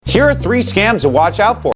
Here are 3 scams to watch out for.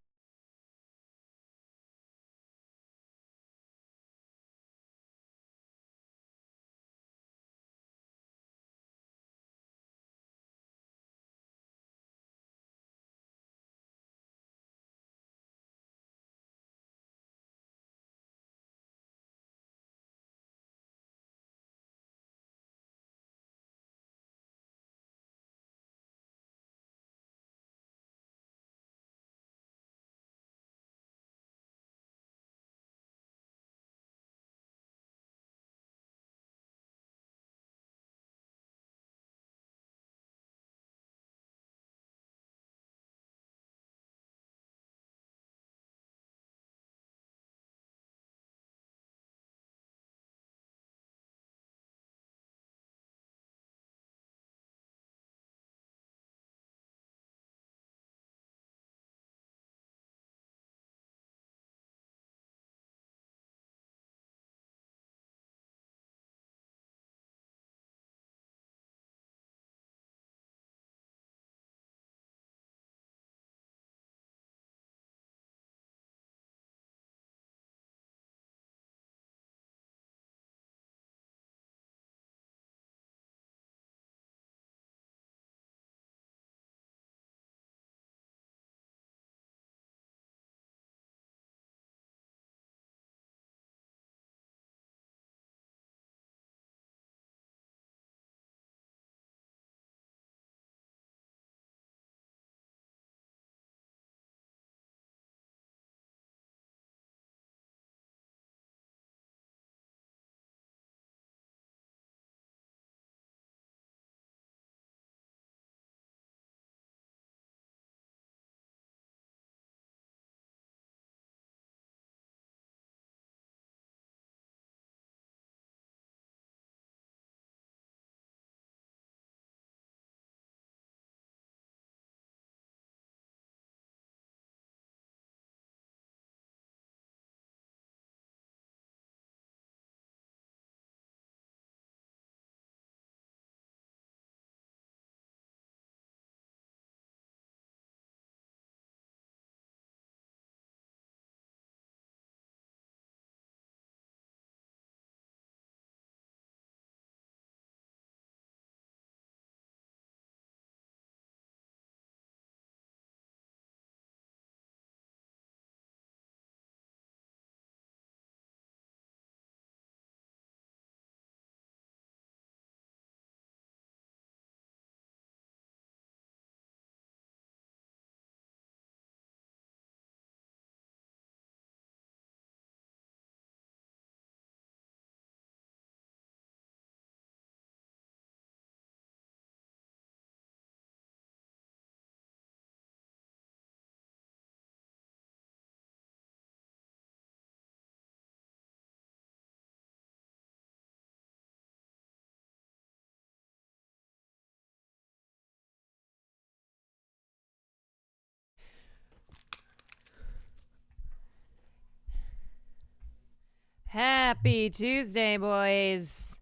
Happy Tuesday, boys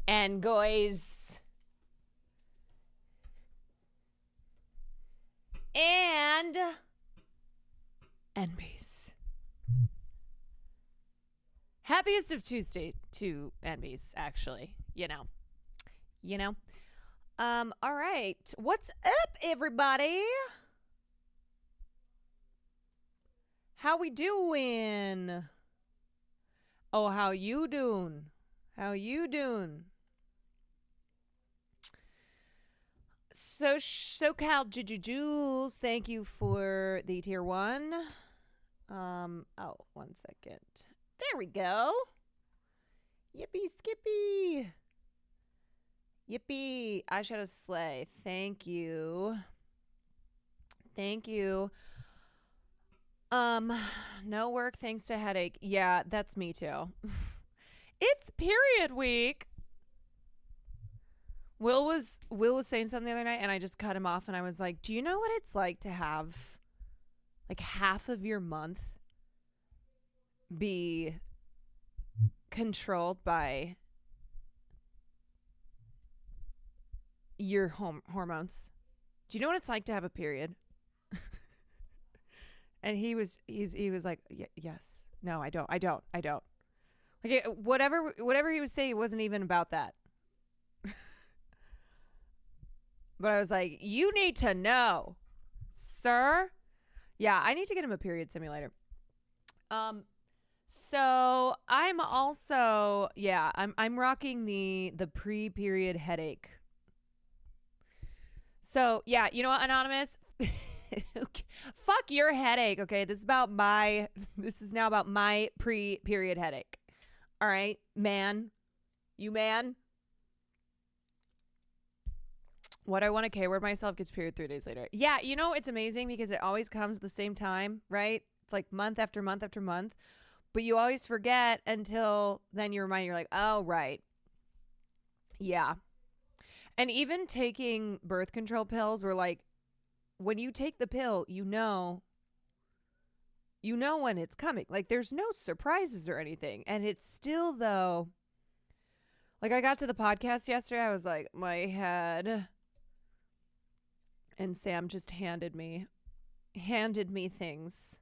and goys. And NBs. Happiest of Tuesday to NBs, actually. You know. All right. What's up, everybody? How we doing? Oh, how you doing? How you doing? So SoCal Jules, thank you for the tier 1. Oh, 1 second. There we go. Yippee skippy. Yippee. Eyeshadow slay. Thank you. Thank you. No work thanks to headache. Yeah, that's me too. It's period week. Will was saying something the other night and I just cut him off and I was like, do you know what it's like to have like half of your month be controlled by your hormones? Do you know what it's like to have a period? And he was like, yes, no, I don't. Like whatever he was saying wasn't even about that. But I was like, you need to know, sir. Yeah, I need to get him a period simulator. So I'm also, I'm rocking the pre-period headache. So yeah, you know what, Anonymous? Fuck your headache, okay? This is now about my pre-period headache. All right, man. You man. What I want to K-word myself gets period 3 days later. Yeah, you know, it's amazing because it always comes at the same time, right? It's like month after month after month. But you always forget until then you're reminded, you're like, oh, right. Yeah. And even taking birth control pills were like, when you take the pill, you know when it's coming. Like there's no surprises or anything. And it's still though, like I got to the podcast yesterday, I was like, my head. And Sam just handed me things.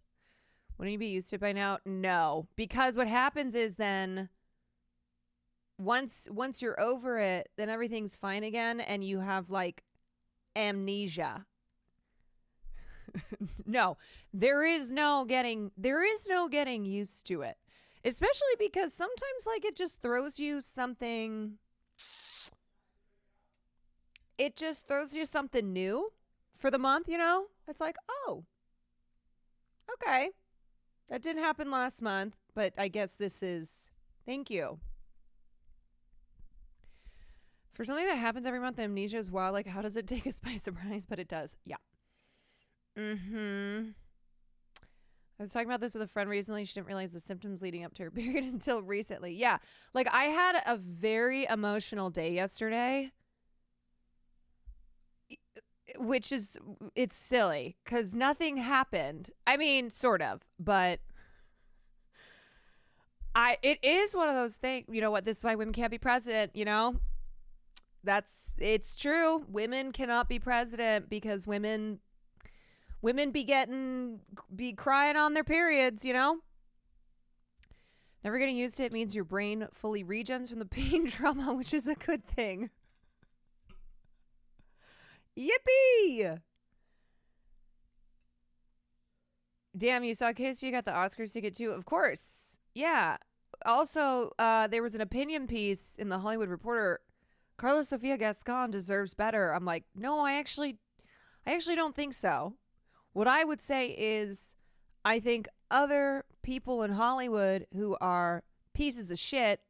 Wouldn't you be used to it by now? No. Because what happens is then once you're over it, then everything's fine again and you have like amnesia. No. There is no getting used to it. Especially because sometimes like it just throws you something new for the month, you know? It's like, oh, okay. That didn't happen last month, but I guess this is, thank you. For something that happens every month, amnesia is wild. Like, how does it take us by surprise? But it does. Yeah. I was talking about this with a friend recently. She didn't realize the symptoms leading up to her period until recently. Yeah. Like, I had a very emotional day yesterday. Which is, it's silly because nothing happened. I mean, sort of, but it is one of those things, you know what, this is why women can't be president, you know? It's true. Women cannot be president because women be crying on their periods, you know? Never getting used to it means your brain fully regens from the pain trauma, which is a good thing. Yippee! Damn, you saw Casey, you got the Oscars ticket too? Of course. Yeah. Also, there was an opinion piece in the Hollywood Reporter. Carlos Sofia Gascon deserves better. I'm like, no, I actually don't think so. What I would say is I think other people in Hollywood who are pieces of shit,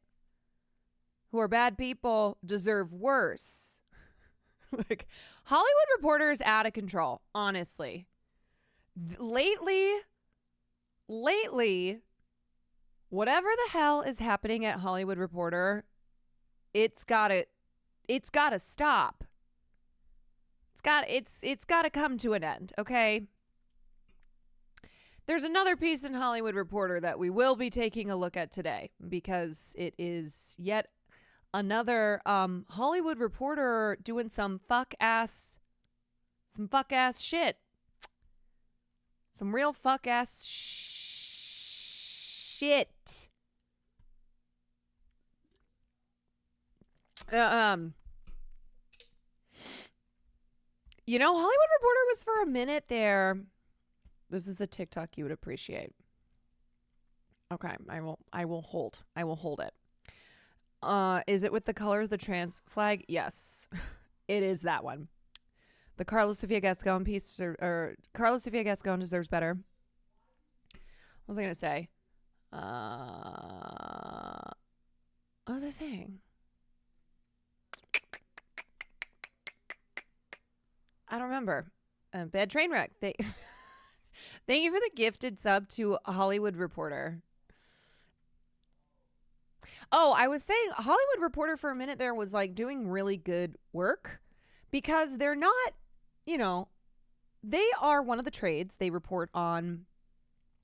who are bad people, deserve worse. Like, Hollywood Reporter is out of control, honestly. Lately, whatever the hell is happening at Hollywood Reporter, it's gotta stop. It's gotta come to an end, okay? There's another piece in Hollywood Reporter that we will be taking a look at today because it is yet another Hollywood Reporter doing some fuck ass shit. Some real fuck ass shit. You know, Hollywood Reporter was for a minute there. This is the TikTok you would appreciate. Okay, I will hold it. Is it with the color of the trans flag? Yes, it is that one. The Carlos Sofia Gascon piece, or Carlos Sofia Gascon deserves better. What was I going to say? What was I saying? I don't remember. Bad train wreck. Thank you for the gifted sub to Hollywood Reporter. Oh, I was saying Hollywood Reporter for a minute there was like doing really good work because they're not, you know, they are one of the trades. They report on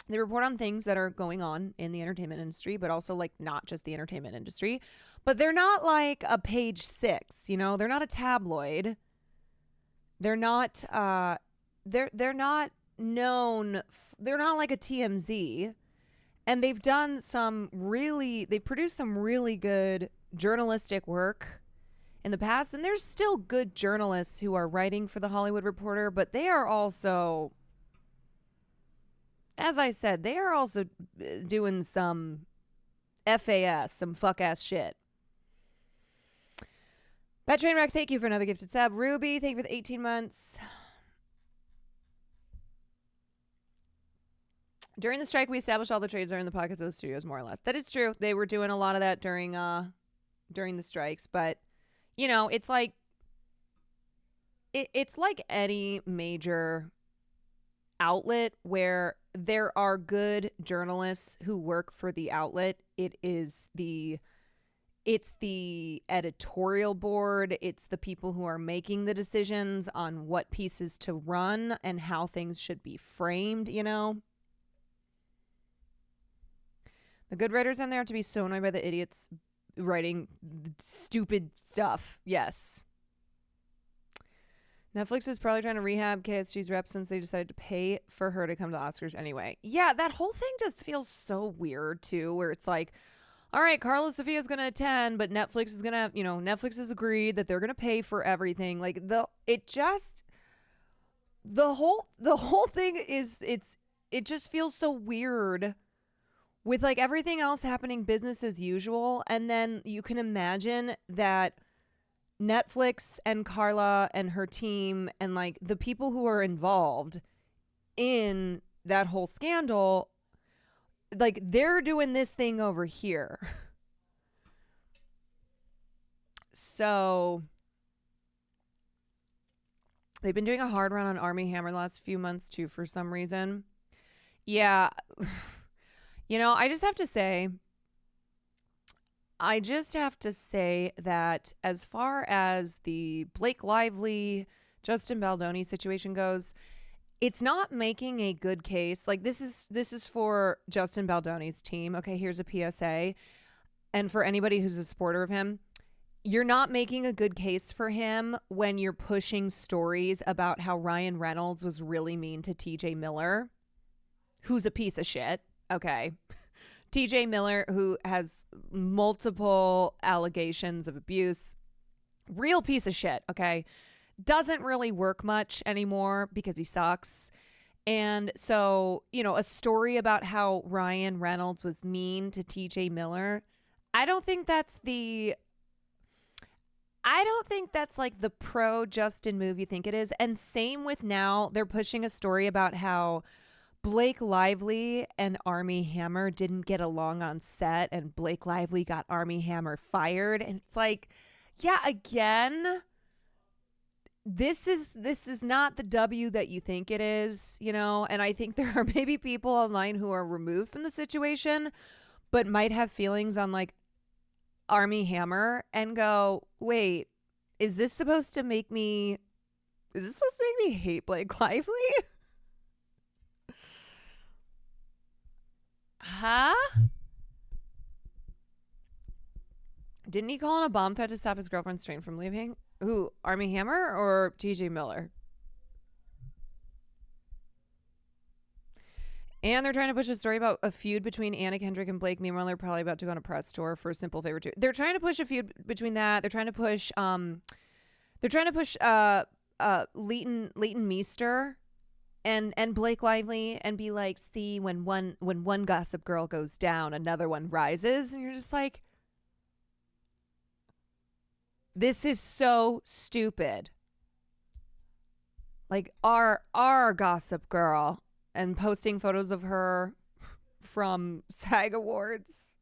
things that are going on in the entertainment industry, but also like not just the entertainment industry. But they're not like a Page Six, you know, they're not a tabloid. They're not known, they're not like a TMZ, and they've produced some really good journalistic work in the past, and there's still good journalists who are writing for the Hollywood Reporter, but they are also, as I said, they are also doing some FAS, some fuck ass shit. Bat Trainwreck, thank you for another gifted sub. Ruby, thank you for the 18 months. During the strike, we established all the trades are in the pockets of the studios, more or less. That is true. They were doing a lot of that during the strikes, but you know, it's like any major outlet where there are good journalists who work for the outlet. It's the editorial board. It's the people who are making the decisions on what pieces to run and how things should be framed, you know? The good writers on there have to be so annoyed by the idiots writing stupid stuff. Yes. Netflix is probably trying to rehab KSG's rep since they decided to pay for her to come to Oscars anyway. Yeah, that whole thing just feels so weird, too, where it's like, all right, Carlos Sofia's going to attend, but Netflix is going to, you know, Netflix has agreed that they're going to pay for everything. Like, the whole thing is, it just feels so weird with like everything else happening business as usual. And then you can imagine that Netflix and Carla and her team and like the people who are involved in that whole scandal, like they're doing this thing over here. So they've been doing a hard run on Army Hammer the last few months too, for some reason. Yeah. You know, I just have to say that as far as the Blake Lively, Justin Baldoni situation goes, it's not making a good case. Like this is for Justin Baldoni's team. Okay, here's a PSA. And for anybody who's a supporter of him, you're not making a good case for him when you're pushing stories about how Ryan Reynolds was really mean to TJ Miller, who's a piece of shit. Okay. TJ Miller, who has multiple allegations of abuse, real piece of shit. Okay. Doesn't really work much anymore because he sucks. And so, you know, a story about how Ryan Reynolds was mean to TJ Miller, I don't think that's like the pro Justin move you think it is. And same with now, they're pushing a story about how Blake Lively and Armie Hammer didn't get along on set and Blake Lively got Armie Hammer fired. And it's like, yeah, again, this is not the W that you think it is, you know? And I think there are maybe people online who are removed from the situation, but might have feelings on like Armie Hammer and go, wait, is this supposed to make me hate Blake Lively? Huh? Didn't he call in a bomb threat to stop his girlfriend Strain from leaving? Who, Armie Hammer or TJ Miller? And they're trying to push a story about a feud between Anna Kendrick and Blake. Meanwhile, they're probably about to go on a press tour for a Simple Favor 2. They're trying to push a feud between that. They're trying to push Leighton Meester and Blake Lively and be like, see, when one gossip girl goes down, another one rises. And you're just like, this is so stupid. Like our gossip girl and posting photos of her from SAG Awards.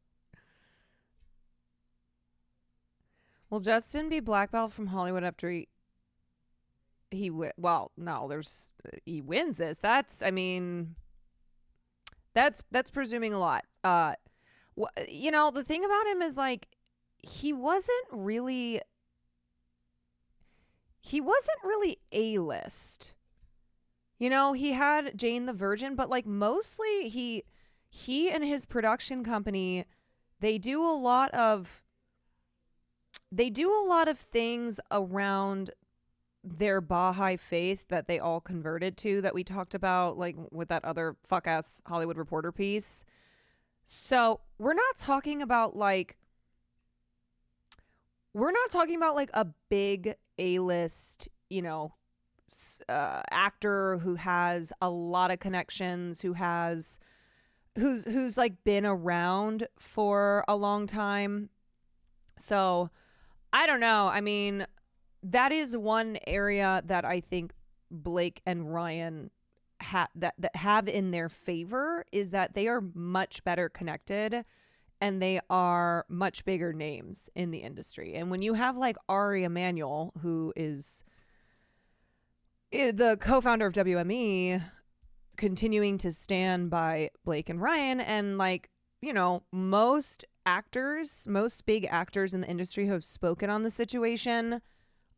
Will Justin be blackballed from Hollywood after he wins this? That's presuming a lot. You know, the thing about him is like he wasn't really A-list. You know, he had Jane the Virgin, but like mostly he and his production company, they do a lot of things around their Baha'i faith that they all converted to that we talked about, like with that other fuck ass Hollywood Reporter piece. So we're not talking about like a big A-list, actor who has a lot of connections, who's like been around for a long time. So I don't know. I mean, that is one area that I think Blake and Ryan that have in their favor, is that they are much better connected and they are much bigger names in the industry. And when you have like Ari Emanuel, who is the co-founder of WME, continuing to stand by Blake and Ryan, and like, most big actors in the industry who have spoken on the situation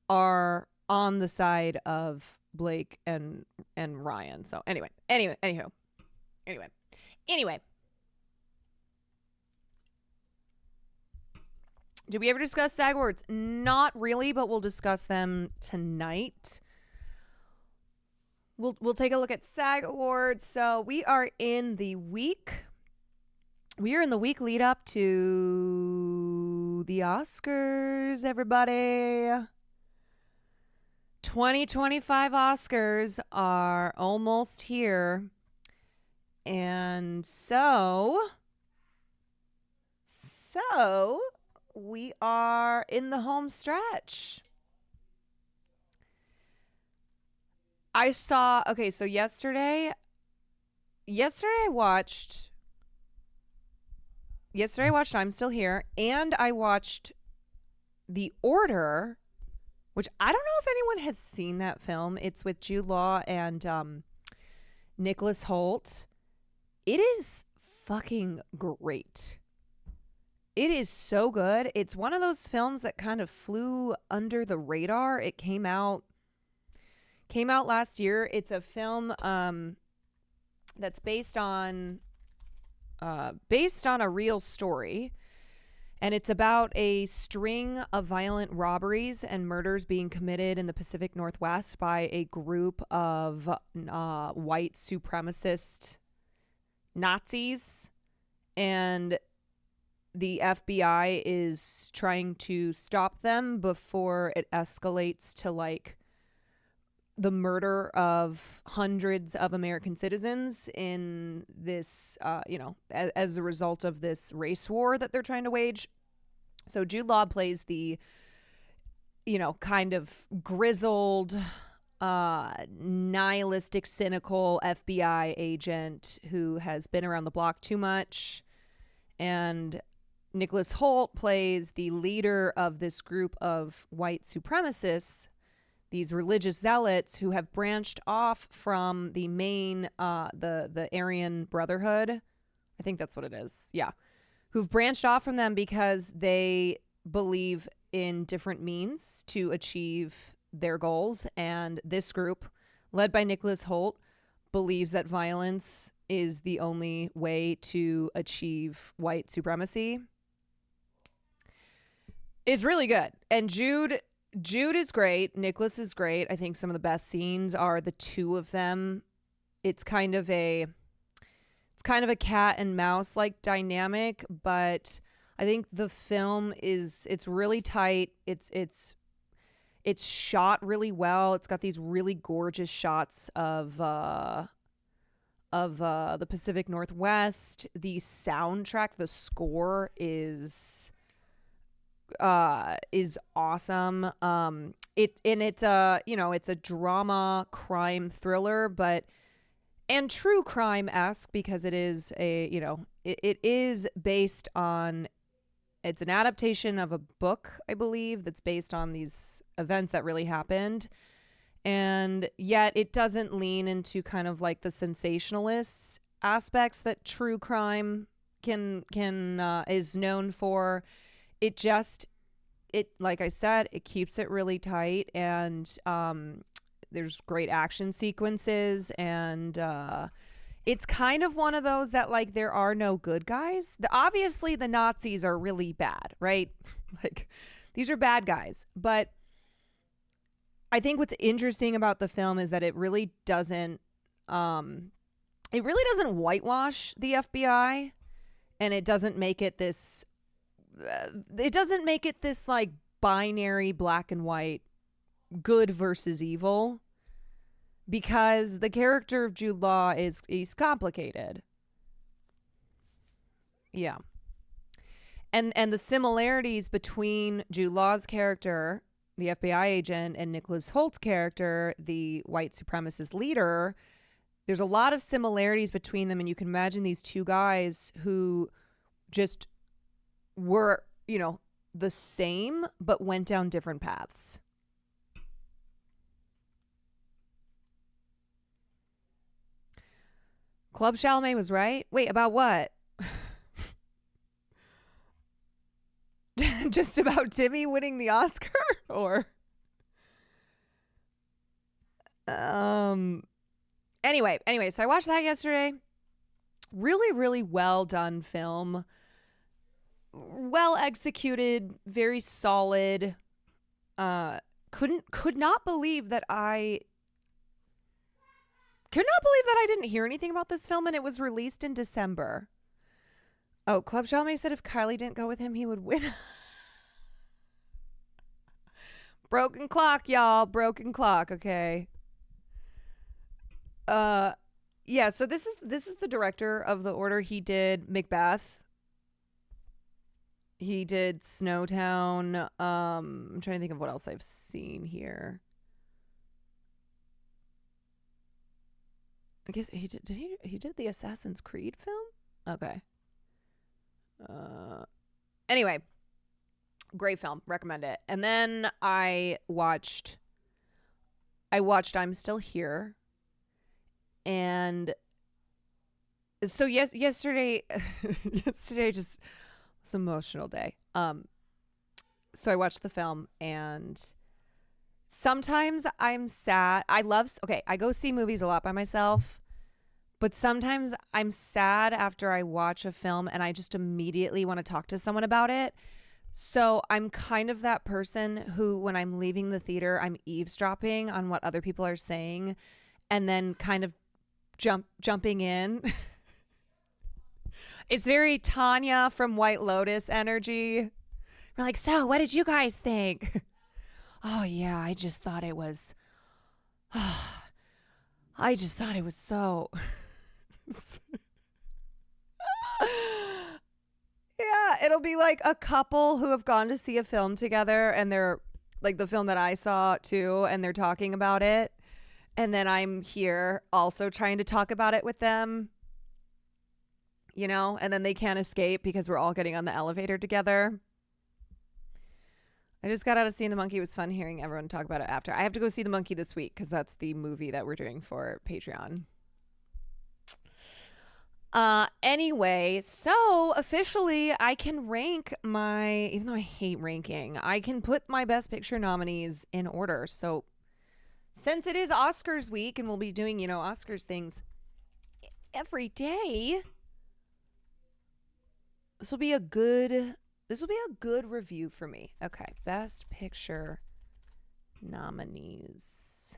are on the side of Blake and Ryan. So anyway. Did we ever discuss SAG Awards? Not really, but we'll discuss them tonight. We'll take a look at SAG Awards. So we are in the week lead up to the Oscars, everybody. 2025 Oscars are almost here. And so we are in the home stretch. So yesterday I watched I'm Still Here, and I watched The Order, which I don't know if anyone has seen that film. It's with Jude Law and Nicholas Hoult. It is fucking great. It is so good. It's one of those films that kind of flew under the radar. It came out last year. It's a film that's based on a real story, and it's about a string of violent robberies and murders being committed in the Pacific Northwest by a group of white supremacist Nazis, and the FBI is trying to stop them before it escalates to like the murder of hundreds of American citizens in this, as a result of this race war that they're trying to wage. So Jude Law plays the, kind of grizzled, nihilistic, cynical FBI agent who has been around the block too much. And Nicholas Hoult plays the leader of this group of white supremacists, these religious zealots who have branched off from the main, the Aryan Brotherhood. I think that's what it is. Yeah. Who've branched off from them because they believe in different means to achieve their goals. And this group, led by Nicholas Hoult, believes that violence is the only way to achieve white supremacy. Is really good. And Jude is great. Nicholas is great. I think some of the best scenes are the two of them. It's kind of a cat and mouse like dynamic, but I think the film it's really tight. It's shot really well. It's got these really gorgeous shots of the Pacific Northwest. The soundtrack, the score is awesome. It's a drama crime thriller, and true crime-esque, because it is it is based on, it's an adaptation of a book, I believe, that's based on these events that really happened. And yet it doesn't lean into kind of like the sensationalist aspects that true crime can is known for. It like I said, it keeps it really tight, and there's great action sequences, and it's kind of one of those that, like, there are no good guys. Obviously the Nazis are really bad, right? Like, these are bad guys, but I think what's interesting about the film is that it really doesn't whitewash the FBI, and it doesn't make it this like binary black and white good versus evil, because the character of Jude Law is complicated. Yeah. And the similarities between Jude Law's character, the FBI agent, and Nicholas Holt's character, the white supremacist leader, there's a lot of similarities between them, and you can imagine these two guys who just were, the same but went down different paths. Club Chalamet was right. Wait, about what? Just about Timmy winning the Oscar? Or anyway, so I watched that yesterday. Really, really well done film. Well executed, very solid. Could not believe that I didn't hear anything about this film, and it was released in December. Oh, Club Chalamet said if Kylie didn't go with him, he would win. Broken clock, y'all. Broken clock. Okay. Yeah. So this is the director of The Order. He did Macbeth. He did Snowtown. I'm trying to think of what else I've seen here. I guess he did the Assassin's Creed film. Okay. Anyway, great film, recommend it. And then I watched I'm Still Here, and so yesterday just was an emotional day. So I watched the film, and sometimes I'm sad. I go see movies a lot by myself. But sometimes I'm sad after I watch a film and I just immediately want to talk to someone about it. So I'm kind of that person who, when I'm leaving the theater, I'm eavesdropping on what other people are saying and then kind of jumping in. It's very Tanya from White Lotus energy. We're like, so what did you guys think? Oh, yeah, I just thought it was so... Yeah, it'll be like a couple who have gone to see a film together, and they're like the film that I saw too, and they're talking about it, and then I'm here also trying to talk about it with them, and then they can't escape because we're all getting on the elevator together. I just got out of seeing The Monkey. It was fun hearing everyone talk about it after. I have to go see The Monkey this week because that's the movie that we're doing for Patreon. Anyway, so officially I can rank even though I hate ranking, I can put my Best Picture nominees in order. So since it is Oscars week and we'll be doing, Oscars things every day, this will be a good review for me. Okay. Best Picture nominees.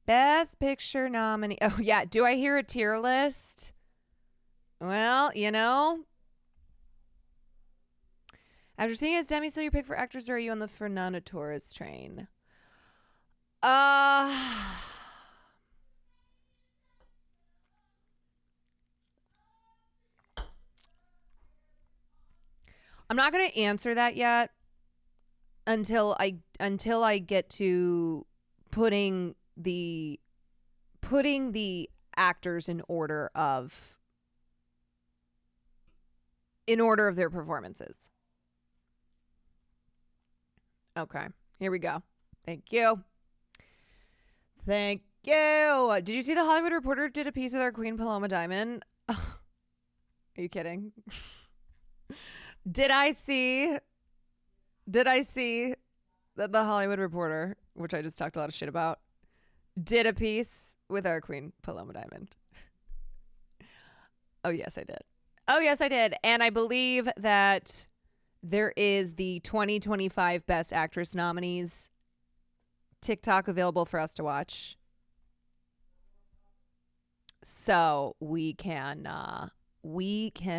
Best Picture nominee. Oh, yeah. Do I hear a tier list? Well, after seeing as Demi still your pick for actors, or are you on the Fernando Torres train? I'm not going to answer that yet until I get to putting the actors in order of their performances. Okay, here we go. Thank you. Did you see the Hollywood Reporter did a piece with our Queen Paloma Diamond? Are you kidding? Did I see that the Hollywood Reporter, which I just talked a lot of shit about, did a piece with our Queen Paloma Diamond? Oh, yes, I did. And I believe that there is the 2025 Best Actress nominees TikTok available for us to watch. So we can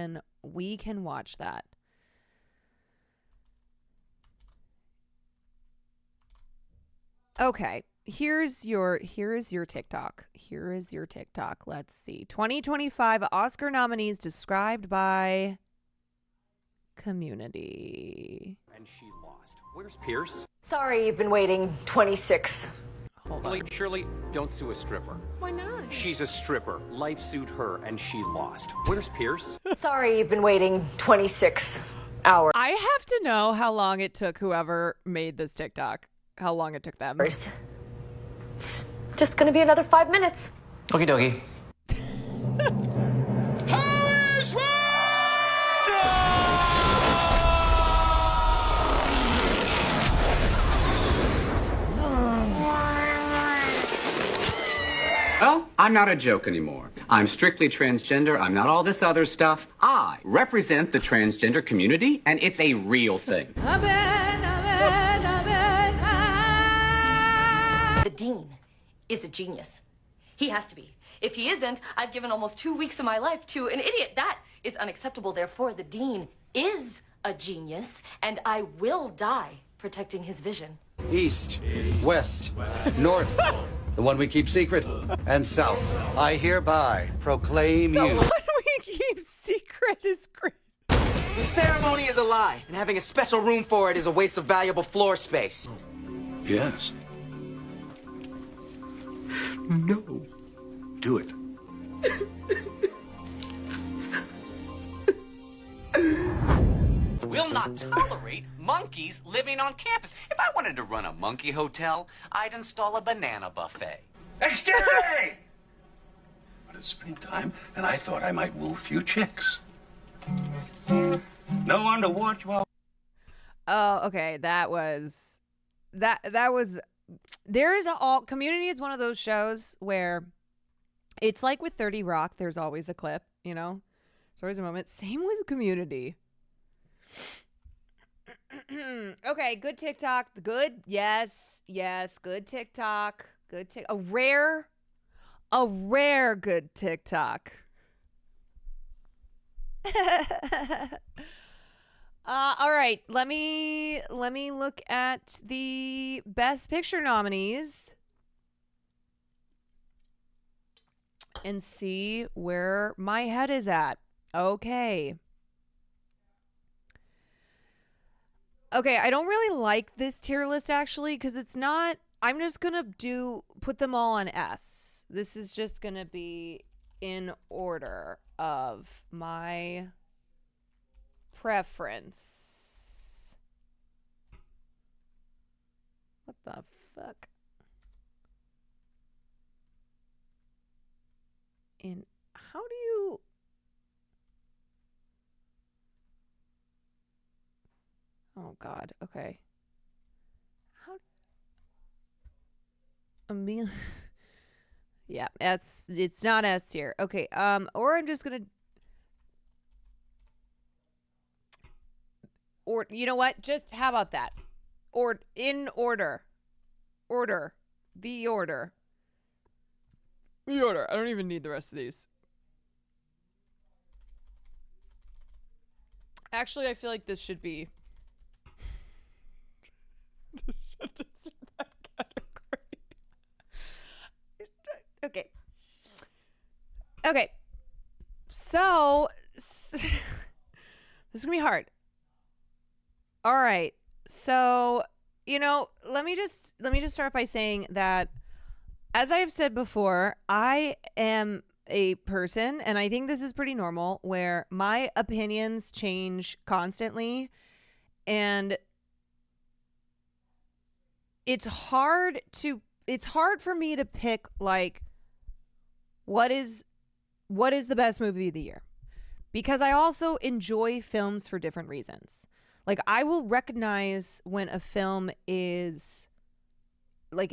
watch that. Okay. Here's your TikTok. Here is your TikTok. Let's see. 2025 Oscar nominees described by Community. And she lost. Where's Pierce? Sorry, you've been waiting 26. Hold on. Shirley, don't sue a stripper. Why not? She's a stripper. Life sued her, and she lost. Where's Pierce? Sorry, you've been waiting 26 hours. I have to know how long it took whoever made this TikTok. How long it took them. It's just gonna be another 5 minutes. Okie dokie. Well, I'm not a joke anymore. I'm strictly transgender. I'm not all this other stuff. I represent the transgender community, and it's a real thing. The dean is a genius. He has to be. If he isn't, I've given almost 2 weeks of my life to an idiot. That is unacceptable. Therefore, the dean is a genius, and I will die protecting his vision. East, west, north, the one we keep secret, and south. I hereby proclaim The you. one we keep secret is great. The ceremony is a lie, and having a special room for it is a waste of valuable floor space. Yes. No. Do it. We'll not tolerate monkeys living on campus. If I wanted to run a monkey hotel, I'd install a banana buffet. Scary! But it's springtime, and I thought I might woo a few chicks. No one to watch while. Oh, okay. That was there is Community is one of those shows where it's like with 30 Rock, there's always a clip, you know? There's always a moment. Same with Community. Okay, good TikTok. Good. Yes. Good TikTok. A rare good TikTok. All right, let me look at the Best Picture nominees and see where my head is at. Okay, I don't really like this tier list actually because it's not. I'm just gonna put them all on S. This is just gonna be in order of my preference. What the fuck? How do you... Oh God, okay. Amelia... Yeah, it's not S tier. Okay, or I'm just gonna... Or, you know what? Just, how about that? Or, in order. The order. I don't even need the rest of these. Actually, I feel like this should be... this should just be that category. Okay. So, this is gonna be hard. All right. So, let me just start by saying that, as I have said before, I am a person, and I think this is pretty normal, where my opinions change constantly, and it's hard for me to pick, like, what is the best movie of the year, because I also enjoy films for different reasons. Like, I will recognize when a film is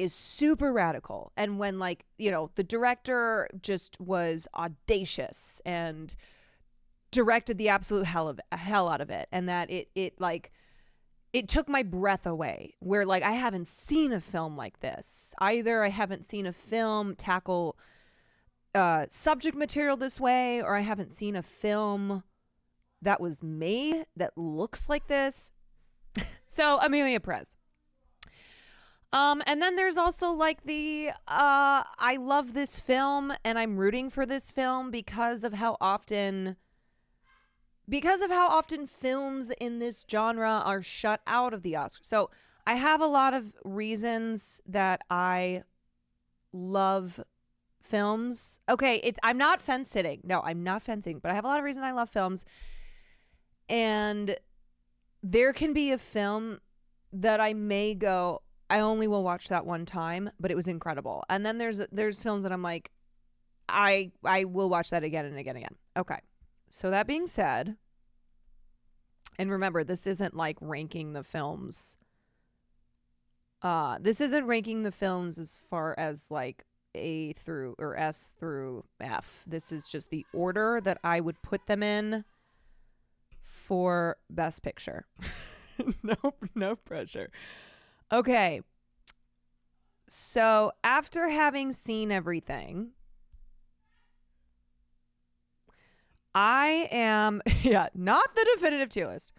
super radical, and when, like, the director just was audacious and directed the absolute hell out of it, and that it like it took my breath away, where like I haven't seen a film like this. Either I haven't seen a film tackle subject material this way, or I haven't seen a film that was made that looks like this. So Amelia Perez. And then there's also like the I love this film and I'm rooting for this film because of how often films in this genre are shut out of the Oscars. So I have a lot of reasons that I love films. Okay, I'm not fence sitting. No, I'm not fencing, but I have a lot of reasons I love films. And there can be a film that I may go, I only will watch that one time, but it was incredible. And then there's films that I'm like, I will watch that again and again and again. Okay. So that being said, and remember, this isn't like ranking the films. This isn't ranking the films as far as like A through or S through F. This is just the order that I would put them in for Best Picture. No pressure. Okay. So after having seen everything, I am, not the definitive tier list.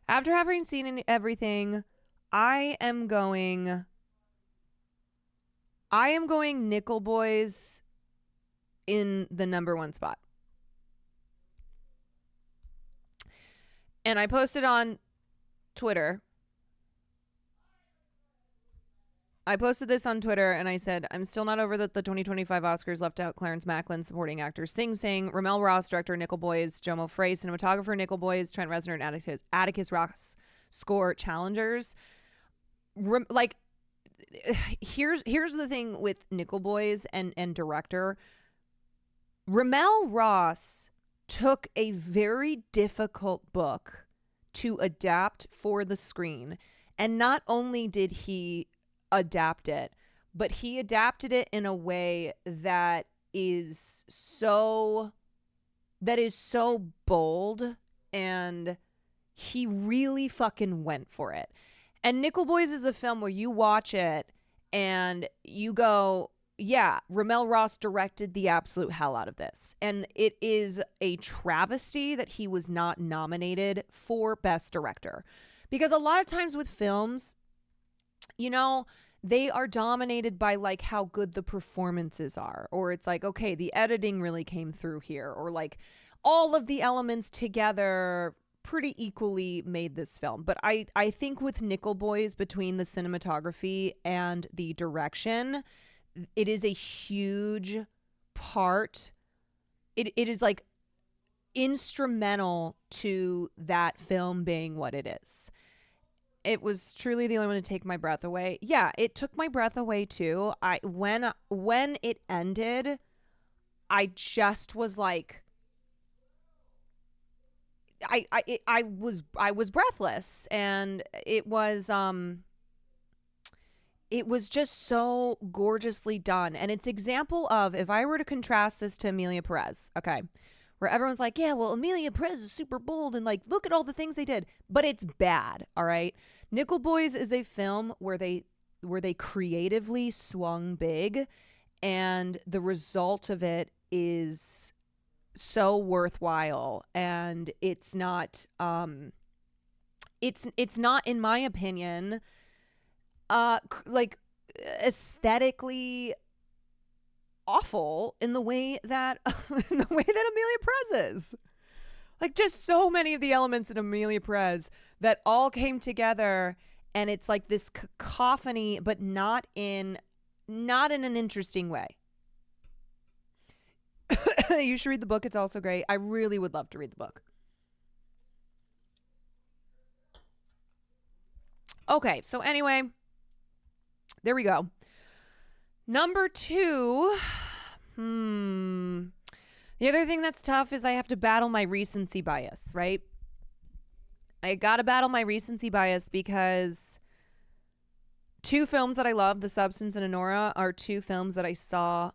After having seen everything, I am going Nickel Boys in the number 1 spot. And I posted on Twitter. I posted this on Twitter and I said, I'm still not over that the 2025 Oscars left out Clarence Macklin, supporting actor Sing Sing, Ramel Ross, director Nickel Boys, Jomo Frey, cinematographer Nickel Boys, Trent Reznor, and Atticus Ross score challengers. Here's the thing with Nickel Boys and director. Ramel Ross took a very difficult book to adapt for the screen. And not only did he adapt it, but he adapted it in a way that is so bold, and he really fucking went for it. And Nickel Boys is a film where you watch it and you go, yeah, Ramel Ross directed the absolute hell out of this. And it is a travesty that he was not nominated for Best Director. Because a lot of times with films, they are dominated by like how good the performances are, or it's like, okay, the editing really came through here, or like all of the elements together pretty equally made this film. But I think with Nickel Boys, between the cinematography and the direction, it is a huge part. It is like instrumental to that film being what it is. It was truly the only one to take my breath away. Yeah, it took my breath away too. When it ended, I just was like, I was breathless, and it was just so gorgeously done. And it's example of, if I were to contrast this to Amelia Perez, okay, where everyone's like, yeah, well, Amelia Perez is super bold and like, look at all the things they did, but it's bad. All right. Nickel Boys is a film where they creatively swung big, and the result of it is so worthwhile. And it's not, it's not, in my opinion, like aesthetically awful in the way that Amelia Perez is. Like, just so many of the elements in Amelia Perez that all came together, and it's like this cacophony, but not in an interesting way. You should read the book. It's also great. I really would love to read the book. Okay, so anyway, there we go. Number 2. The other thing that's tough is I have to battle my recency bias, right? I gotta battle my recency bias because 2 films that I love, The Substance and Honora, are 2 films that I saw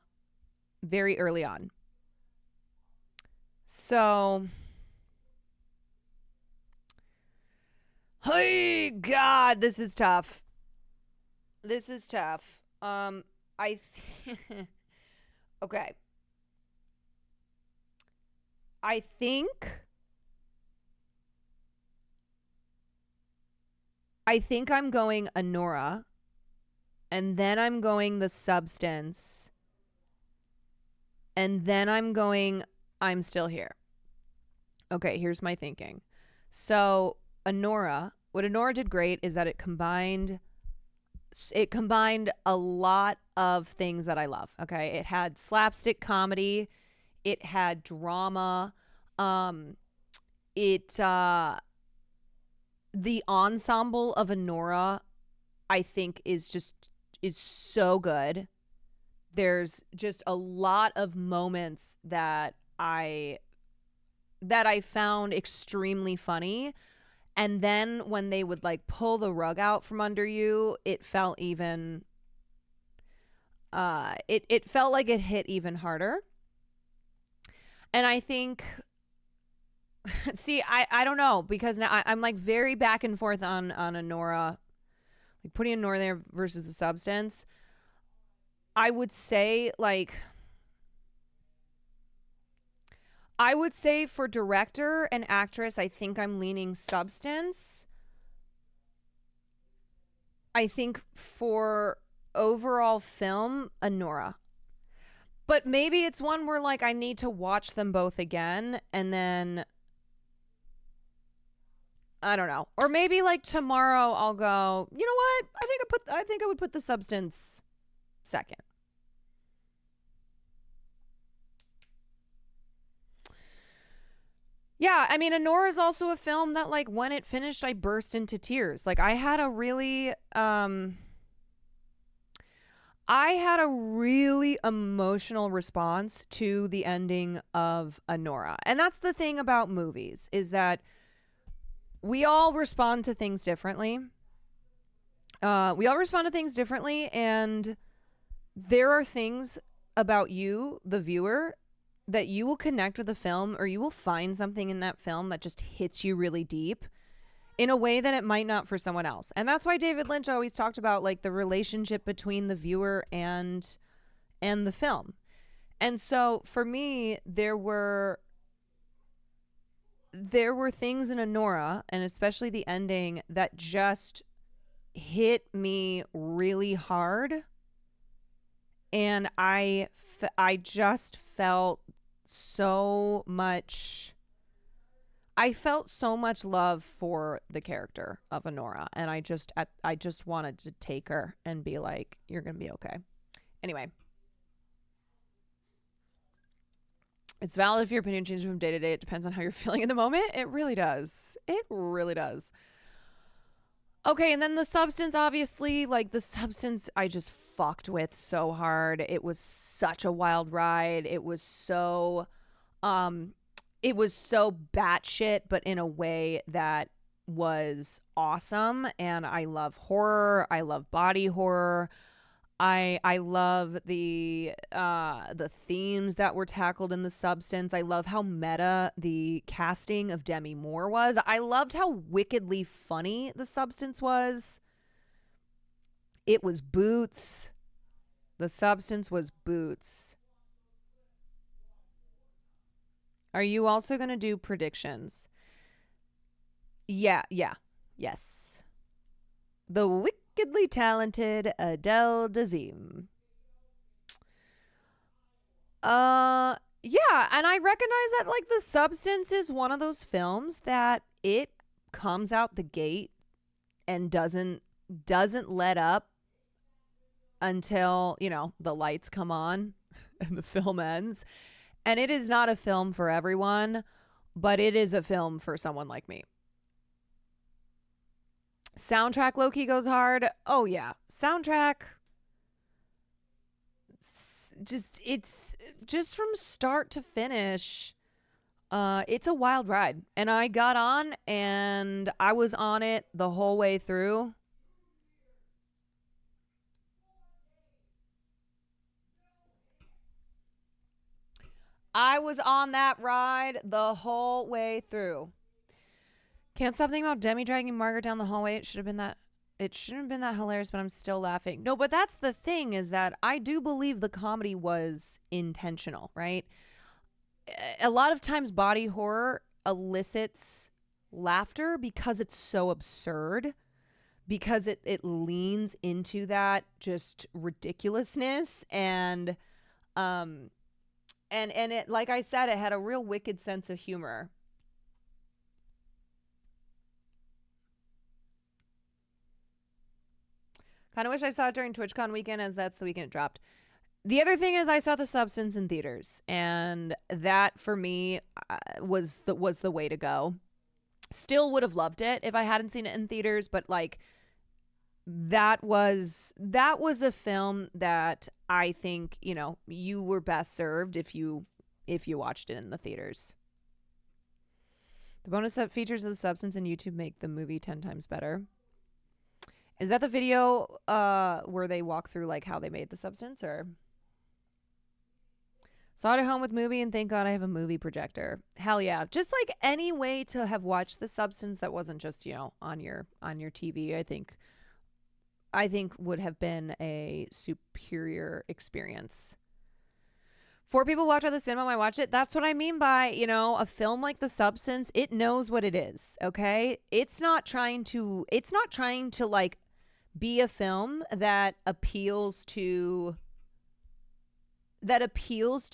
very early on. So Hey, God, this is tough. This is tough. Okay. I think I'm going Anora, and then I'm going The Substance, and then I'm going I'm Still Here. Okay, here's my thinking. So, Anora, what Anora did great is that it combined a lot of things that I love. Okay, it had slapstick comedy, it had drama, the ensemble of Anora, I think, is so good. There's just a lot of moments that I found extremely funny. And then when they would like pull the rug out from under you, it felt even it felt like it hit even harder. And I think see, I don't know, because now I'm like very back and forth on Anora, like putting Anora there versus The Substance. I would say for director and actress, I think I'm leaning Substance. I think for overall film, Anora. But maybe it's one where like I need to watch them both again, and then I don't know. Or maybe like tomorrow I'll go, you know what? I think I would put The Substance second. Yeah, I mean, Anora is also a film that, like, when it finished, I burst into tears. Like, I had a really emotional response to the ending of Anora. And that's the thing about movies, is that we all respond to things differently. And there are things about you, the viewer, that you will connect with a film, or you will find something in that film that just hits you really deep in a way that it might not for someone else. And that's why David Lynch always talked about like the relationship between the viewer and the film. And so for me, there were things in Anora, and especially the ending, that just hit me really hard. And I just felt so much love for the character of Anora, and I just wanted to take her and be like, you're gonna be okay. Anyway, it's valid if your opinion changes from day to day. It depends on how you're feeling in the moment. It really does. Okay, and then The Substance, obviously, like The Substance, I just fucked with so hard. It was such a wild ride. It was so batshit, but in a way that was awesome. And I love horror. I love body horror. I love the themes that were tackled in The Substance. I love how meta the casting of Demi Moore was. I loved how wickedly funny The Substance was. It was Boots. The Substance was Boots. Are you also going to do predictions? Yes. The wickedly talented Adele Dazeem. Yeah, and I recognize that like The Substance is one of those films that it comes out the gate and doesn't let up until, the lights come on and the film ends. And it is not a film for everyone, but it is a film for someone like me. Soundtrack low-key goes hard. Oh yeah, soundtrack. It's just from start to finish. It's a wild ride, and I got on, and I was on it the whole way through. I was on that ride the whole way through. Can't stop thinking about Demi dragging Margaret down the hallway. It shouldn't have been that hilarious, but I'm still laughing. No, but that's the thing, is that I do believe the comedy was intentional, right? A lot of times body horror elicits laughter because it's so absurd, because it leans into that just ridiculousness, and it, like I said, it had a real wicked sense of humor. Kind of wish I saw it during TwitchCon weekend, as that's the weekend it dropped. The other thing is I saw The Substance in theaters, and that for me was the way to go. Still would have loved it if I hadn't seen it in theaters, but like that was a film that I think, you know, you were best served if you watched it in the theaters. The bonus features of The Substance and YouTube make the movie 10 times better. Is that the video where they walk through like how they made The Substance? Or saw it at home with movie, and thank God I have a movie projector. Hell yeah. Just like any way to have watched The Substance that wasn't just, you know, on your TV, I think would have been a superior experience. 4 people walked out of the cinema, I watched it. That's what I mean by, you know, a film like The Substance, it knows what it is, okay? It's not trying to like be a film that appeals to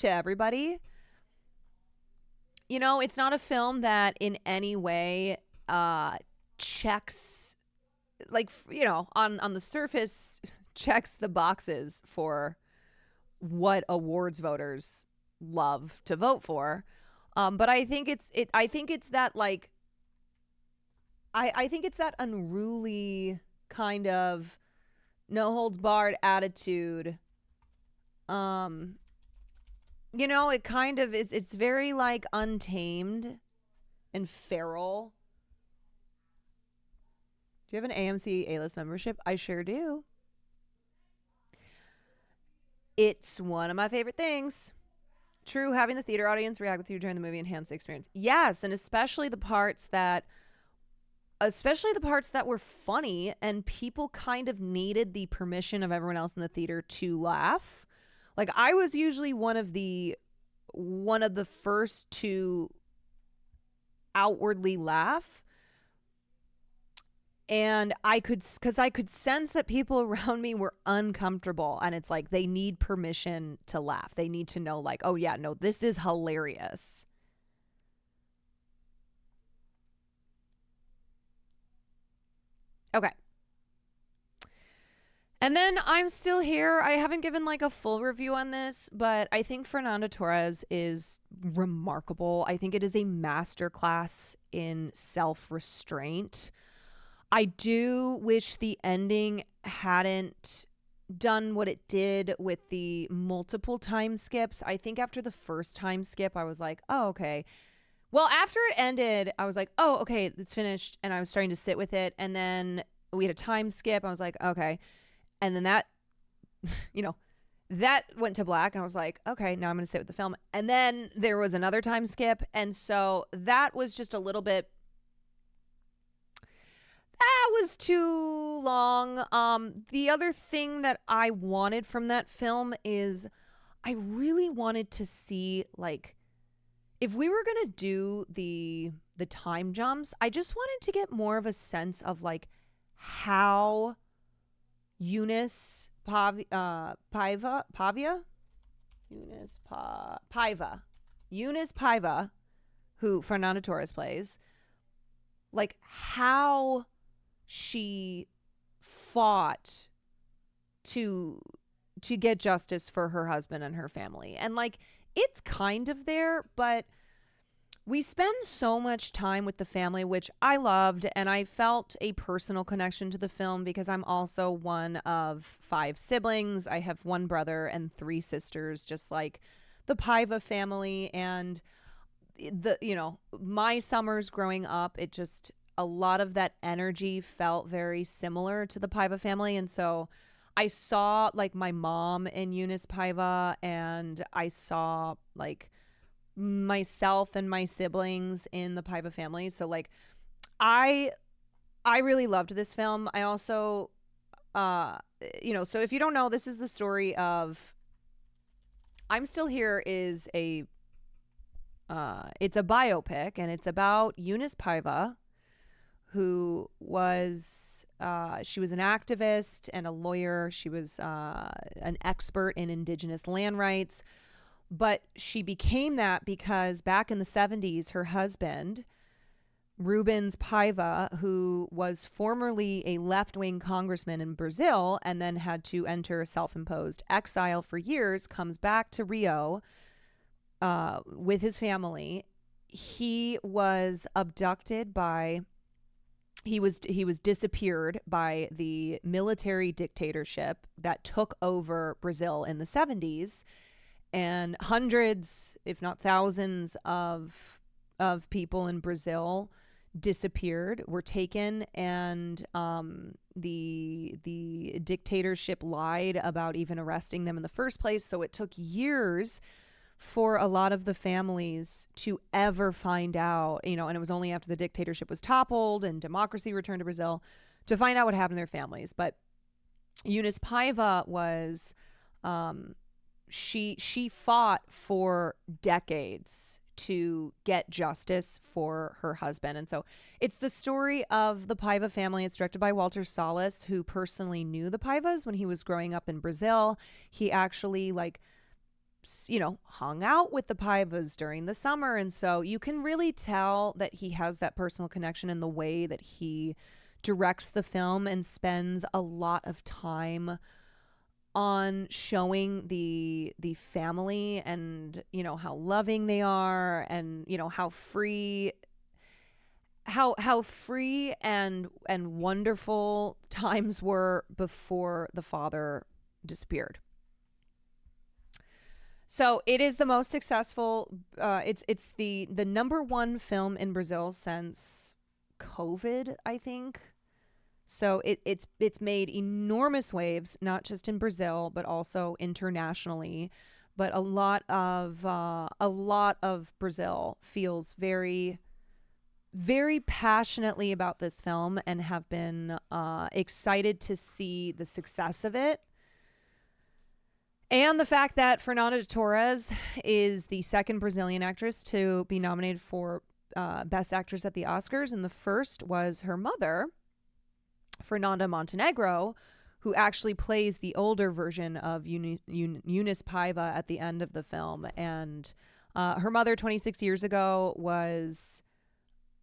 everybody. You know, it's not a film that in any way checks, like, you know, on the surface checks the boxes for what awards voters love to vote for. But I think it's that like I think it's that unruly kind of no holds barred attitude. You know, it kind of is, it's very like untamed and feral. Do you have an AMC A-list membership? I sure do. It's one of my favorite things. True, having the theater audience react with you during the movie enhanced the experience. Yes, and especially the parts that were funny and people kind of needed the permission of everyone else in the theater to laugh. Like, I was usually one of the first to outwardly laugh. And I could sense that people around me were uncomfortable, and it's like they need permission to laugh. They need to know, like, oh yeah, no, this is hilarious. Okay. And then I'm still here. I haven't given like a full review on this, but I think Fernanda Torres is remarkable. I think it is a masterclass in self-restraint. I do wish the ending hadn't done what it did with the multiple time skips. I think after the first time skip, I was like, oh, okay. Well, after it ended, I was like, oh, okay, it's finished. And I was starting to sit with it. And then we had a time skip. I was like, okay. And then that, you know, that went to black. And I was like, okay, now I'm going to sit with the film. And then there was another time skip. And so that was just a little bit, that was too long. The other thing that I wanted from that film is I really wanted to see, like, if we were going to do the time jumps, I just wanted to get more of a sense of like how Eunice Paiva, who Fernanda Torres plays, like how she fought to get justice for her husband and her family. And like, it's kind of there, but we spend so much time with the family, which I loved, and I felt a personal connection to the film because I'm also one of 5 siblings. I have 1 brother and 3 sisters, just like the Paiva family. And my summers growing up, it just, a lot of that energy felt very similar to the Paiva family. And so I saw like my mom in Eunice Paiva, and I saw like myself and my siblings in the Paiva family. So like I really loved this film. I also, so if you don't know, this is the story of I'm Still Here is it's a biopic, and it's about Eunice Paiva, who was she was an activist and a lawyer. She was an expert in indigenous land rights, but she became that because back in the 70s, her husband, Rubens Paiva, who was formerly a left-wing congressman in Brazil and then had to enter self-imposed exile for years, comes back to Rio with his family. He was abducted by he was disappeared by the military dictatorship that took over Brazil in the 70s, and hundreds, if not thousands, of people in Brazil disappeared, were taken, and the dictatorship lied about even arresting them in the first place. So it took years for a lot of the families to ever find out, and it was only after the dictatorship was toppled and democracy returned to Brazil to find out what happened to their families. But Eunice Paiva was, she fought for decades to get justice for her husband. And so it's the story of the Paiva family. It's directed by Walter Salles, who personally knew the Paivas when he was growing up in Brazil. He actually hung out with the Paivas during the summer. And so you can really tell that he has that personal connection in the way that he directs the film and spends a lot of time on showing the family and, how loving they are, and, how free and wonderful times were before the father disappeared. So it is the most successful. It's the number one film in Brazil since COVID, I think. So it's made enormous waves, not just in Brazil but also internationally. But a lot of Brazil feels very, very passionately about this film and have been excited to see the success of it. And the fact that Fernanda Torres is the second Brazilian actress to be nominated for Best Actress at the Oscars. And the first was her mother, Fernanda Montenegro, who actually plays the older version of Eunice Paiva at the end of the film. And her mother, 26 years ago, was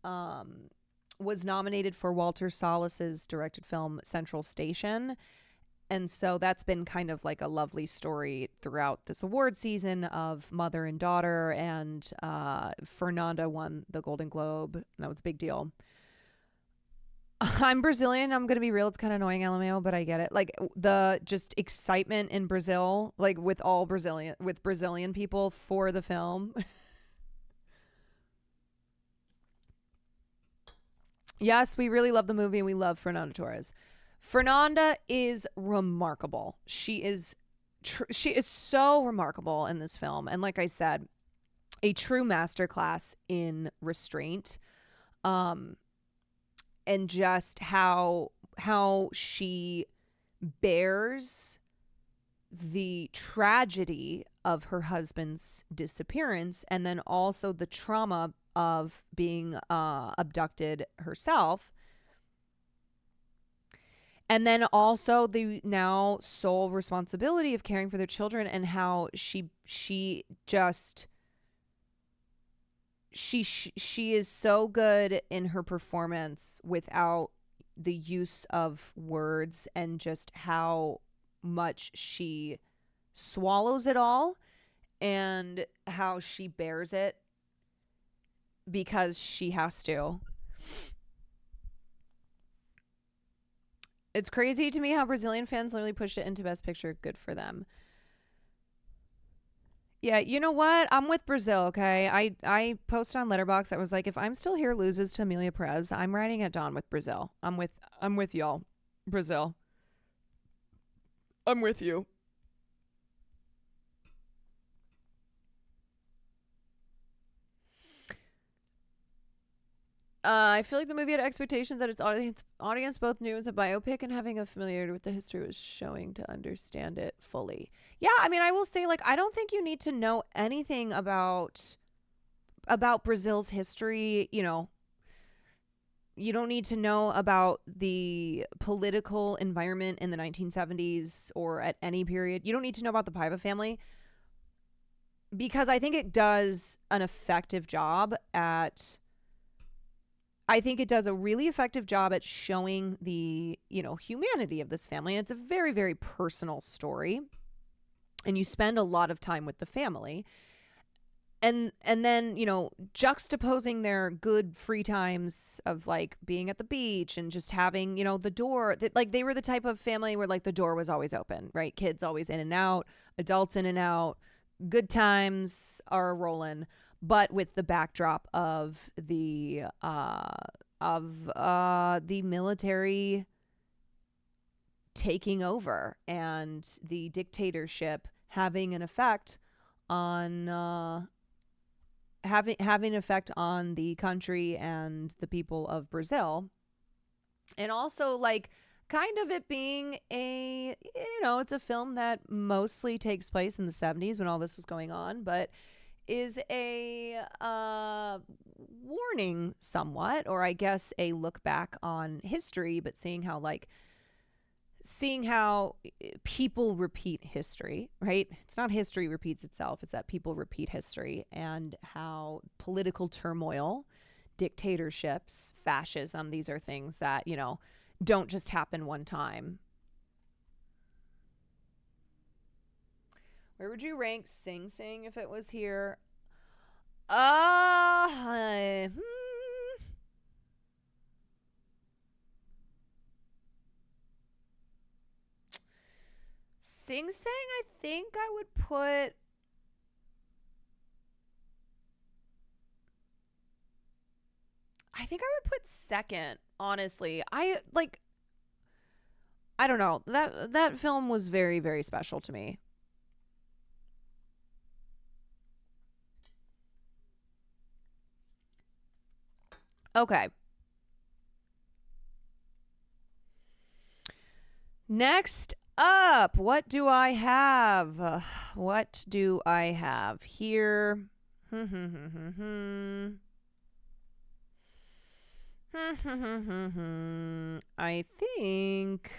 nominated for Walter Salles' directed film Central Station. And so that's been kind of like a lovely story throughout this award season of mother and daughter. And Fernanda won the Golden Globe. That was a big deal. I'm Brazilian. I'm going to be real. It's kind of annoying, LMAO, but I get it. Like the just excitement in Brazil, like with Brazilian people for the film. Yes, we really love the movie and we love Fernanda Torres. Fernanda is remarkable. She is so remarkable in this film. And like I said, a true masterclass in restraint. And just how she bears the tragedy of her husband's disappearance, and then also the trauma of being abducted herself. And then also the now sole responsibility of caring for their children, and how she is so good in her performance without the use of words, and just how much she swallows it all and how she bears it because she has to. It's crazy to me how Brazilian fans literally pushed it into Best Picture. Good for them. Yeah, you know what? I'm with Brazil, okay? I posted on Letterboxd. I was like, if I'm Still Here loses to Amelia Perez, I'm riding at dawn with Brazil. I'm with y'all, Brazil. I'm with you. I feel like the movie had expectations that its audience both knew it was a biopic and having a familiarity with the history was showing to understand it fully. Yeah, I mean, I will say, like, I don't think you need to know anything about Brazil's history. You know, you don't need to know about the political environment in the 1970s or at any period. You don't need to know about the Paiva family, because I think it does an effective job at... I think it does a really effective job at showing the, you know, humanity of this family. It's a very, very personal story. And you spend a lot of time with the family. And then, you know, juxtaposing their good free times of like being at the beach and just having, you know, the door that, like, they were the type of family where like the door was always open, right? Kids always in and out, adults in and out, good times are rolling, but with the backdrop of the military taking over and the dictatorship having an effect on having an effect on the country and the people of Brazil. And also, like, kind of it being a, you know, it's a film that mostly takes place in the 70s when all this was going on, but is a warning somewhat, or I guess a look back on history, but seeing how people repeat history, right? It's not history repeats itself. It's that people repeat history, and how political turmoil, dictatorships, fascism, these are things that, you know, don't just happen one time. Where would you rank Sing Sing if it was here? Sing Sing, I think I would put... second, honestly. I don't know. That film was very, very special to me. Okay. Next up, what do I have? What do I have here? I think...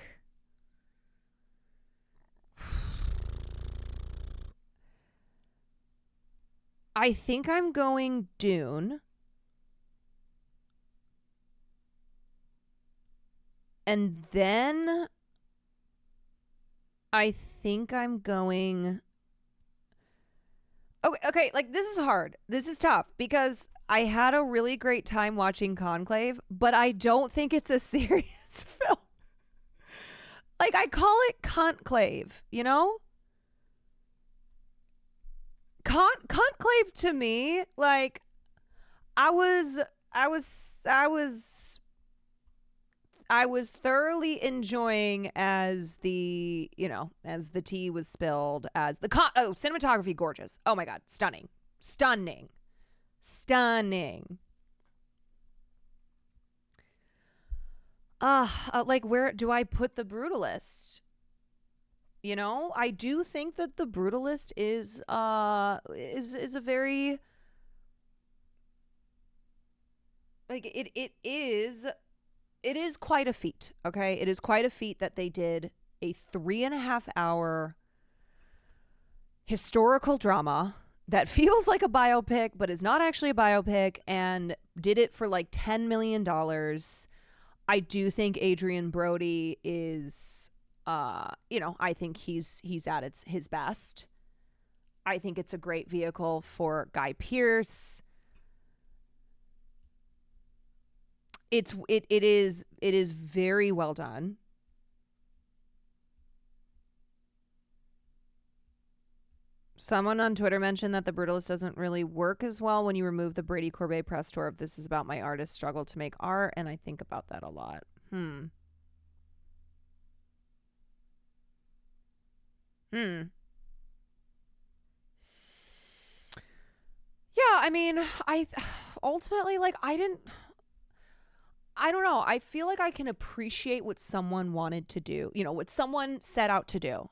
I think I'm going Dune. And then I think I'm going... Okay, like, this is hard. This is tough because I had a really great time watching Conclave, but I don't think it's a serious film. Like, I call it Conclave, you know? Conclave to me, like, I was thoroughly enjoying as the, you know, as the tea was spilled, as the cinematography, gorgeous. Oh my God. Stunning. Like, where do I put The Brutalist? You know, I do think that The Brutalist is a very, like, it is quite a feat. Okay. It is quite a feat that they did a 3.5 hour historical drama that feels like a biopic, but is not actually a biopic, and did it for like $10 million. I do think Adrian Brody is, you know, I think he's at his best. I think it's a great vehicle for Guy Pearce. It is very well done. Someone on Twitter mentioned that The Brutalist doesn't really work as well when you remove the Brady Corbet press tour of "This is about my artist struggle to make art," and I think about that a lot. Yeah, I mean, I ultimately, like, I didn't... I don't know. I feel like I can appreciate what someone wanted to do, what someone set out to do,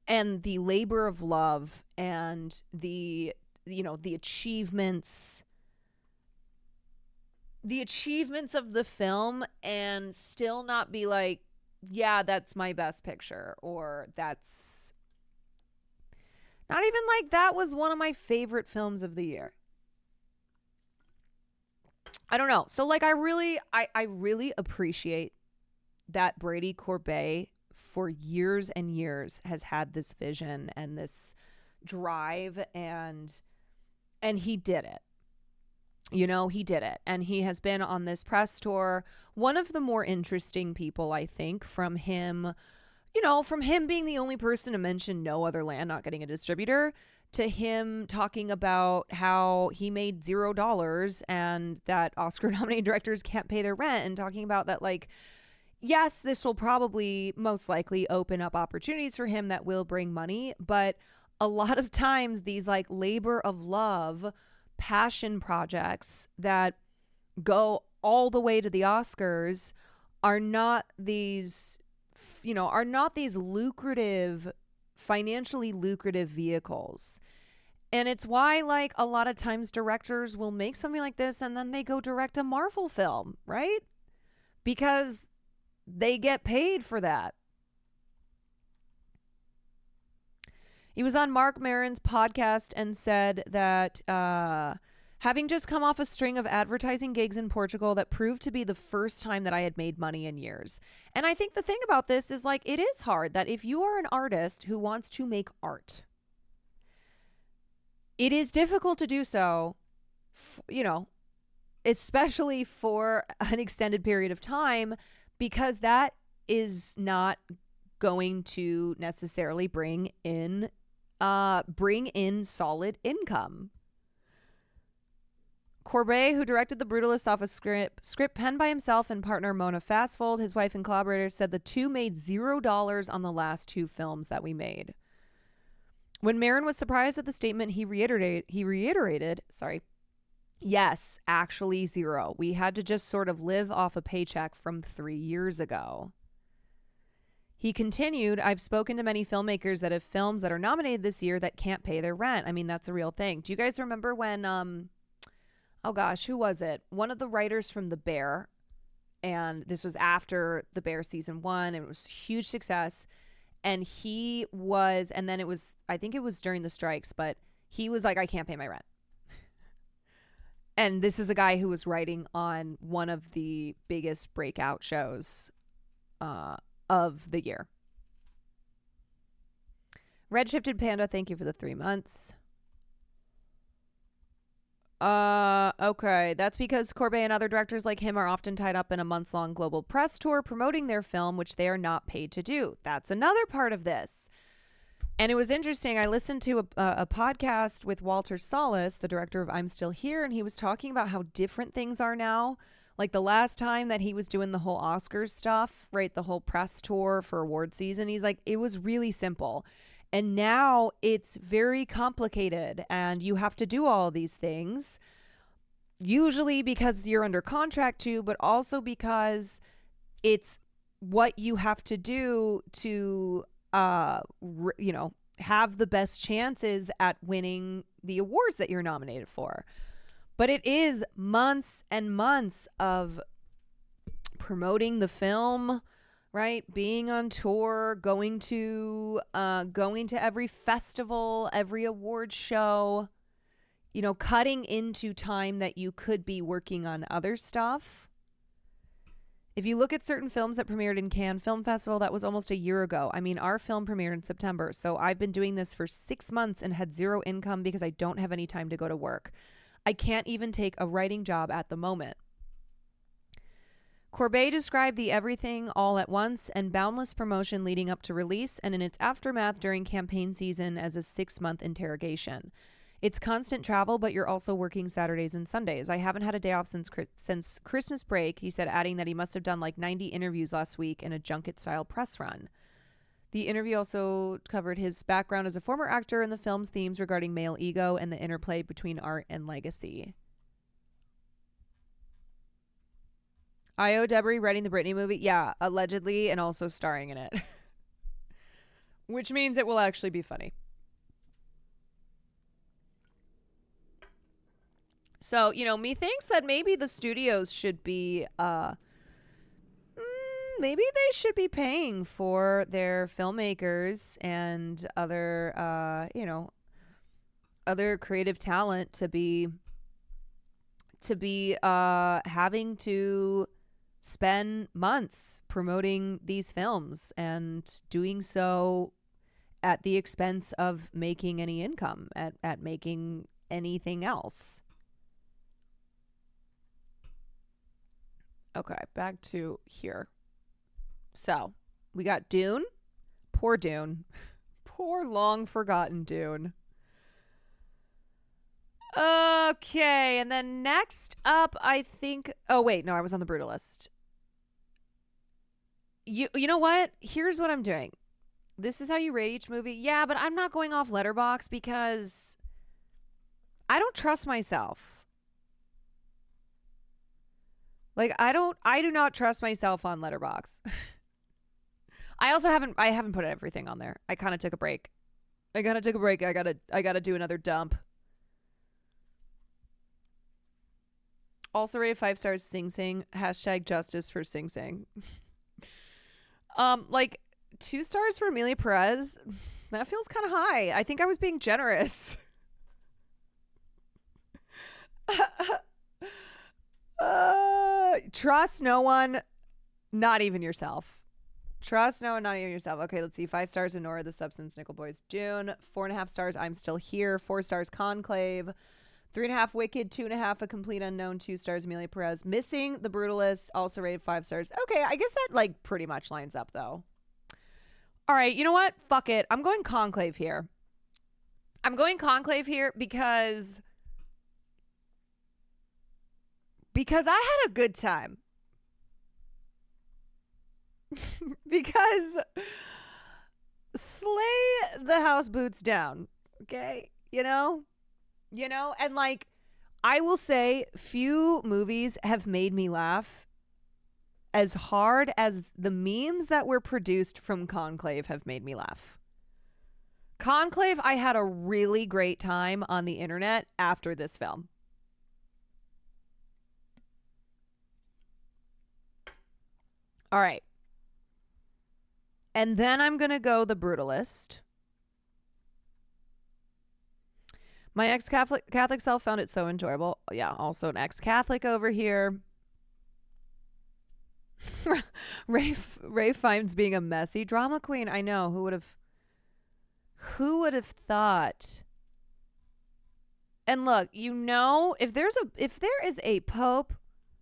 and the labor of love and the achievements of the film, and still not be like, yeah, that's my best picture, or that's not even like that was one of my favorite films of the year. I don't know. So like I really appreciate that Brady Corbet for years and years has had this vision and this drive, and he did it. He did it. And he has been on this press tour. One of the more interesting people, I think, from him being the only person to mention No Other Land not getting a distributor, to him talking about how he made $0 and that Oscar-nominated directors can't pay their rent, and talking about that, like, yes, this will probably most likely open up opportunities for him that will bring money. But a lot of times these like labor of love, passion projects that go all the way to the Oscars are not these lucrative, financially lucrative vehicles. And it's why, like, a lot of times directors will make something like this and then they go direct a Marvel film, right? Because they get paid for that. He was on Mark Maron's podcast and said that having just come off a string of advertising gigs in Portugal, that proved to be the first time that I had made money in years. And I think the thing about this is, like, it is hard that if you are an artist who wants to make art, it is difficult to do so, especially for an extended period of time, because that is not going to necessarily bring in solid income. Corbet, who directed The Brutalist off a script penned by himself and partner Mona Fastfold, his wife and collaborator, said the two made $0 on the last two films that we made. When Maron was surprised at the statement, he reiterated, yes, actually zero. We had to just sort of live off a paycheck from 3 years ago. He continued, I've spoken to many filmmakers that have films that are nominated this year that can't pay their rent. I mean, that's a real thing. Do you guys remember when, oh gosh, who was it? One of the writers from The Bear, and this was after The Bear season 1, and it was a huge success. And then it was, I think it was during the strikes, but he was like, I can't pay my rent. And this is a guy who was writing on one of the biggest breakout shows of the year. Redshifted Panda, thank you for the 3 months. Okay, that's because Corbet and other directors like him are often tied up in a months-long global press tour promoting their film, which they are not paid to do. That's another part of this. And it was interesting. I listened to a podcast with Walter Solis, the director of I'm Still Here, and he was talking about how different things are now. Like the last time that he was doing the whole Oscars stuff, right, the whole press tour for award season, he's like, it was really simple. And now it's very complicated, and you have to do all these things, usually because you're under contract to, but also because it's what you have to do to, have the best chances at winning the awards that you're nominated for. But it is months and months of promoting the film, right? Being on tour, going to every festival, every award show, cutting into time that you could be working on other stuff. If you look at certain films that premiered in Cannes Film Festival, that was almost a year ago. I mean, our film premiered in September, so I've been doing this for 6 months and had zero income because I don't have any time to go to work. I can't even take a writing job at the moment. Corbet described the everything all at once and boundless promotion leading up to release and in its aftermath during campaign season as a 6-month interrogation. It's constant travel, but you're also working Saturdays and Sundays. I haven't had a day off since Christmas break, he said, adding that he must have done like 90 interviews last week in a junket-style press run. The interview also covered his background as a former actor and the film's themes regarding male ego and the interplay between art and legacy. I.O. Debris writing the Britney movie? Yeah, allegedly, and also starring in it. Which means it will actually be funny. So, methinks that maybe the studios should be, maybe they should be paying for their filmmakers and other, other creative talent to be having to spend months promoting these films and doing so at the expense of making any income, at making anything else. Okay, back to here. So, we got Dune. Poor Dune. Poor long forgotten Dune. Okay, and then next up, I think... Oh, wait, no, I was on the Brutalist. You know what? Here's what I'm doing. This is how you rate each movie. Yeah, but I'm not going off Letterboxd because I don't trust myself. Like, I do not trust myself on Letterboxd. I haven't put everything on there. I kind of took a break. I gotta do another dump. Also rated 5 stars, Sing Sing. # justice for Sing Sing. Like 2 stars for Amelia Perez. That feels kind of high. I think I was being generous. Trust no one, not even yourself. Trust no one, not even yourself. Okay, let's see. 5 stars, Nora the Substance, Nickel Boys, June. 4.5 stars, I'm Still Here. 4 stars, Conclave. 3.5 Wicked. 2.5 A Complete Unknown. 2 stars, Amelia Perez. Missing, The Brutalist, also rated 5 stars. Okay, I guess that like pretty much lines up though. All right, you know what? Fuck it. I'm going Conclave here. Because I had a good time. Because slay the house boots down. Okay? You know, and like, I will say few movies have made me laugh as hard as the memes that were produced from Conclave have made me laugh. Conclave, I had a really great time on the internet after this film. All right. And then I'm going to go The Brutalist. My ex-Catholic self found it so enjoyable. Yeah, also an ex-Catholic over here. Ray Fiennes being a messy drama queen. I know. Who would have thought? And look, if there is a pope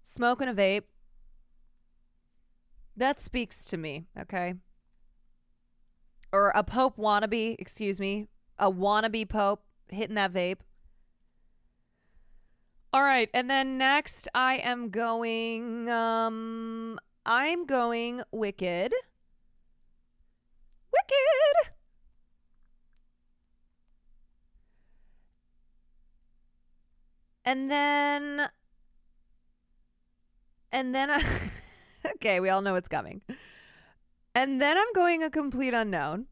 smoking a vape, that speaks to me, okay? Or a pope wannabe, a wannabe pope hitting that vape. All right, and then next I'm going Wicked. Wicked. And then okay, we all know what's coming. And then I'm going A Complete Unknown.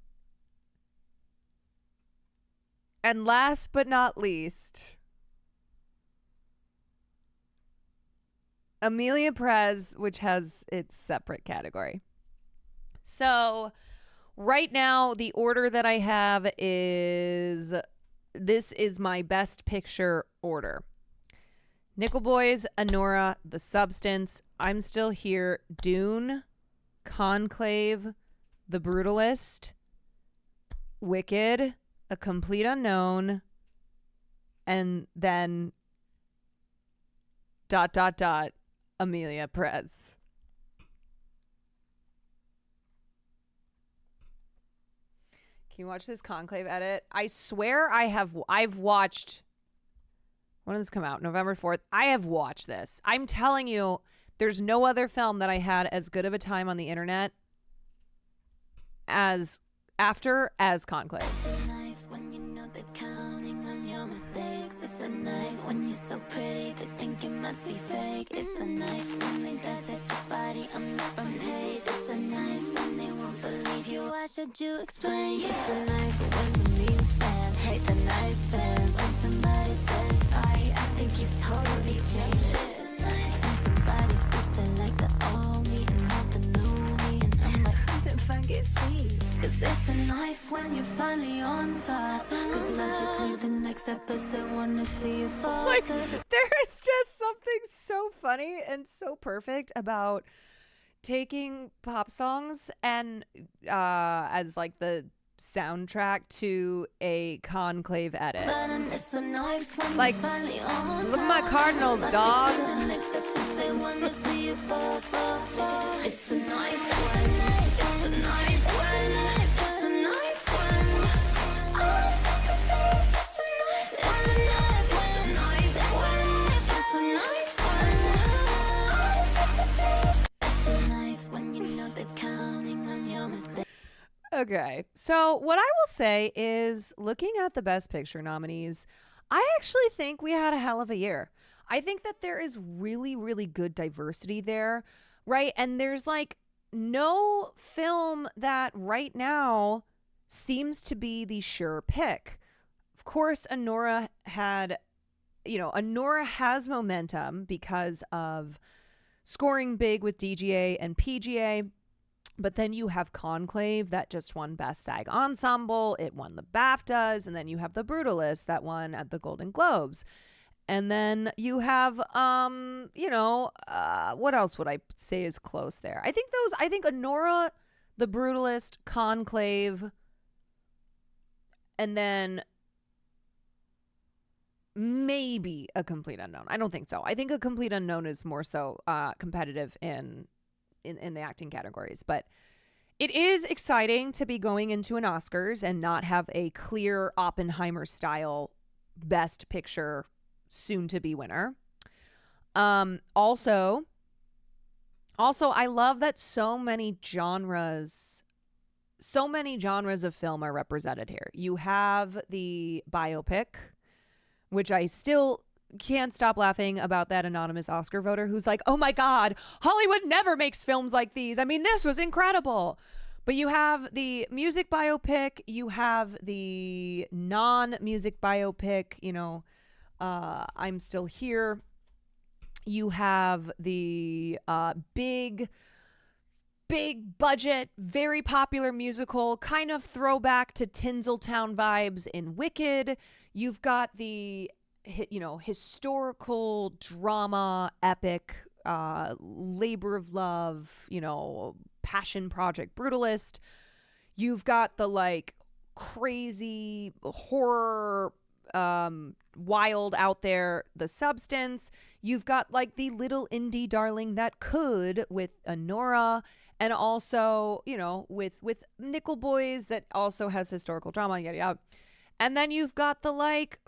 And last but not least, Amelia Perez, which has its separate category. So right now, the order that I have is, this is my best picture order. Nickel Boys, Anora, The Substance, I'm Still Here, Dune, Conclave, The Brutalist, Wicked, A Complete Unknown, and then ... Amelia Perez. Can you watch this Conclave edit? I swear I've watched... When did this come out? November 4th. I have watched this. I'm telling you, there's no other film that I had as good of a time on the internet as Conclave. mistakes. It's a knife when you're so pretty, they think it must be fake. It's a knife when they dissect your body on the front page. It's a knife when they won't believe you. Why should you explain? It's a knife when the memes fans hate the nice fans. When somebody says sorry, I think you've totally changed. It's a knife when somebody says they like the old me and not the new me, and I'm like, if I get cheap. Cause it's a knife when you're finally on top. Cause logically the next step is they wanna see you fall. Like, there is just something so funny and so perfect about taking pop songs and as like the soundtrack to a conclave edit. But it's a knife when Like, you're finally on look at my top. Cardinals, Cause dog. logically the next step is they wanna see you fall. It's a knife when, it's a knife when, it's a knife when. Oh, sometimes it's a knife, it's a knife when, it's a knife when. Oh, sometimes it's a knife when you know they're counting on your mistakes. Okay, so what I will say is, looking at the Best Picture nominees, I actually think we had a hell of a year. I think that there is really, really good diversity there, right? And there's like no film that right now seems to be the sure pick. Of course, Anora has momentum because of scoring big with DGA and PGA. But then you have Conclave that just won Best SAG Ensemble. It won the BAFTAs. And then you have The Brutalist that won at the Golden Globes. And then you have, what else would I say is close there? I think Anora, The Brutalist, Conclave, and then maybe A Complete Unknown. I don't think so. I think A Complete Unknown is more so competitive in the acting categories. But it is exciting to be going into an Oscars and not have a clear Oppenheimer style Best Picture soon to be winner. Also I love that so many genres of film are represented here. You have the biopic, which I still can't stop laughing about that anonymous Oscar voter who's like, oh my God, Hollywood never makes films like these. I mean, this was incredible. But you have the music biopic, you have the non-music biopic, I'm Still Here. You have the big budget, very popular musical, kind of throwback to Tinseltown vibes in Wicked. You've got the historical drama epic, labor of love, passion project Brutalist. You've got the like crazy horror, wild out there, The Substance. You've got like the little indie darling that could with Anora, and also, with Nickel Boys that also has historical drama, yada yada. And then you've got the like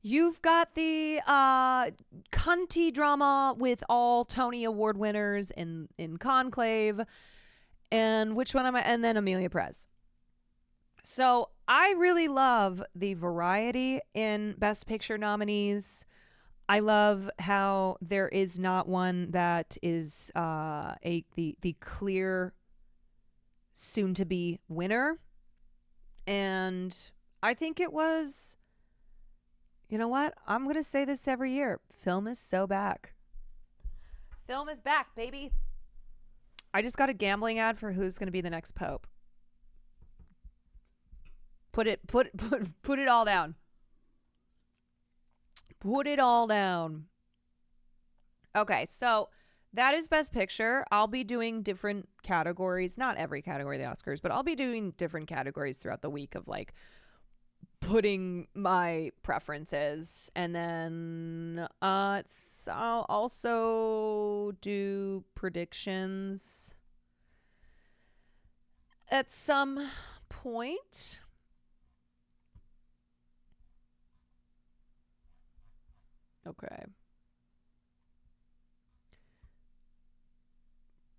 you've got the cunty drama with all Tony Award winners in Conclave. And which one am I? And then Amelia Perez. So I really love the variety in Best Picture nominees. I love how there is not one that is the clear soon-to-be winner. And I think it was, you know what? I'm going to say this every year. Film is so back. Film is back, baby. I just got a gambling ad for who's going to be the next pope. Put it all down. Put it all down. Okay, so that is Best Picture. I'll be doing different categories, not every category of the Oscars, but I'll be doing different categories throughout the week of like putting my preferences. And then I'll also do predictions at some point. Okay.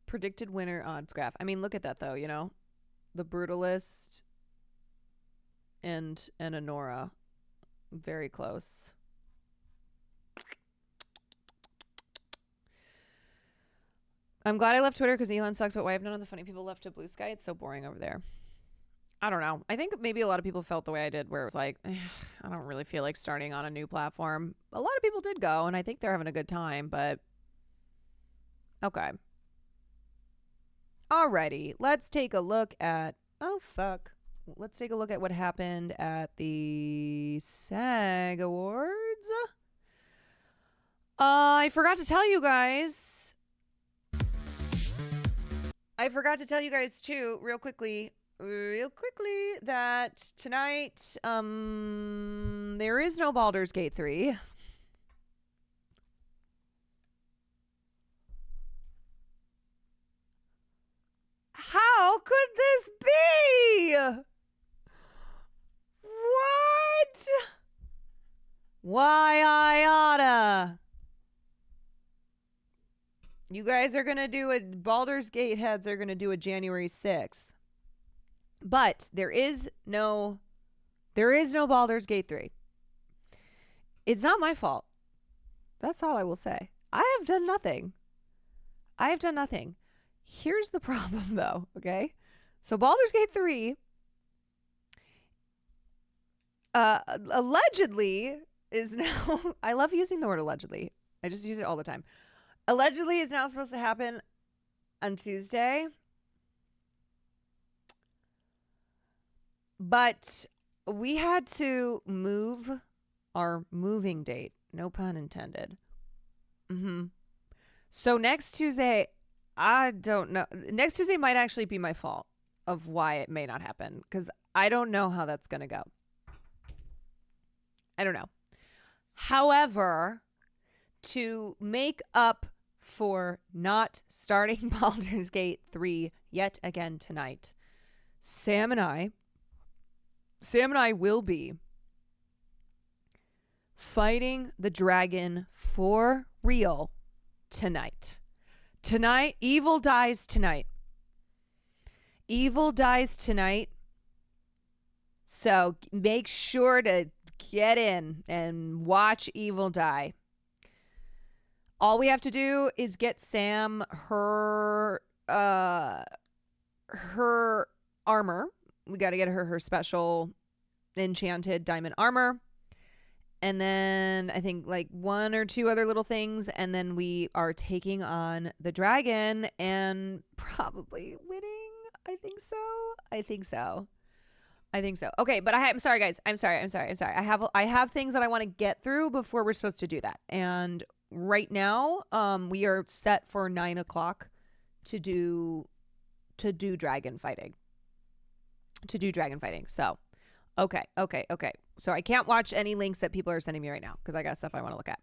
Predicted winner odds graph. I mean, look at that though, The Brutalist and Anora. Very close. I'm glad I left Twitter because Elon sucks, but why have none of the funny people left to Blue Sky? It's so boring over there. I don't know. I think maybe a lot of people felt the way I did, where it was like, I don't really feel like starting on a new platform. A lot of people did go, and I think they're having a good time, but okay. Alrighty, let's take a look at, oh fuck. Let's take a look at what happened at the SAG Awards. I forgot to tell you guys. Too, real quickly, that tonight, there is no Baldur's Gate 3. How could this be? What? Why I oughta? You guys are gonna do a Baldur's Gate heads are gonna do a January 6th. But there is no Baldur's Gate 3. It's not my fault. That's all I will say. I have done nothing. Here's the problem though, okay? So Baldur's Gate 3 allegedly is now I love using the word allegedly. I just use it all the time. Allegedly is now supposed to happen on Tuesday. But we had to move our moving date. No pun intended. So next Tuesday, I don't know. Next Tuesday might actually be my fault of why it may not happen. Because I don't know how that's going to go. I don't know. However, to make up for not starting Baldur's Gate 3 yet again tonight, Sam and I will be fighting the dragon for real tonight. Evil dies tonight. So make sure to get in and watch Evil die. All we have to do is get Sam her armor. We got to get her special enchanted diamond armor. And then I think like one or two other little things. And then we are taking on the dragon and probably winning. I think so. Okay, but I'm sorry, guys. I'm sorry. I have things that I want to get through before we're supposed to do that. And right now, we are set for 9:00 to do dragon fighting. So, okay. So I can't watch any links that people are sending me right now because I got stuff I want to look at.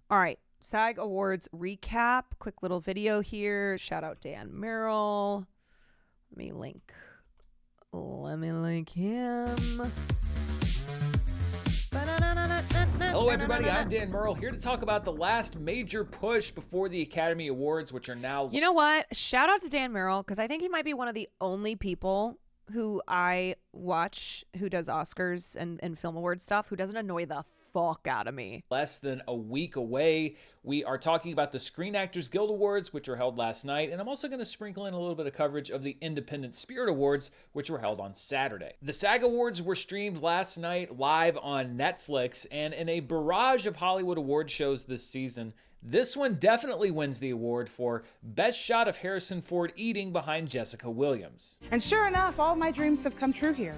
All right. SAG Awards recap. Quick little video here. Shout out Dan Merrill. Let me link him. Hello everybody, I'm Dan Merle, here to talk about the last major push before the Academy Awards, which are now... You know what? Shout out to Dan Merrill, because I think he might be one of the only people who I watch who does Oscars and film award stuff who doesn't annoy the fuck out of me. Less than a week away. We are talking about the Screen Actors Guild Awards, which were held last night, and I'm also going to sprinkle in a little bit of coverage of the Independent Spirit Awards, which were held on Saturday. The SAG Awards were streamed last night live on Netflix, and in a barrage of Hollywood award shows this season, this one definitely wins the award for Best Shot of Harrison Ford Eating behind Jessica Williams. And sure enough, all my dreams have come true here.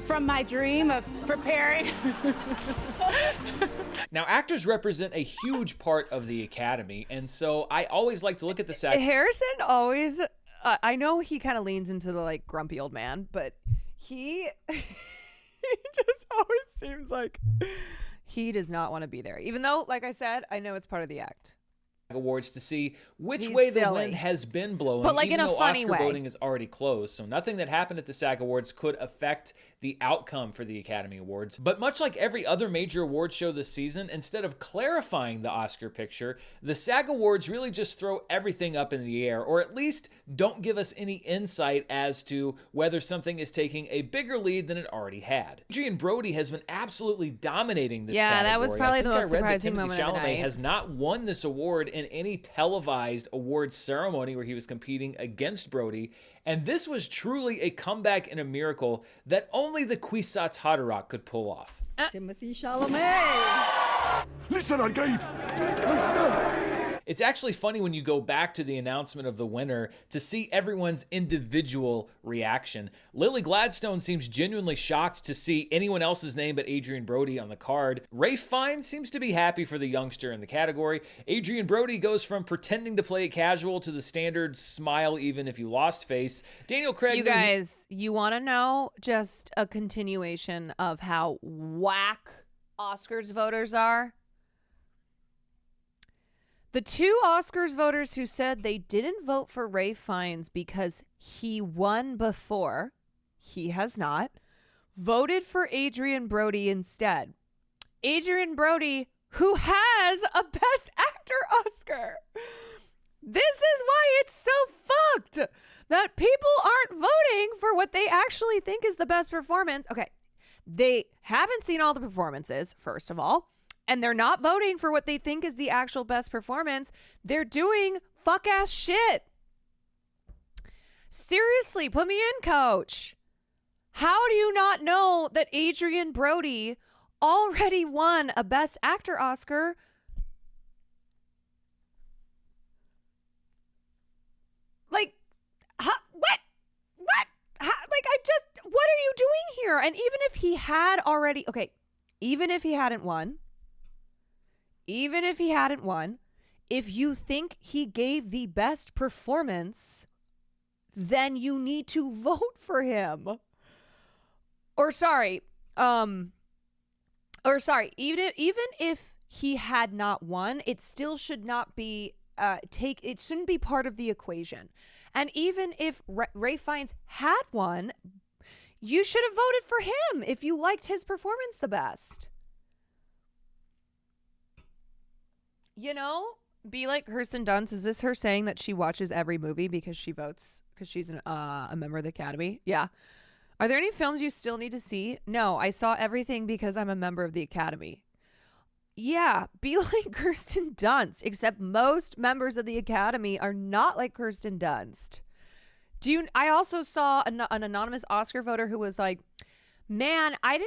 From my dream of preparing. Now, actors represent a huge part of the Academy, and so I always like to look at the SAG. Harrison always, I know he kind of leans into the like grumpy old man, but he just always seems like he does not want to be there. Even though, like I said, I know it's part of the act. Awards to see which way the wind has been blowing, but like even in a though funny Oscar way. voting is already closed. So nothing that happened at the SAG Awards could affect the outcome for the Academy Awards. But much like every other major award show this season, instead of clarifying the Oscar picture, the SAG Awards really just throw everything up in the air, or at least don't give us any insight as to whether something is taking a bigger lead than it already had. Adrian Brody has been absolutely dominating this category. That was probably the most surprising Timothy moment of the Chalamet night. has not won this award in any televised awards ceremony where he was competing against Brody, and this was truly a comeback and a miracle that only the Kwisatz Haderach could pull off. Timothy Chalamet. Listen, I gave. It's actually funny when you go back to the announcement of the winner to see everyone's individual reaction. Lily Gladstone seems genuinely shocked to see anyone else's name but Adrian Brody on the card. Ralph Fiennes seems to be happy for the youngster in the category. Adrian Brody goes from pretending to play it casual to the standard smile even if you lost face. Daniel Craig... You guys, you want to know just a continuation of how whack Oscars voters are? The two Oscars voters who said they didn't vote for Ralph Fiennes because he won before, he has not, voted for Adrian Brody instead. Adrian Brody, who has a Best Actor Oscar. This is why it's so fucked that people aren't voting for what they actually think is the best performance. Okay, they haven't seen all the performances, first of all. And they're not voting for what they think is the actual best performance. They're doing fuck-ass shit. Seriously, put me in, coach. How do you not know that Adrian Brody already won a Best Actor Oscar? Like, what? Like, what are you doing here? And even if he had already, okay, even if he hadn't won, if you think he gave the best performance, then you need to vote for him. Even if he had not won, it still should not be it shouldn't be part of the equation. And even if Ralph Fiennes had won, you should have voted for him if you liked his performance the best. You know, be like Kirsten Dunst. Is this her saying that she watches every movie because she votes because she's a member of the Academy? Yeah. Are there any films you still need to see? No, I saw everything because I'm a member of the Academy. Yeah, be like Kirsten Dunst, except most members of the Academy are not like Kirsten Dunst. I also saw an anonymous Oscar voter who was like, man, I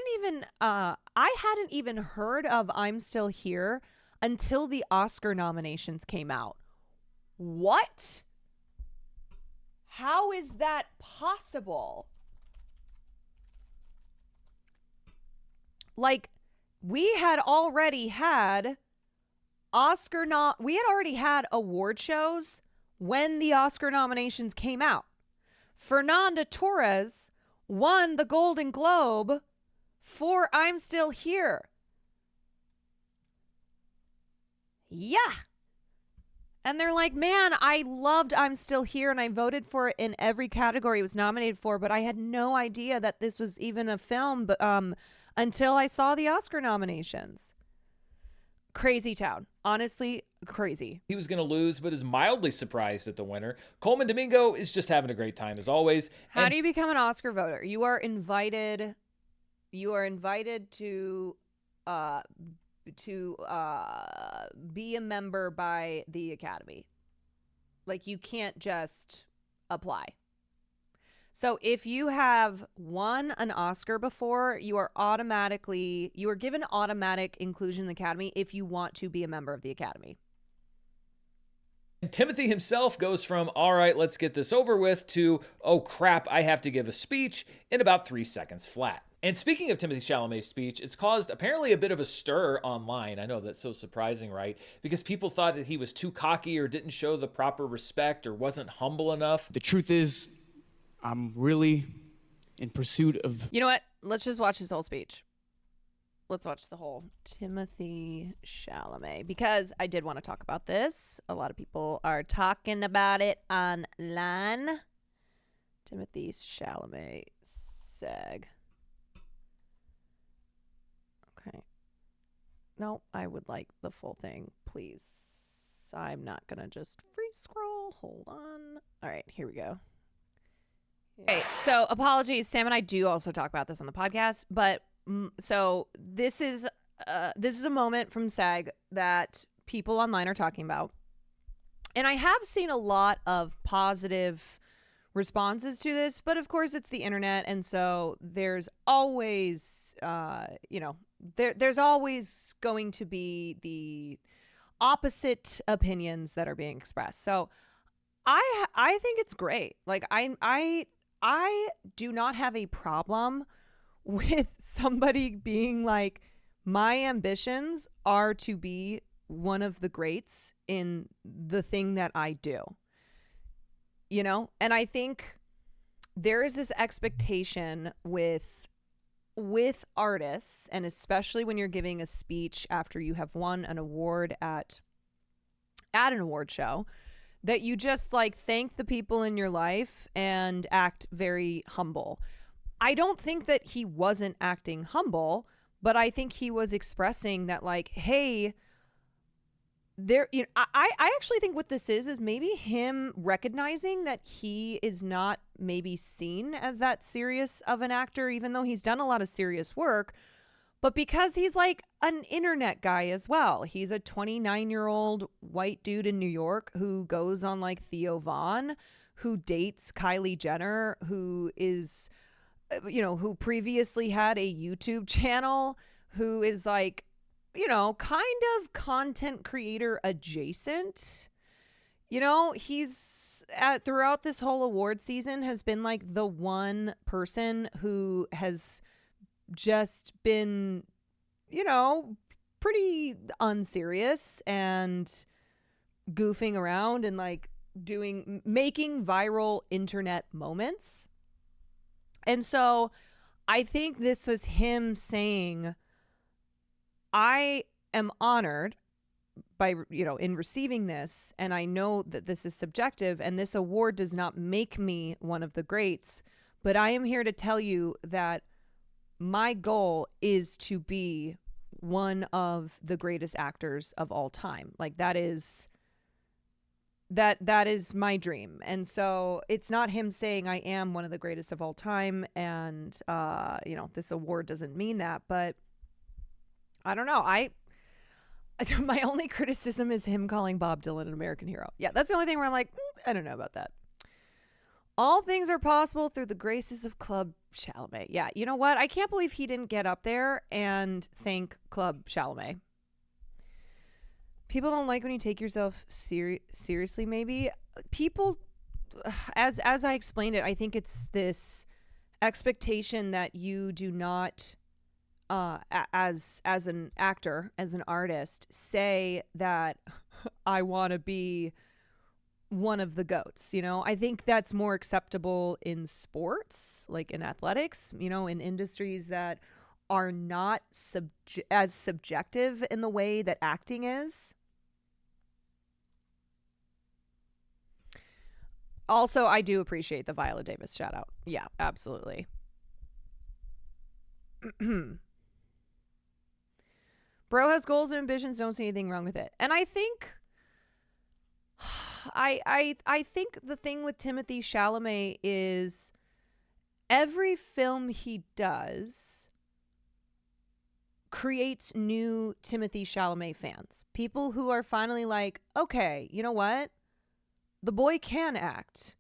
hadn't even heard of I'm Still Here until the Oscar nominations came out. What? How is that possible? Like, we had already had award shows when the Oscar nominations came out. Fernanda Torres won the Golden Globe for I'm Still Here. Yeah. And they're like, man, I loved I'm Still Here and I voted for it in every category it was nominated for, but I had no idea that this was even a film until I saw the Oscar nominations. Crazy town. Honestly, crazy. He was going to lose, but is mildly surprised at the winner. Coleman Domingo is just having a great time as always. How do you become an Oscar voter? You are invited to be a member by the Academy. Like, you can't just apply. So if you have won an Oscar before, you are given automatic inclusion in the Academy if you want to be a member of the Academy. And Timothy himself goes from, all right, let's get this over with, to, oh crap, I have to give a speech in about 3 seconds flat. And speaking of Timothée Chalamet's speech, it's caused apparently a bit of a stir online. I know that's so surprising, right? Because people thought that he was too cocky or didn't show the proper respect or wasn't humble enough. The truth is, I'm really in pursuit of... You know what? Let's just watch his whole speech. Let's watch the whole Timothée Chalamet, because I did want to talk about this. A lot of people are talking about it online. Timothée Chalamet, SAG. No, I would like the full thing, please. I'm not gonna just free scroll. Hold on. All right, here we go. Okay, so apologies, Sam and I do also talk about this on the podcast, but so this is a moment from SAG that people online are talking about, and I have seen a lot of positive responses to this, but of course it's the internet, and so there's always there's always going to be the opposite opinions that are being expressed. So I think it's great. Like I do not have a problem with somebody being like, my ambitions are to be one of the greats in the thing that I do. You know? And I think there is this expectation with artists, and especially when you're giving a speech after you have won an award at an award show, that you just like thank the people in your life and act very humble. I don't think that he wasn't acting humble, but I think he was expressing that like, hey, there, you know, I actually think what this is maybe him recognizing that he is not maybe seen as that serious of an actor, even though he's done a lot of serious work, but because he's like an internet guy as well. He's a 29-year-old white dude in New York who goes on like Theo Vaughn, who dates Kylie Jenner, who is, who previously had a YouTube channel, who is like, kind of content creator adjacent. He's throughout this whole award season has been like the one person who has just been, pretty unserious and goofing around and like making viral internet moments. And so I think this was him saying, I am honored by, in receiving this, and I know that this is subjective and this award does not make me one of the greats, but I am here to tell you that my goal is to be one of the greatest actors of all time. Like that is my dream. And so it's not him saying I am one of the greatest of all time, and this award doesn't mean that, but I don't know. My only criticism is him calling Bob Dylan an American hero. Yeah, that's the only thing where I'm like, I don't know about that. All things are possible through the graces of Club Chalamet. Yeah, you know what? I can't believe he didn't get up there and thank Club Chalamet. People don't like when you take yourself seriously, maybe. People, as I explained it, I think it's this expectation that you do not, as an actor, as an artist, say that I want to be one of the GOATs. I think that's more acceptable in sports, like in athletics, in industries that are not as subjective in the way that acting is. Also, I do appreciate the Viola Davis shout out. Yeah, absolutely. Bro has goals and ambitions, don't see anything wrong with it. And I think I think the thing with Timothée Chalamet is every film he does creates new Timothée Chalamet fans. People who are finally like, okay, you know what? The boy can act.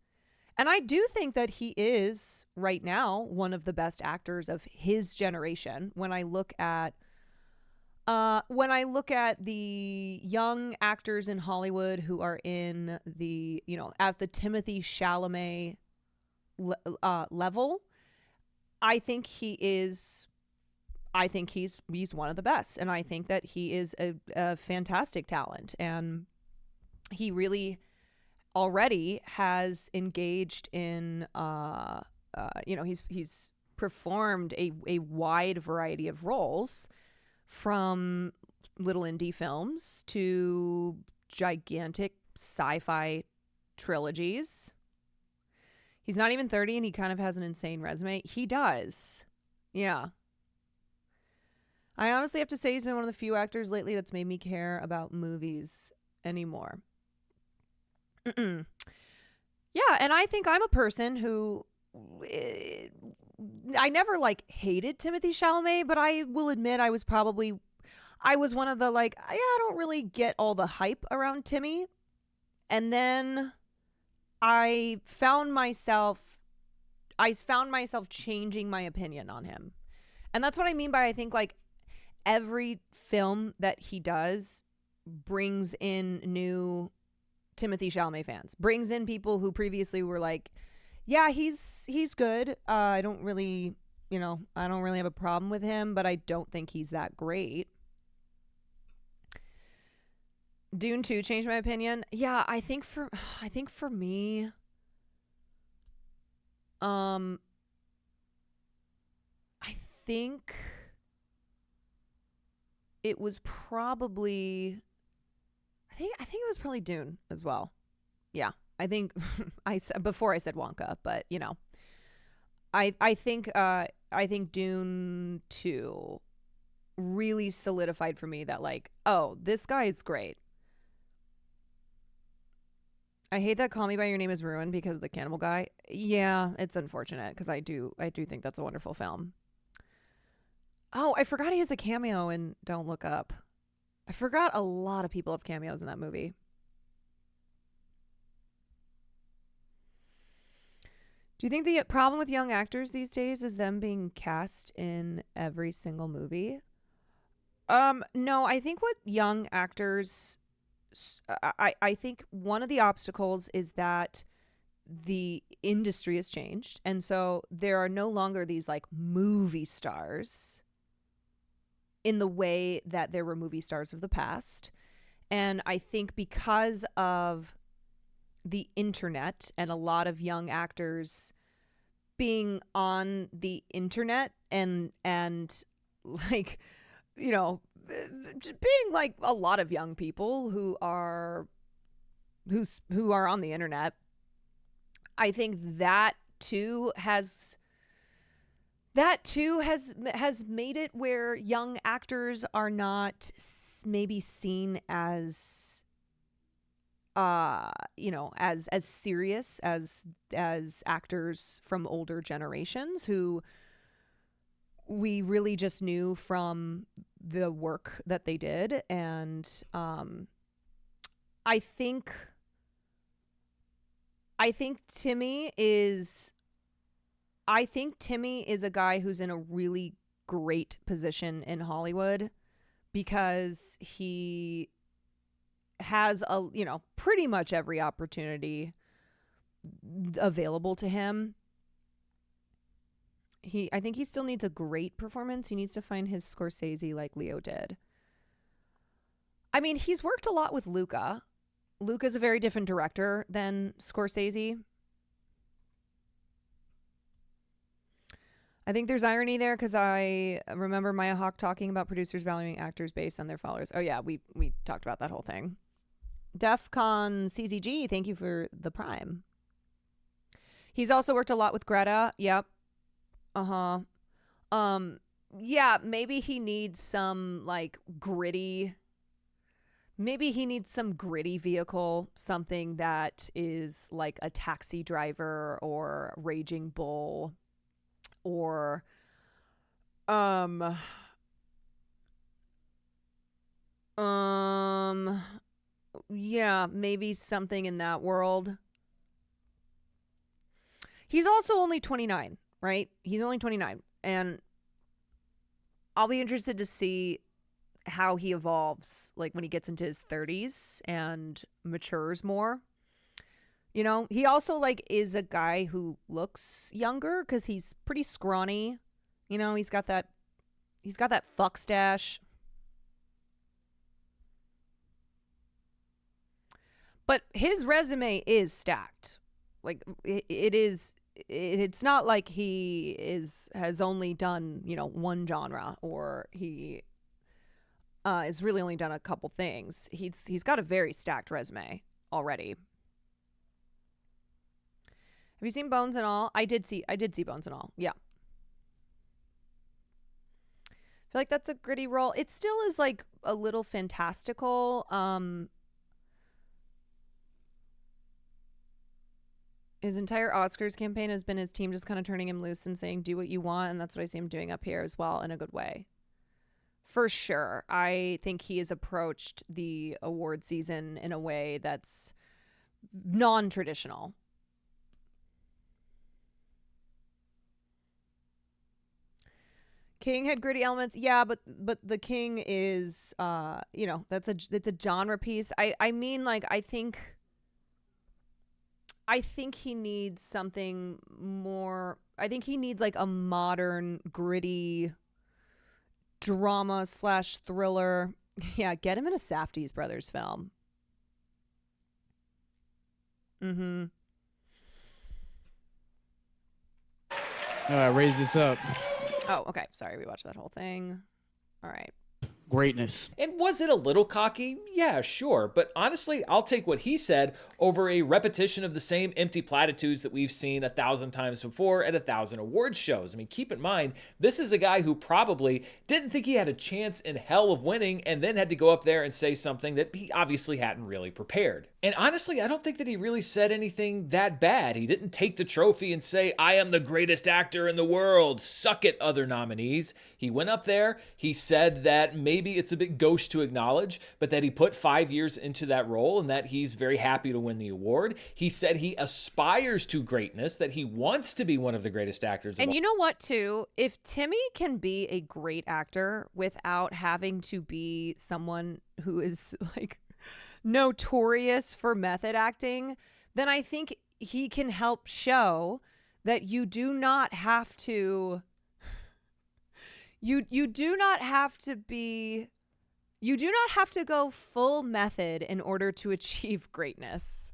And I do think that he is right now one of the best actors of his generation. When I look at the young actors in Hollywood who are in the, at the Timothée Chalamet level, I think he's one of the best. And I think that he is a fantastic talent. And he really already has engaged in, he's performed a wide variety of roles, from little indie films to gigantic sci-fi trilogies. He's not even 30 and he kind of has an insane resume. He does. Yeah. I honestly have to say he's been one of the few actors lately that's made me care about movies anymore. Yeah, and I think I'm a person who I never like hated Timothée Chalamet, but I will admit I was one of the like, yeah, I don't really get all the hype around Timmy. And then I found myself changing my opinion on him. And that's what I mean by I think like every film that he does brings in new Timothée Chalamet fans, brings in people who previously were like, yeah, he's good. I don't really have a problem with him, but I don't think he's that great. Dune 2 changed my opinion. Yeah, I think for me, I think it was probably I think it was probably Dune as well. Yeah. I think before I said Wonka, but you know. I think Dune 2 really solidified for me that like, oh, this guy is great. I hate that Call Me by Your Name is ruined because of the cannibal guy. Yeah, it's unfortunate because I do think that's a wonderful film. Oh, I forgot he has a cameo in Don't Look Up. I forgot a lot of people have cameos in that movie. Do you think the problem with young actors these days is them being cast in every single movie? No, I think what young actors... I think one of the obstacles is that the industry has changed. And so there are no longer these like movie stars in the way that there were movie stars of the past. And I think because of the internet and a lot of young actors being on the internet and like, you know, being like a lot of young people who are on the internet, I think that too has made it where young actors are not maybe seen as as serious as actors from older generations who we really just knew from the work that they did. And I think Timmy is a guy who's in a really great position in Hollywood because he has pretty much every opportunity available to him. I think he still needs a great performance. He needs to find his Scorsese like Leo did. I mean, he's worked a lot with Luca. Luca's a very different director than Scorsese. I think there's irony there because I remember Maya Hawke talking about producers valuing actors based on their followers. Oh yeah, we talked about that whole thing. DEFCON CZG, thank you for the Prime. He's also worked a lot with Greta. Yep. Yeah, maybe he needs some like gritty. Maybe he needs some gritty vehicle, something that is like a Taxi Driver or Raging Bull or yeah, maybe something in that world. He's also only 29, right? He's only 29, and I'll be interested to see how he evolves like when he gets into his 30s and matures more. You know, he also like is a guy who looks younger because he's pretty scrawny. You know, he's got that fuck stash. But his resume is stacked. Like it is. It's not like he has only done, you know, one genre, or he has really only done a couple things. He's got a very stacked resume already. Have you seen Bones and All? I did see Bones and All. Yeah. feel like that's a gritty role. It still is like a little fantastical. His entire Oscars campaign has been his team just kind of turning him loose and saying, do what you want. And that's what I see him doing up here as well, in a good way. For sure. I think he has approached the award season in a way that's non-traditional. King had gritty elements. Yeah, but the King is, it's a genre piece. I mean, like, I think he needs something more. I think he needs like a modern, gritty drama / thriller. Yeah, get him in a Safdie's Brothers film. Mm-hmm. Raise this up. Oh, okay. Sorry, we watched that whole thing. All right. Greatness. And was it a little cocky? Yeah, sure. But honestly, I'll take what he said over a repetition of the same empty platitudes that we've seen 1,000 times before at 1,000 awards shows. I mean, keep in mind, this is a guy who probably didn't think he had a chance in hell of winning and then had to go up there and say something that he obviously hadn't really prepared. And honestly, I don't think that he really said anything that bad. He didn't take the trophy and say, I am the greatest actor in the world. Suck it, other nominees. He went up there. He said that maybe it's a bit gauche to acknowledge, but that he put 5 years into that role and that he's very happy to win the award. He said he aspires to greatness, that he wants to be one of the greatest actors. And you know what, too? If Timmy can be a great actor without having to be someone who is like notorious for method acting, then I think he can help show that you do not have to you do not have to go full method in order to achieve greatness.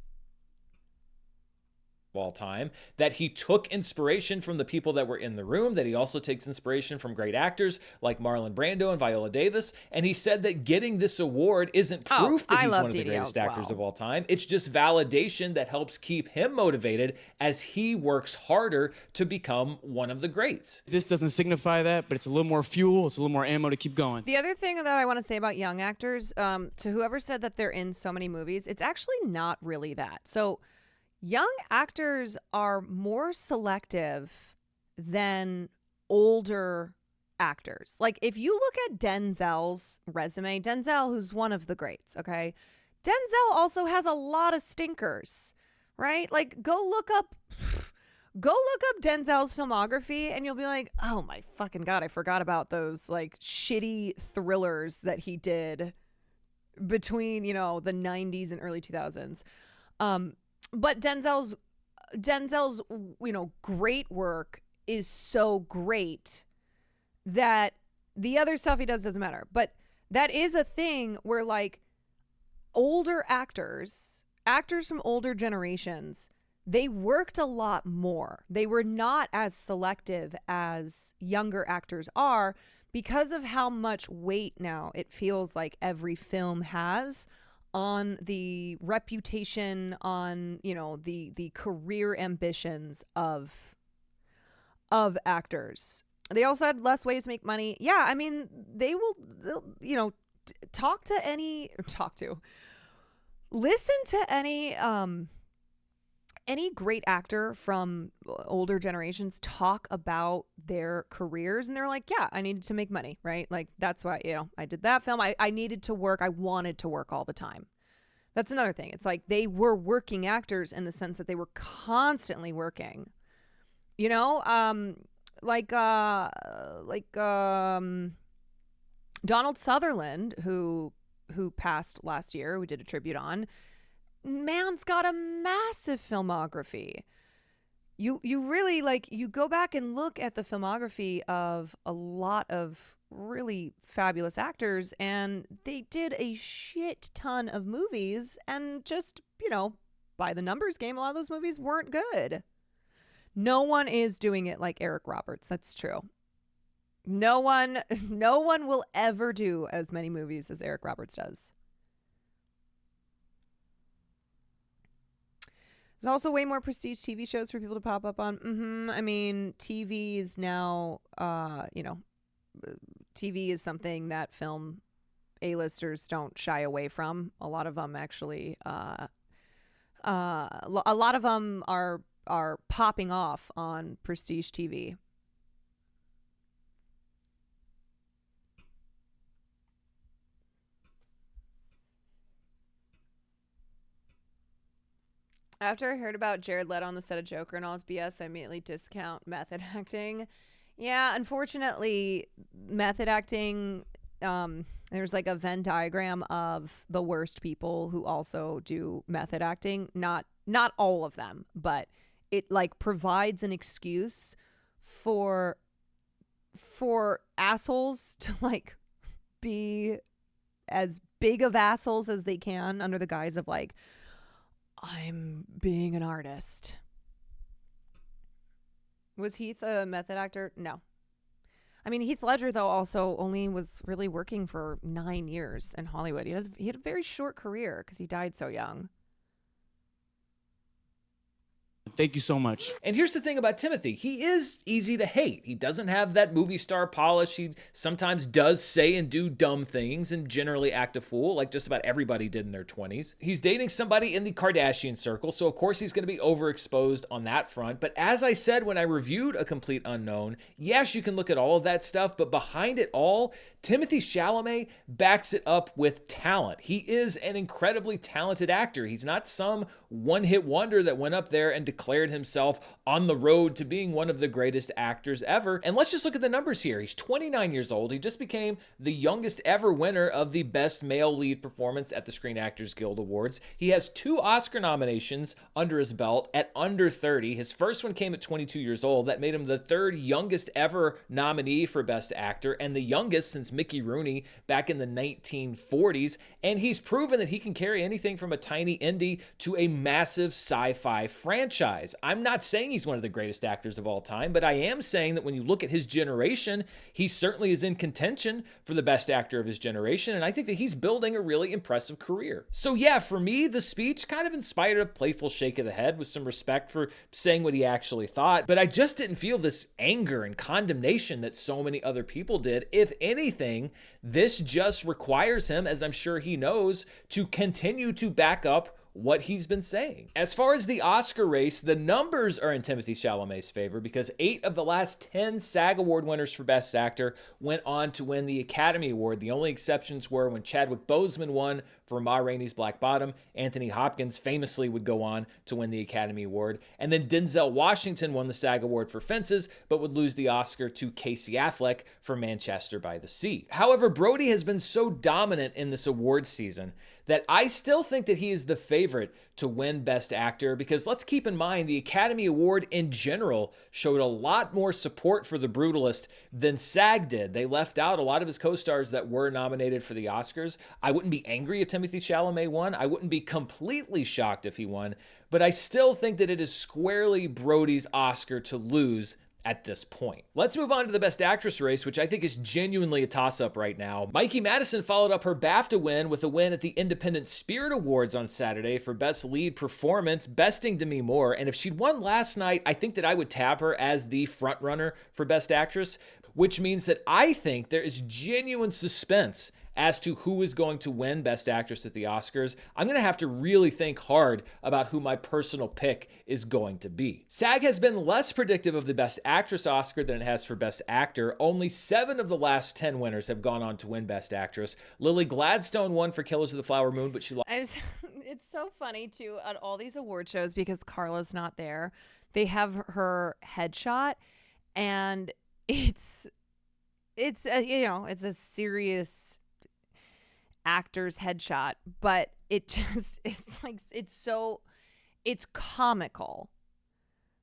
All time, that he took inspiration from the people that were in the room, that he also takes inspiration from great actors like Marlon Brando and Viola Davis, and he said that getting this award isn't proof that he's one of the greatest actors of all time. It's just validation that helps keep him motivated as he works harder to become one of the greats. This doesn't signify that, but it's a little more fuel, it's a little more ammo to keep going. The other thing that I want to say about young actors, to whoever said that they're in so many movies, it's actually not really that. So young actors are more selective than older actors. Like, if you look at Denzel's resume, Denzel, who's one of the greats, okay? Denzel also has a lot of stinkers, right? Like, go look up Denzel's filmography and you'll be like, oh my fucking God, I forgot about those like shitty thrillers that he did between, the 90s and early 2000s. But Denzel's, great work is so great that the other stuff he does doesn't matter. But that is a thing where, like, older actors from older generations, they worked a lot more. They were not as selective as younger actors are because of how much weight now it feels like every film has on the reputation, on the career ambitions of actors. They also had less ways to make money. Yeah, I mean, they'll listen to any great actor from older generations talk about their careers, and they're like, yeah, I needed to make money, right? Like, that's why, I did that film. I needed to work. I wanted to work all the time. That's another thing. It's like they were working actors in the sense that they were constantly working, like Donald Sutherland, who passed last year, we did a tribute on. Man's got a massive filmography. You really, you go back and look at the filmography of a lot of really fabulous actors, and they did a shit ton of movies, and just, by the numbers game, a lot of those movies weren't good. No one is doing it like Eric Roberts. That's true. No one will ever do as many movies as Eric Roberts does. There's also way more prestige TV shows for people to pop up on. I mean, TV is now, TV is something that film A-listers don't shy away from. A lot of them actually, a lot of them are popping off on prestige TV. After I heard about Jared Leto on the set of Joker and all his BS, I immediately discount method acting. Yeah, unfortunately, method acting, there's like a Venn diagram of the worst people who also do method acting. Not all of them, but it like provides an excuse for assholes to like be as big of assholes as they can under the guise of like, I'm being an artist. Was Heath a method actor? No. I mean, Heath Ledger, though, also only was really working for 9 years in Hollywood. He had a very short career because he died so young. Thank you so much. And here's the thing about Timothy. He is easy to hate. He doesn't have that movie star polish. He sometimes does say and do dumb things and generally act a fool, like just about everybody did in their 20s. He's dating somebody in the Kardashian circle, so of course he's going to be overexposed on that front. But as I said when I reviewed A Complete Unknown, yes, you can look at all of that stuff, but behind it all, Timothée Chalamet backs it up with talent. He is an incredibly talented actor. He's not some one-hit wonder that went up there and declared himself on the road to being one of the greatest actors ever. And let's just look at the numbers here. He's 29 years old. He just became the youngest ever winner of the Best Male Lead Performance at the Screen Actors Guild Awards. He has 2 Oscar nominations under his belt at under 30. His first one came at 22 years old. That made him the 3rd youngest ever nominee for Best Actor and the youngest since Mickey Rooney back in the 1940s. And he's proven that he can carry anything from a tiny indie to a massive sci-fi franchise. I'm not saying he's one of the greatest actors of all time, but I am saying that when you look at his generation, he certainly is in contention for the best actor of his generation, and I think that he's building a really impressive career. So yeah, for me, the speech kind of inspired a playful shake of the head with some respect for saying what he actually thought, but I just didn't feel this anger and condemnation that so many other people did. If anything, this just requires him, as I'm sure he knows, to continue to back up what he's been saying. As far as the Oscar race, the numbers are in Timothée Chalamet's favor because 8 of the last 10 SAG Award winners for Best Actor went on to win the Academy Award. The only exceptions were when Chadwick Boseman won for Ma Rainey's Black Bottom. Anthony Hopkins famously would go on to win the Academy Award. And then Denzel Washington won the SAG Award for Fences, but would lose the Oscar to Casey Affleck for Manchester by the Sea. However, Brody has been so dominant in this award season that I still think that he is the favorite to win Best Actor because let's keep in mind the Academy Award in general showed a lot more support for The Brutalist than SAG did. They left out a lot of his co-stars that were nominated for the Oscars. I wouldn't be angry if Timothée Chalamet won. I wouldn't be completely shocked if he won, but I still think that it is squarely Brody's Oscar to lose at this point. Let's move on to the Best Actress race, which I think is genuinely a toss-up right now. Mikey Madison followed up her BAFTA win with a win at the Independent Spirit Awards on Saturday for Best Lead Performance, besting Demi Moore. And if she'd won last night, I think that I would tab her as the frontrunner for Best Actress, which means that I think there is genuine suspense as to who is going to win Best Actress at the Oscars. I'm going to have to really think hard about who my personal pick is going to be. SAG has been less predictive of the Best Actress Oscar than it has for Best Actor. Only 7 of the last 10 winners have gone on to win Best Actress. Lily Gladstone won for Killers of the Flower Moon, but she lost. It's so funny, too, at all these award shows, because Carla's not there. They have her headshot, and it's a serious actor's headshot, but it just it's comical.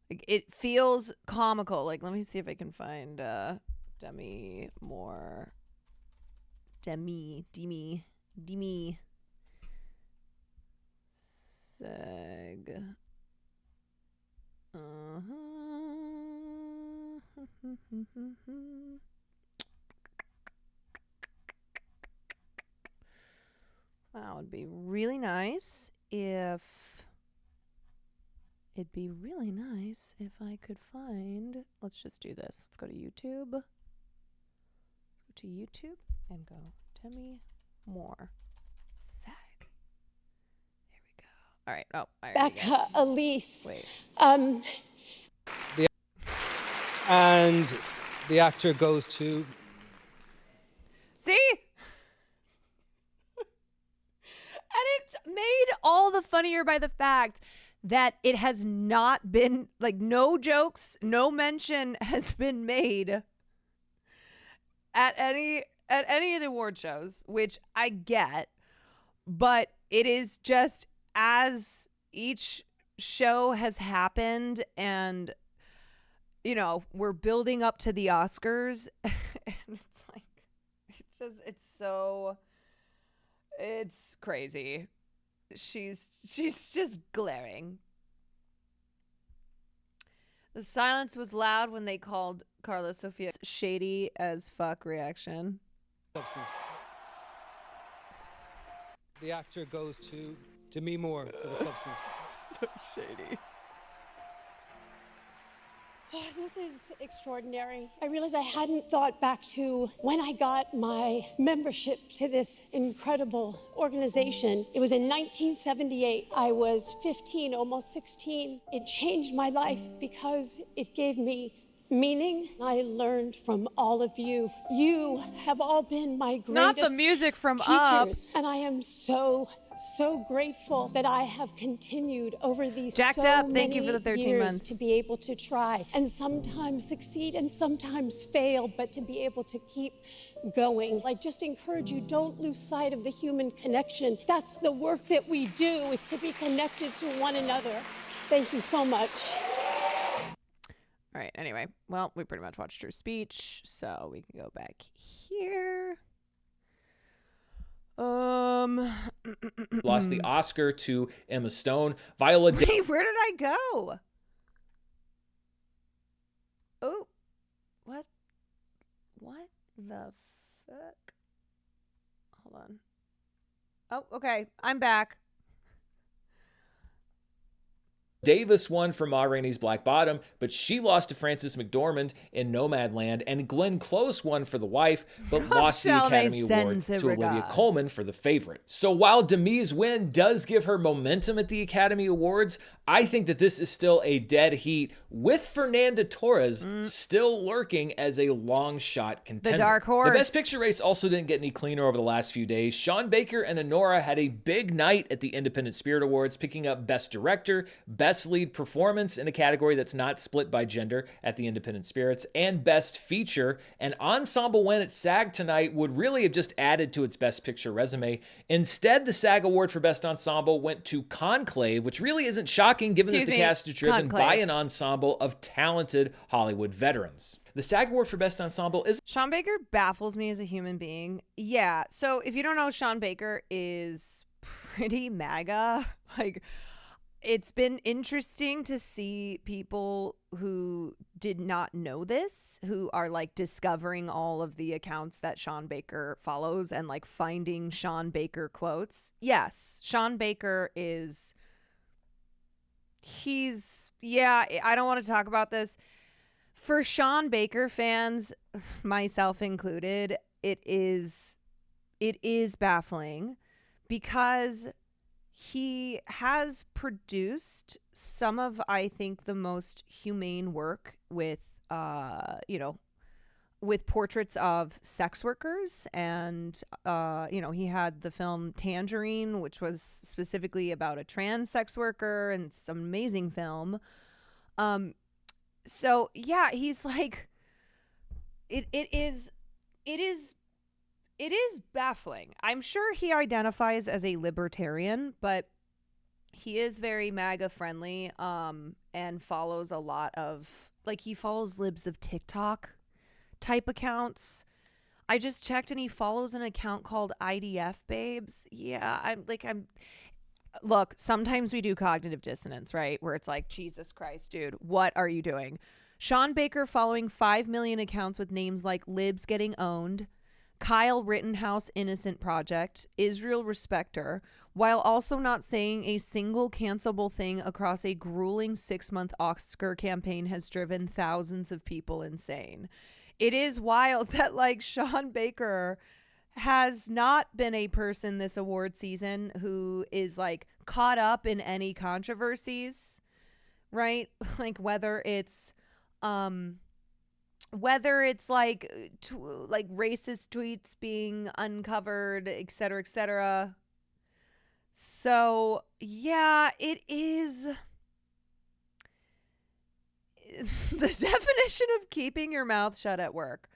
Like, it feels comical. Like, let me see if I can find Demi Moore. Demi SAG. Wow, it'd be really nice if I could find, let's just do this. Let's go to YouTube. to YouTube and go Demi Moore SAG. Here we go. All right. Oh, I already Becca, got it. Elise. Wait. And the actor goes to... See? And it's made all the funnier by the fact that it has not been, like, no jokes, no mention has been made at any of the award shows, which I get, but it is just as each show has happened and, you know, we're building up to the Oscars and it's like, it's crazy. She's just glaring. The silence was loud when they called Carlos Sofia shady as fuck reaction. Substance. The actor goes to Demi Moore for the substance. So shady. Oh, this is extraordinary. I realize I hadn't thought back to when I got my membership to this incredible organization. It was in 1978. I was 15, almost 16. It changed my life because it gave me meaning. I learned from all of you. You have all been my greatest Not the music from teachers, and I am so grateful that I have continued over these Jacked so up. many Thank you for the 13 years months. to be able to try and sometimes succeed and sometimes fail, but to be able to keep going. I just encourage you, don't lose sight of the human connection. That's the work that we do. It's to be connected to one another. Thank you so much. All right. Anyway, well, we pretty much watched her speech, so we can go back here. Lost the Oscar to Emma Stone. Viola Wait, where did I go? Oh, what the fuck? Hold on. Oh, okay. I'm back. Davis won for Ma Rainey's Black Bottom, but she lost to Frances McDormand in Nomadland, and Glenn Close won for The Wife, but lost the Academy Award to Olivia Colman for The Favorite. So while Demi's win does give her momentum at the Academy Awards, I think that this is still a dead heat, with Fernanda Torres still lurking as a long shot contender. The dark horse. The Best Picture race also didn't get any cleaner over the last few days. Sean Baker and Honora had a big night at the Independent Spirit Awards, picking up Best Director, Best Lead Performance in a category that's not split by gender at the Independent Spirits, and Best Feature. An ensemble win at SAG tonight would really have just added to its Best Picture resume. Instead, the SAG Award for Best Ensemble went to Conclave, which really isn't shocking given that the cast is driven by an ensemble of talented Hollywood veterans. The SAG Award for Best Ensemble is... Sean Baker baffles me as a human being. Yeah, so if you don't know, Sean Baker is pretty MAGA. Like, it's been interesting to see people who did not know this, who are like discovering all of the accounts that Sean Baker follows and like finding Sean Baker quotes. Yes, Sean Baker is... I don't want to talk about this. For Sean Baker fans, myself included, it is baffling because he has produced some of, I think, the most humane work with, with portraits of sex workers. And, he had the film Tangerine, which was specifically about a trans sex worker, and it's an amazing film. So yeah, he's like, it is baffling. I'm sure he identifies as a libertarian, but he is very MAGA friendly, and follows a lot of, like, he follows libs of TikTok type accounts. I just checked and he follows an account called IDF Babes. Yeah, look, sometimes we do cognitive dissonance, right? Where it's like, Jesus Christ, dude, what are you doing? Sean Baker following 5 million accounts with names like Libs Getting Owned, Kyle Rittenhouse Innocent Project, Israel Respecter, while also not saying a single cancelable thing across a grueling 6-month Oscar campaign has driven thousands of people insane. It is wild that like Sean Baker has not been a person this award season who is like caught up in any controversies, right? Like whether it's like like racist tweets being uncovered, et cetera, et cetera. So yeah, it is the definition of keeping your mouth shut at work.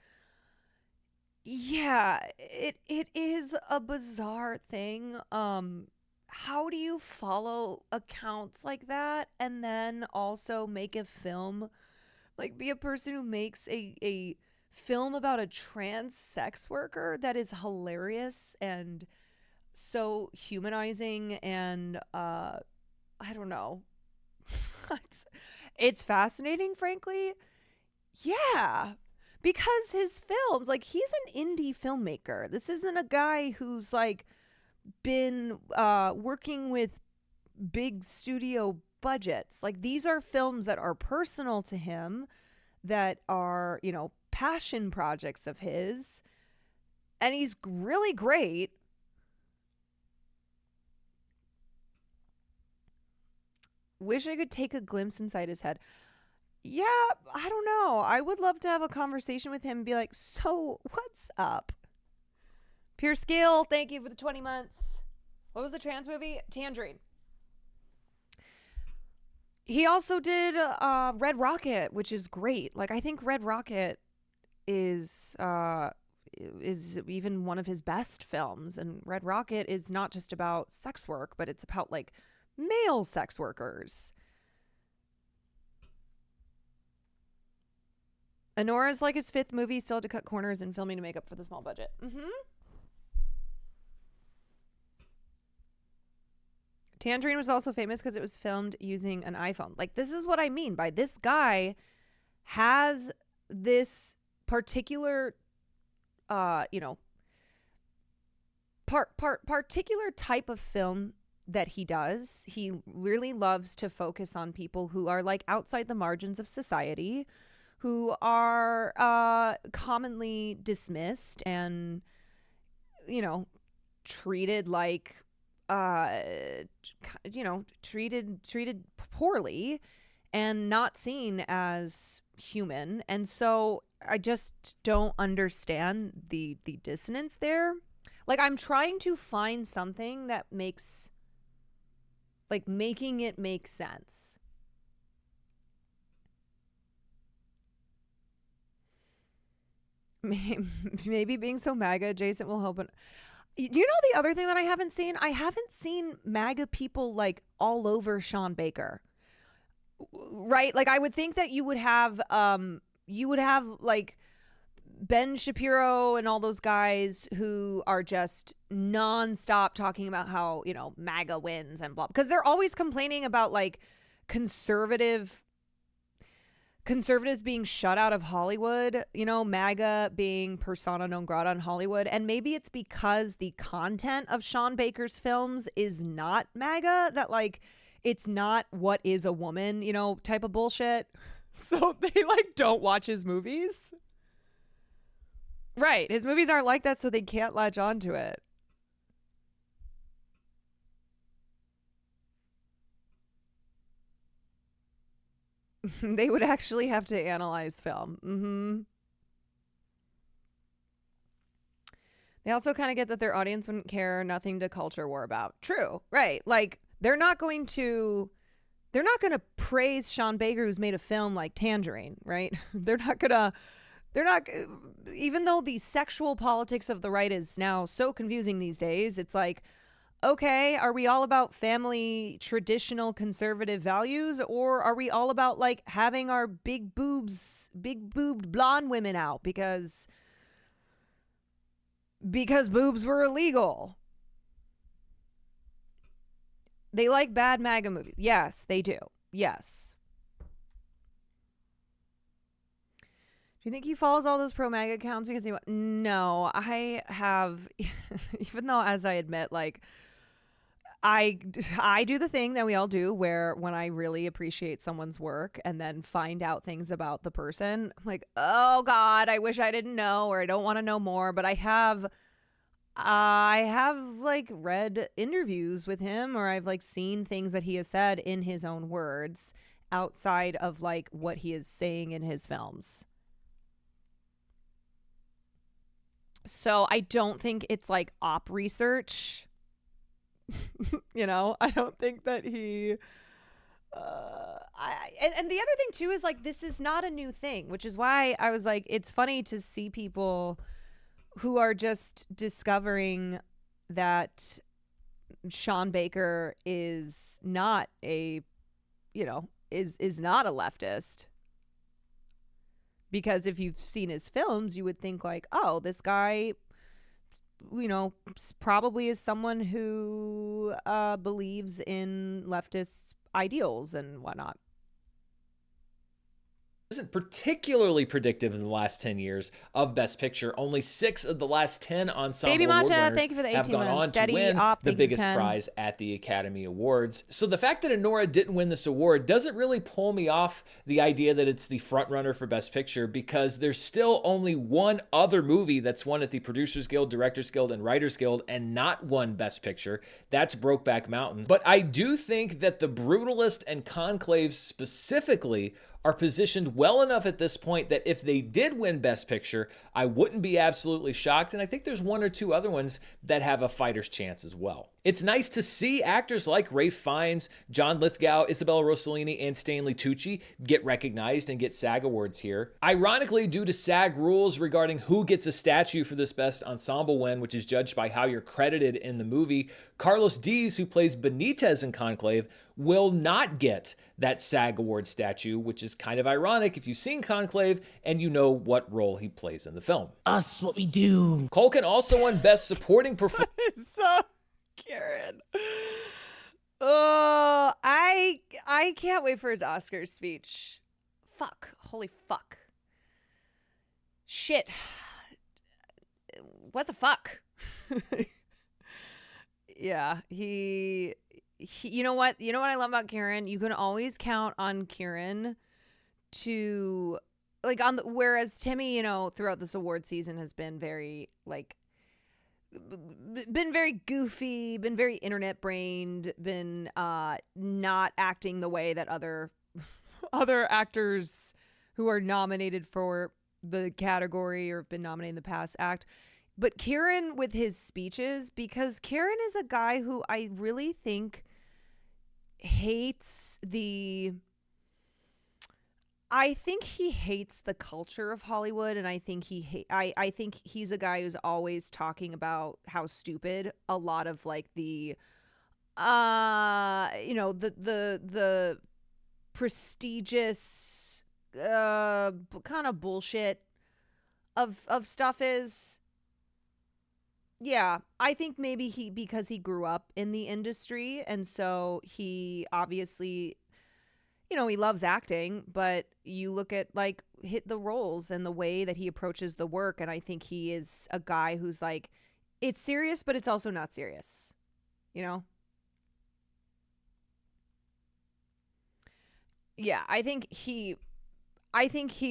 Yeah, it is a bizarre thing. How do you follow accounts like that and then also make a film, like be a person who makes a film about a trans sex worker that is hilarious and so humanizing and I don't know. It's fascinating, frankly. Yeah. Because his films, like he's an indie filmmaker. This isn't a guy who's like been working with big studio budgets. Like these are films that are personal to him, that are, you know, passion projects of his. And he's really great. Wish I could take a glimpse inside his head. Yeah, I don't know. I would love to have a conversation with him and be like, so what's up? Pure Skill, thank you for the 20 months. What was the trans movie? Tangerine. He also did Red Rocket, which is great. Like I think Red Rocket is even one of his best films. And Red Rocket is not just about sex work, but it's about like male sex workers. Honora's like his 5th movie, still had to cut corners in filming to make up for the small budget. Tangerine was also famous because it was filmed using an iPhone. Like, this is what I mean by this guy has this particular, particular type of film that he does. He really loves to focus on people who are like outside the margins of society, who are commonly dismissed and, you know, treated like, treated poorly and not seen as human. And so I just don't understand the dissonance there. Like I'm trying to find something that makes, like making it make sense. Maybe being so MAGA adjacent will help. Do you know the other thing that I haven't seen? I haven't seen MAGA people like all over Sean Baker. Right? Like I would think that you would have like Ben Shapiro and all those guys who are just nonstop talking about how, you know, MAGA wins and blah, because they're always complaining about like conservatives being shut out of Hollywood, you know, MAGA being persona non grata in Hollywood. And maybe it's because the content of Sean Baker's films is not MAGA, that like it's not what is a woman, you know, type of bullshit. So they like don't watch his movies. Right. His movies aren't like that, so they can't latch on to it. They would actually have to analyze film. They also kind of get that their audience wouldn't care, nothing to culture war about. True. Right. Like they're not going to praise Sean Baker, who's made a film like Tangerine, right? They're not, even though the sexual politics of the right is now so confusing these days, it's like, okay, are we all about family, traditional conservative values, or are we all about like having our big boobed blonde women out because boobs were illegal? They like bad MAGA movies. Yes, they do. Yes. Do you think he follows all those pro-MAGA accounts because he... No, I have, even though, as I admit, like, I do the thing that we all do where when I really appreciate someone's work and then find out things about the person, I'm like, oh God, I wish I didn't know, or I don't want to know more. But I have like read interviews with him, or I've like seen things that he has said in his own words outside of like what he is saying in his films. So I don't think it's like op research. You know, I don't think that he and the other thing too is like, this is not a new thing, which is why I was like, it's funny to see people who are just discovering that Sean Baker is not a, you know, is not a leftist. Because if you've seen his films, you would think like, oh, this guy, you know, probably is someone who believes in leftist ideals and whatnot. Isn't particularly predictive in the last 10 years of Best Picture. Only 6 of the last 10 ensemble Baby award Matcha, winners thank you for the have 18 gone months. on Steady to win op, the thank you, biggest 10. prize at the Academy Awards. So the fact that Anora didn't win this award doesn't really pull me off the idea that it's the front runner for Best Picture, because there's still only one other movie that's won at the Producers Guild, Directors Guild, and Writers Guild and not won Best Picture. That's Brokeback Mountain. But I do think that The Brutalist and Conclave specifically are positioned well enough at this point that if they did win Best Picture, I wouldn't be absolutely shocked. And I think there's 1 or 2 other ones that have a fighter's chance as well. It's nice to see actors like Ralph Fiennes, John Lithgow, Isabella Rossellini, and Stanley Tucci get recognized and get SAG awards here. Ironically, due to SAG rules regarding who gets a statue for this Best Ensemble win, which is judged by how you're credited in the movie, Carlos Diaz, who plays Benitez in Conclave, will not get that SAG award statue, which is kind of ironic if you've seen Conclave and you know what role he plays in the film. Us, what we do. Culkin also won Best Supporting Performance. So Karen. Oh, I can't wait for his Oscars speech. Fuck. Holy fuck. Shit. What the fuck? Yeah, he you know what I love about Kieran? You can always count on Kieran to like whereas Timmy, you know, throughout this award season has been very like been very goofy, been very internet brained, been not acting the way that other actors who are nominated for the category or have been nominated in the past act. But Kieran with his speeches, because Kieran is a guy who I really think hates he hates the culture of Hollywood, and I think I think he's a guy who's always talking about how stupid a lot of like the you know, the prestigious kind of bullshit of stuff is. Yeah, I think maybe because he grew up in the industry, and so he obviously, you know, he loves acting, but you look at like hit the roles and the way that he approaches the work, and I think he is a guy who's like, it's serious, but it's also not serious, you know? Yeah, I think he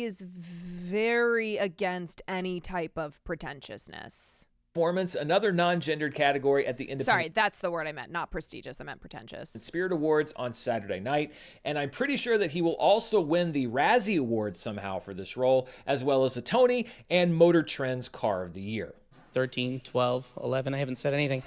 is very against any type of pretentiousness. Performance, another non-gendered category at the Independent. Sorry, that's the word I meant, not prestigious. I meant pretentious. Spirit Awards on Saturday night, and I'm pretty sure that he will also win the Razzie Award somehow for this role, as well as the Tony and Motor Trend's Car of the Year. 13, 12, 11, I haven't said anything.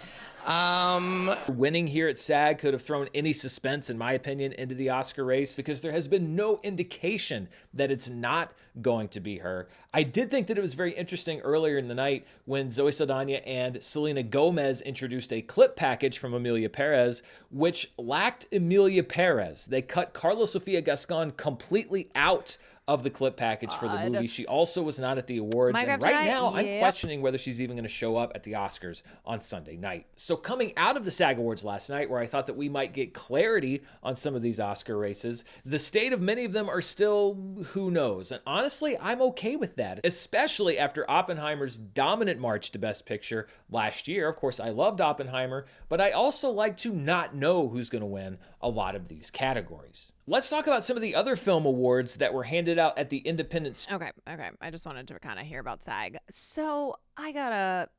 Winning here at SAG could have thrown any suspense, in my opinion, into the Oscar race, because there has been no indication that it's not going to be her. I did think that it was very interesting earlier in the night when Zoe Saldana and Selena Gomez introduced a clip package from Emilia Perez, which lacked Emilia Perez. They cut Carlos Sofia Gascon completely out of the clip package for the movie. She also was not at the awards. Minecraft And right tonight? now, I'm Yep. questioning whether she's even going to show up at the Oscars on Sunday night. So coming out of the SAG Awards last night, where I thought that we might get clarity on some of these Oscar races, the state of many of them are still who knows. And honestly, I'm okay with that, especially after Oppenheimer's dominant march to Best Picture last year. Of course, I loved Oppenheimer, but I also like to not know who's going to win a lot of these categories. Let's talk about some of the other film awards that were handed out at the Independent. Okay. I just wanted to kind of hear about SAG. So I gotta,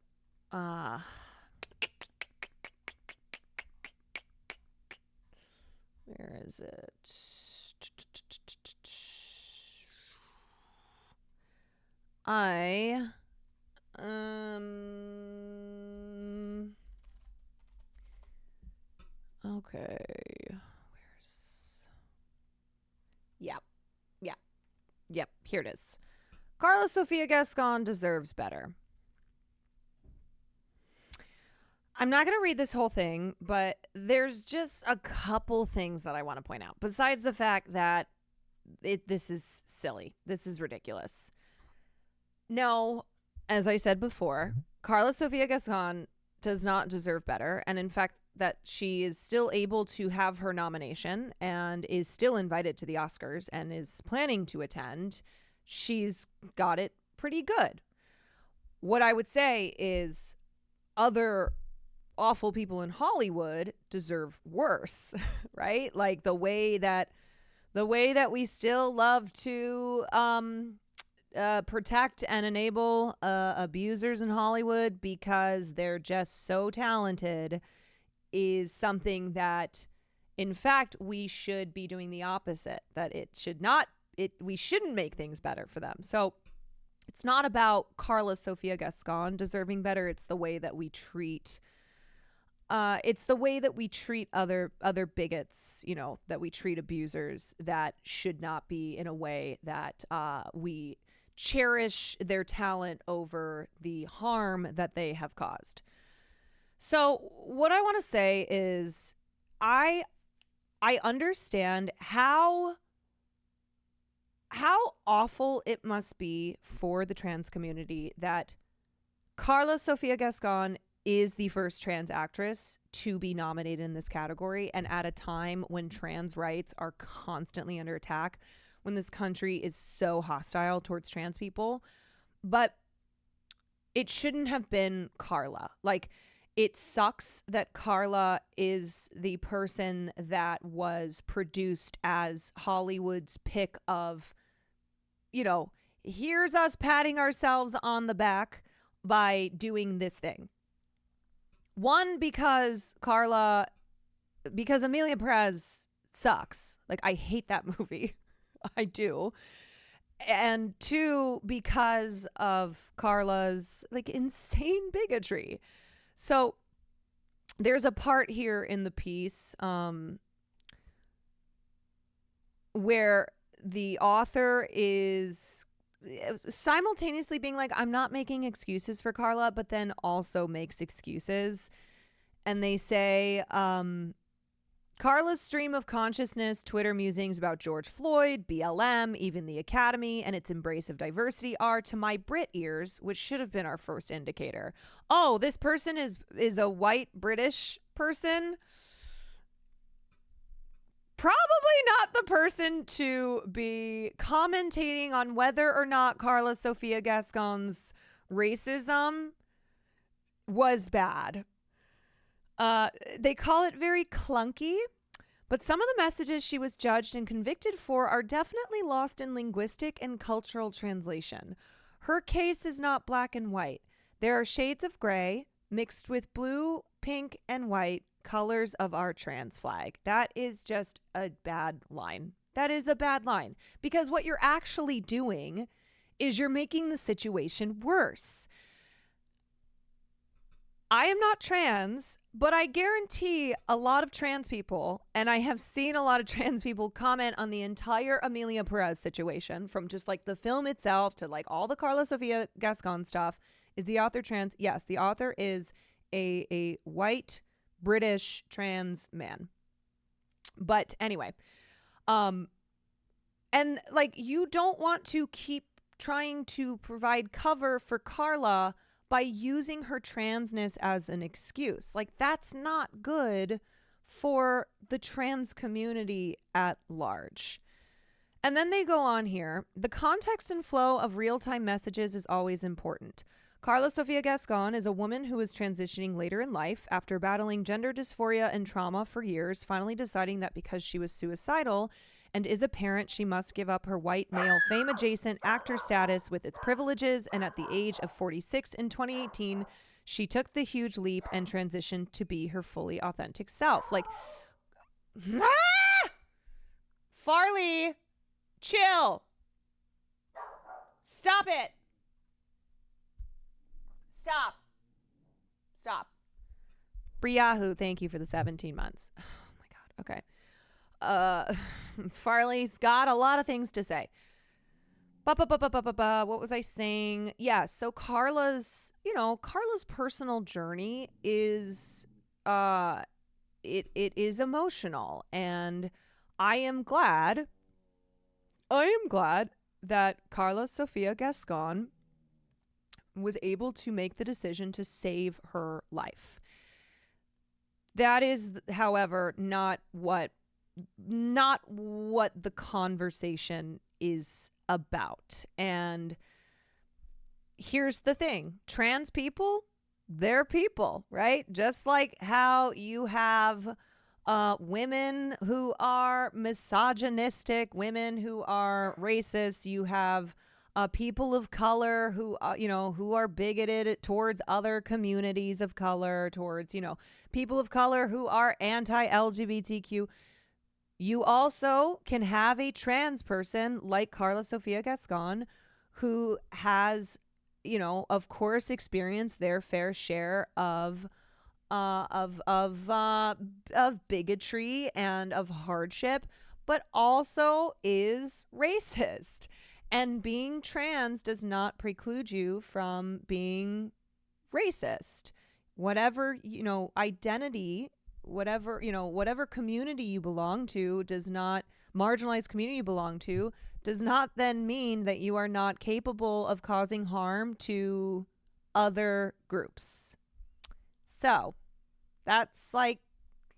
where is it? Okay. Yep, here it is. Carla Sofia Gascon deserves better. I'm not going to read this whole thing, but there's just a couple things that I want to point out. Besides the fact that this is silly. This is ridiculous. No, as I said before, Carla Sofia Gascon does not deserve better. And in fact, that she is still able to have her nomination and is still invited to the Oscars and is planning to attend. She's got it pretty good. What I would say is other awful people in Hollywood deserve worse, right? Like the way that we still love to protect and enable abusers in Hollywood because they're just so talented is something that, in fact, we should be doing the opposite, that we shouldn't make things better for them. So it's not about Carla Sofia Gascon deserving better. It's the way that we treat other bigots, that we treat abusers, that should not be in a way that we cherish their talent over the harm that they have caused. So what I want to say is I understand how awful it must be for the trans community that Carla Sofia Gascon is the first trans actress to be nominated in this category, and at a time when trans rights are constantly under attack, when this country is so hostile towards trans people. But it shouldn't have been Carla. Like, it sucks that Carla is the person that was produced as Hollywood's pick of, here's us patting ourselves on the back by doing this thing. One, because Amelia Perez sucks. Like, I hate that movie. I do. And two, because of Carla's insane bigotry. So there's a part here in the piece where the author is simultaneously being like, I'm not making excuses for Carla, but then also makes excuses. And they say, Carla's stream of consciousness, Twitter musings about George Floyd, BLM, even the Academy, and its embrace of diversity are, to my Brit ears, which should have been our first indicator. Oh, this person is a white British person? Probably not the person to be commentating on whether or not Carla Sofia Gascon's racism was bad. They call it very clunky, but some of the messages she was judged and convicted for are definitely lost in linguistic and cultural translation. Her case is not black and white. There are shades of gray mixed with blue, pink, and white, colors of our trans flag. That is just a bad line. That is a bad line, because what you're actually doing is you're making the situation worse. I am not trans, but I guarantee a lot of trans people, and I have seen a lot of trans people comment on the entire Amelia Perez situation, from just the film itself to all the Carla Sofia Gascon stuff. Is the author trans? Yes, the author is a white British trans man. But anyway, and And like, you don't want to keep trying to provide cover for Carla by using her transness as an excuse. Like, that's not good for the trans community at large. And then they go on here. The context and flow of real-time messages is always important. Carla Sofia Gascon is a woman who is transitioning later in life after battling gender dysphoria and trauma for years, finally deciding that because she was suicidal and is a parent, she must give up her white male fame-adjacent actor status with its privileges, and at the age of 46 in 2018, she took the huge leap and transitioned to be her fully authentic self. Like, Farley, chill. Stop it. Stop. Briahu, thank you for the 17 months. Oh my God. Okay. Farley's got a lot of things to say. What was I saying? Yeah, so Carla's personal journey is it is emotional, and I am glad that Carla Sofia Gascon was able to make the decision to save her life. That is, however, not what the conversation is about. And here's the thing. Trans people, they're people, right? Just like how you have women who are misogynistic, women who are racist, you have people of color who are bigoted towards other communities of color, towards, people of color who are anti-LGBTQ. You also can have a trans person like Carla Sofia Gascon who has, of course, experienced their fair share of bigotry and of hardship, but also is racist. And being trans does not preclude you from being racist. Whatever, identity, whatever community you belong to does not, marginalized community you belong to, does not then mean that you are not capable of causing harm to other groups. So that's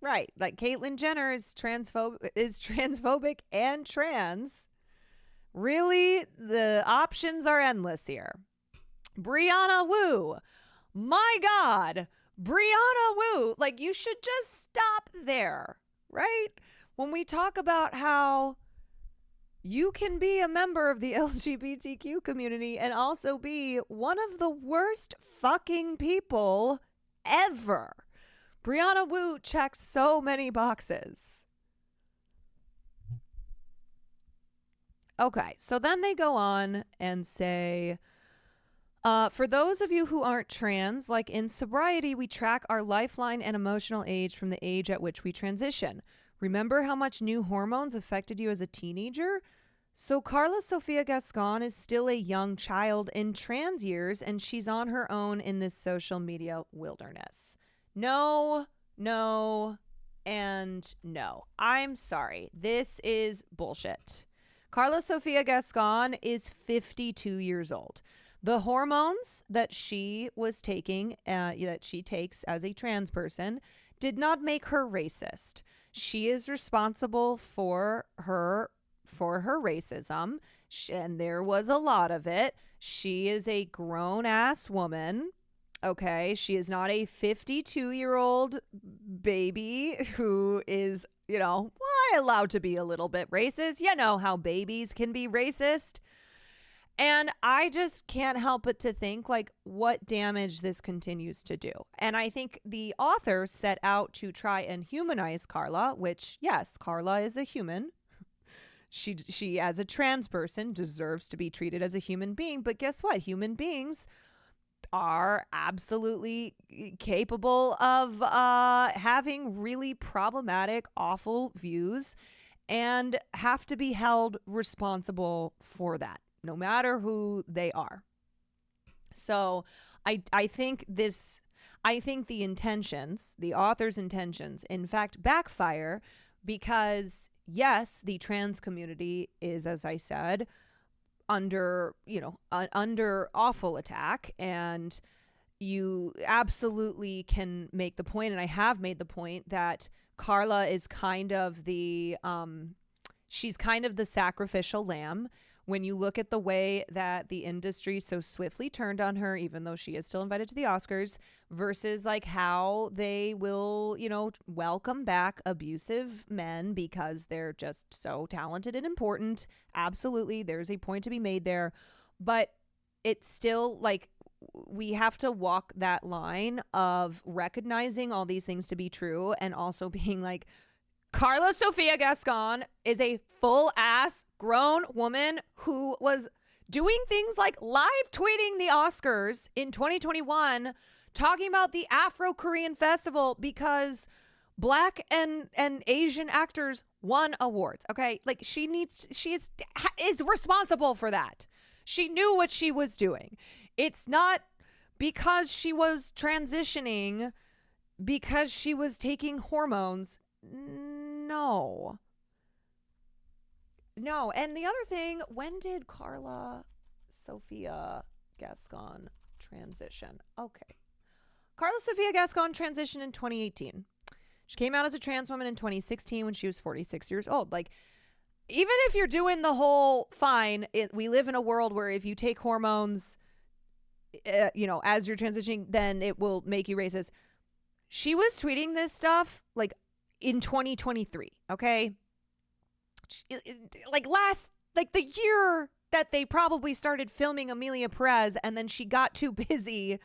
right. Like Caitlyn Jenner is transphobic and trans. Really, the options are endless here. Brianna Wu. My God. Brianna Wu. Like, you should just stop there, right? When we talk about how you can be a member of the LGBTQ community and also be one of the worst fucking people ever. Brianna Wu checks so many boxes. Okay, so then they go on and say, for those of you who aren't trans, like in sobriety, we track our lifeline and emotional age from the age at which we transition. Remember how much new hormones affected you as a teenager? So Carla Sofia Gascon is still a young child in trans years, and she's on her own in this social media wilderness. No, and no. I'm sorry. This is bullshit. Carla Sofia Gascon is 52 years old. The hormones that she was taking, that she takes as a trans person, did not make her racist. She is responsible for her racism, and there was a lot of it. She is a grown-ass woman. Okay, she is not a 52-year-old baby who is, allowed to be a little bit racist. You know how babies can be racist. And I just can't help but to think, like, what damage this continues to do. And I think the author set out to try and humanize Carla, which, yes, Carla is a human. She, as a trans person, deserves to be treated as a human being. But guess what? Human beings are absolutely capable of having really problematic, awful views and have to be held responsible for that, no matter who they are. So I think the intentions, the author's intentions, in fact, backfire, because yes, the trans community is, as I said, under, under awful attack, and you absolutely can make the point, and I have made the point, that Carla is kind of the she's kind of the sacrificial lamb. When you look at the way that the industry so swiftly turned on her, even though she is still invited to the Oscars, versus like how they will, welcome back abusive men because they're just so talented and important. Absolutely, there's a point to be made there. But it's still like, we have to walk that line of recognizing all these things to be true and also being like, Carla Sofia Gascon is a full-ass grown woman who was doing things like live tweeting the Oscars in 2021, talking about the Afro-Korean Festival because Black and Asian actors won awards. Okay, like she is responsible for that. She knew what she was doing. It's not because she was transitioning, because she was taking hormones. No. And the other thing, when did Carla Sofia Gascon transition? Okay. Carla Sofia Gascon transitioned in 2018. She came out as a trans woman in 2016 when she was 46 years old. Like, even if you're doing the whole fine, we live in a world where if you take hormones, as you're transitioning, then it will make you racist. She was tweeting this stuff like in 2023, okay? Like the year that they probably started filming Amelia Perez, and then she got too busy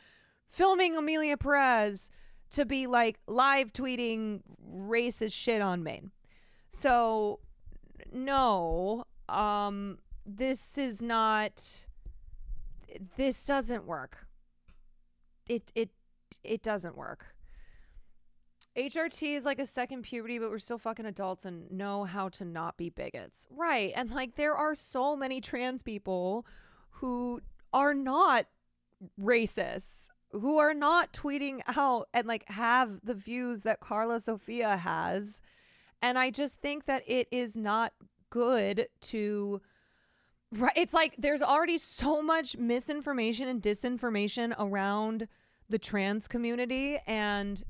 filming Amelia Perez to be like live tweeting racist shit on Maine. So no, this doesn't work. It doesn't work. HRT is like a second puberty, but we're still fucking adults and know how to not be bigots. Right. And like, there are so many trans people who are not racist, who are not tweeting out and like have the views that Carla Sofia has. And I just think that it is not good to, right. It's like, there's already so much misinformation and disinformation around the trans community, and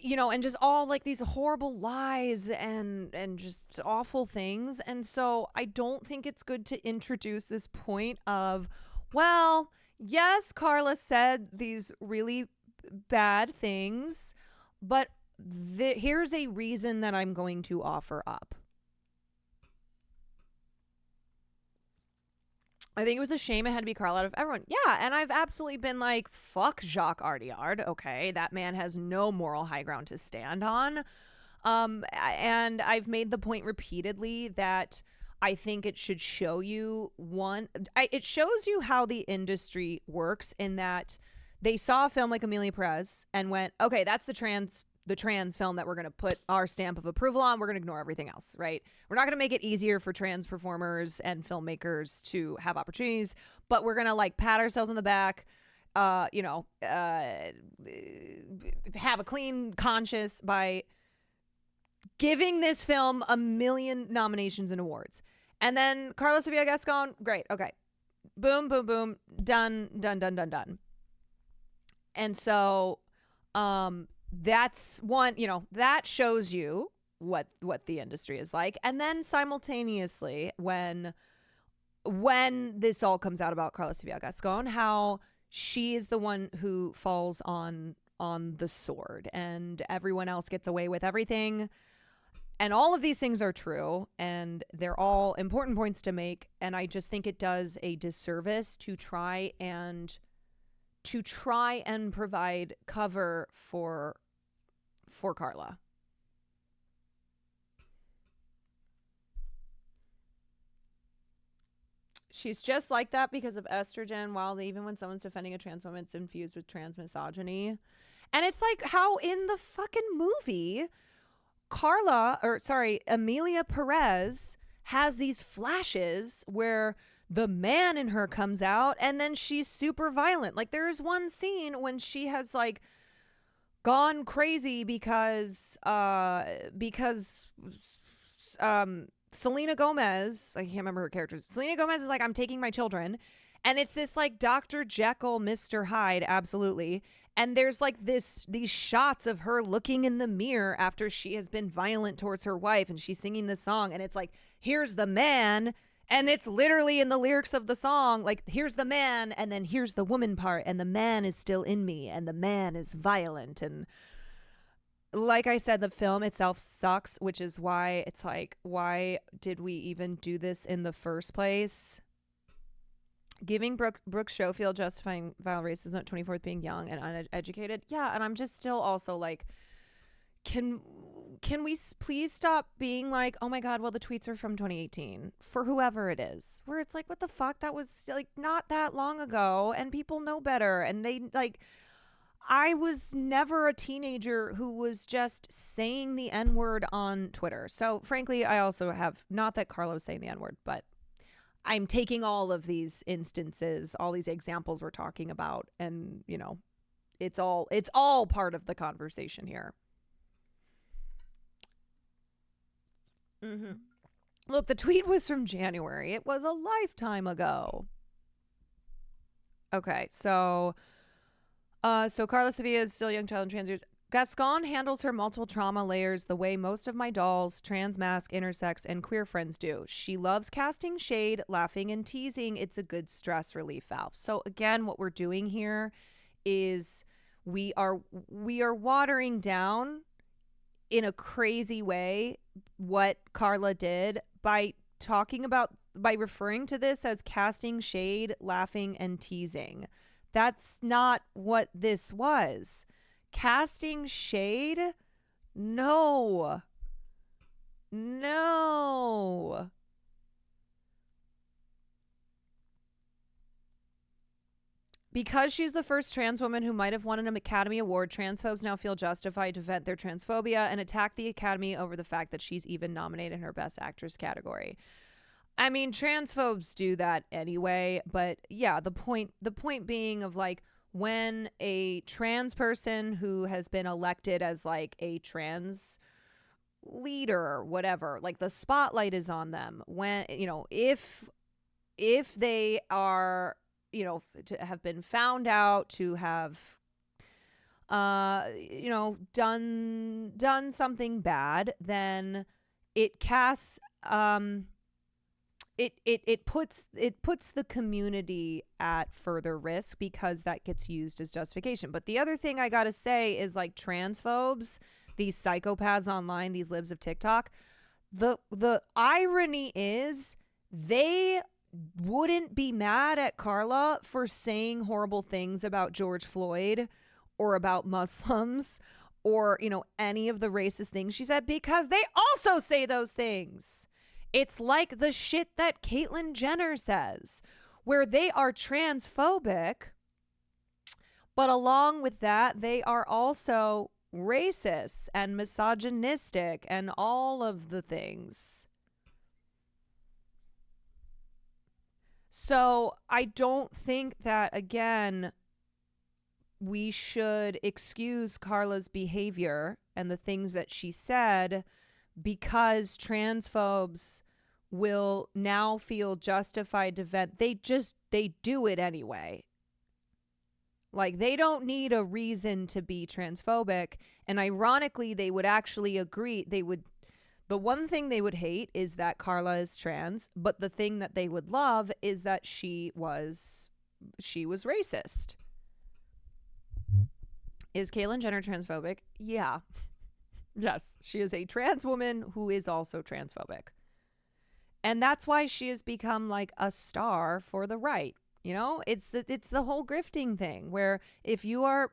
and just all like these horrible lies and just awful things. And so I don't think it's good to introduce this point of, well, yes, Carla said these really bad things, but here's a reason that I'm going to offer up. I think it was a shame it had to be Carl out of everyone. Yeah, and I've absolutely been like, fuck Jacques Ardiard. Okay, that man has no moral high ground to stand on. And I've made the point repeatedly that I think it should show you it shows you how the industry works, in that they saw a film like Amelia Perez and went, okay, that's the trans film that we're going to put our stamp of approval on. We're going to ignore everything else, right? We're not going to make it easier for trans performers and filmmakers to have opportunities, but we're going to like pat ourselves on the back, have a clean conscience by giving this film 1 million nominations and awards. And then Carla Sofia Gascon, great. Okay. Boom, boom, boom. Done. And so, that's one, that shows you what the industry is like. And then simultaneously, when this all comes out about Carla Sofia Gascon, how she is the one who falls on the sword and everyone else gets away with everything. And all of these things are true, and they're all important points to make. And I just think it does a disservice to try and provide cover for Carla. She's just like that because of estrogen, while even when someone's defending a trans woman, it's infused with trans misogyny. And it's like how in the fucking movie, Amelia Perez has these flashes where the man in her comes out and then she's super violent. Like, there is one scene when she has like gone crazy because Selena Gomez, I can't remember her characters. Selena Gomez is like, I'm taking my children. And it's this like Dr. Jekyll, Mr. Hyde, absolutely. And there's like these shots of her looking in the mirror after she has been violent towards her wife, and she's singing this song, and it's like, here's the man, and it's literally in the lyrics of the song, like, here's the man, and then here's the woman part, and the man is still in me, and the man is violent. And like I said, the film itself sucks, which is why it's like, why did we even do this in the first place? Giving Brooke Schofield justifying vile racism at 24th being young and uneducated. Yeah, and I'm just still also like, can we please stop being like, oh my God, well, the tweets are from 2018 for whoever it is, where it's like, what the fuck? That was like not that long ago, and people know better. And they like, I was never a teenager who was just saying the N-word on Twitter. So frankly, I also have, not that Carlos saying the N-word, but I'm taking all of these instances, all these examples we're talking about, and, you know, it's all part of the conversation here. Look, the tweet was from January. It was a lifetime ago. Okay, so Carla Sevilla is still a young child and trans years. Gascon handles her multiple trauma layers the way most of my dolls, trans, mask, intersex, and queer friends do. She loves casting shade, laughing, and teasing. It's a good stress relief valve. So again, what we're doing here is we are watering down in a crazy way what Carla did by referring to this as casting shade, laughing, and teasing. That's not what this was. Casting shade? No. Because she's the first trans woman who might have won an Academy Award, transphobes now feel justified to vent their transphobia and attack the Academy over the fact that she's even nominated in her Best Actress category. I mean, transphobes do that anyway, but yeah, the point being of like, when a trans person who has been elected as like a trans leader or whatever, like the spotlight is on them, when, you know, if they are, you know, to have been found out to have you know, done something bad, then it casts it puts the community at further risk because that gets used as justification. But the other thing I gotta say is, like, transphobes, these psychopaths online, these libs of TikTok, the irony is they wouldn't be mad at Carla for saying horrible things about George Floyd or about Muslims or, you know, any of the racist things she said, because they also say those things. It's like the shit that Caitlyn Jenner says, where they are transphobic, but along with that, they are also racist and misogynistic and all of the things. So I don't think that, again, we should excuse Carla's behavior and the things that she said because transphobes will now feel justified to vent. They do it anyway. Like, they don't need a reason to be transphobic. And ironically, they would actually agree. The one thing they would hate is that Carla is trans, but the thing that they would love is that she was racist. Is Caitlyn Jenner transphobic? Yeah. Yes, she is a trans woman who is also transphobic. And that's why she has become like a star for the right. You know, it's the whole grifting thing where if you are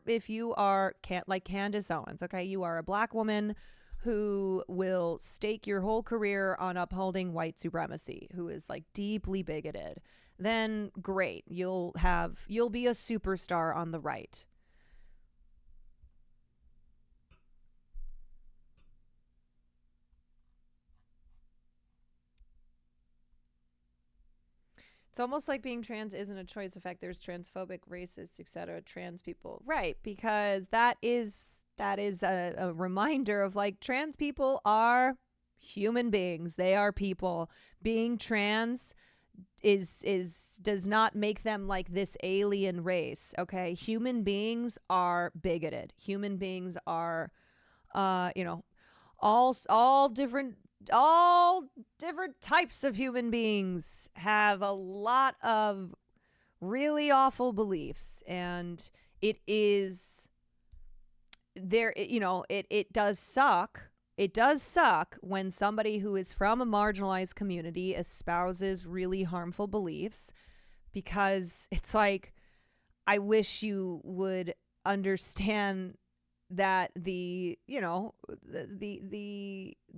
like Candace Owens, okay, you are a black woman who will stake your whole career on upholding white supremacy, who is like deeply bigoted, then great, you'll be a superstar on the right. It's almost like being trans isn't a choice. In fact, there's transphobic, racist, etc. trans people. Right, because that is that is a reminder of like trans people are human beings. They are people. Being trans does not make them like this alien race. Okay, human beings are bigoted. Human beings are, all different types of human beings have a lot of really awful beliefs, and it is there. It does suck. It does suck when somebody who is from a marginalized community espouses really harmful beliefs, because it's like, I wish you would understand that the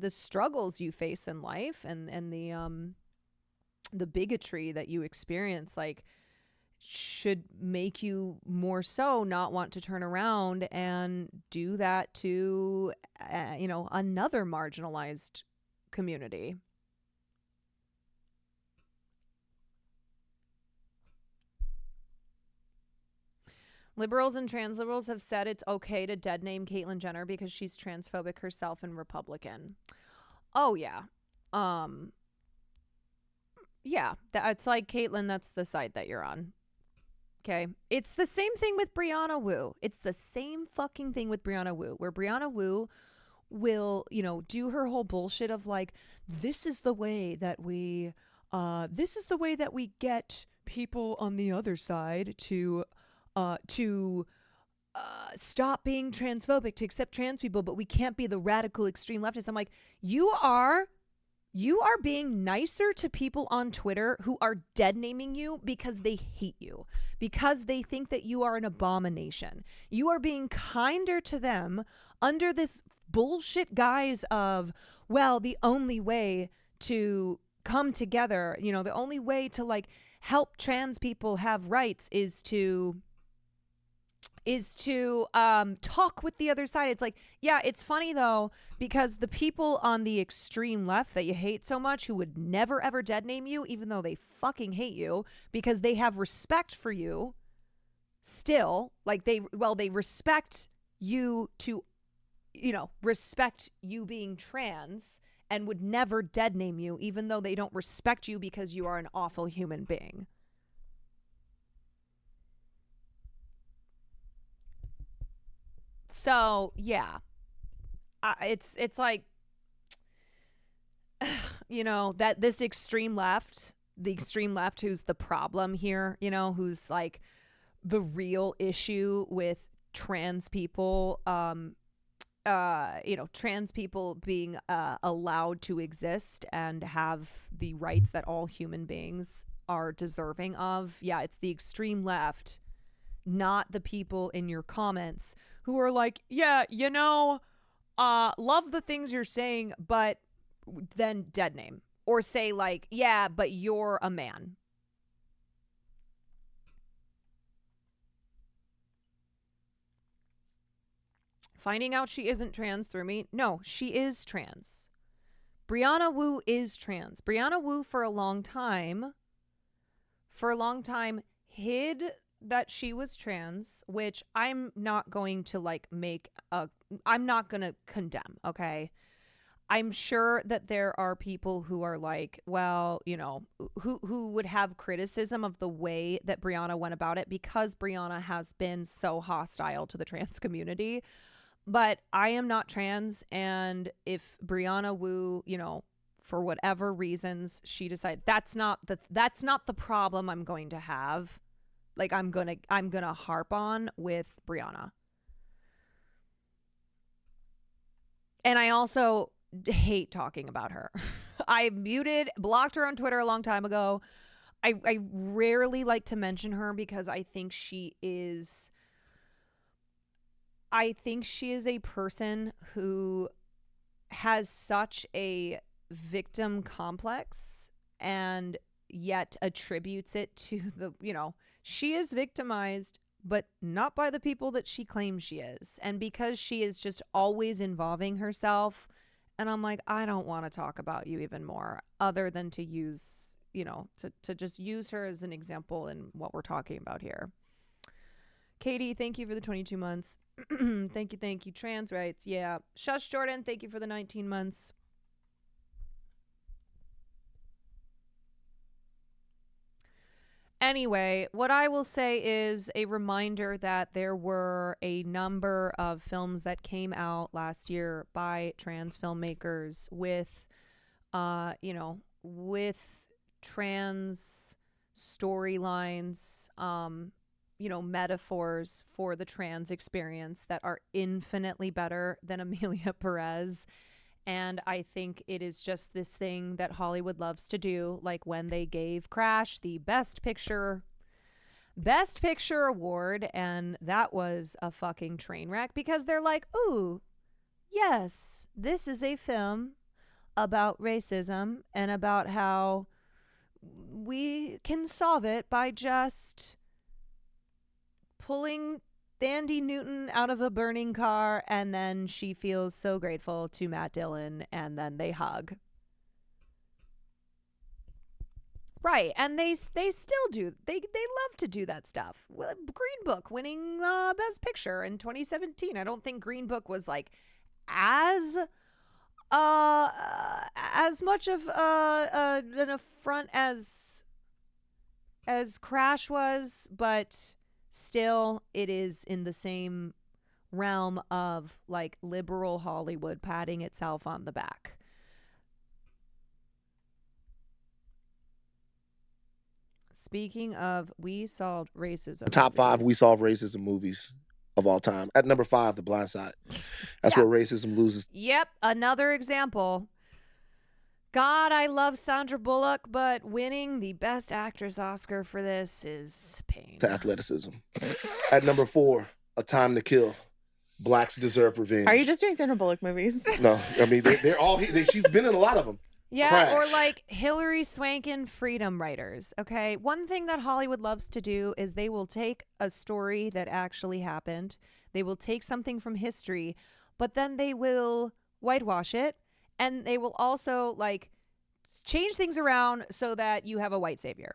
struggles you face in life and the bigotry that you experience, like, should make you more so not want to turn around and do that to another marginalized community. Liberals and trans liberals have said it's okay to dead name Caitlyn Jenner because she's transphobic herself and Republican. Oh yeah. Yeah, it's like, Caitlyn, that's the side that you're on. Okay. It's the same thing with Brianna Wu. It's the same fucking thing with Brianna Wu, where Brianna Wu will, do her whole bullshit of like, this is the way that we get people on the other side to stop being transphobic, to accept trans people, but we can't be the radical extreme leftists. I'm like, you are being nicer to people on Twitter who are dead naming you because they hate you, because they think that you are an abomination. You are being kinder to them under this bullshit guise of, well, the only way to come together, the only way to like help trans people have rights is to talk with the other side. It's like, yeah, it's funny though, because the people on the extreme left that you hate so much, who would never ever dead name you, even though they fucking hate you, because they have respect for you still, like they respect you to, respect you being trans, and would never dead name you, even though they don't respect you because you are an awful human being. So yeah, it's like, that this extreme left, the extreme left, who's the problem here, who's like the real issue with trans people, trans people being allowed to exist and have the rights that all human beings are deserving of. Yeah, it's the extreme left, not the people in your comments who are like, yeah, love the things you're saying, but then dead name, or say like, yeah, but you're a man. Finding out she isn't trans through me. No, she is trans. Brianna Wu is trans. Brianna Wu for a long time hid that she was trans, which I'm not going to like I'm not going to condemn, okay? I'm sure that there are people who are like, well, who would have criticism of the way that Brianna went about it, because Brianna has been so hostile to the trans community. But I am not trans, and if Brianna Wu, for whatever reasons, she decided that's not the problem I'm going to have, like I'm gonna harp on with Brianna. And I also hate talking about her. I blocked her on Twitter a long time ago. I rarely like to mention her because I think she is a person who has such a victim complex, and yet attributes it to she is victimized, but not by the people that she claims she is. And because she is just always involving herself, and I'm like, I don't want to talk about you even more, other than to use, to just use her as an example in what we're talking about here. Katie, thank you for the 22 months. Thank you. Trans rights. Yeah. Shush Jordan, thank you for the 19 months. Anyway, what I will say is a reminder that there were a number of films that came out last year by trans filmmakers with, with trans storylines, metaphors for the trans experience that are infinitely better than Amelia Perez. And I think it is just this thing that Hollywood loves to do, like when they gave Crash the Best Picture award, and that was a fucking train wreck because they're like, ooh, yes, this is a film about racism and about how we can solve it by just pulling Andy Newton out of a burning car, and then she feels so grateful to Matt Dillon, and then they hug. Right, and they still do. They love to do that stuff. Green Book winning Best Picture in 2017. I don't think Green Book was like as much of an affront as Crash was, but still, it is in the same realm of like liberal Hollywood patting itself on the back. Speaking of, we solved racism. Top 5 we solve racism movies of all time. At number 5, The Blind Side. That's where racism loses. Yep, another example. God, I love Sandra Bullock, but winning the Best Actress Oscar for this is pain. To athleticism. At number 4, A Time to Kill. Blacks Deserve Revenge. Are you just doing Sandra Bullock movies? No, I mean they're all. She's been in a lot of them. Yeah, Crash. or like Hillary Swank Freedom Writers. Okay, one thing that Hollywood loves to do is they will take a story that actually happened. They will take something from history, but then they will whitewash it. And they will also like change things around so that you have a white savior.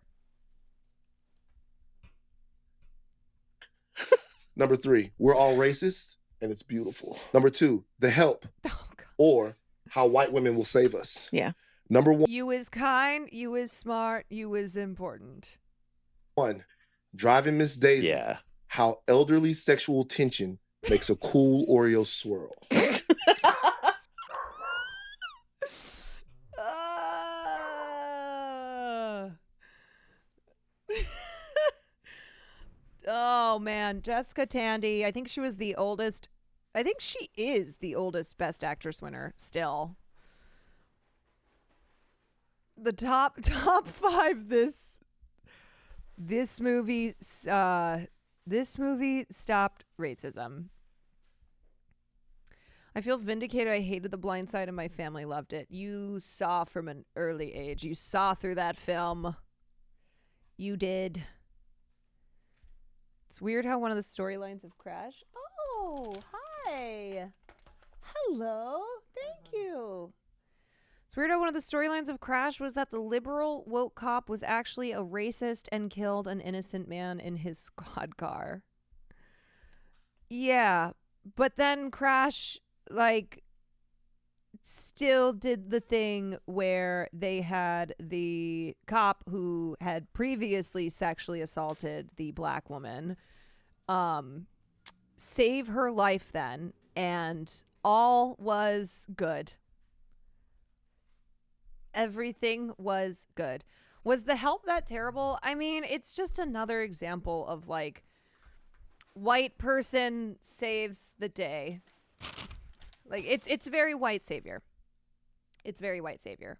Number 3, We're All Racist, and It's Beautiful. Number 2, The Help, or How White Women Will Save Us. Yeah. Number 1, You is kind, you is smart, you is important. 1, Driving Miss Daisy. Yeah. How elderly sexual tension makes a cool Oreo swirl. Oh man, Jessica Tandy. I think she was the oldest. I think she is the oldest Best Actress winner still. The top 5 this movie stopped racism. I feel vindicated. I hated The Blind Side and my family loved it. You saw from an early age. You saw through that film. You did. It's weird how one of the storylines of Crash. Oh, hi. Hello. Thank you. It's weird how one of the storylines of Crash was that the liberal woke cop was actually a racist and killed an innocent man in his squad car. Yeah, but then Crash, like, still did the thing where they had the cop who had previously sexually assaulted the black woman save her life then, and all was good. Everything was good. Was The Help that terrible? I mean, it's just another example of like white person saves the day. Like it's very white savior. It's very white savior.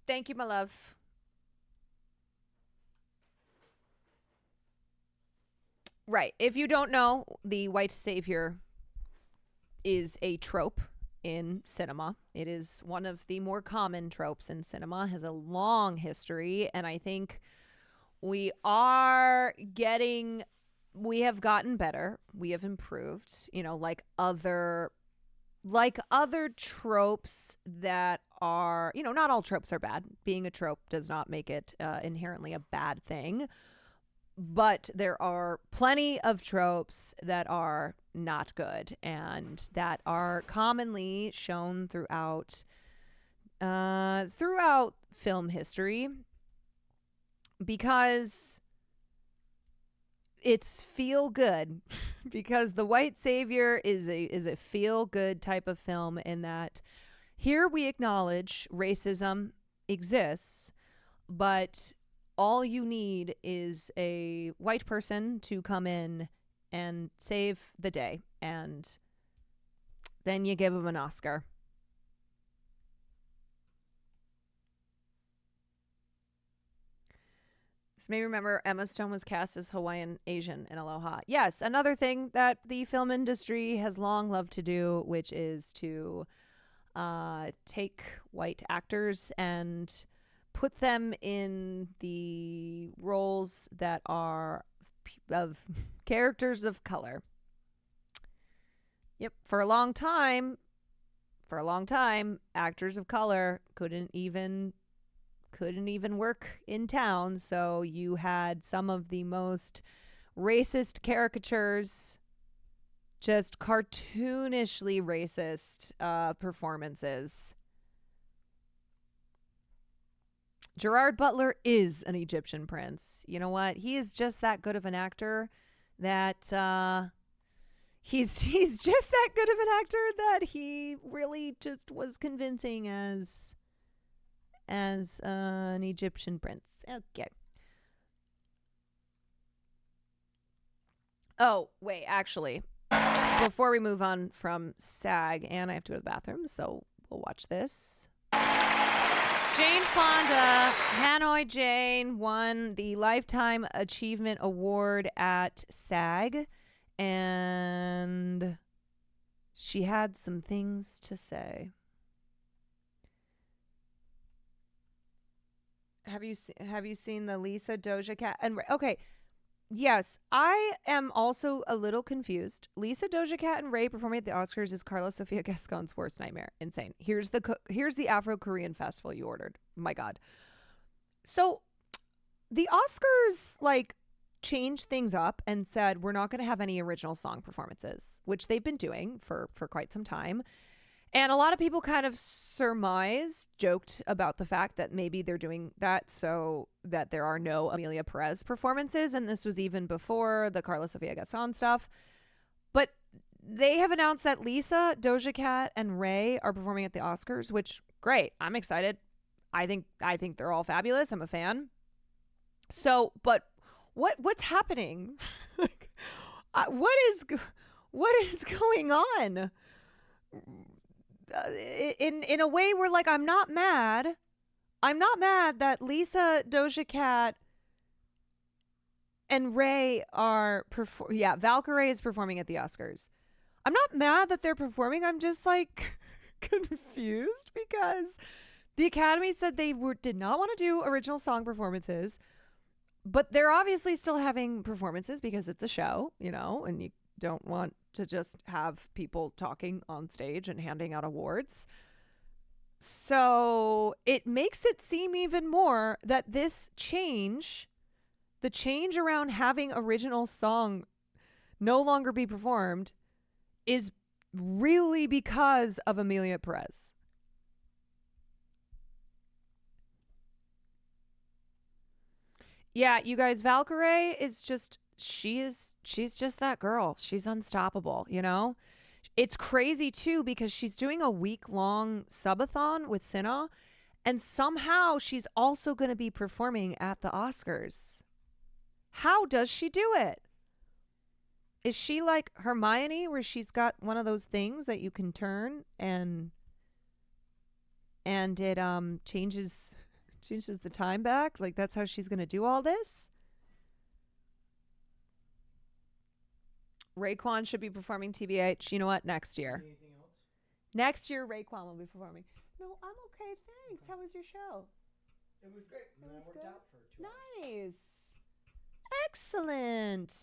Thank you, my love. Right. If you don't know, the white savior is a trope in cinema. It is one of the more common tropes in cinema, has a long history, and I think we have gotten better. We have improved, like other like other tropes that are, not all tropes are bad. Being a trope does not make it inherently a bad thing. But there are plenty of tropes that are not good and that are commonly shown throughout film history because it's feel good. Because The White Savior is a feel good type of film in that here we acknowledge racism exists, but all you need is a white person to come in and save the day, and then you give him an Oscar. This made me remember Emma Stone was cast as Hawaiian Asian in Aloha. Yes, another thing that the film industry has long loved to do, which is to take white actors and put them in the roles that are of characters of color. Yep, for a long time, actors of color couldn't even work in town, so you had some of the most racist caricatures, just cartoonishly racist performances. Gerard Butler is an Egyptian prince. You know what? He is just that good of an actor that he's just that good of an actor that he really just was convincing as an Egyptian prince. Okay. Oh, wait, actually, before we move on from SAG, and I have to go to the bathroom, so we'll watch this. Jane Fonda, Hanoi Jane, won the Lifetime Achievement Award at SAG, and she had some things to say. Have you seen the Lisa Doja Cat? And okay, yes, I am also a little confused. Lisa Doja Cat and Ray performing at the Oscars is Carlos Sofia Gascon's worst nightmare. Insane. Here's the Afro-Korean festival you ordered. My God. So the Oscars changed things up and said we're not going to have any original song performances, which they've been doing for quite some time. And a lot of people kind of joked about the fact that maybe they're doing that so that there are no Amelia Perez performances. And this was even before the Carlos Sofia Gascon stuff. But they have announced that Lisa, Doja Cat, and Ray are performing at the Oscars, which, great. I'm excited. I think they're all fabulous. I'm a fan. So, but what's happening? What is going on? In a way where I'm not mad that Lisa, Doja Cat, and Ray are Valkyrie is performing at the Oscars. I'm not mad that they're performing. I'm just confused because the Academy said they did not want to do original song performances, but they're obviously still having performances because it's a show, and you don't want to just have people talking on stage and handing out awards. So it makes it seem even more that the change around having original song no longer be performed is really because of Amelia Perez. Yeah, you guys, Valkyrie is just she's just that girl. She's unstoppable, It's crazy too because she's doing a week-long subathon with Cinna, and somehow she's also going to be performing at the Oscars. How does she do it? Is she like Hermione where she's got one of those things that you can turn and it changes the time back? That's how she's going to do all this? Raekwon should be performing TBH. You know what? Next year. Anything else? Next year, Raekwon will be performing. No, I'm okay. Thanks. How was your show? It was great. And I worked out for 2 hours. Nice. Excellent.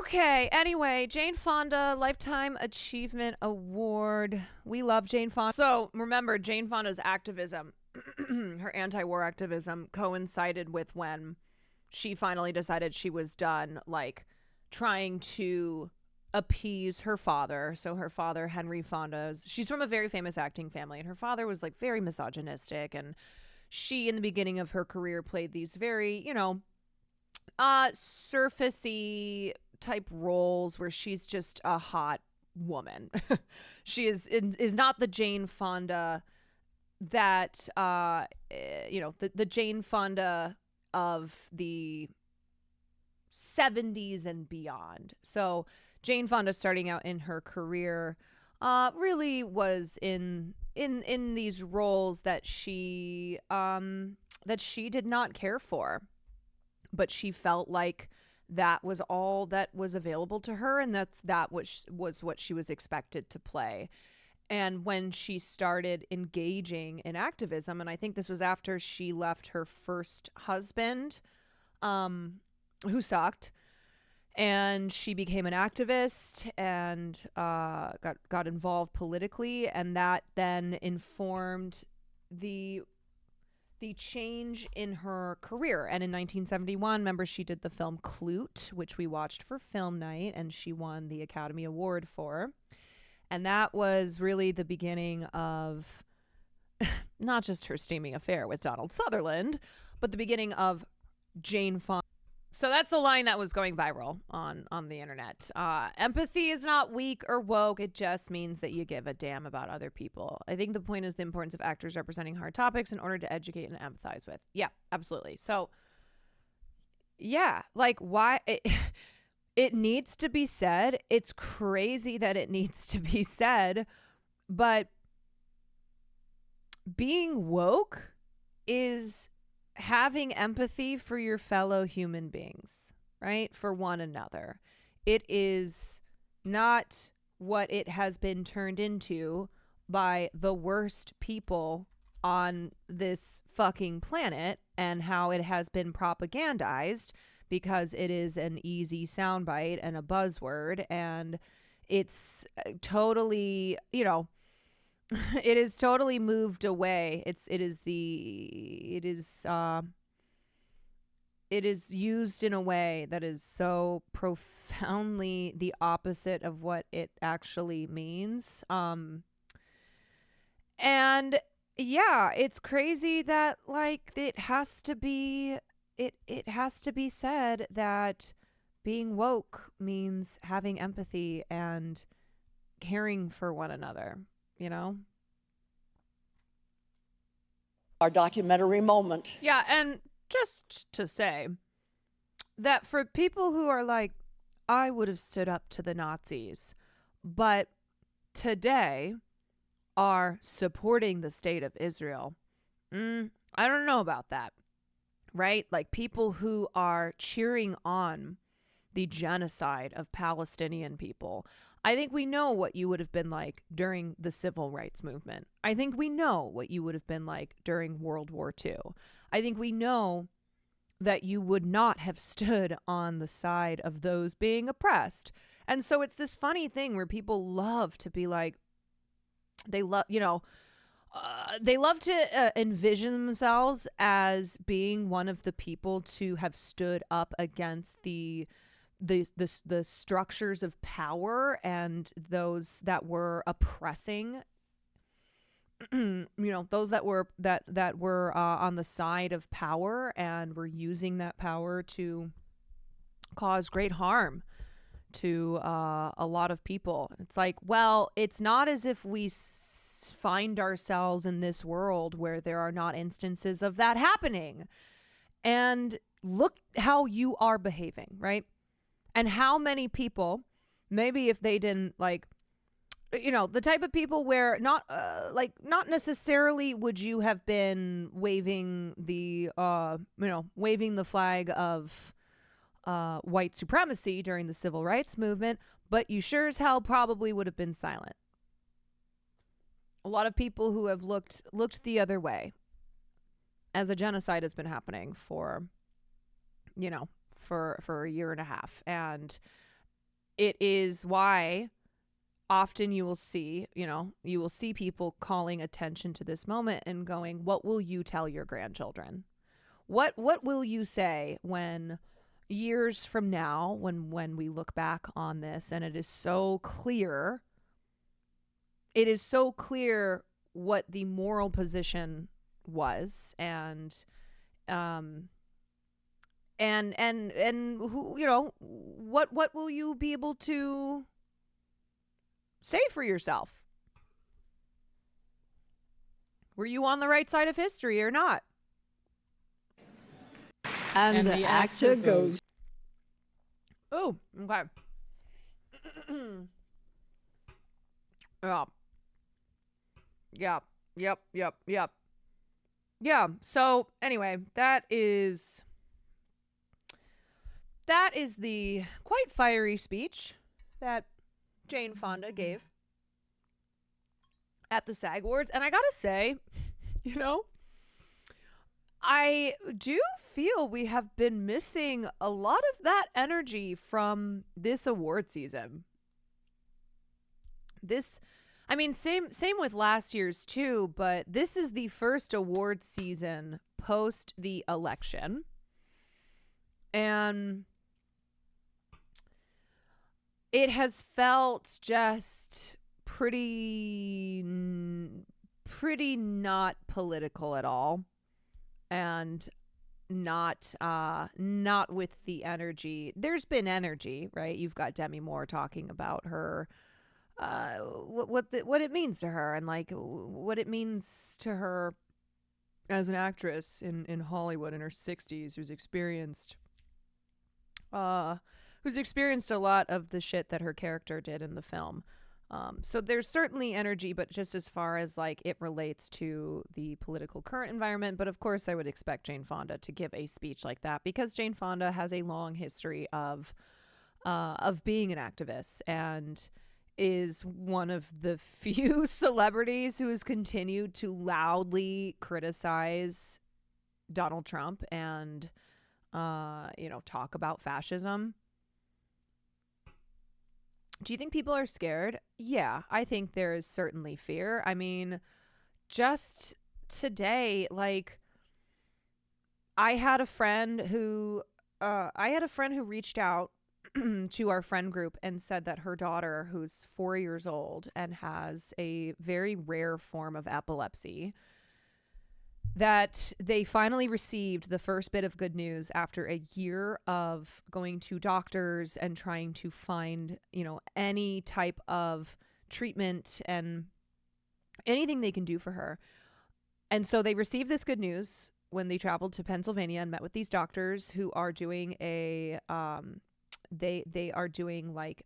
Okay, anyway, Jane Fonda Lifetime Achievement Award. We love Jane Fonda. So remember, Jane Fonda's activism, her anti-war activism, coincided with when she finally decided she was done, like, trying to appease her father. So her father, Henry Fonda, she's from a very famous acting family, and her father was, like, very misogynistic, and she, in the beginning of her career, played these very, surfacey type roles where she's just a hot woman. She is not the Jane Fonda that the Jane Fonda of the 70s and beyond. So Jane Fonda, starting out in her career, really was in these roles that she did not care for, but she felt like that was all that was available to her, and that was what she was expected to play. And when she started engaging in activism, and I think this was after she left her first husband, who sucked, and she became an activist and got involved politically, and that then informed the change in her career. And in 1971, remember, she did the film Clute, which we watched for film night, and she won the Academy Award for. And that was really the beginning of not just her steaming affair with Donald Sutherland, but the beginning of Jane Fonda. So that's the line that was going viral on the internet. Empathy is not weak or woke. It just means that you give a damn about other people. I think the point is the importance of actors representing hard topics in order to educate and empathize with. Yeah, absolutely. So, yeah, like, why... It needs to be said. It's crazy that it needs to be said, but being woke is having empathy for your fellow human beings, right? For one another. It is not what it has been turned into by the worst people on this fucking planet, and how it has been propagandized because it is an easy soundbite and a buzzword, and it's totally, it is totally moved away. It is used in a way that is so profoundly the opposite of what it actually means. And yeah, it's crazy that, like, it has to be said that being woke means having empathy and caring for one another, Our documentary moment. Yeah, and just to say that for people who are like, I would have stood up to the Nazis, but today are supporting the state of Israel, I don't know about that. Right? Like, people who are cheering on the genocide of Palestinian people. I think we know what you would have been like during the civil rights movement. I think we know what you would have been like during World War II. I think we know that you would not have stood on the side of those being oppressed. And so it's this funny thing where people love to be like, they love to envision themselves as being one of the people to have stood up against the structures of power and those that were oppressing, those that were on the side of power and were using that power to cause great harm to a lot of people. It's like, well, it's not as if we find ourselves in this world where there are not instances of that happening. And look how you are behaving, right? And how many people, maybe if they didn't, like, the type of people where not necessarily would you have been waving the flag of white supremacy during the civil rights movement, but you sure as hell probably would have been silent. A lot of people who have looked the other way as a genocide has been happening for a year and a half. And it is why often you will see people calling attention to this moment and going, what will you tell your grandchildren? What will you say when years from now, when we look back on this and it is so clear what the moral position was, and who, what will you be able to say for yourself? Were you on the right side of history or not? And the actor goes. Oh, okay. Yep. Yeah, so anyway, that is the quite fiery speech that Jane Fonda gave at the SAG Awards. And I gotta say, I do feel we have been missing a lot of that energy from this award season. Same with last year's too, but this is the first award season post the election. And it has felt just pretty not political at all. And not with the energy. There's been energy, right? You've got Demi Moore talking about her, what it means to her, and like what it means to her as an actress in Hollywood in her 60s, who's experienced a lot of the shit that her character did in the film. So there's certainly energy, but just as far as like it relates to the political current environment. But of course, I would expect Jane Fonda to give a speech like that, because Jane Fonda has a long history of being an activist and is one of the few celebrities who has continued to loudly criticize Donald Trump and talk about fascism. Do you think people are scared? Yeah, I think there is certainly fear. I mean, just today, like, I had a friend who reached out to our friend group and said that her daughter, who's 4 years old and has a very rare form of epilepsy, that they finally received the first bit of good news after a year of going to doctors and trying to find, any type of treatment and anything they can do for her. And so they received this good news when they traveled to Pennsylvania and met with these doctors who are doing they are doing like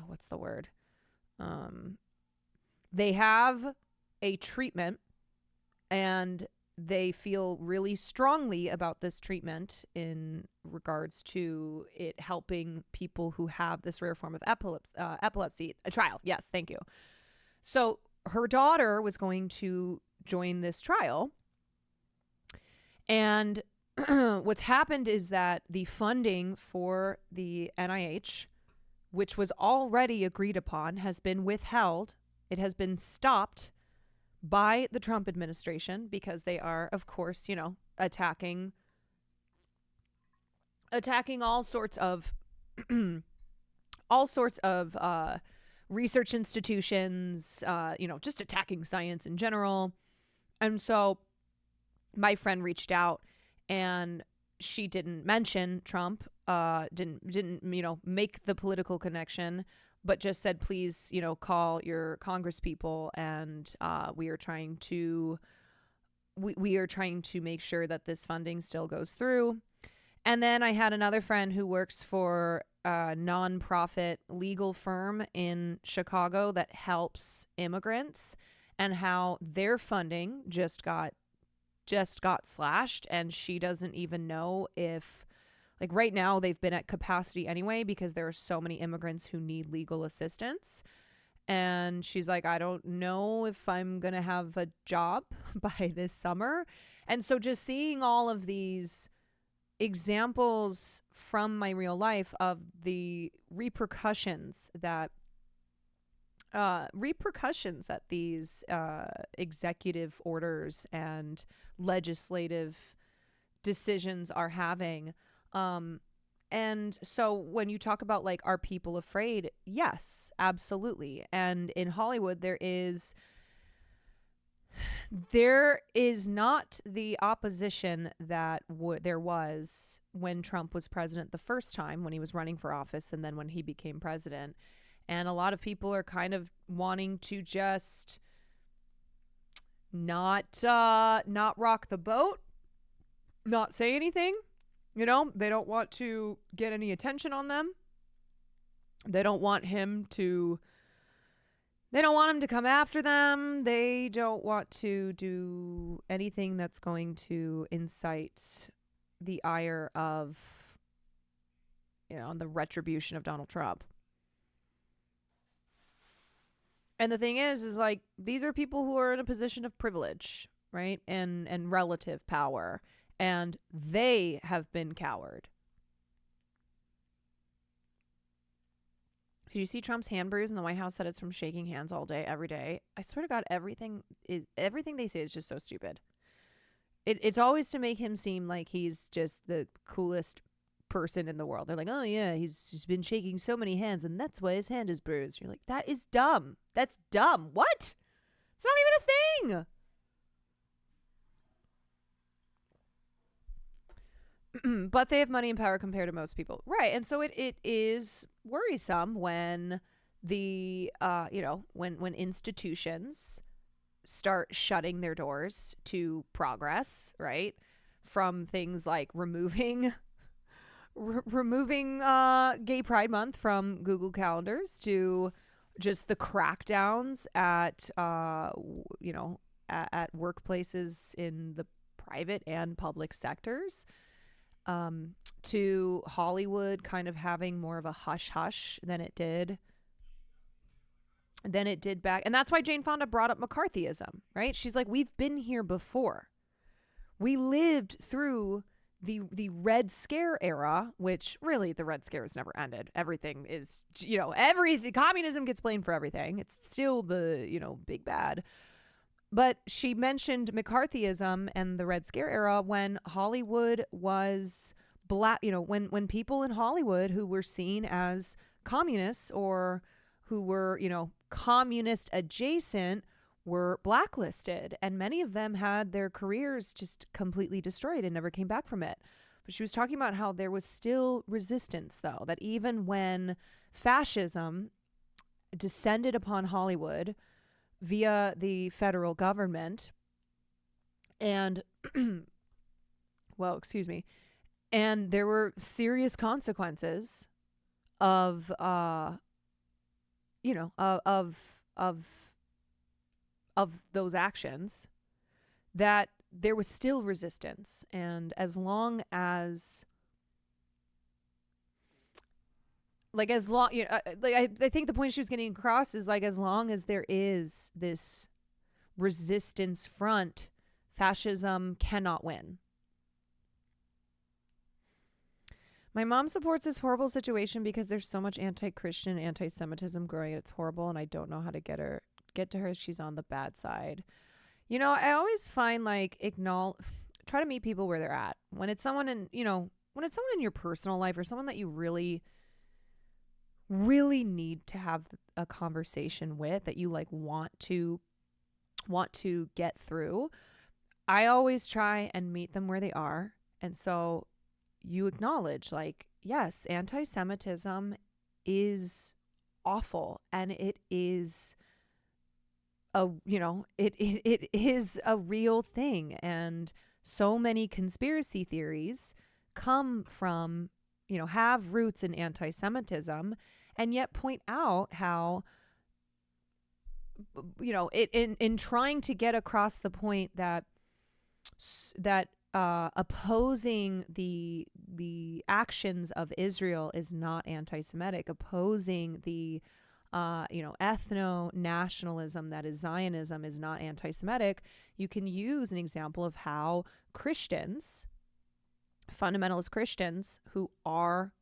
what's the word? They have a treatment, and they feel really strongly about this treatment in regards to it helping people who have this rare form of epilepsy. A trial. Yes, thank you. So her daughter was going to join this trial. And what's happened is that the funding for the NIH, which was already agreed upon, has been withheld. It has been stopped by the Trump administration because they are, of course, attacking all sorts of research institutions, just attacking science in general. And so my friend reached out, and she didn't mention Trump, didn't make the political connection, but just said, please, call your Congress people, and we are trying to make sure that this funding still goes through. And then I had another friend who works for a nonprofit legal firm in Chicago that helps immigrants, and how their funding just got slashed, and she doesn't even know if, like, right now they've been at capacity anyway because there are so many immigrants who need legal assistance. And she's like, I don't know if I'm going to have a job by this summer. And so just seeing all of these examples from my real life of the repercussions that these executive orders and legislative decisions are having. And so when you talk about like, are people afraid? Yes, absolutely. And in Hollywood, there is not the opposition that there was when Trump was president the first time, when he was running for office, and then when he became president. And a lot of people are kind of wanting to just not rock the boat, not say anything. You know, they don't want to get any attention on them. They don't want him to come after them. They don't want to do anything that's going to incite the ire of, the retribution of Donald Trump. And the thing is like, these are people who are in a position of privilege, right? And relative power. And they have been coward. Did you see Trump's hand bruise in the White House said it's from shaking hands all day, every day? I swear to God, everything they say is just so stupid. It's always to make him seem like he's just the coolest person in the world. They're like, oh yeah, he's been shaking so many hands and that's why his hand is bruised. You're like, that is dumb. That's dumb. What? It's not even a thing. But they have money and power compared to most people. Right. And so it is worrisome when when institutions start shutting their doors to progress, right? From things like removing Gay Pride Month from Google calendars to just the crackdowns at workplaces in the private and public sectors. To Hollywood kind of having more of a hush-hush than it did back. And that's why Jane Fonda brought up McCarthyism, right? She's like, we've been here before. We lived through the Red Scare era, which really the Red Scare has never ended. Everything is, communism gets blamed for everything. It's still the, big bad. But she mentioned McCarthyism and the Red Scare era when Hollywood was black, when people in Hollywood who were seen as communists or who were, communist adjacent were blacklisted. And many of them had their careers just completely destroyed and never came back from it. But she was talking about how there was still resistance, though, that even when fascism descended upon Hollywood via the federal government and and there were serious consequences of those actions, that there was still resistance. And as long as I think the point she was getting across is like, as long as there is this resistance front, fascism cannot win. My mom supports this horrible situation because there's so much anti-Christian, anti-Semitism growing. It's horrible, and I don't know how to get to her. She's on the bad side. I always find try to meet people where they're at. When it's someone in your personal life or someone that you really need to have a conversation with, that you want to get through, I always try and meet them where they are. And so you acknowledge, yes, anti-Semitism is awful, and it is it is a real thing, and so many conspiracy theories come from, have roots in anti-Semitism, and yet point out how, in trying to get across the point that opposing the actions of Israel is not anti-Semitic, opposing the ethno-nationalism that is Zionism is not anti-Semitic, you can use an example of how Christians fundamentalist Christians who are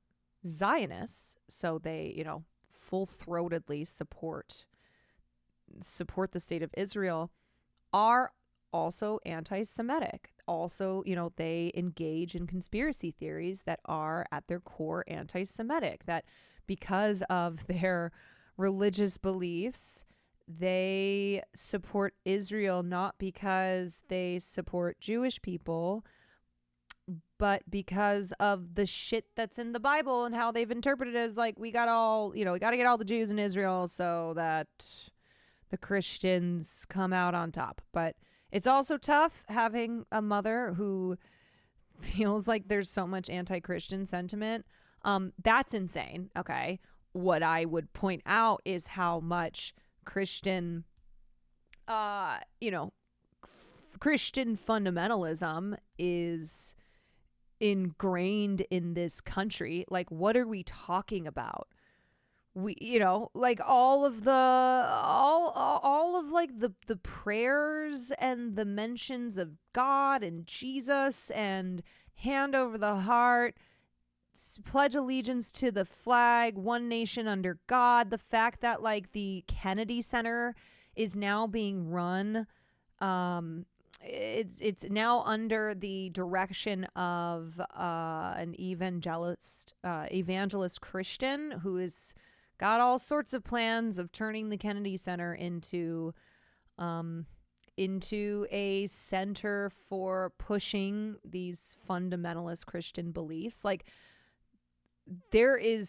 Zionists, so they, full-throatedly support the state of Israel, are also anti-Semitic. Also, they engage in conspiracy theories that are at their core anti-Semitic, that because of their religious beliefs, they support Israel not because they support Jewish people, but because of the shit that's in the Bible and how they've interpreted it as like, we got to get all the Jews in Israel so that the Christians come out on top. But it's also tough having a mother who feels like there's so much anti-Christian sentiment. That's insane. Okay. What I would point out is how much Christian, Christian fundamentalism is ingrained in this country. Like, what are we talking about? Like all of the prayers and the mentions of God and Jesus and hand over the heart, pledge allegiance to the flag, one nation under God. The fact that like the Kennedy Center is now being run, it's now under the direction of an evangelist Christian who is got all sorts of plans of turning the Kennedy Center into a center for pushing these fundamentalist Christian beliefs. Like, there is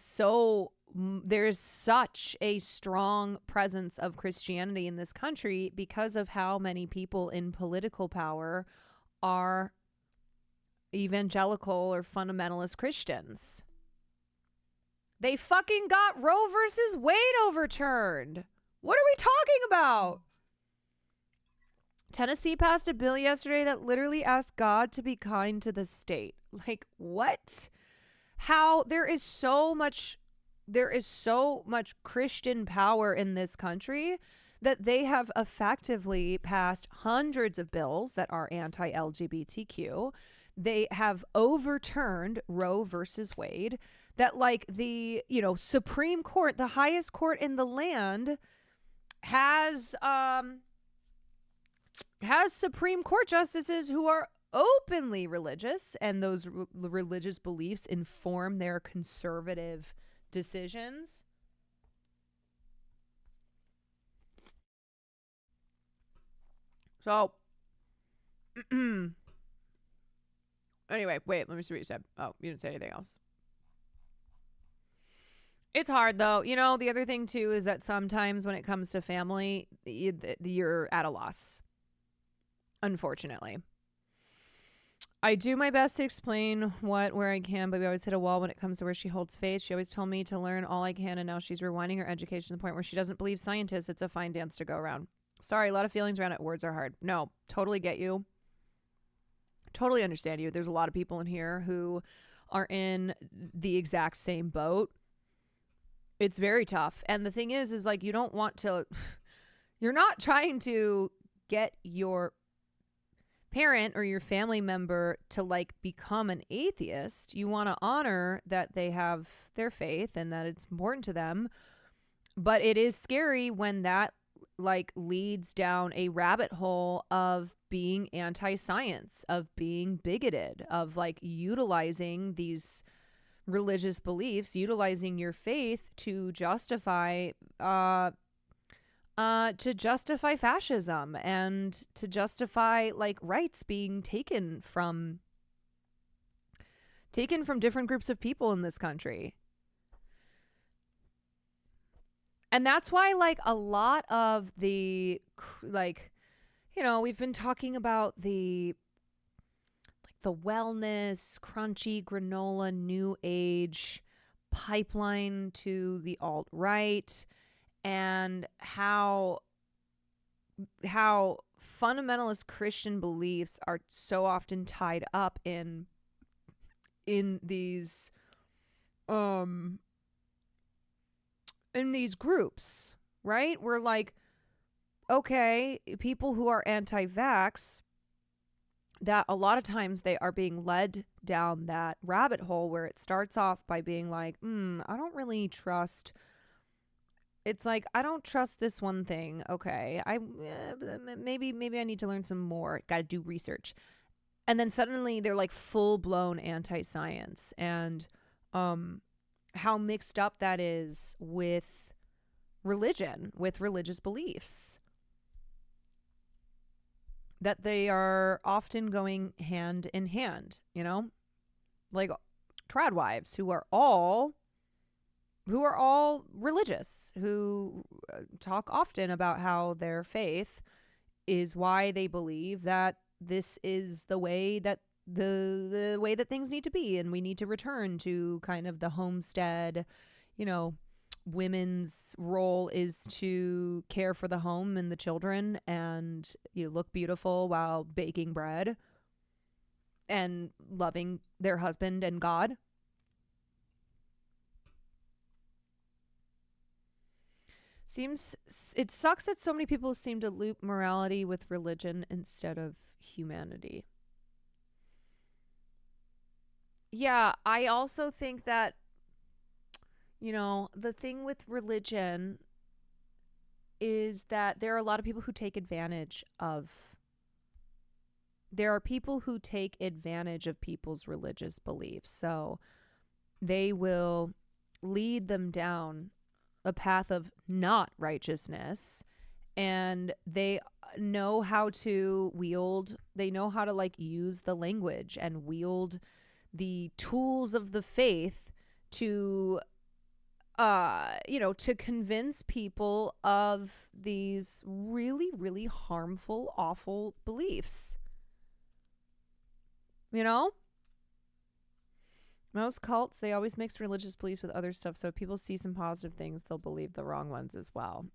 such a strong presence of Christianity in this country because of how many people in political power are evangelical or fundamentalist Christians. They fucking got Roe versus Wade overturned. What are we talking about? Tennessee passed a bill yesterday that literally asked God to be kind to the state. Like, what? How there is so much Christian power in this country that they have effectively passed hundreds of bills that are anti-LGBTQ. They have overturned Roe versus Wade, that like the, Supreme Court, the highest court in the land, has Supreme Court justices who are openly religious, and those religious beliefs inform their conservative decisions. So, anyway, wait, let me see what you said. Oh, you didn't say anything else. It's hard, though. The other thing, too, is that sometimes when it comes to family, you're at a loss. Unfortunately. I do my best to explain where I can, but we always hit a wall when it comes to where she holds faith. She always told me to learn all I can, and now she's rewinding her education to the point where she doesn't believe scientists. It's a fine dance to go around. Sorry, a lot of feelings around it. Words are hard. No, totally get you. Totally understand you. There's a lot of people in here who are in the exact same boat. It's very tough. And the thing is like, you don't want to, you're not trying to get your parent or your family member to like become an atheist. You want to honor that they have their faith and that it's important to them. But it is scary when that like leads down a rabbit hole of being anti-science, of being bigoted, of like utilizing these religious beliefs, utilizing your faith to justify fascism and to justify like rights being taken from different groups of people in this country. And that's why like a lot of the we've been talking about the wellness, crunchy granola, new age pipeline to the alt-right, and how fundamentalist Christian beliefs are so often tied up in these groups, right? We're like, okay, people who are anti-vax that a lot of times they are being led down that rabbit hole where it starts off by being like, I don't really trust. It's like, I don't trust this one thing. Okay, maybe I need to learn some more. Got to do research. And then suddenly they're like full-blown anti-science, and how mixed up that is with religion, with religious beliefs. That they are often going hand in hand, you know? Like trad wives who are all religious, who talk often about how their faith is why they believe that this is the way that the way that things need to be, and we need to return to kind of the homestead, you know, women's role is to care for the home and the children and look beautiful while baking bread and loving their husband and God. It sucks that so many people seem to loop morality with religion instead of humanity. Yeah, I also think that the thing with religion is that there are a lot of people who take advantage of. There are people who take advantage of people's religious beliefs. So they will lead them down a path of not righteousness, and they know how to use the language and wield the tools of the faith to to convince people of these really, really harmful, awful beliefs. Most cults, they always mix religious beliefs with other stuff. So if people see some positive things, they'll believe the wrong ones as well.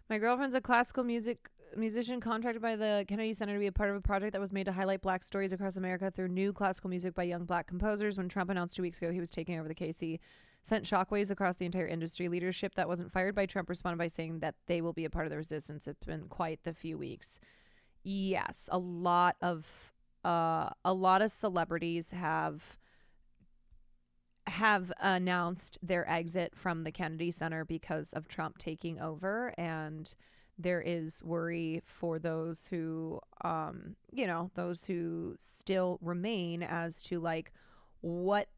My girlfriend's a classical musician contracted by the Kennedy Center to be a part of a project that was made to highlight black stories across America through new classical music by young black composers. When Trump announced 2 weeks ago he was taking over the KC, sent shockwaves across the entire industry. Leadership that wasn't fired by Trump responded by saying that they will be a part of the resistance. It's been quite the few weeks. Yes, a lot of celebrities have announced their exit from the Kennedy Center because of Trump taking over, and there is worry for those who those who still remain as to like what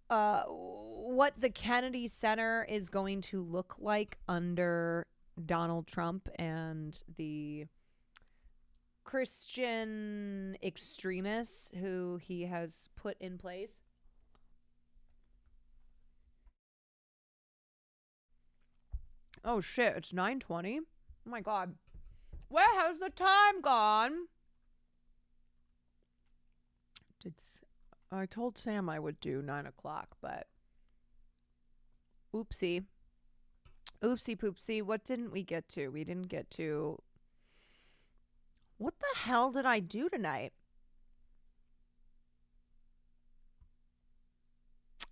the Kennedy Center is going to look like under Donald Trump and the Christian extremists who he has put in place. Oh shit, it's 9:20. Oh my god. Where has the time gone? I told Sam I would do 9 o'clock, but oopsie. Oopsie poopsie. What didn't we get to? We didn't get to... What the hell did I do tonight?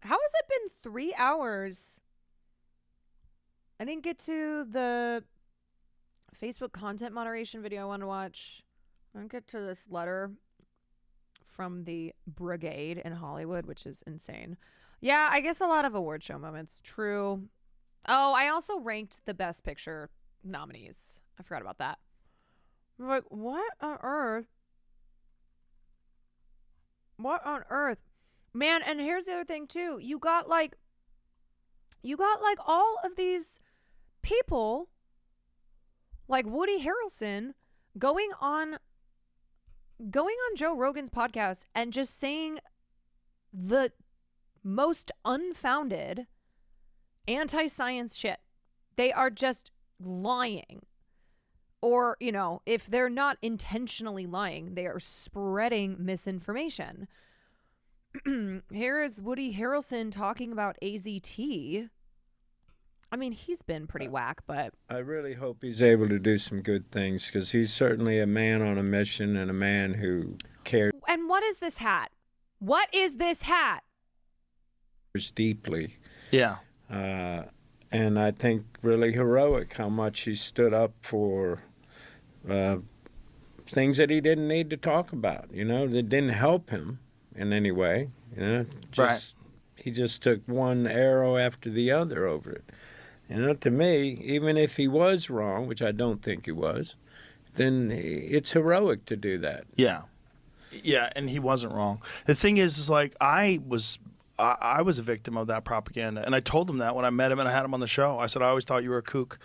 How has it been 3 hours? I didn't get to the Facebook content moderation video I want to watch. I didn't get to this letter from the brigade in Hollywood, which is insane. Yeah, I guess a lot of award show moments. True. Oh, I also ranked the Best Picture nominees. I forgot about that. I'm like, what on earth? What on earth? Man, and here's the other thing too. You got like all of these people like Woody Harrelson going on Joe Rogan's podcast and just saying the most unfounded anti-science shit. They are just lying. Or, if they're not intentionally lying, they are spreading misinformation. Here is Woody Harrelson talking about AZT. I mean, he's been pretty whack, but... I really hope he's able to do some good things, because he's certainly a man on a mission and a man who cares. And what is this hat? What is this hat? Deeply. Yeah. And I think really heroic how much he stood up for things that he didn't need to talk about, that didn't help him in any way. Right. He just took one arrow after the other over it. To me, even if he was wrong, which I don't think he was, then it's heroic to do that. Yeah. Yeah, and he wasn't wrong. The thing is like, I was a victim of that propaganda, and I told him that when I met him and I had him on the show. I said, I always thought you were a kook.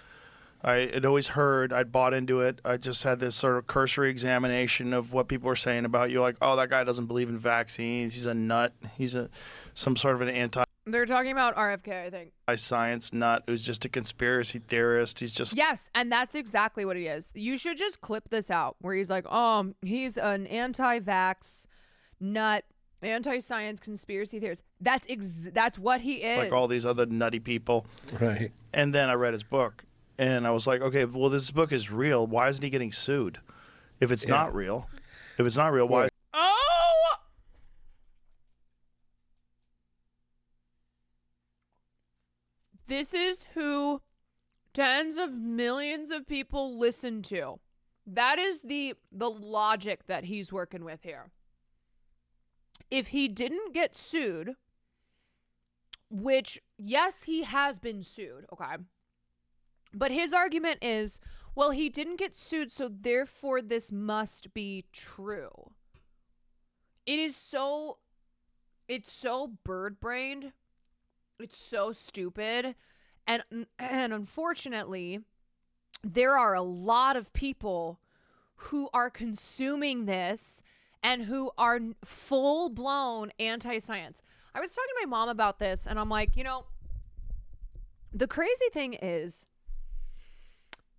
I had always heard, I'd bought into it. I just had this sort of cursory examination of what people were saying about you, like, oh, that guy doesn't believe in vaccines. He's a nut. He's some sort of an They're talking about RFK, I think. anti-science nut who's just a conspiracy theorist. He's just... Yes, and that's exactly what he is. You should just clip this out where he's like, he's an anti-vax nut, anti-science conspiracy theorist. That's what he is. Like all these other nutty people. Right. And then I read his book, and I was like, okay, well, this book is real. Why isn't he getting sued? If it's not real. If it's not real, why... This is who tens of millions of people listen to. That is the logic that he's working with here. If he didn't get sued, which, yes, he has been sued, okay? But his argument is, well, he didn't get sued, so therefore this must be true. It's so bird-brained. It's so stupid. And unfortunately, there are a lot of people who are consuming this and who are full-blown anti-science. I was talking to my mom about this, and I'm like, the crazy thing is,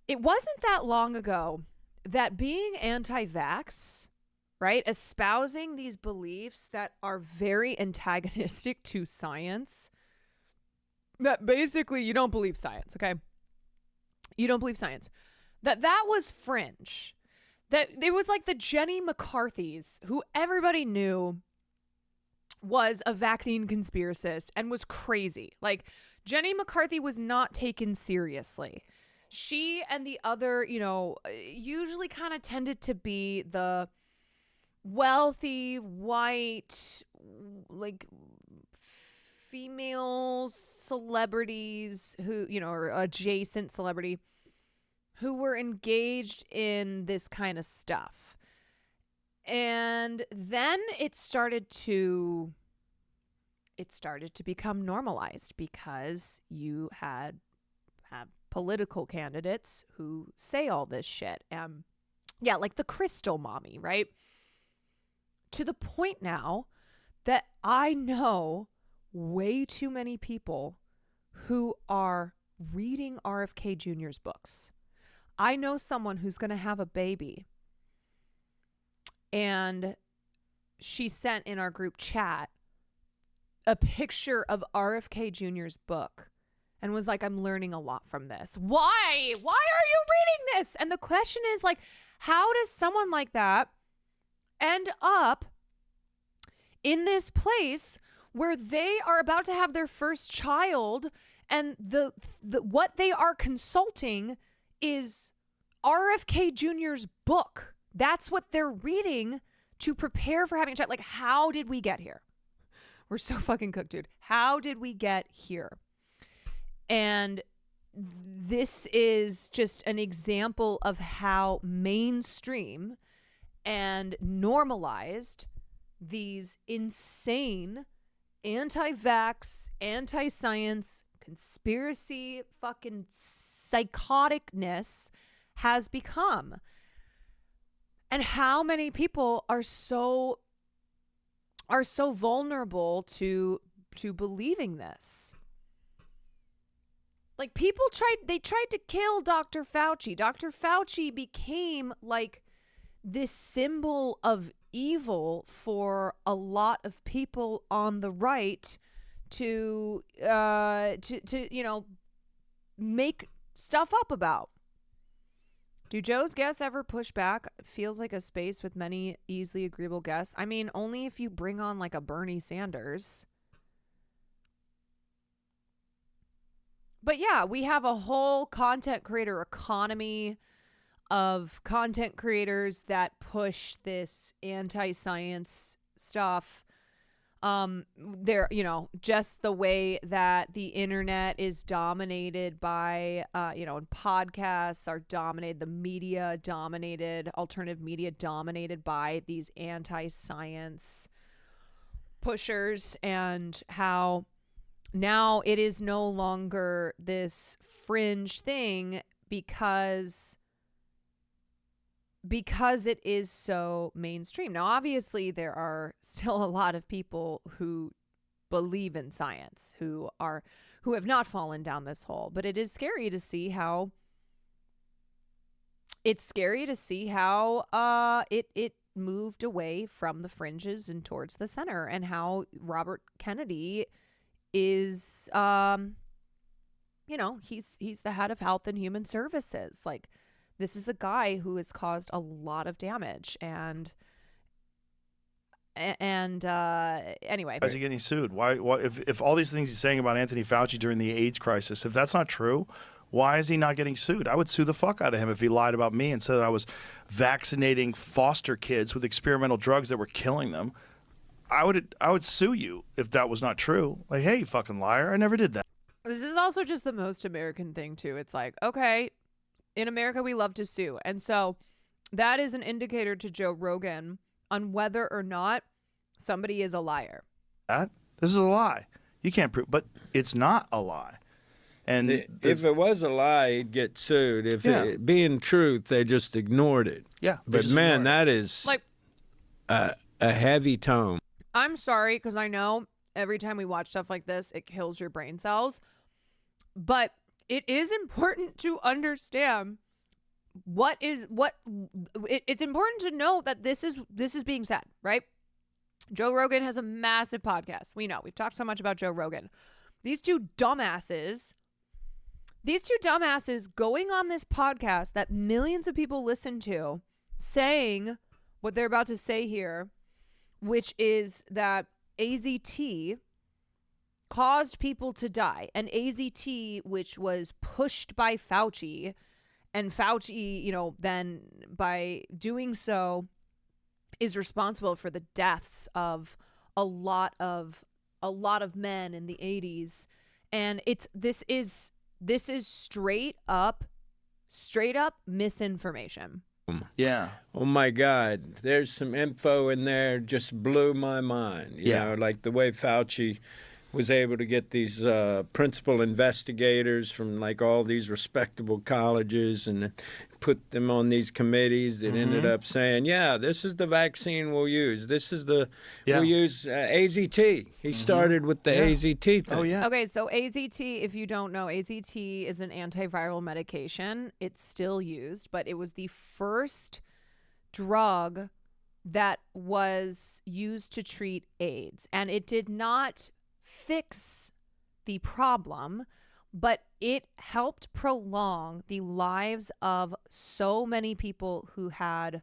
it wasn't that long ago that being anti-vax, right, espousing these beliefs that are very antagonistic to science, that basically you don't believe science, okay? You don't believe science. That was fringe. That it was like the Jenny McCarthy's, who everybody knew was a vaccine conspiracist and was crazy. Like, Jenny McCarthy was not taken seriously. She and the other, usually kind of tended to be the wealthy, white, like, female celebrities who, or adjacent celebrity who were engaged in this kind of stuff. And then it started to become normalized because you have political candidates who say all this shit. Yeah, like the Crystal Mommy, right? To the point now that I know way too many people who are reading RFK Jr.'s books. I know someone who's going to have a baby, and she sent in our group chat a picture of RFK Jr.'s book and was like, I'm learning a lot from this. Why? Why are you reading this? And the question is, like, how does someone like that end up in this place where they are about to have their first child, and the what they are consulting is RFK Jr.'s book? That's what they're reading to prepare for having a child. Like, how did we get here? We're so fucking cooked, dude. How did we get here? And this is just an example of how mainstream and normalized these insane anti-vax, anti-science, conspiracy fucking psychoticness has become. And how many people are so vulnerable to believing this. Like, people tried to kill Dr. Fauci. Dr. Fauci became like this symbol of evil for a lot of people on the right to make stuff up about. Do Joe's guests ever push back? Feels like a space with many easily agreeable guests. I mean, only if you bring on like a Bernie Sanders. But yeah, we have a whole content creator economy of content creators that push this anti-science stuff. There, you know, just the way that the internet is dominated by, you know, and podcasts are dominated, the media dominated, alternative media dominated by these anti-science pushers, and how now it is no longer this fringe thing because it is so mainstream. Now, obviously, there are still a lot of people who believe in science, who have not fallen down this hole. But it is scary to see how it moved away from the fringes and towards the center, and how Robert Kennedy is, you know, he's the head of Health and Human Services. Like, this is a guy who has caused a lot of damage, and anyway. Why is he getting sued? Why if all these things he's saying about Anthony Fauci during the AIDS crisis, if that's not true, why is he not getting sued? I would sue the fuck out of him if he lied about me and said I was vaccinating foster kids with experimental drugs that were killing them. I would sue you if that was not true. Like, hey, you fucking liar, I never did that. This is also just the most American thing too. It's like, okay, in America, we love to sue. And so that is an indicator to Joe Rogan on whether or not somebody is a liar. This is a lie. You can't prove, but it's not a lie. And if it was a lie, he'd get sued. If it being truth, they just ignored it. Yeah. But man, that is like a heavy tone. I'm sorry, because I know every time we watch stuff like this, it kills your brain cells. But it is important to understand it's important to know that this is being said, right? Joe Rogan has a massive podcast. We know. We've talked so much about Joe Rogan. These two dumbasses going on this podcast that millions of people listen to, saying what they're about to say here, which is that AZT caused people to die. And AZT, which was pushed by Fauci, and Fauci, you know, then by doing so is responsible for the deaths of a lot of men in the 80s. And this is straight up misinformation. Yeah. Oh my God. There's some info in there just blew my mind. You know, like the way Fauci was able to get these principal investigators from like all these respectable colleges and put them on these committees that ended up saying, yeah, this is the vaccine we'll use. This is we'll use AZT. He started with the AZT thing. Oh, yeah. Okay, so AZT, if you don't know, AZT is an antiviral medication. It's still used, but it was the first drug that was used to treat AIDS. And it did not fix the problem, but it helped prolong the lives of so many people who had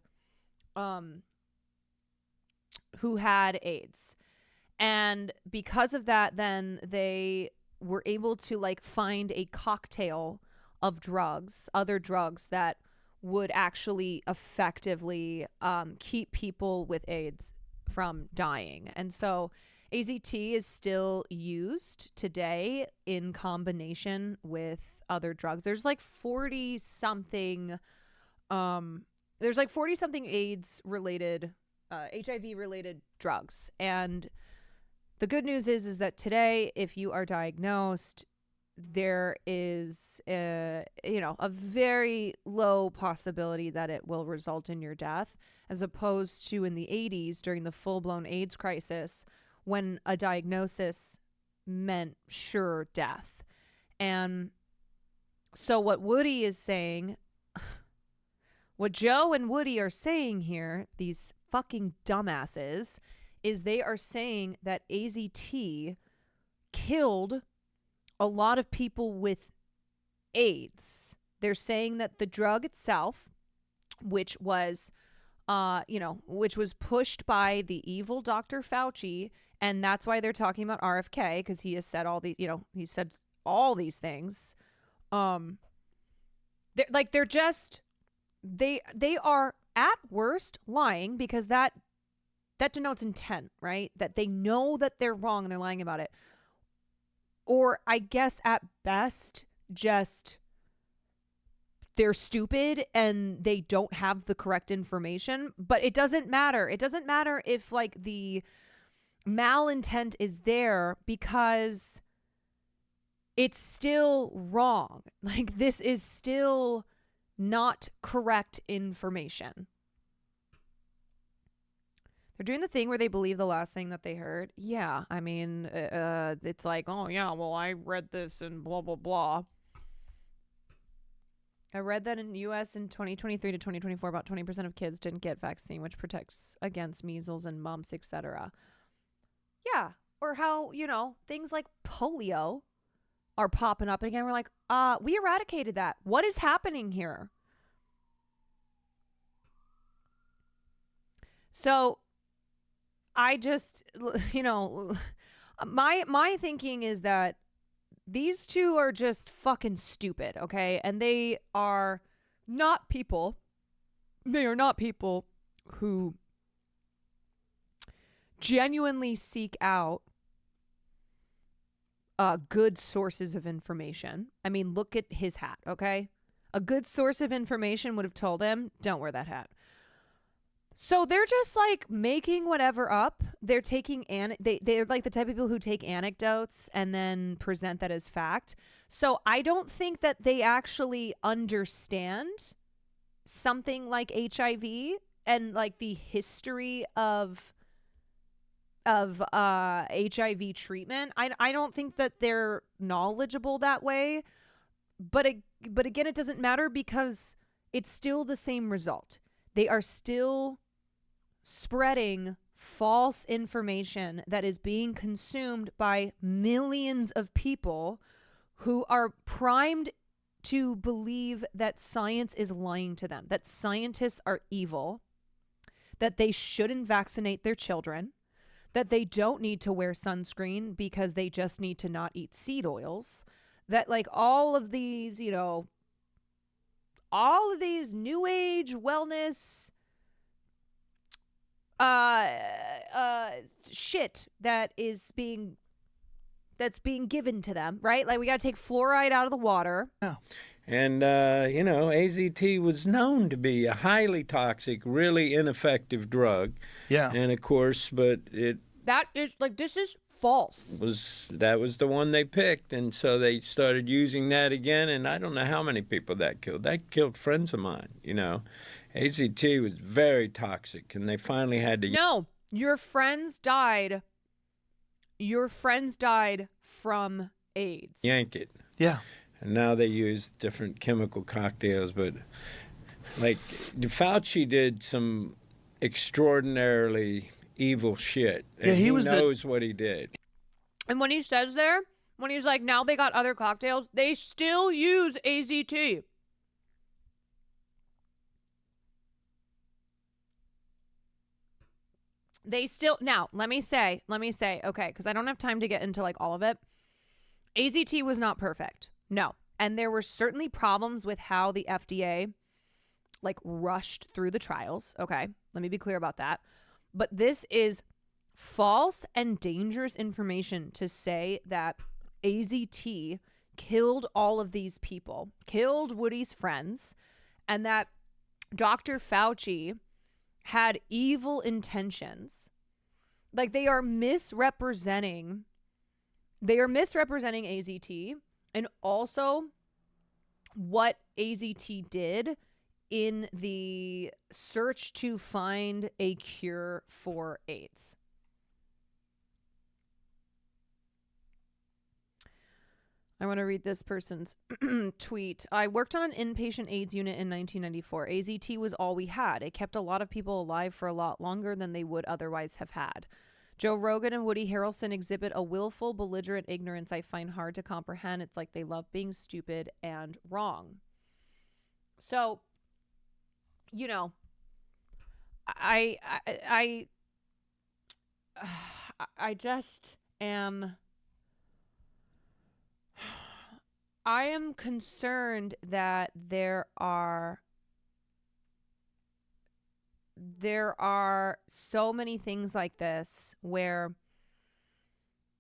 AIDS. And because of that, then they were able to like find a cocktail of drugs, other drugs that would actually effectively keep people with AIDS from dying. And so AZT is still used today in combination with other drugs. There's like 40 something AIDS related, HIV related drugs. And the good news is that today, if you are diagnosed, there is a very low possibility that it will result in your death, as opposed to in the 80s during the full-blown AIDS crisis, when a diagnosis meant sure death. And so what Woody is saying, what Joe and Woody are saying here, these fucking dumbasses, is they are saying that AZT killed a lot of people with AIDS. They're saying that the drug itself which was, which was pushed by the evil Dr. Fauci. And that's why they're talking about RFK, because he has said all these, he said all these things. They are at worst lying, because that denotes intent, right? That they know that they're wrong and they're lying about it. Or I guess at best, just they're stupid and they don't have the correct information. But it doesn't matter. It doesn't matter if like the malintent is there, because it's still wrong. Like, this is still not correct information. They're doing the thing where they believe the last thing that they heard. Yeah, I mean, it's like, oh yeah, well, I read this and blah, blah, blah. I read that in the U.S. in 2023 to 2024, about 20% of kids didn't get vaccine, which protects against measles and mumps, etc. Yeah, or how, things like polio are popping up again. We're like, we eradicated that. What is happening here? So I just, my thinking is that these two are just fucking stupid, okay? And they are not people. They are not people who genuinely seek out good sources of information. I mean, look at his hat, okay? A good source of information would have told him, don't wear that hat. So they're just like making whatever up. They're taking they're like the type of people who take anecdotes and then present that as fact. So I don't think that they actually understand something like HIV and like the history of HIV treatment. I don't think that they're knowledgeable that way. But again, it doesn't matter, because it's still the same result. They are still spreading false information that is being consumed by millions of people who are primed to believe that science is lying to them, that scientists are evil, that they shouldn't vaccinate their children, that they don't need to wear sunscreen because they just need to not eat seed oils, that like all of these new age wellness shit that's being given to them, right? Like, we got to take fluoride out of the water. Yeah. And, AZT was known to be a highly toxic, really ineffective drug. Yeah. And, of course, but that is, like, this is false. That was the one they picked, and so they started using that again, and I don't know how many people that killed. That killed friends of mine, AZT was very toxic, and they finally had to... No, your friends died. Your friends died from AIDS. Yank it. Yeah. And now they use different chemical cocktails, but like Fauci did some extraordinarily evil shit. And he knows what he did. And when he says there, when he's like, now they got other cocktails, they still use AZT. They still, now, let me say, okay, because I don't have time to get into like all of it. AZT was not perfect. No. And there were certainly problems with how the FDA like rushed through the trials. Okay. Let me be clear about that. But this is false and dangerous information to say that AZT killed all of these people, killed Woody's friends, and that Dr. Fauci had evil intentions. Like, they are misrepresenting AZT, and also what AZT did in the search to find a cure for AIDS. I want to read this person's tweet. I worked on an inpatient AIDS unit in 1994. AZT was all we had. It kept a lot of people alive for a lot longer than they would otherwise have had. Joe Rogan and Woody Harrelson exhibit a willful, belligerent ignorance I find hard to comprehend. It's like they love being stupid and wrong. So, you know, I just am. I am concerned that there are so many things like this where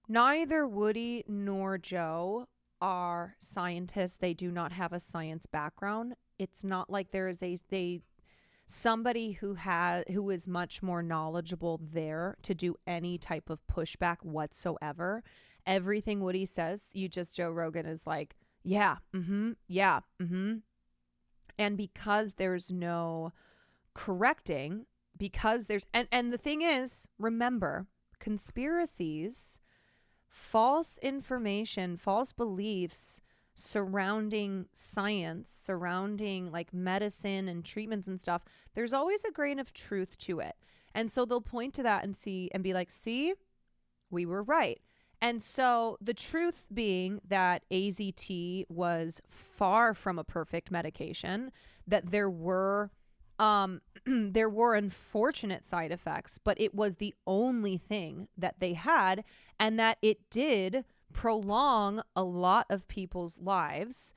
neither Woody nor Joe are scientists. They do not have a science background. It's not like there is somebody who is much more knowledgeable there to do any type of pushback whatsoever. Everything Woody says, Joe Rogan is like, yeah, yeah, and because there's no correcting, because there's and the thing is, remember, conspiracies, false information, false beliefs surrounding science, surrounding like medicine and treatments and stuff, there's always a grain of truth to it. And so they'll point to that and be like, see, we were right. And so the truth being that AZT was far from a perfect medication, that there were unfortunate side effects, but it was the only thing that they had, and that it did prolong a lot of people's lives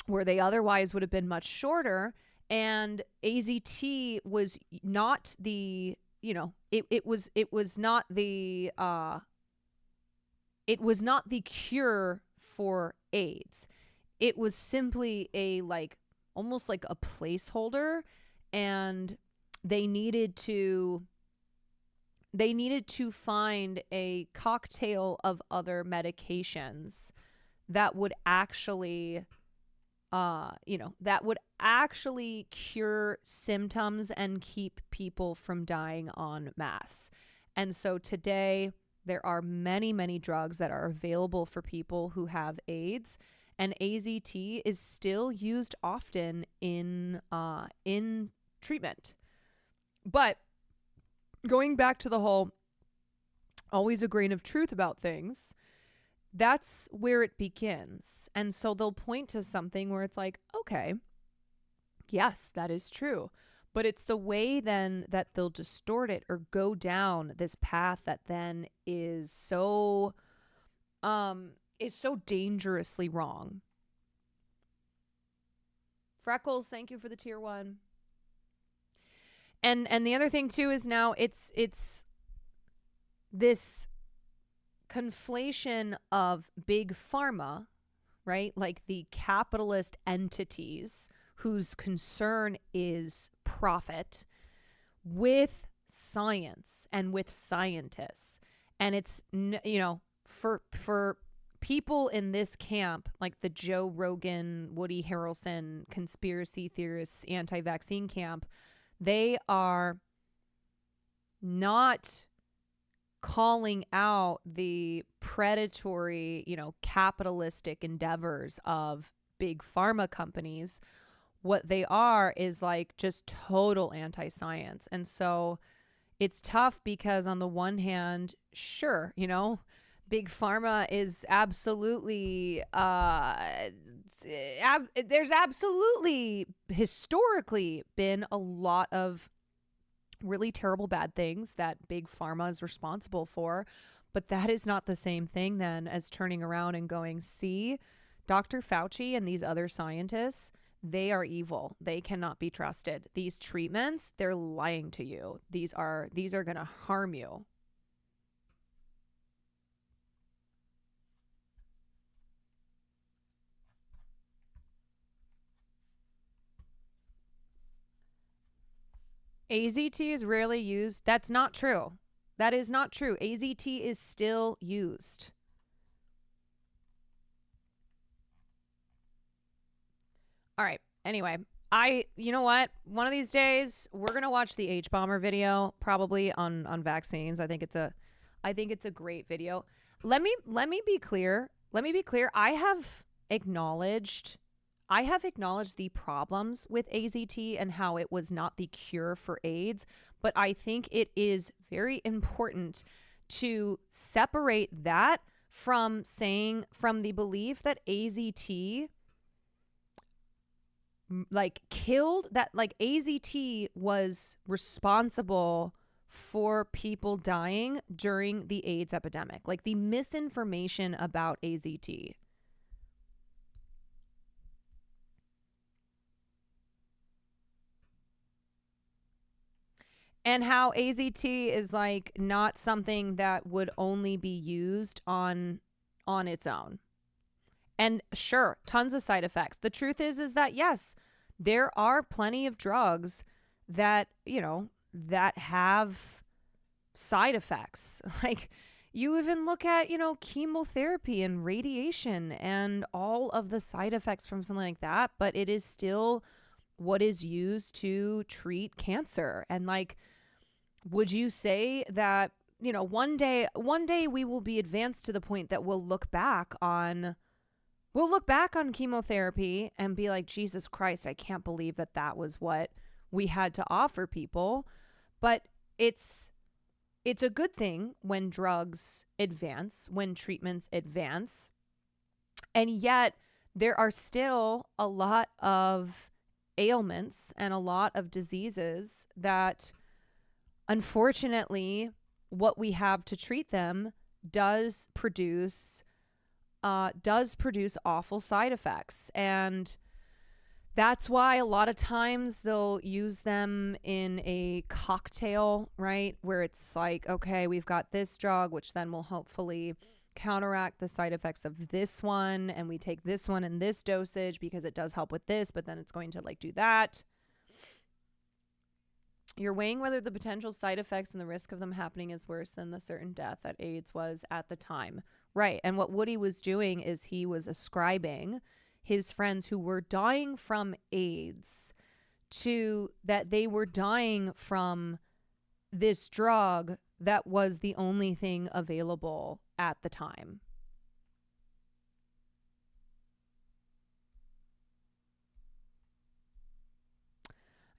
where they otherwise would have been much shorter. And AZT was not the, it was not the cure for AIDS. It was simply almost like a placeholder, and they needed to find a cocktail of other medications that would actually cure symptoms and keep people from dying en masse. And so today there are many, many drugs that are available for people who have AIDS, and AZT is still used often in treatment. But going back to the whole always a grain of truth about things, that's where it begins. And so they'll point to something where it's like, okay, yes, that is true. But it's the way then that they'll distort it or go down this path that then is so dangerously wrong. Freckles, thank you for the tier 1. And the other thing too is now it's this conflation of big pharma, right? Like the capitalist entities whose concern is profit, with science and with scientists. And it's, for people in this camp, like the Joe Rogan, Woody Harrelson, conspiracy theorists, anti-vaccine camp, they are not calling out the predatory, capitalistic endeavors of big pharma companies. What they are is like just total anti-science. And so it's tough because on the one hand, sure, big pharma is absolutely, there's absolutely historically been a lot of really terrible bad things that big pharma is responsible for. But that is not the same thing then as turning around and going, see, Dr. Fauci and these other scientists, they are evil. They cannot be trusted. These treatments, they're lying to you. These are going to harm you. AZT is rarely used. That's not true. That is not true. AZT is still used. All right. Anyway, you know what? One of these days we're going to watch the H-Bomber video, probably on vaccines. I think it's a great video. Let me be clear. I have acknowledged the problems with AZT and how it was not the cure for AIDS, but I think it is very important to separate that from the belief that AZT like killed, that like AZT was responsible for people dying during the AIDS epidemic. Like the misinformation about AZT. And how AZT is like not something that would only be used on its own. And sure, tons of side effects. The truth is that yes, there are plenty of drugs that, you know, that have side effects. Like you even look at, you know, chemotherapy and radiation and all of the side effects from something like that, but it is still what is used to treat cancer. And like, would you say that, you know, one day we will be advanced to the point that we'll look back on chemotherapy and be like, Jesus Christ, I can't believe that was what we had to offer people. But it's a good thing when drugs advance, when treatments advance. And yet there are still a lot of ailments and a lot of diseases that, unfortunately, what we have to treat them does produce awful side effects. And that's why a lot of times they'll use them in a cocktail, right? Where it's like, okay, we've got this drug, which then will hopefully counteract the side effects of this one. And we take this one in this dosage because it does help with this, but then it's going to like do that. You're weighing whether the potential side effects and the risk of them happening is worse than the certain death that AIDS was at the time. Right. And what Woody was doing is he was ascribing his friends who were dying from AIDS to that they were dying from this drug that was the only thing available at the time.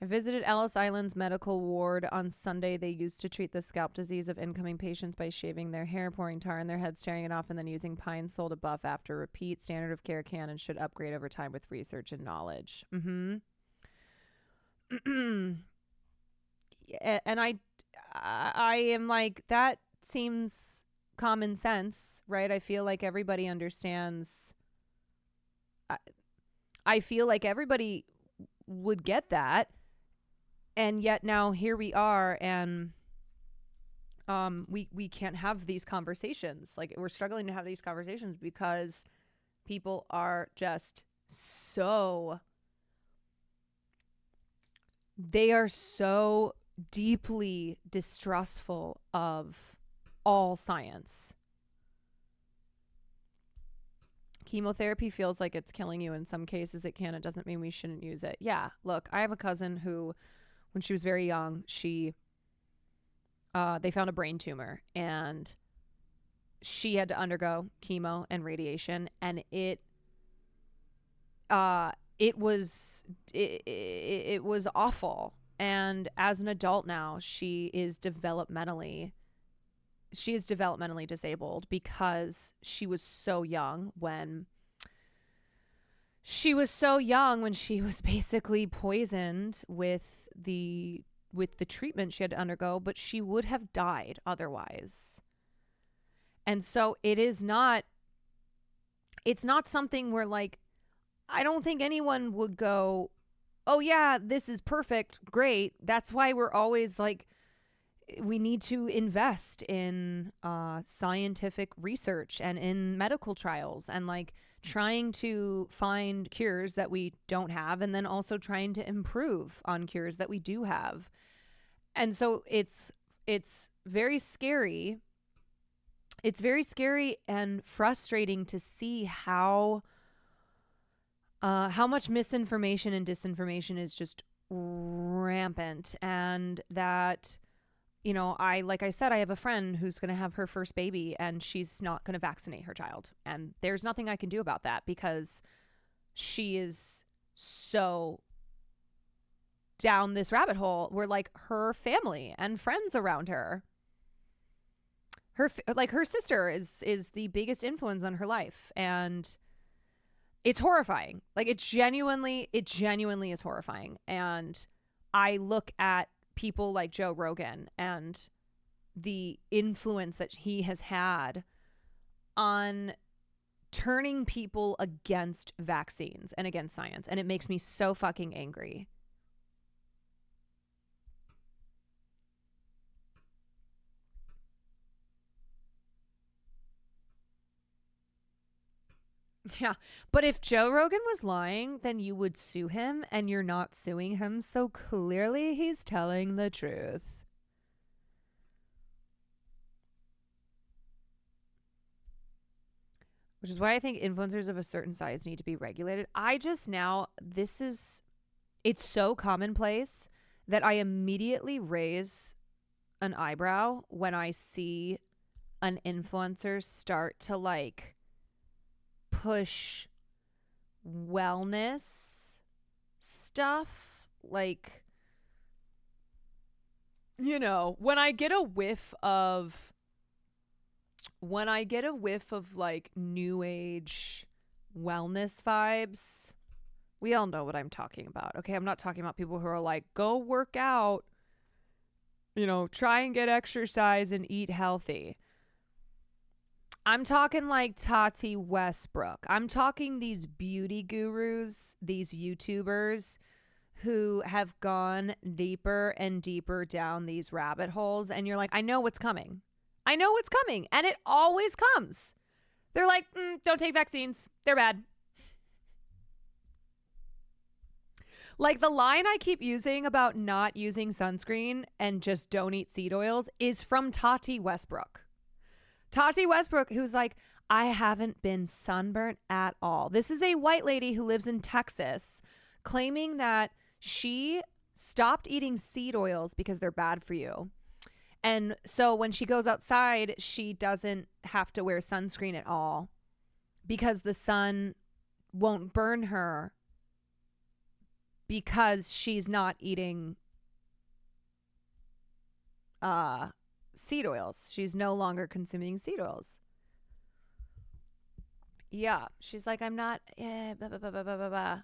I visited Ellis Island's medical ward on Sunday. They used to treat the scalp disease of incoming patients by shaving their hair, pouring tar in their heads, tearing it off, and then using pine sol to buff after repeat. Standard of care can and should upgrade over time with research and knowledge. And I am like, that seems common sense, right? I feel like everybody understands. I feel like everybody would get that. And yet now here we are, and we can't have these conversations. Like, we're struggling to have these conversations because people are just they are so deeply distrustful of all science. Chemotherapy feels like it's killing you. In some cases it can. It doesn't mean we shouldn't use it. Yeah, look, I have a cousin who, when she was very young, they found a brain tumor, and she had to undergo chemo and radiation, and it was awful. And as an adult now, she is developmentally disabled because she was so young when she was basically poisoned with the treatment she had to undergo, but she would have died otherwise. And so it's not something where, like, I don't think anyone would go, oh yeah, this is perfect, great. That's why we're always like, we need to invest in scientific research and in medical trials, and like trying to find cures that we don't have, and then also trying to improve on cures that we do have. And so it's very scary. It's very scary and frustrating to see how much misinformation and disinformation is just rampant, and that, you know, like I said, I have a friend who's going to have her first baby, and she's not going to vaccinate her child. And there's nothing I can do about that because she is so down this rabbit hole where, like, her family and friends around her, her sister is the biggest influence on her life. And It's horrifying. Like it genuinely is horrifying. And I look at people like Joe Rogan and the influence that he has had on turning people against vaccines and against science. And it makes me so fucking angry. Yeah. But if Joe Rogan was lying, then you would sue him, and you're not suing him. So clearly he's telling the truth. Which is why I think influencers of a certain size need to be regulated. It's so commonplace that I immediately raise an eyebrow when I see an influencer start to like push wellness stuff. Like, you know, when I get a whiff of like new age wellness vibes, we all know what I'm talking about. Okay, I'm not talking about people who are like, go work out, you know, try and get exercise and eat healthy. I'm talking like Tati Westbrook. I'm talking these beauty gurus, these YouTubers who have gone deeper and deeper down these rabbit holes. And you're like, I know what's coming. I know what's coming. And it always comes. They're like, don't take vaccines. They're bad. Like the line I keep using about not using sunscreen and just don't eat seed oils is from Tati Westbrook. Tati Westbrook, who's like, I haven't been sunburnt at all. This is a white lady who lives in Texas claiming that she stopped eating seed oils because they're bad for you. And so when she goes outside, she doesn't have to wear sunscreen at all because the sun won't burn her because she's not eating seed oils. She's no longer consuming seed oils. Yeah. She's like, I'm not, blah, blah, blah, blah, blah, blah, blah.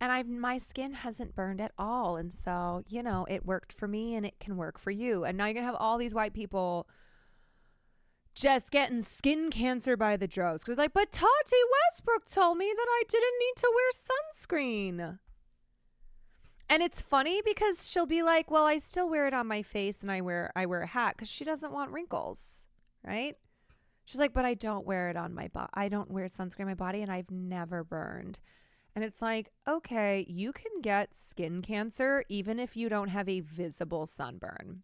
And my skin hasn't burned at all. And so, you know, it worked for me and it can work for you. And now you're going to have all these white people just getting skin cancer by the droves. Because like, but Tati Westbrook told me that I didn't need to wear sunscreen. And it's funny because she'll be like, well, I still wear it on my face and I wear a hat because she doesn't want wrinkles, right? She's like, but I don't wear it on my body. I don't wear sunscreen on my body and I've never burned. And it's like, okay, you can get skin cancer even if you don't have a visible sunburn.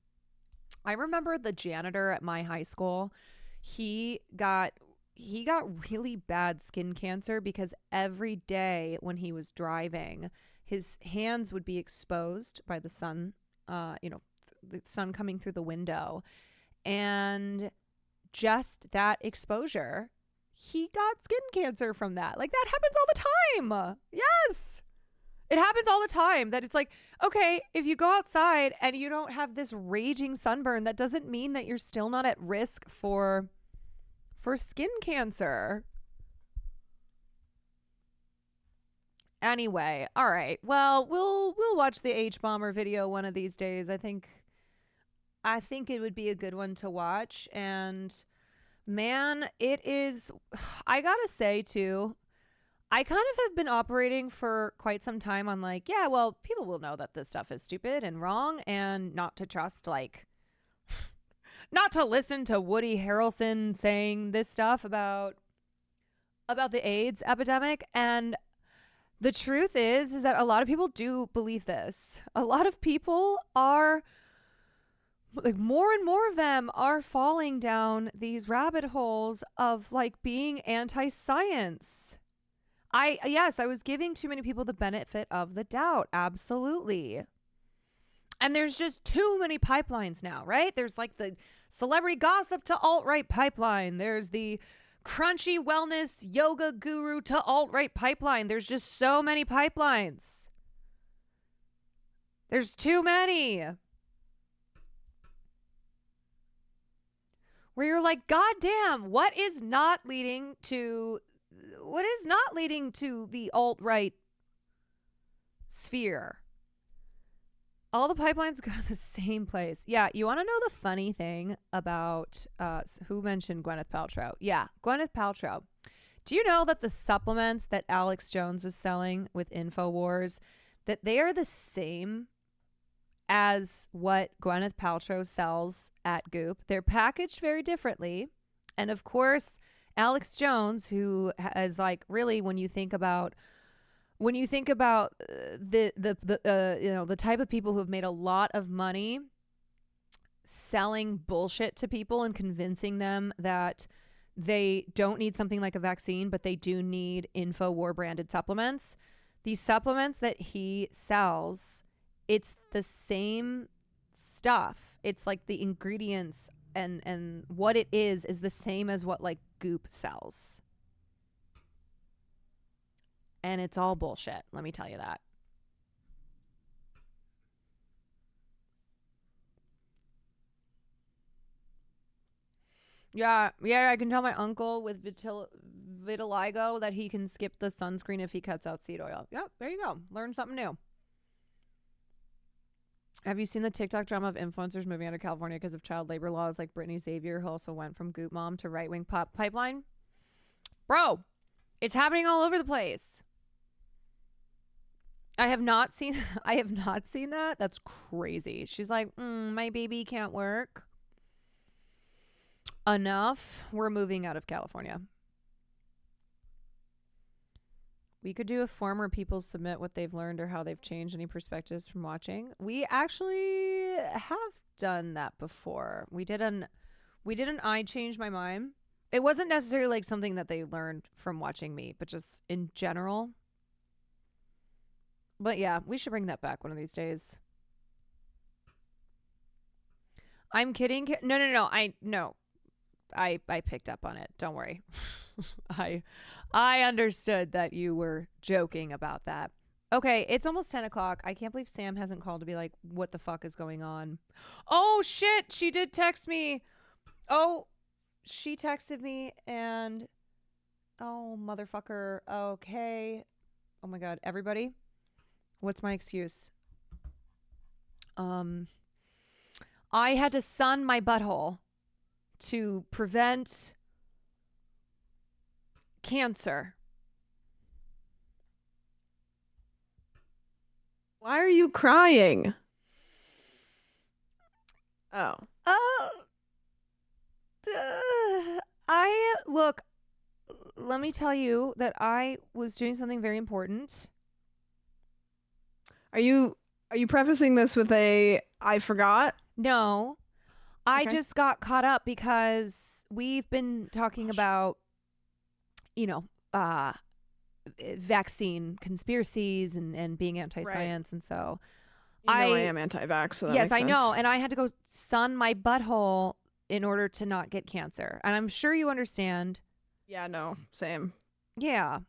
I remember the janitor at my high school, he got really bad skin cancer because every day when he was driving, his hands would be exposed by the sun, the sun coming through the window. And just that exposure, he got skin cancer from that. Like that happens all the time. Yes. It happens all the time that it's like, okay, if you go outside and you don't have this raging sunburn, that doesn't mean that you're still not at risk for skin cancer. Anyway, all right. Well, we'll watch the H-bomber video one of these days. I think it would be a good one to watch. And man, it is, I gotta say too, I kind of have been operating for quite some time on like, yeah, well, people will know that this stuff is stupid and wrong and not to trust, like, not to listen to Woody Harrelson saying this stuff about the AIDS epidemic. And the truth is that a lot of people do believe this. A lot of people are, like, more and more of them are falling down these rabbit holes of like being anti-science. I was giving too many people the benefit of the doubt. Absolutely. And there's just too many pipelines now, right? There's like the celebrity gossip to alt-right pipeline. There's the crunchy wellness yoga guru to alt-right pipeline. There's just so many pipelines. There's too many. Where you're like, God damn, what is not leading to not leading to the alt-right sphere? All the pipelines go to the same place. Yeah, you want to know the funny thing about who mentioned Gwyneth Paltrow? Yeah, Gwyneth Paltrow. Do you know that the supplements that Alex Jones was selling with InfoWars, that they are the same as what Gwyneth Paltrow sells at Goop? They're packaged very differently. And of course, Alex Jones, who is like, really, when you think about the type of people who have made a lot of money selling bullshit to people and convincing them that they don't need something like a vaccine, but they do need InfoWar branded supplements. These supplements that he sells, it's the same stuff. It's like the ingredients and what it is the same as what like Goop sells. And it's all bullshit, let me tell you that. Yeah, I can tell my uncle with vitiligo that he can skip the sunscreen if he cuts out seed oil. Yep, there you go. Learn something new. Have you seen the TikTok drama of influencers moving out of California because of child labor laws, like Brittany Xavier, who also went from Goop Mom to right-wing pipeline? Bro, it's happening all over the place. I have not seen that. That's crazy. She's like, my baby can't work. Enough. We're moving out of California. We could do a form where people submit what they've learned or how they've changed any perspectives from watching. We actually have done that before. We did an I changed my mind. It wasn't necessarily like something that they learned from watching me, but just in general. But yeah, we should bring that back one of these days. I'm kidding. No. I picked up on it. Don't worry. I understood that you were joking about that. Okay, it's almost 10 o'clock. I can't believe Sam hasn't called to be like, what the fuck is going on? Oh, shit. She did text me. Oh, she texted me and... Oh, motherfucker. Okay. Oh, my God. Everybody, what's my excuse? I had to sun my butthole to prevent cancer. Why are you crying? Oh. Look, let me tell you that I was doing something very important. Are you prefacing this with a I forgot? No. I just got caught up because we've been talking about, vaccine conspiracies and being anti-science. Right. And so I am anti-vax. So that yes, makes sense. I know. And I had to go sun my butthole in order to not get cancer. And I'm sure you understand. Yeah, no, same. Yeah.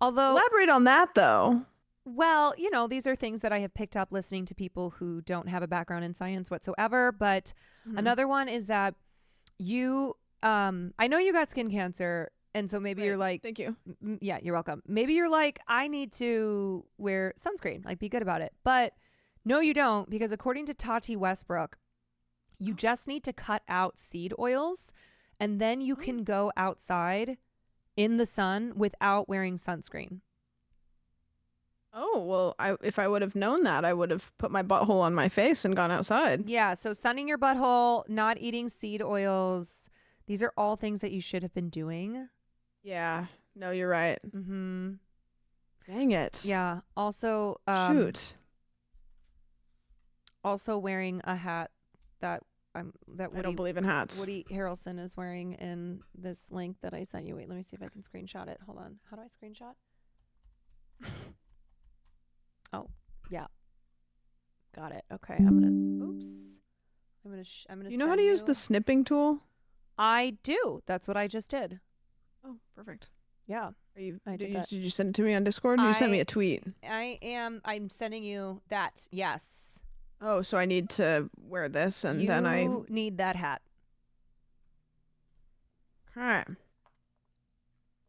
Although elaborate on that though. Well, these are things that I have picked up listening to people who don't have a background in science whatsoever. But another one is that I know you got skin cancer. And so maybe you're like, thank you. Yeah, you're welcome. Maybe you're like, I need to wear sunscreen, like be good about it. But no, you don't, because according to Tati Westbrook, you just need to cut out seed oils and then you can go outside in the sun without wearing sunscreen. Oh, well, if I would have known that, I would have put my butthole on my face and gone outside. Yeah, so sunning your butthole, not eating seed oils, these are all things that you should have been doing. Yeah, no, you're right. Mm-hmm. Dang it. Yeah, also... shoot. Also wearing a hat that I don't believe in hats. Woody Harrelson is wearing in this link that I sent you. Wait, let me see if I can screenshot it. Hold on. How do I screenshot? Oh, yeah. Got it. Okay, I'm gonna You know how to use the snipping tool? I do. That's what I just did. Oh, perfect. Yeah. Did you send it to me on Discord or you sent me a tweet? I'm sending you that. Yes. Oh, so I need to wear this and then You need that hat. Okay.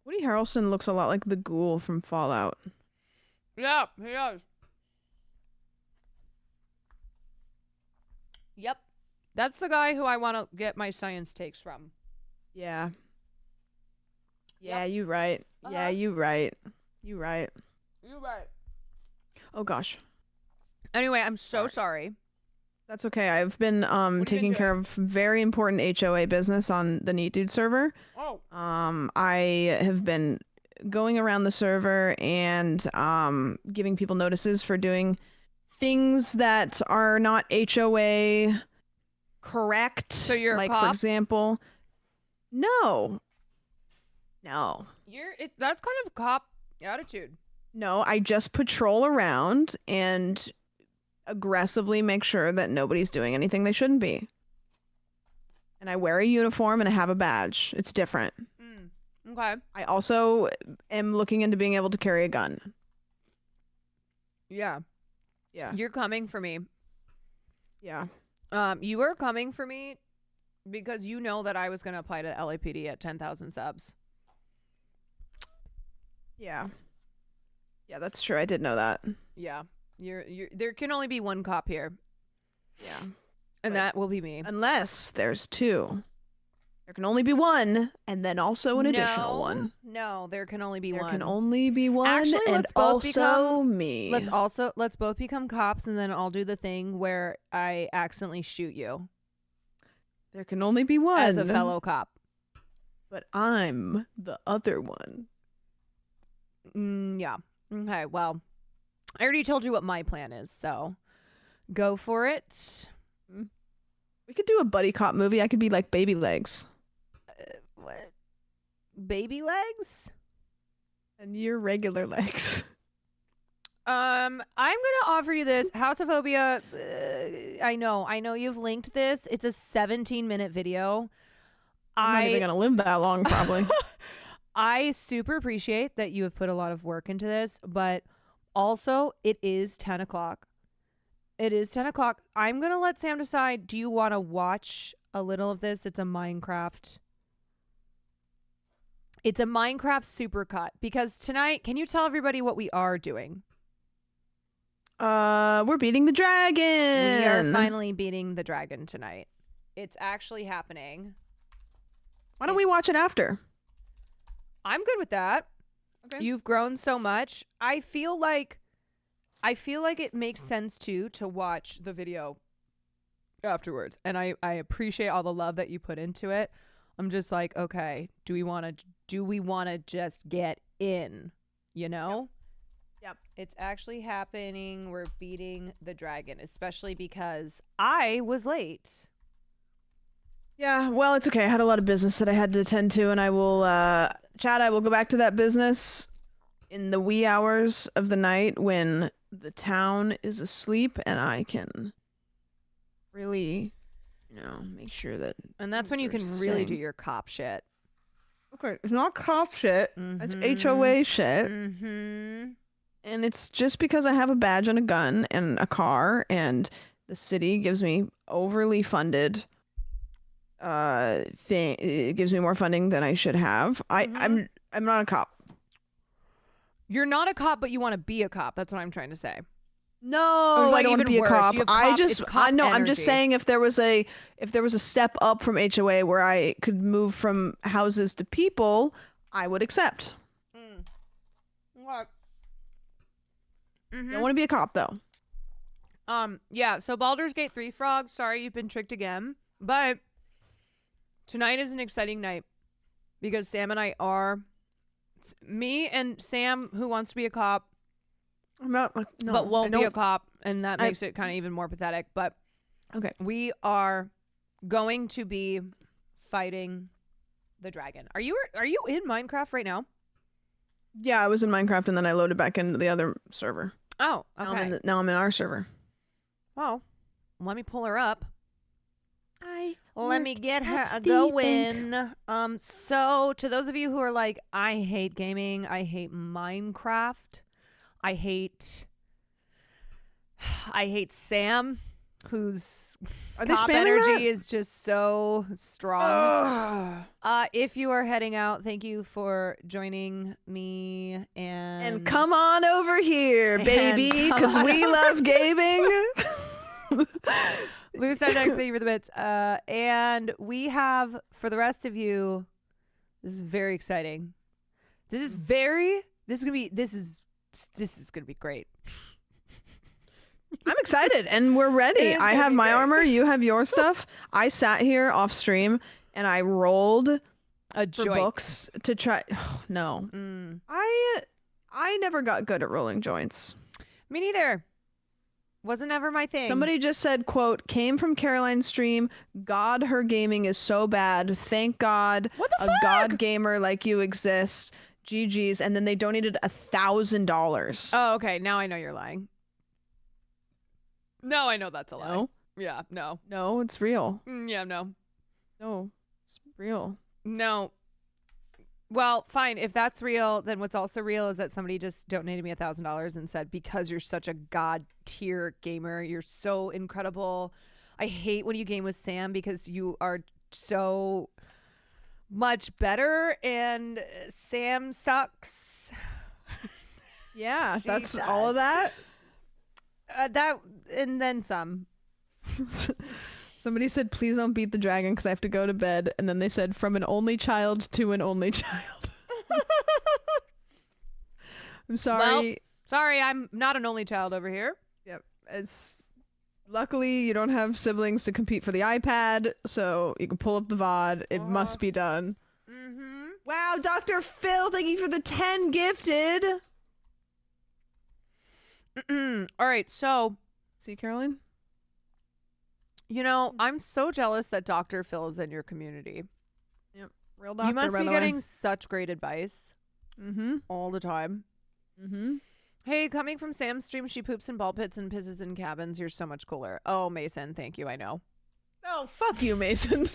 Woody Harrelson looks a lot like the ghoul from Fallout. Yeah, he does. Yep. That's the guy who I want to get my science takes from. Yeah. Yeah, you right. Yeah, you right. You right. You right. Oh gosh. Anyway, I'm so sorry. That's okay. I've been taking care of very important HOA business on the Neat Dude server. Oh. I have been going around the server and giving people notices for doing things that are not HOA correct. So you're a like, cop? for example, no. That's kind of cop attitude. No, I just patrol around and aggressively make sure that nobody's doing anything they shouldn't be. And I wear a uniform and I have a badge. It's different. Okay. I also am looking into being able to carry a gun. Yeah. Yeah. You're coming for me. Yeah. You were coming for me because you know that I was going to apply to LAPD at 10,000 subs. Yeah. Yeah, that's true. I did know that. Yeah. There can only be one cop here. Yeah. And that will be me. Unless there's two. There can only be one, and then also an additional one. No, there can only be one. There can only be one, Actually, and let's both also become me. Let's both become cops, and then I'll do the thing where I accidentally shoot you. There can only be one. As a fellow cop. But I'm the other one. Yeah. Okay, well, I already told you what my plan is, so go for it. We could do a buddy cop movie. I could be like Baby Legs. What? Baby Legs? And you're regular legs. I'm gonna offer you this Houseophobia. I know you've linked this. It's a 17-minute video. I'm not even gonna live that long, probably. I super appreciate that you have put a lot of work into this, but also it is 10 o'clock. It is 10 o'clock. I'm gonna let Sam decide. Do you want to watch a little of this? It's a Minecraft. It's a Minecraft supercut because tonight, can you tell everybody what we are doing? We're beating the dragon. We are finally beating the dragon tonight. It's actually happening. Why don't we watch it after? I'm good with that. Okay. You've grown so much. I feel like it makes sense to watch the video afterwards. And I appreciate all the love that you put into it. I'm just like, okay, do we want to just get in, you know? Yep. It's actually happening. We're beating the dragon, especially because I was late. Yeah, well, it's okay. I had a lot of business that I had to attend to, and I will, Chad, I will go back to that business in the wee hours of the night when the town is asleep, and I can really, make sure that... And that's when you can really do your cop shit. Okay, it's not cop shit. It's HOA shit. And it's just because I have a badge and a gun and a car, and the city gives me overly funded... it gives me more funding than I should have. I'm not a cop. You're not a cop, but you want to be a cop. That's what I'm trying to say. No, like I don't want to even be worse. a cop. You have I cop- just it's cop I'm energy. just saying if there was a step up from HOA where I could move from houses to people, I would accept. What? Don't want to be a cop though. Yeah, so Baldur's Gate 3 Frog, sorry you've been tricked again, but tonight is an exciting night because Sam and I are me and Sam, who wants to be a cop, but won't be a cop, and that makes it kind of even more pathetic. But okay, we are going to be fighting the dragon. Are you in Minecraft right now? Yeah, I was in Minecraft and then I loaded back into the other server. Oh, okay. Now I'm in our server. Oh, let me pull her up. Let me get her at going. So to those of you who are like, I hate gaming, I hate Minecraft, I hate Sam. whose Are they cop spamming energy that? is just so strong. If you are heading out, thank you for joining me And come on over here, baby, come because on we over. love gaming. Lou said next, thank you for the bits. And we have, for the rest of you, this is very exciting. This is gonna be great. I'm excited, and we're ready. I have my armor. You have your stuff. I sat here off stream, and I rolled a for joint. books to try. No, I never got good at rolling joints. Me neither. Wasn't ever my thing. Somebody just said, quote, came from Caroline's stream. God, her gaming is so bad. Thank God a God gamer like you exists. GG's. And then they donated $1,000. Oh, okay. Now I know you're lying. No, I know that's a lie. No? Yeah, no. No, it's real. Yeah, no. No, it's real. No. Well, fine. If that's real, then what's also real is that somebody just donated me $1,000 and said, because you're such a God tier gamer, you're so incredible. I hate when you game with Sam because you are so much better and Sam sucks. Yeah, She that's does. all of that. That and then some. Somebody said, please don't beat the dragon because I have to go to bed. And then they said, from an only child to an only child. I'm sorry. Well, sorry, I'm not an only child over here. Yep. Luckily, you don't have siblings to compete for the iPad, so you can pull up the VOD. It must be done. Mm-hmm. Wow, Dr. Phil, thank you for the 10 gifted. All right, so. See, Caroline? You know, I'm so jealous that Dr. Phil is in your community. Yep. Real doctor, You must by be the way. getting such great advice. Mm-hmm. All the time. Mm-hmm. Hey, coming from Sam's stream, she poops in ball pits and pisses in cabins. You're so much cooler. Oh, Mason, thank you. I know. Oh, fuck you, Mason.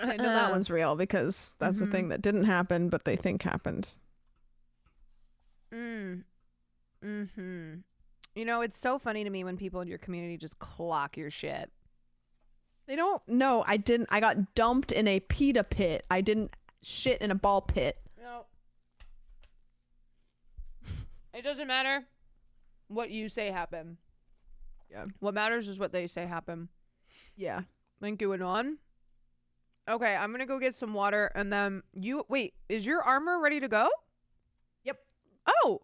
I know that one's real because that's a thing that didn't happen, but they think happened. Mm-hmm. You know, it's so funny to me when people in your community just clock your shit. They don't. No, I didn't. I got dumped in a pita pit. I didn't shit in a ball pit. No. It doesn't matter what you say happened. Yeah. What matters is what they say happened. Yeah. Thank you, Anon. Okay, I'm gonna go get some water and then you wait, is your armor ready to go? Yep. Oh.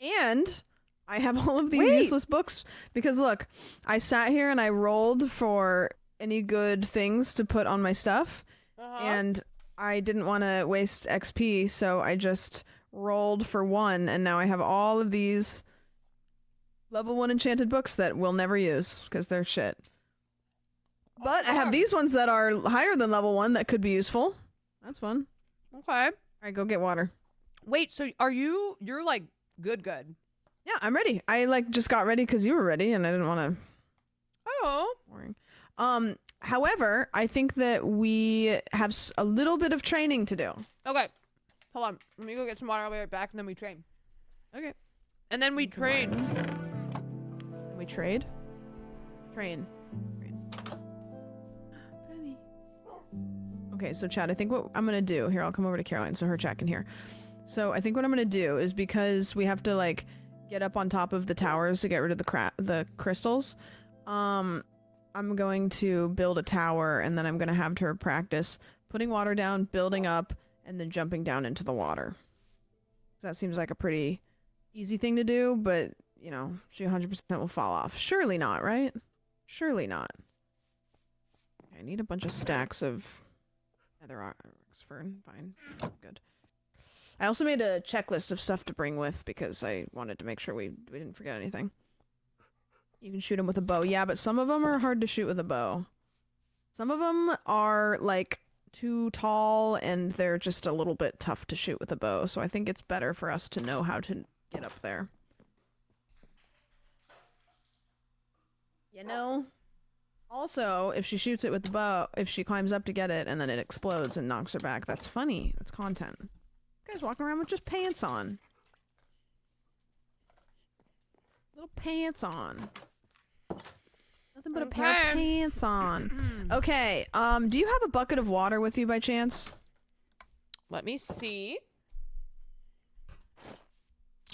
And I have all of these useless books because look, I sat here and I rolled for any good things to put on my stuff and I didn't want to waste XP, so I just rolled for 1 and now I have all of these level 1 enchanted books that we'll never use because they're shit. But I have these ones that are higher than level 1 that could be useful. That's fun. Okay. All right, go get water. Wait, so you're like good. Yeah, I'm ready. I like just got ready because you were ready and I didn't want to. Oh. Boring. However, I think that we have a little bit of training to do. Okay. Hold on. Let me go get some water. I'll be right back and then we train. Okay. And then we trade. We trade? Train. Okay, so Chad, I think what I'm going to do, here, I'll come over to Caroline so her chat can hear. So I think what I'm going to do is because we have to like get up on top of the towers to get rid of the crystals, I'm going to build a tower and then I'm going to have her practice putting water down, building up, and then jumping down into the water. That seems like a pretty easy thing to do, but, you know, she 100% will fall off. Surely not, right? Surely not. I need a bunch of stacks of Nether Oxford. Fine. Good. I also made a checklist of stuff to bring with because I wanted to make sure we didn't forget anything. You can shoot them with a bow. Yeah, but some of them are hard to shoot with a bow. Some of them are, like, too tall and they're just a little bit tough to shoot with a bow. So I think it's better for us to know how to get up there. You know? Also, if she shoots it with the bow, if she climbs up to get it and then it explodes and knocks her back, that's funny. That's content. You guys walking around with just pants on. Little pants on. Nothing but a pair of pants on. Okay. Do you have a bucket of water with you by chance? Let me see.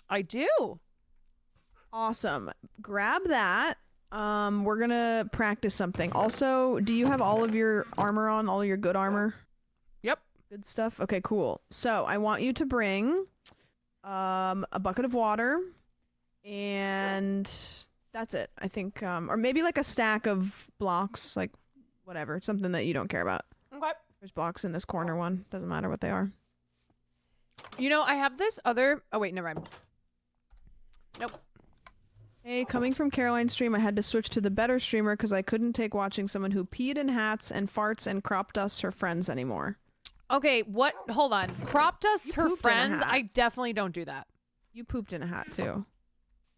I do. Awesome. Grab that. We're gonna practice something. Also, do you have all of your armor on? All your good armor? Yep. Good stuff. Okay, cool. So I want you to bring a bucket of water, and that's it. I think, or maybe like a stack of blocks, like whatever, something that you don't care about. Okay. There's blocks in this corner one. Doesn't matter what they are. You know, I have this other. Oh wait, never mind. Nope. Hey, coming from Caroline's stream, I had to switch to the better streamer because I couldn't take watching someone who peed in hats and farts and crop dusts her friends anymore. Okay, what? Hold on. Crop dusts her pooped in a friends? hat. I definitely don't do that. You pooped in a hat too.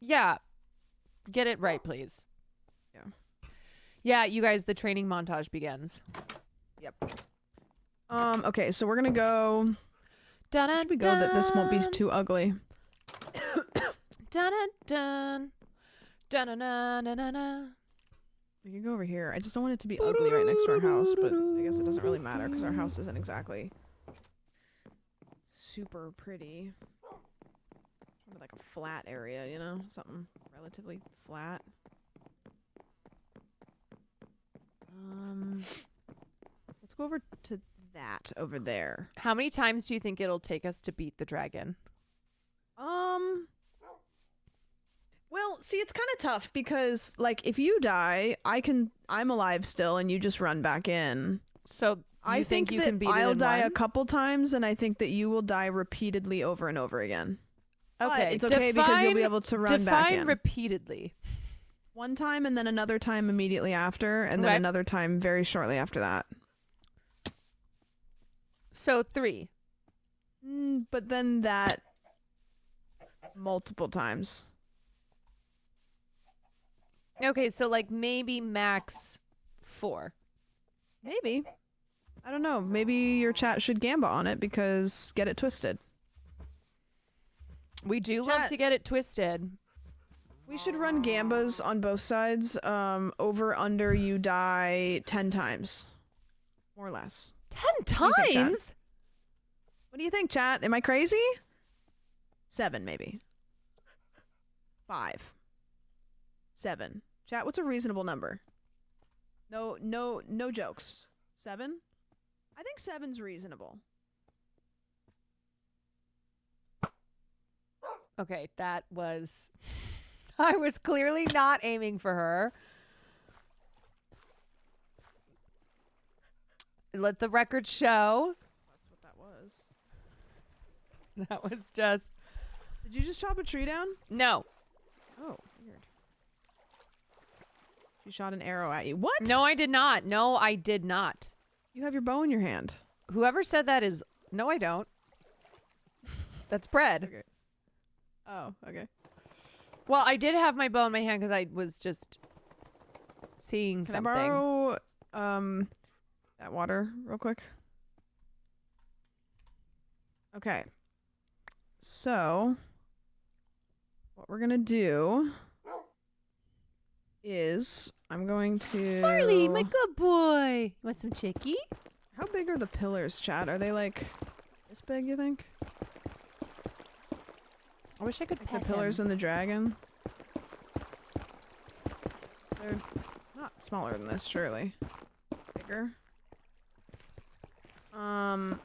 Yeah. Get it right, please. Yeah. Yeah, you guys, the training montage begins. Yep. Okay, so we're gonna go. Dun Should we go that this won't be too ugly? Dun dun dun dun dun dun dun. We can go over here. I just don't want it to be ugly right next to our house, but I guess it doesn't really matter because our house isn't exactly super pretty. It's like a flat area, you know? Something relatively flat. Let's go over to that over there. How many times do you think it'll take us to beat the dragon? Well, see, it's kind of tough because, like, if you die, I'm alive still, and you just run back in. So I think you that can beat it I'll in die a one? couple times, and I think that you will die repeatedly over and over again. Okay, But it's okay because you'll be able to run back define in. repeatedly. One time, and then another time immediately after, and then Okay. another time very shortly after that. So 3. But then that multiple times. Okay, so like maybe max 4. Maybe. I don't know. Maybe your chat should gamba on it because get it twisted. We do love to get it twisted. We should run gambas on both sides. Over, under, you die 10 times. More or less. 10 What do you think, Chad? times? What do you think, chat? Am I crazy? 7, maybe. 5. 7. Chat, what's a reasonable number? No jokes. 7? I think 7's reasonable. Okay, that was... I was clearly not aiming for her. Let the record show. That's what that was. That was just... Did you just chop a tree down? No. Oh, weird. She shot an arrow at you. What? No, I did not. No, I did not. You have your bow in your hand. Whoever said that is... No, I don't. That's bread. Okay. Oh, okay. Well, I did have my bow in my hand because I was just seeing Can something. I borrow that water real quick? Okay. So what we're gonna do is I'm going to Farley, my good boy. You want some chicky? How big are the pillars, Chad? Are they like this big, you think? I wish I could Like pet the pillars him. in the dragon? They're not smaller than this, surely. Bigger. They're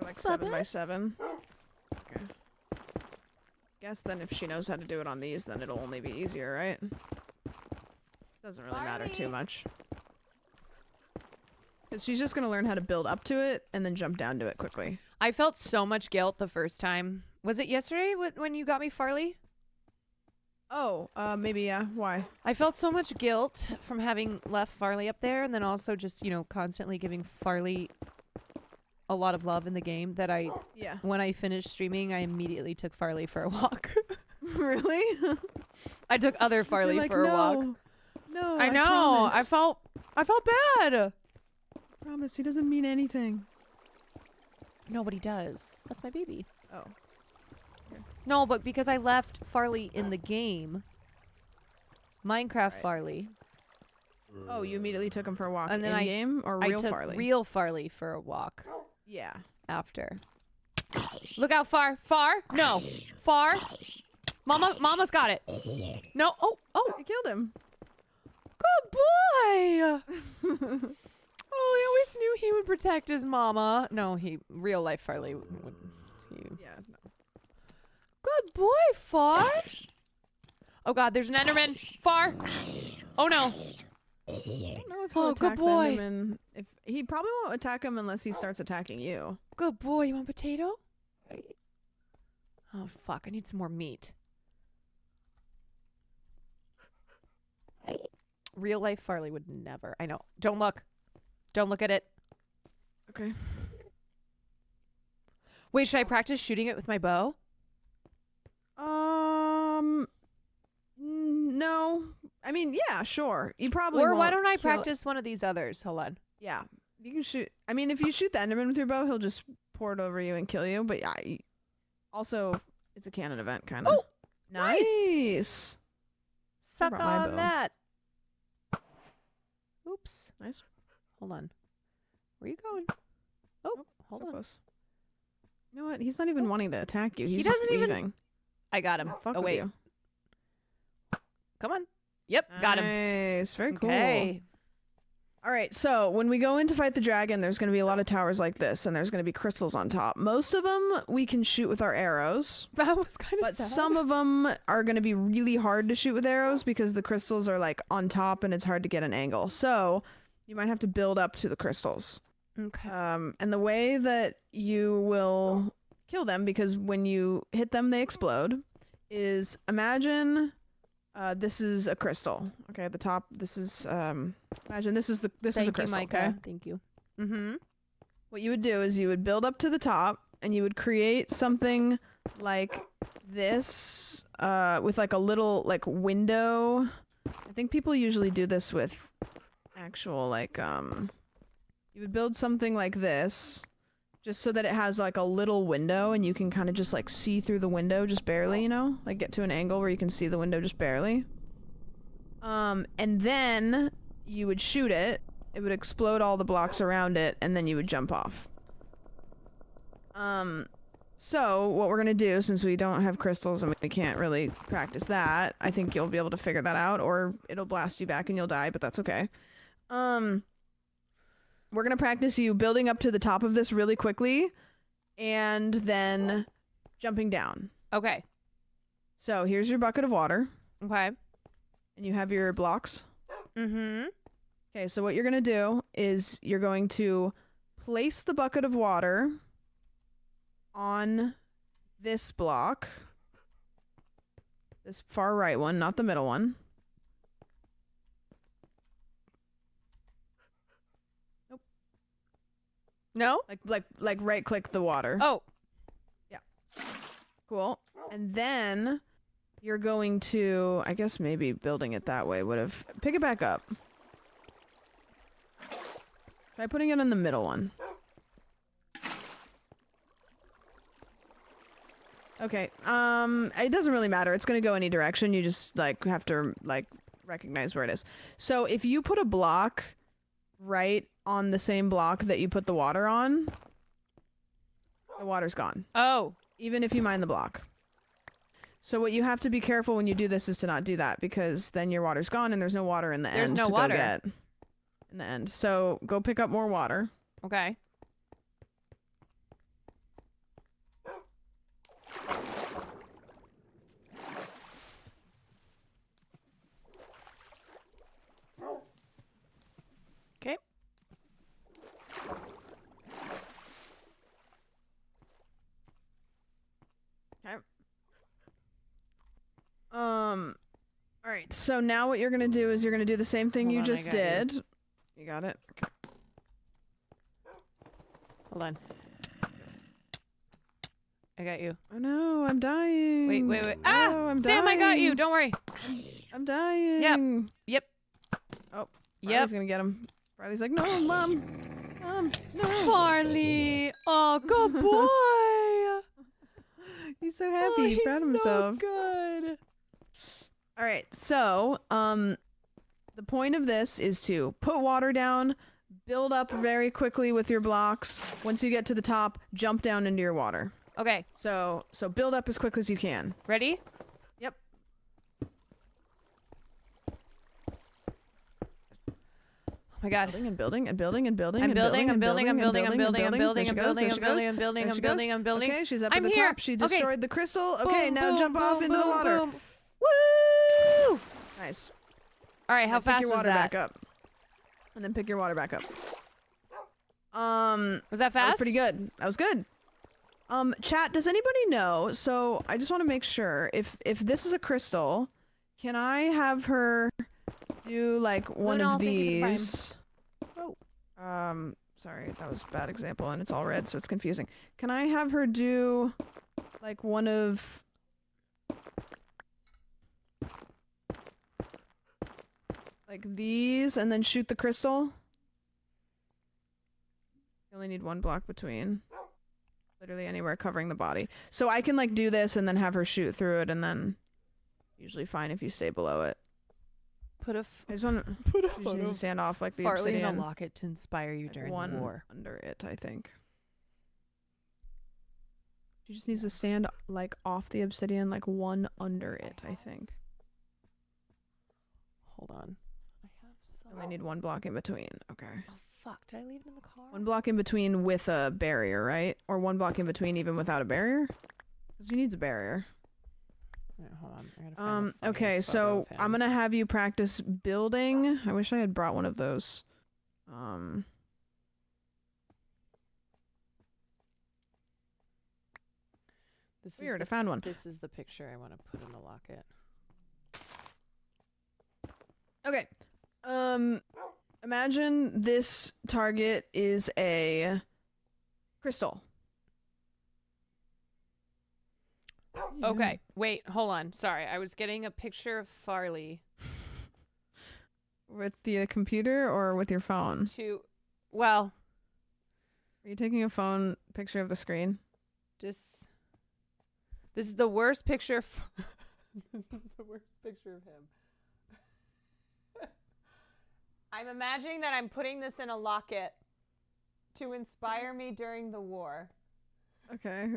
like 7 by 7. Okay. Guess then if she knows how to do it on these, then it'll only be easier, right? Doesn't really matter too much. Because she's just gonna learn how to build up to it and then jump down to it quickly. I felt so much guilt the first time. Was it yesterday when you got me Farley? Oh, maybe, yeah. Why? I felt so much guilt from having left Farley up there and then also just, constantly giving Farley a lot of love in the game that when I finished streaming, I immediately took Farley for a walk. Really? I took other Farley You're like, for a walk. No, I know. I promise. felt bad. I promise. He doesn't mean anything. No, but he does. That's my baby. Oh. No, but because I left Farley in the game, Minecraft Farley. Oh, you immediately took him for a walk And then in game or real I took Farley? real Farley for a walk. Yeah. After. Look out, Far. Far. No. Far. Mama's got it. No. Oh. I killed him. Good boy. Oh, he always knew he would protect his mama. No, real life Farley would. Yeah. No. Good boy, Far. Oh God, there's an Enderman. Far. Oh no. I don't know if Oh, he'll good attack the boy. Enderman. If he probably won't attack him unless he starts attacking you. Good boy. You want potato? Oh fuck! I need some more meat. Real life Farley would never. I know. Don't look. Don't look at it. Okay. Wait, should I practice shooting it with my bow? No. I mean, yeah, sure. You probably Or why won't don't I kill it. practice one of these others? Hold on. Yeah. You can shoot. I mean, if you shoot the Enderman with your bow, he'll just pour it over you and kill you. But yeah, also, it's a canon event, kind of. Oh, nice. Suck brought my on bow. that. Oops. Nice. Hold on. Where are you going? Oh, hold so on. close. You know what? He's not even wanting to attack you. He's He just doesn't even- leaving. I got him. Fuck Oh with wait. you. Come on. Yep, got him. Nice. Very cool. Okay. All right, so when we go in to fight the dragon, there's going to be a lot of towers like this, and there's going to be crystals on top. Most of them we can shoot with our arrows. That was kind of But sad. some of them are going to be really hard to shoot with arrows because the crystals are like on top and it's hard to get an angle. So you might have to build up to the crystals. Okay. And the way that you will kill them, because when you hit them, they explode, is imagine this is a crystal. Okay, at the top, this is imagine this is a Thank crystal. you, Micah. Okay. Thank you. Mm-hmm. What you would do is you would build up to the top and you would create something like this with like a little like window. I think people usually do this with actual like you would build something like this just so that it has like a little window and you can kind of just like see through the window just barely, you know, like get to an angle where you can see the window just barely. And then you would shoot it. It would explode all the blocks around it, and then you would jump off. So what we're gonna do, since we don't have crystals and we can't really practice that, I think you'll be able to figure that out, or it'll blast you back and you'll die, but that's okay. We're gonna practice you building up to the top of this really quickly, and then jumping down. Okay. So here's your bucket of water. Okay. And you have your blocks. Mm-hmm. Okay, so what you're going to do is you're going to place the bucket of water on this block. This far right one, not the middle one. Nope. No? Like right click the water. Oh. Yeah. Cool. And then you're going to, I guess maybe building it that way would have, pick it back up. Try putting it in the middle one. Okay. It doesn't really matter. It's going to go any direction. You just like have to like recognize where it is. So if you put a block right on the same block that you put the water on, the water's gone. Oh. Even if you mine the block. So what you have to be careful when you do this is to not do that, because then your water's gone and there's no water in the There's end no to water. go get in the end. So go pick up more water. Okay. Okay. Okay. All right. So now what you're gonna do is you're gonna do the same thing Hold you on, I just got you. did. You got it. Okay. Hold on. I got you. Oh no, I'm dying. Wait. Ah! Oh, I'm Sam, I got you. dying. Don't worry. I'm dying. Yep. Oh. Yep. Riley's gonna get him. Riley's like, no, mom. No. Farley. Oh, good boy. He's so happy. He's Proud of so himself. good. All right. So, the point of this is to put water down, build up very quickly with your blocks. Once you get to the top, jump down into your water. Okay. So build up as quick as you can. Ready? Yep. Oh my god. Building and building and building and building. I'm building. Okay, she's up I'm at the here. top. She destroyed the crystal. Okay, Boom, now boom, jump off boom, into the boom, water. boom. Woo! Nice. All right, how Pick fast your was water that? back up. And then pick your water back up. Was that fast? That was pretty good. That was good. Chat, does anybody know? So I just want to make sure if this is a crystal, can I have her do like one Lunal, of thank you for the prime. these? Sorry, that was a bad example and it's all red, so it's confusing. Can I have her do like one of like these and then shoot the crystal? You only need one block between. Literally anywhere covering the body. So I can like do this and then have her shoot through it and then usually fine if you stay below it. Put a I just want to put a photo to stand off like the Farley in obsidian. a locket to inspire you Like during one the war. under it, I think. She just needs to stand like off the obsidian, like one under it, I think. Hold on. I have some. I need one block in between. Okay. Oh fuck! Did I leave it in the car? One block in between with a barrier, right? Or one block in between even without a barrier? Because she needs a barrier. Wait, hold on. I gotta find the Okay, funniest photo so of him. I'm gonna have you practice building. I wish I had brought one of those. This Weird, is I found one. This is the picture I want to put in the locket. Okay. Imagine this target is a crystal. Okay, wait, hold on. Sorry, I was getting a picture of Farley. With the computer or with your phone? Well. Are you taking a phone picture of the screen? This is the worst picture of this is the worst picture of him. I'm imagining that I'm putting this in a locket to inspire me during the war. Okay.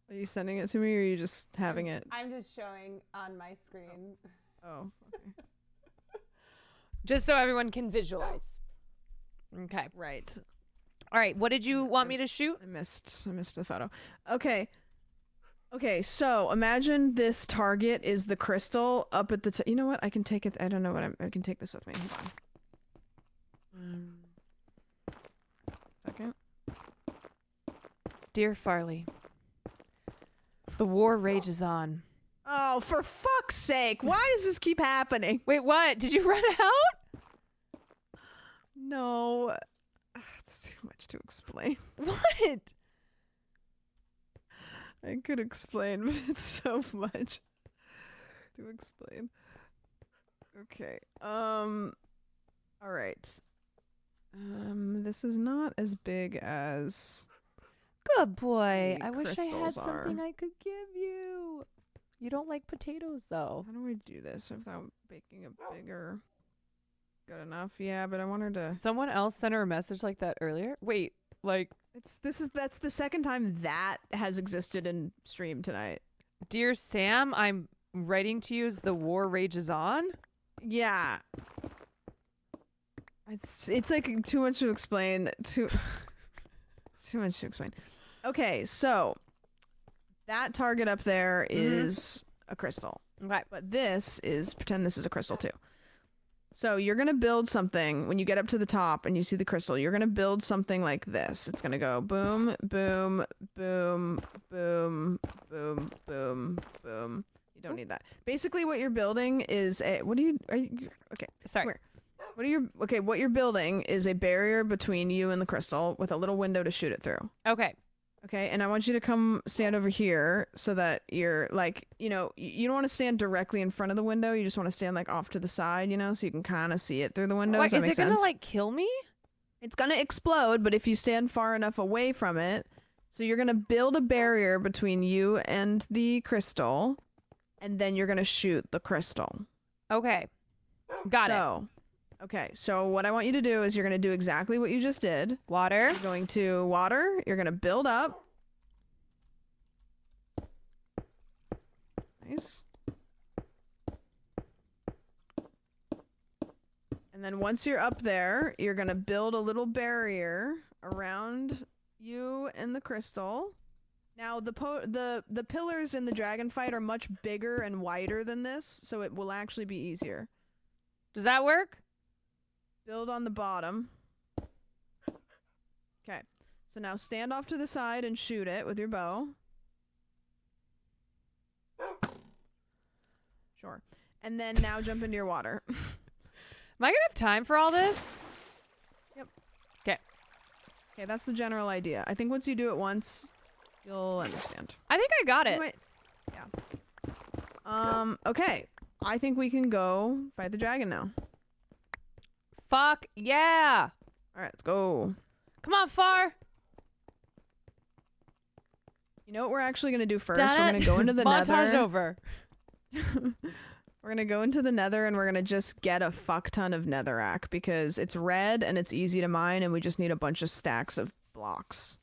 Are you sending it to me or are you just having it? I'm just showing on my screen. Oh, okay. Just so everyone can visualize. Okay. Right. All right, what did you want me to shoot? I missed the photo. Okay. Okay, so imagine this target is the crystal up at the you know what? I can take it. I don't know what I can take this with me. Hold on. Second. Dear Farley, the war rages on. Oh, for fuck's sake. Why does this keep happening? Wait, what? Did you run out? No. It's too much to explain. What? I could explain, but it's so much to explain. Okay. All right. This is not as big as Good boy. the I wish I had crystals something are. I could give you. You don't like potatoes, though. How do we do this without making it bigger? Good enough. Yeah, but I want her to. Someone else sent her a message like that earlier. Wait, like that's the second time that has existed in stream tonight. Dear Sam, I'm writing to you as the war rages on. Yeah. It's like too much to explain. Too much to explain. Okay, so that target up there is a crystal. Okay. But this is pretend this is a crystal too. So you're going to build something when you get up to the top and you see the crystal. You're going to build something like this. It's going to go boom, boom, boom, boom, boom, boom, boom. You don't need that. Basically what you're building is what you're building is a barrier between you and the crystal with a little window to shoot it through. Okay. Okay, and I want you to come stand over here so that you're like, you don't want to stand directly in front of the window. You just want to stand like off to the side, so you can kind of see it through the window. What, Does that is make it gonna sense? like kill me? It's gonna explode, but if you stand far enough away from it, so you're gonna build a barrier between you and the crystal, and then you're gonna shoot the crystal. Okay. Got it. Okay, so what I want you to do is you're gonna do exactly what you just did. Water. You're going to water. You're gonna build up. Nice. And then once you're up there, you're gonna build a little barrier around you and the crystal. Now the pillars in the dragon fight are much bigger and wider than this, so it will actually be easier. Does that work? Build on the bottom. Okay. So now stand off to the side and shoot it with your bow. Sure. And then now jump into your water. Am I gonna have time for all this? Yep. Okay. Okay, that's the general idea. I think once you do it once, you'll understand. I think I got it. Yeah. Okay. I think we can go fight the dragon now. Fuck yeah! All right, let's go. Come on, Far. You know what we're actually gonna do first? We're gonna go into the Montage nether. over. We're gonna go into the nether and we're gonna just get a fuck ton of netherrack because it's red and it's easy to mine and we just need a bunch of stacks of blocks.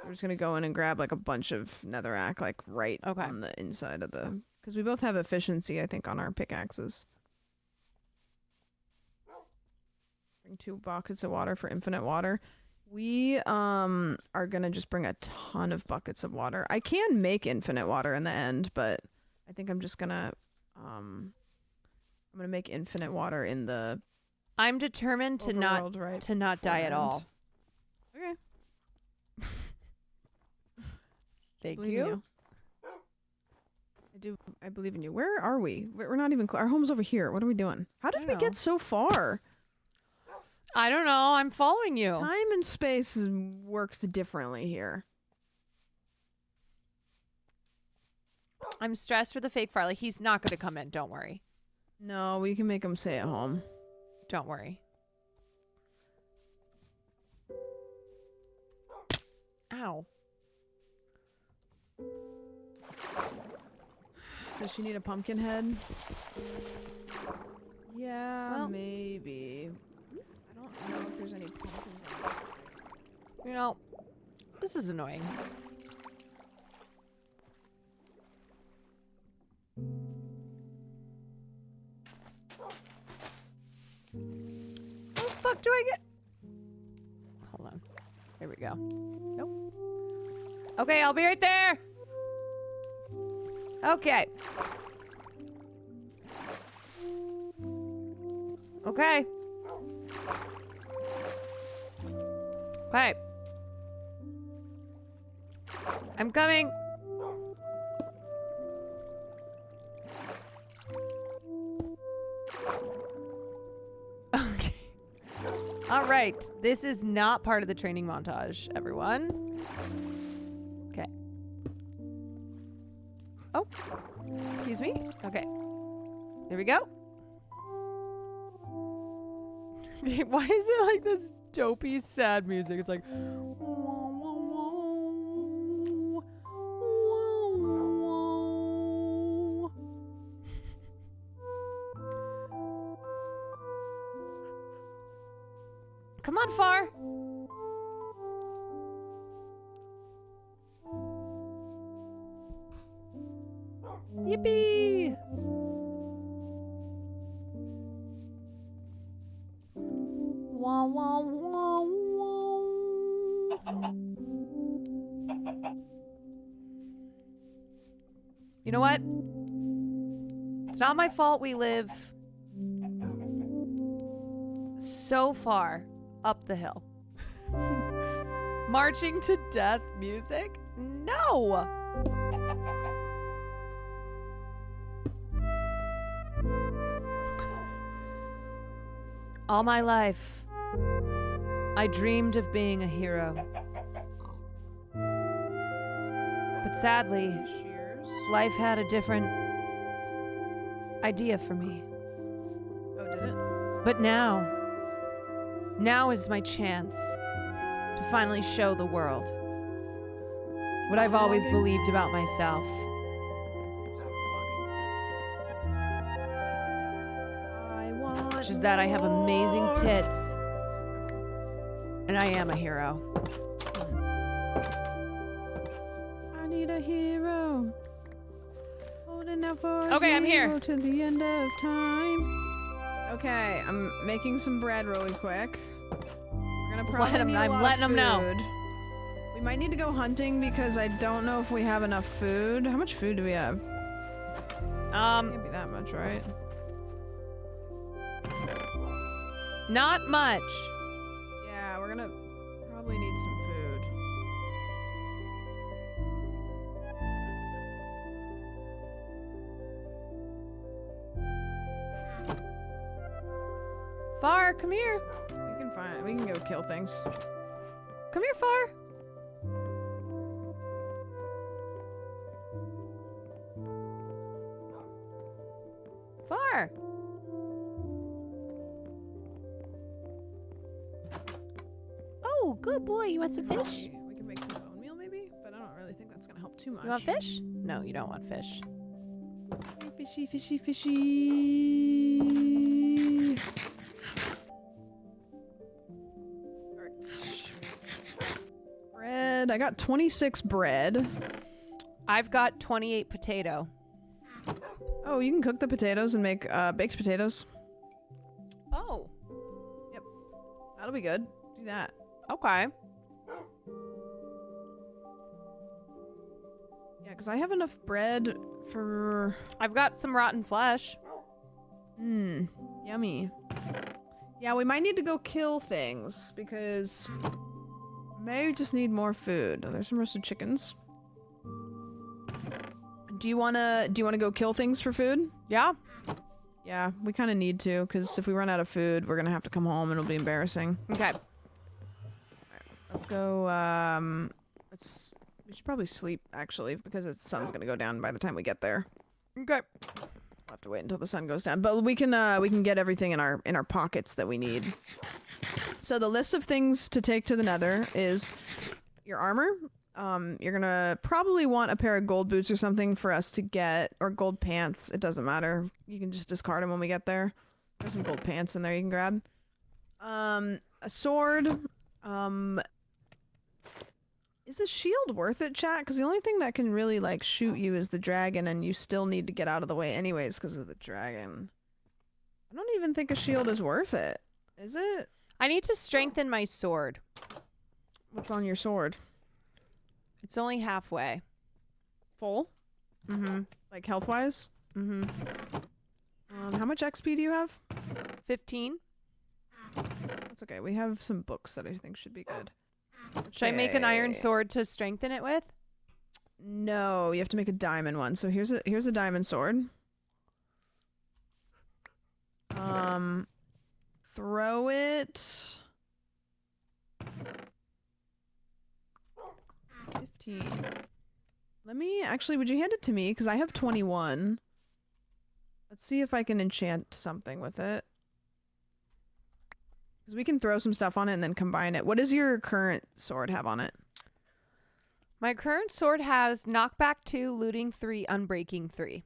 We're just gonna go in and grab like a bunch of netherrack like right on the inside of the, because we both have efficiency I think on our pickaxes. Bring 2 buckets of water for infinite water. We are gonna just bring a ton of buckets of water. I can make infinite water in the end, but I think I'm just gonna I'm gonna make infinite water in the I'm determined to not die at all. Okay. Thank Believe in you. I believe in you. Where are we? We're not even our home's over here. What are we doing? How did we get so far? I don't know. I'm following you. Time and space works differently here. I'm stressed for the fake Far. Like, he's not going to come in. Don't worry. No, we can make him stay at home. Don't worry. Ow. Does she need a pumpkin head? Yeah, Well, maybe. I don't know if there's any pumpkins. You know, this is annoying. What the fuck do I get? Hold on. Here we go. Nope. Okay, I'll be right there. Okay. Okay. Okay. I'm coming. Okay. All right. This is not part of the training montage, everyone. Okay. Oh. Excuse me. Okay. There we go. Why is it like this dopey sad music? It's like come on, Far. Yippee! Wah, wah, wah, wah. You know what? It's not my fault we live so far up the hill. Marching to death music? No! All my life, I dreamed of being a hero. But sadly, life had a different idea for me. Oh, did it? But now is my chance to finally show the world what I've always believed about myself. that I have amazing tits. And I am a hero. I need a hero. Holding out for a Okay, I'm here. hero to the end of time. Okay, I'm making some bread really quick. We're gonna probably need a lot I'm letting of them know. food. We might need to go hunting because I don't know if we have enough food. How much food do we have? Can't be that much, right? Not much. Yeah, we're gonna probably need some food. Far, come here. We can go kill things. Come here, Far. Far. Oh, good boy. You want some fish? We can make some bone meal maybe, but I don't really think that's gonna help too much. You want fish? No, you don't want fish. Fishy, fishy, fishy. Bread. I got 26 bread. I've got 28 potato. Oh, you can cook the potatoes and make baked potatoes. Oh. Yep. That'll be good. Do that. Okay. Yeah, because I have enough bread for... I've got some rotten flesh. Mmm. Yummy. Yeah, we might need to go kill things because may just need more food. Oh, there's some roasted chickens. Do you wanna go kill things for food? Yeah. Yeah, we kind of need to because if we run out of food, we're gonna have to come home and it'll be embarrassing. Okay. Let's go. We should probably sleep actually because the sun's gonna go down by the time we get there. Okay. We'll have to wait until the sun goes down, but we can get everything in our pockets that we need. So the list of things to take to the Nether is your armor. You're gonna probably want a pair of gold boots or something for us to get, or gold pants. It doesn't matter. You can just discard them when we get there. There's some gold pants in there you can grab. A sword. Is a shield worth it, chat? Because the only thing that can really like shoot you is the dragon, and you still need to get out of the way anyways because of the dragon. I don't even think a shield is worth it. Is it? I need to strengthen my sword. What's on your sword? It's only halfway. Full? Mm-hmm. Like health-wise? Mm-hmm. How much XP do you have? 15. That's okay. We have some books that I think should be good. Should I make an iron sword to strengthen it with? No, you have to make a diamond one. So here's a diamond sword. Throw it. 15. Let me actually. Would you hand it to me? Because I have 21. Let's see if I can enchant something with it. Because we can throw some stuff on it and then combine it. What does your current sword have on it? My current sword has knockback 2, looting 3, unbreaking 3.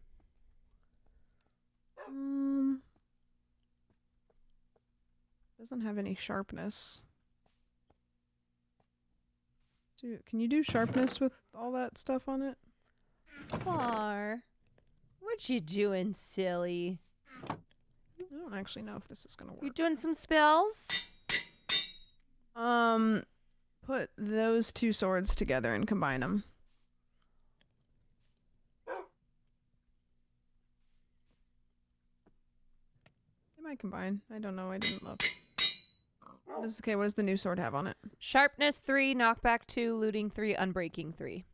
Doesn't have any sharpness. Dude, can you do sharpness with all that stuff on it? Far. What you doing, silly? I don't actually know if this is gonna work. You doing some spells? Put those two swords together and combine them. They might combine. I don't know. I didn't look. What does the new sword have on it? Sharpness 3, knockback 2, looting 3, unbreaking 3.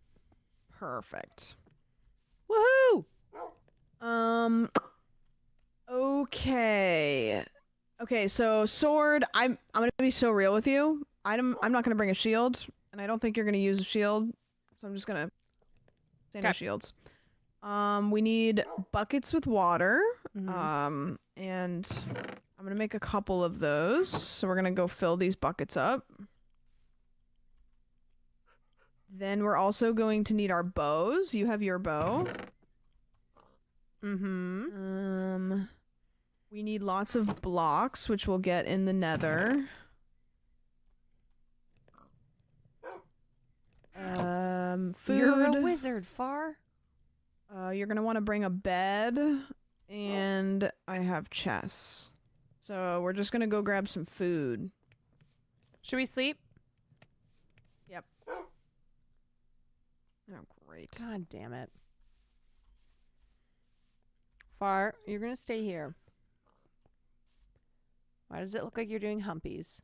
Perfect. Woohoo! Okay. Okay, so sword, I'm gonna be so real with you. I'm not gonna bring a shield, and I don't think you're gonna use a shield, so I'm just gonna say no shields. We need buckets with water. And I'm gonna make a couple of those. So we're gonna go fill these buckets up. Then we're also going to need our bows. You have your bow. We We need lots of blocks, which we'll get in the nether. Food. You're a wizard, Far. You're gonna want to bring a bed, and I have chess. So we're just gonna go grab some food. Should we sleep? Yep. Oh, great. God damn it. Far, you're gonna stay here. Why does it look like you're doing humpies?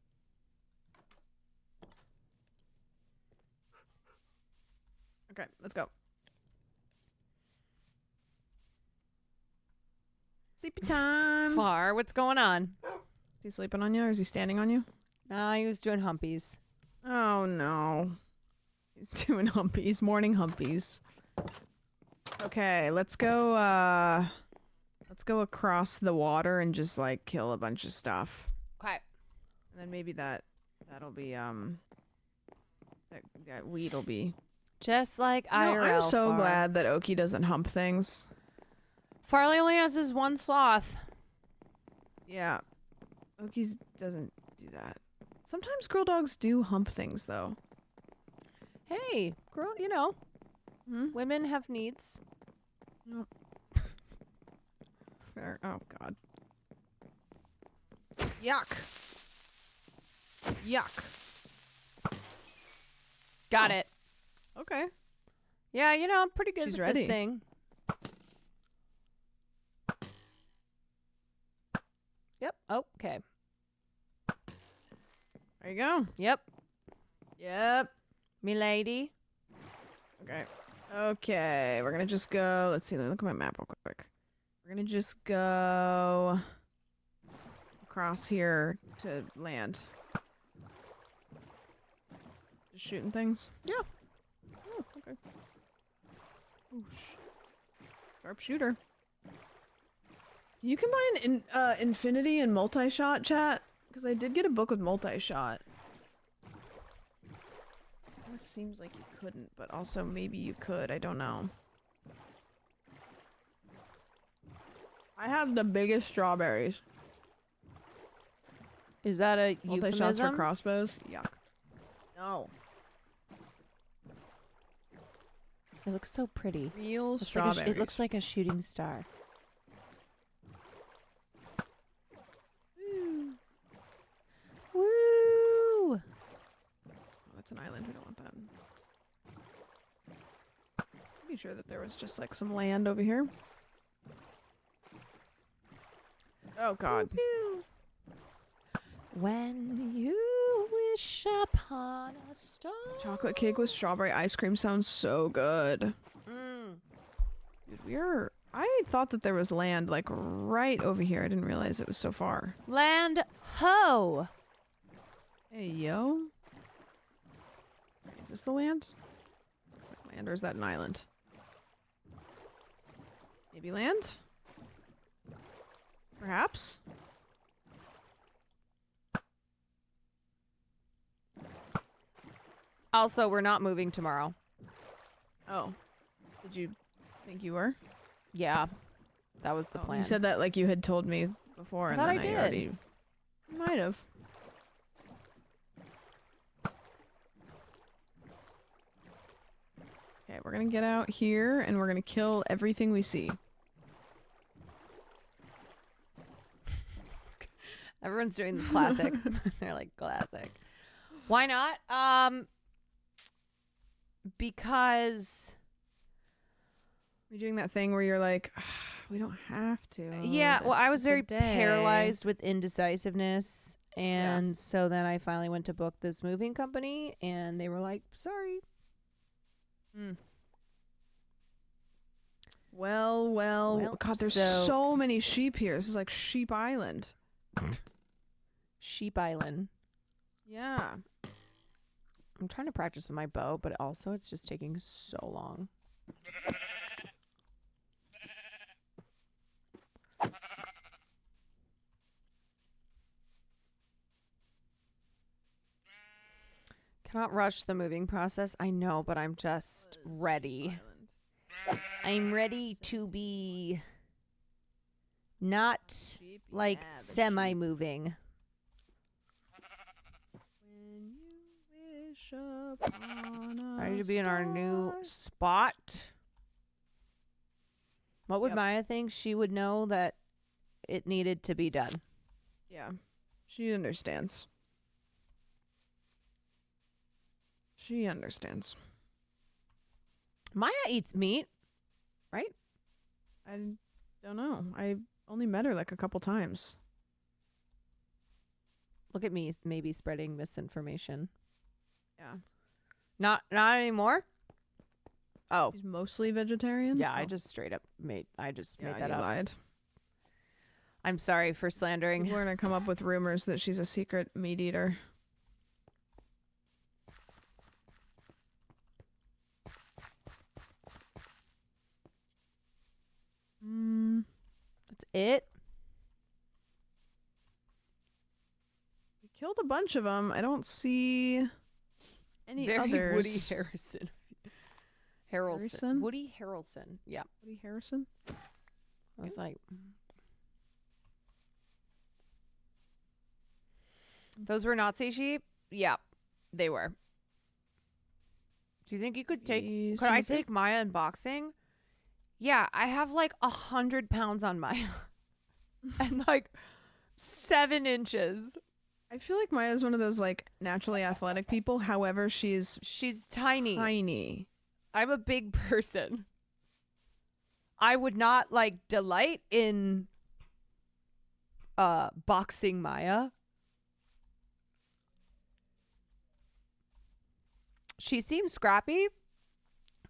Okay, let's go. Sleepy time. Far, what's going on? Is he sleeping on you or is he standing on you? Nah, he was doing humpies. Oh no. He's doing humpies, morning humpies. Okay, let's go across the water and just like kill a bunch of stuff. Okay. And then maybe that'll be that weed will be just like No, IRL. I'm so Far. glad that Oki doesn't hump things. Farley only has his one sloth. Yeah. Oki's doesn't do that. Sometimes girl dogs do hump things though. Hey, girl, women have needs. Nope. Fair. Oh god. Yuck. Yuck. Got it. Okay. Yeah, I'm pretty good She's with ready. this thing. Yep. Oh, okay. There you go. Yep. Yep. Me lady. Okay. Okay. We're gonna just go. Let's see. Let me look at my map real quick. We're gonna just go across here to land. Just shooting things. Yeah. Oh, okay. Ooh, sharp shooter. You combine infinity and multi-shot, chat? Because I did get a book with multi-shot. It seems like you couldn't, but also maybe you could. I don't know. I have the biggest strawberries. Is that a Multi-shots for euphemism? crossbows? Yuck. No. It looks so pretty. Real It strawberries. looks like a shooting star. Woo! Oh, that's an island. We don't want that. Pretty sure that there was just like some land over here. Oh god. When you wish upon a star. Chocolate cake with strawberry ice cream sounds so good. Dude, I thought that there was land like right over here. I didn't realize it was so far. Land ho! Hey, yo. Is this the land? Looks like land, or is that an island? Maybe land? Perhaps? Also, we're not moving tomorrow. Oh. Did you think you were? Yeah. That was the plan. You said that like you had told me before, I and thought then I did. already might have. Okay, we're gonna get out here and we're gonna kill everything we see. Everyone's doing the classic. They're like, classic. Why not? Because You're doing that thing where you're like, we don't have to. yeah, well, this I was very today." paralyzed with indecisiveness, and so then I finally went to book this moving company, and they were like, "Sorry." Well, God, there's so many sheep here. This is like Sheep Island. Sheep Island. Yeah. I'm trying to practice with my bow, but also it's just taking so long. Cannot rush the moving process. I know, but I'm just ready. I'm ready to be not like semi-moving. Ready to be in our new spot. What would Maya think? She would know that it needed to be done. Yeah. She understands. She understands. Maya eats meat, right? I don't know. I only met her like a couple times. Look at me, maybe spreading misinformation. Yeah. Not anymore? Oh. She's mostly vegetarian? Yeah, I just straight up made that up. Lied. I'm sorry for slandering. People are going to come up with rumors that she's a secret meat eater. That's it? We killed a bunch of them. I don't see any Very others. Woody Harrelson. Harrelson? Woody Harrelson. Yeah. Woody Harrelson? I was like... Those were Nazi sheep? Yeah, they were. Do you think you could take... Could I take Maya in boxing? Yeah, I have like 100 pounds on Maya. And like 7 inches. I feel like Maya's one of those like naturally athletic people. However, she's tiny. Tiny. I'm a big person. I would not like delight in boxing Maya. She seems scrappy,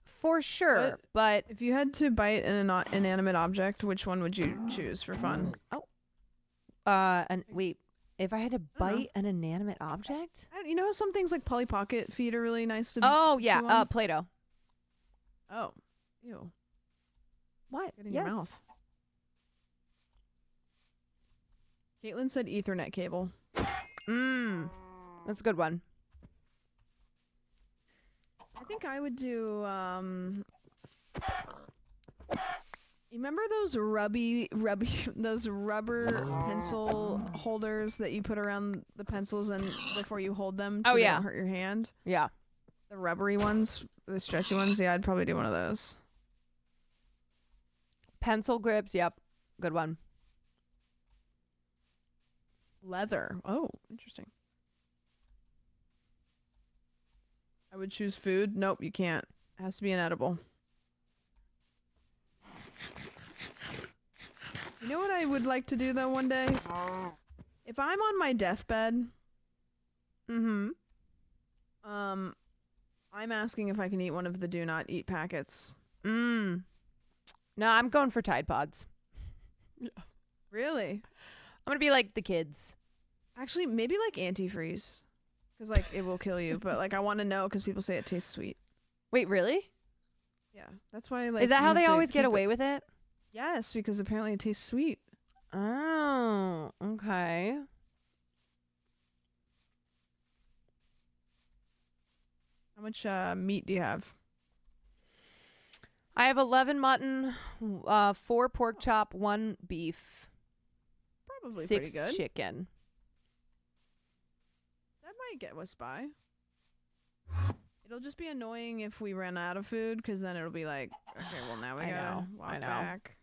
for sure. But if you had to bite an inanimate object, which one would you choose for fun? Oh, and wait, if I had to bite an inanimate object, you know how some things like Polly Pocket feet are really nice to. Oh yeah, chew on? Play-Doh. Oh, ew. What? Get in your mouth. Caitlin said Ethernet cable. That's a good one. I think I would do, you remember those those rubber pencil holders that you put around the pencils and before you hold them so they don't hurt your hand? Yeah. The rubbery ones, the stretchy ones? Yeah, I'd probably do one of those. Pencil grips, yep. Good one. Leather. Oh, interesting. I would choose food. Nope, you can't. It has to be inedible. You know what I would like to do though one day? If I'm on my deathbed, I'm asking if I can eat one of the do not eat packets. No, I'm going for Tide Pods. Really? I'm gonna be like the kids. Actually, maybe like antifreeze. Because, like, it will kill you. But, like, I want to know because people say it tastes sweet. Wait, really? Yeah. That's why, like... Is that you how have they to always get keep away with it? Yes, because apparently it tastes sweet. Oh, okay. How much meat do you have? I have 11 mutton, 4 pork chop, 1 beef. Probably 6 pretty good. chicken. That might get us by. It'll just be annoying if we run out of food, because then it'll be like, okay, well, now we gotta walk back.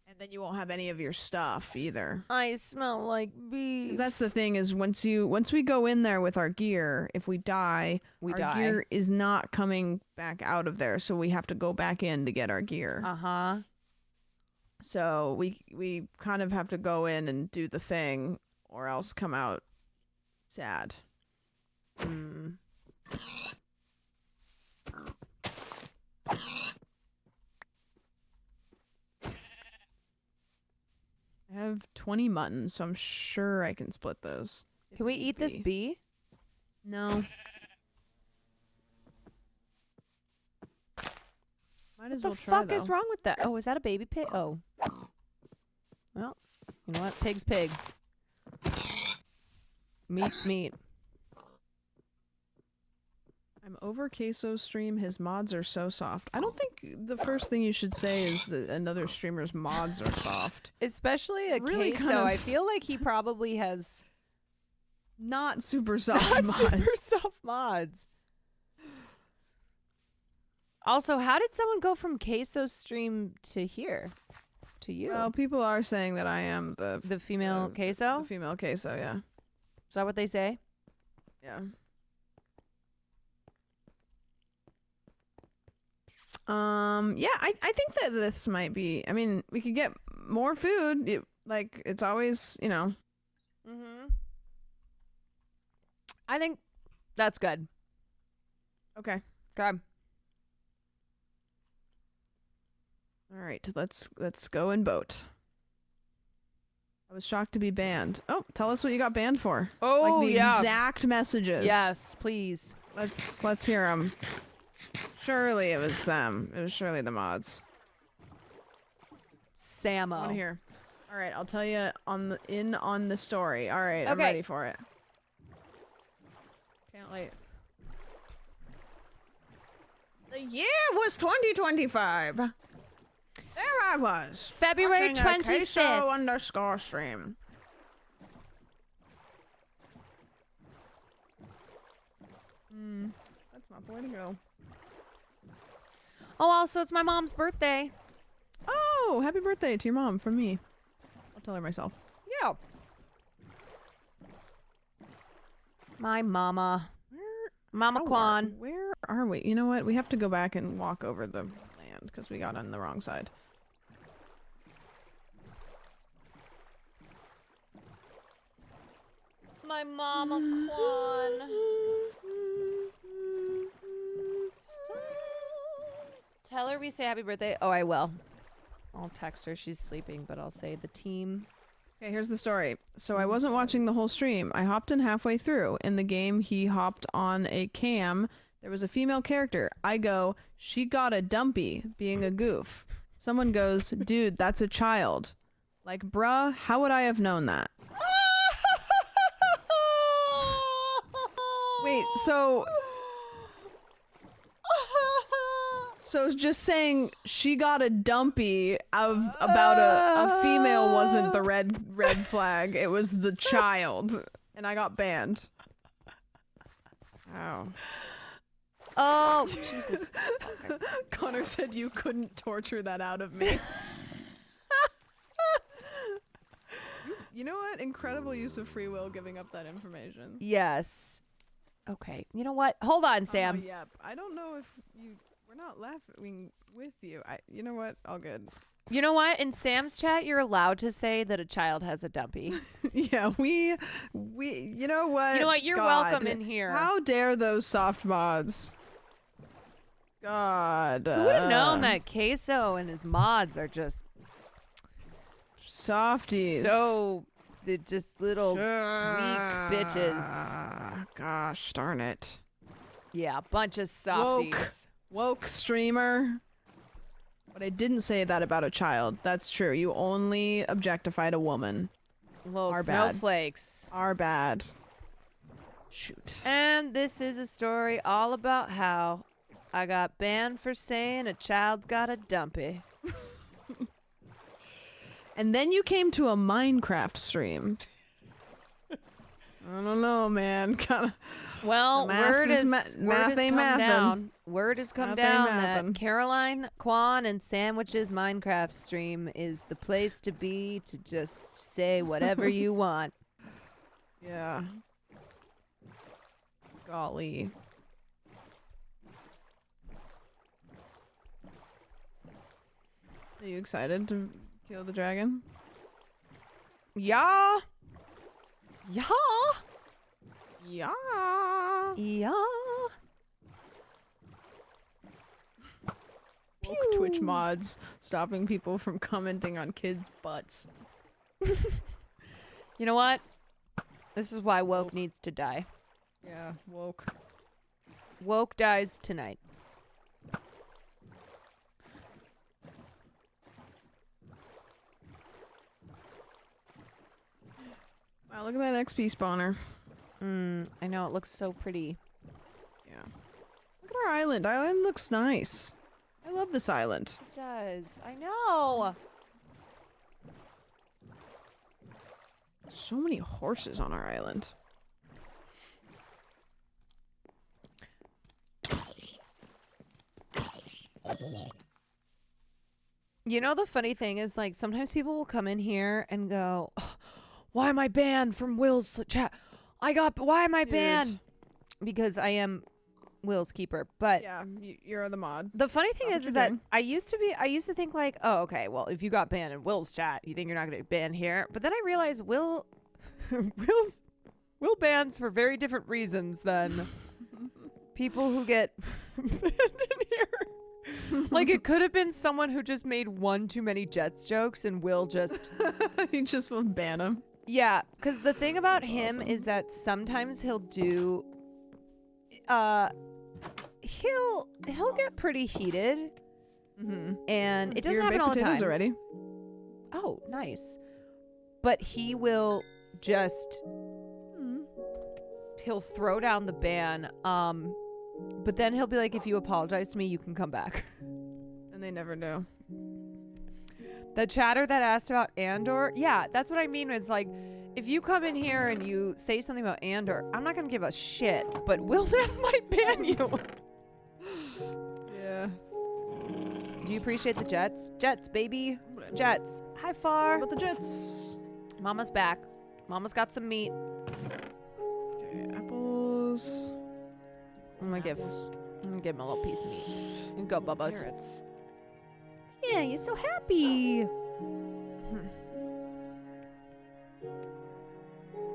And then you won't have any of your stuff either. I smell like beef. That's the thing is once we go in there with our gear, if we die, our gear is not coming back out of there, so we have to go back in to get our gear. Uh-huh. So we kind of have to go in and do the thing, or else come out sad. I have 20 mutton, so I'm sure I can split those. Can we eat this bee? No. Might as well try, What the fuck is wrong with that? Oh, is that a baby pig? Oh. Well, you know what? Pig's pig. Meat's meat. I'm over Queso's stream. His mods are so soft. I don't think the first thing you should say is that another streamer's mods are soft. Especially a Really Queso. kind of- I feel like he probably has not super soft not mods. super soft mods. Also, how did someone go from Queso's stream to here? To you? Well, people are saying that I am the female Queso? The female Queso, yeah. Is that what they say? Yeah. Yeah, I think that this might be. I mean, we could get more food. It's always, Mm-hmm. I think that's good. Okay. Okay. All right, let's go and vote. I was shocked to be banned. Oh, tell us what you got banned for. Oh, like the yeah. exact messages. Yes, please. Let's hear them. Surely it was them. It was surely the mods. Samo. I want to hear. All right, I'll tell you on the story. All right, I'm Okay. ready for it. Can't wait. The year was 2025. There I was. February watching a 25th. Queso _stream. That's not the way to go. Oh, also, it's my mom's birthday. Oh, happy birthday to your mom from me. I'll tell her myself. Yeah. My mama. Mama Kwan. Where are we? You know what? We have to go back and walk over the land because we got on the wrong side. My mama Kwan. Tell her we say happy birthday. Oh, I will. I'll text her. She's sleeping, but I'll say the team. Okay, here's the story. So I wasn't watching the whole stream. I hopped in halfway through. In the game, he hopped on a cam. There was a female character. I go, she got a dumpy, being a goof. Someone goes, dude, that's a child. Like, bruh, how would I have known that? Wait, so it's just saying she got a dumpy about a female wasn't the red flag. It was the child, and I got banned. Wow. Oh, Jesus. Connor said you couldn't torture that out of me. You know what? Incredible use of free will giving up that information. Yes. Okay. You know what? Hold on, Sam. Yep. I don't know if we're not laughing with you. You know what? All good. You know what? In Sam's chat, you're allowed to say that a child has a dumpy. Yeah, we you know what? You know what? You're God, welcome in here. How dare those soft mods? God. Who would have known that Queso and his mods are just softies? So they're just little weak bitches. Gosh darn it. Yeah, bunch of softies. Woke streamer. But I didn't say that about a child. That's true. You only objectified a woman. Little Our bad. snowflakes. Our bad. Shoot. And this is a story all about how I got banned for saying a child's got a dumpy. And then you came to a Minecraft stream. I don't know, man. Kinda. Well, word has math ain't come mathin'. down. Word has come Math down ain't that mathin'. Caroline Kwan and Sandwich's Minecraft stream is the place to be to just say whatever you want. Yeah. Golly. Are you excited to kill the dragon? Yeah. Yeah. Yeah. Yeah. Woke Twitch mods stopping people from commenting on kids' butts. You know what? This is why woke needs to die. Yeah, woke. Woke dies tonight. Wow, look at that XP spawner. I know, it looks so pretty. Yeah. Look at our island. Our island looks nice. I love this island. It does. I know. So many horses on our island. You know, the funny thing is, like, sometimes people will come in here and go, "Oh, why am I banned from Will's chat? Why am I banned?" Because I am Will's keeper. But yeah, you're the mod. The funny thing is that I used to think like, oh, okay, well, if you got banned in Will's chat, you think you're not going to get banned here. But then I realized Will bans for very different reasons than people who get banned in here. Like, it could have been someone who just made one too many Jets jokes and Will just... he just will ban him. Yeah, because the thing about him is that sometimes he'll do... He'll get pretty heated. And it doesn't happen all the time. Already. Oh, nice. But he will just... He'll throw down the ban. But then he'll be like, if you apologize to me, you can come back. And they never do. The chatter that asked about Andor, yeah, that's what I mean. It's like, if you come in here and you say something about Andor, I'm not going to give a shit, but Will Neff might ban you. Yeah. Do you appreciate the Jets? Jets, baby. Jets. Hi, Far. How about the Jets? Mama's back. Mama's got some meat. Okay, apples. I'm gonna give him a little piece of meat. You can go, Bubba's. Carrots. Yeah, you're so happy.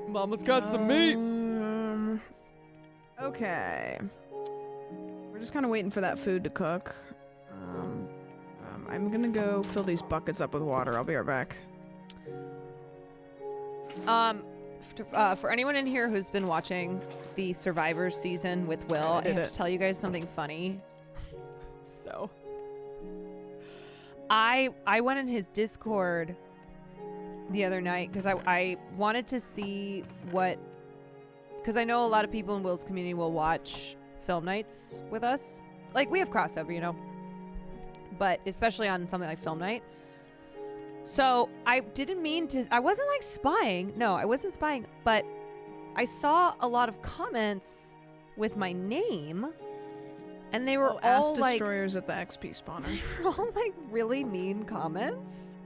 Mama's got some meat. Okay. We're just kind of waiting for that food to cook. I'm gonna go fill these buckets up with water. I'll be right back. For anyone in here who's been watching the Survivor season with Will, I have to tell you guys something funny. So, I went in his Discord the other night because I wanted to see because I know a lot of people in Will's community will watch film nights with us. Like, we have crossover, you know, but especially on something like film night. So I didn't mean to, I wasn't like spying. No, I wasn't spying, but I saw a lot of comments with my name and they were all like destroyers at the XP spawner. They were all like really mean comments.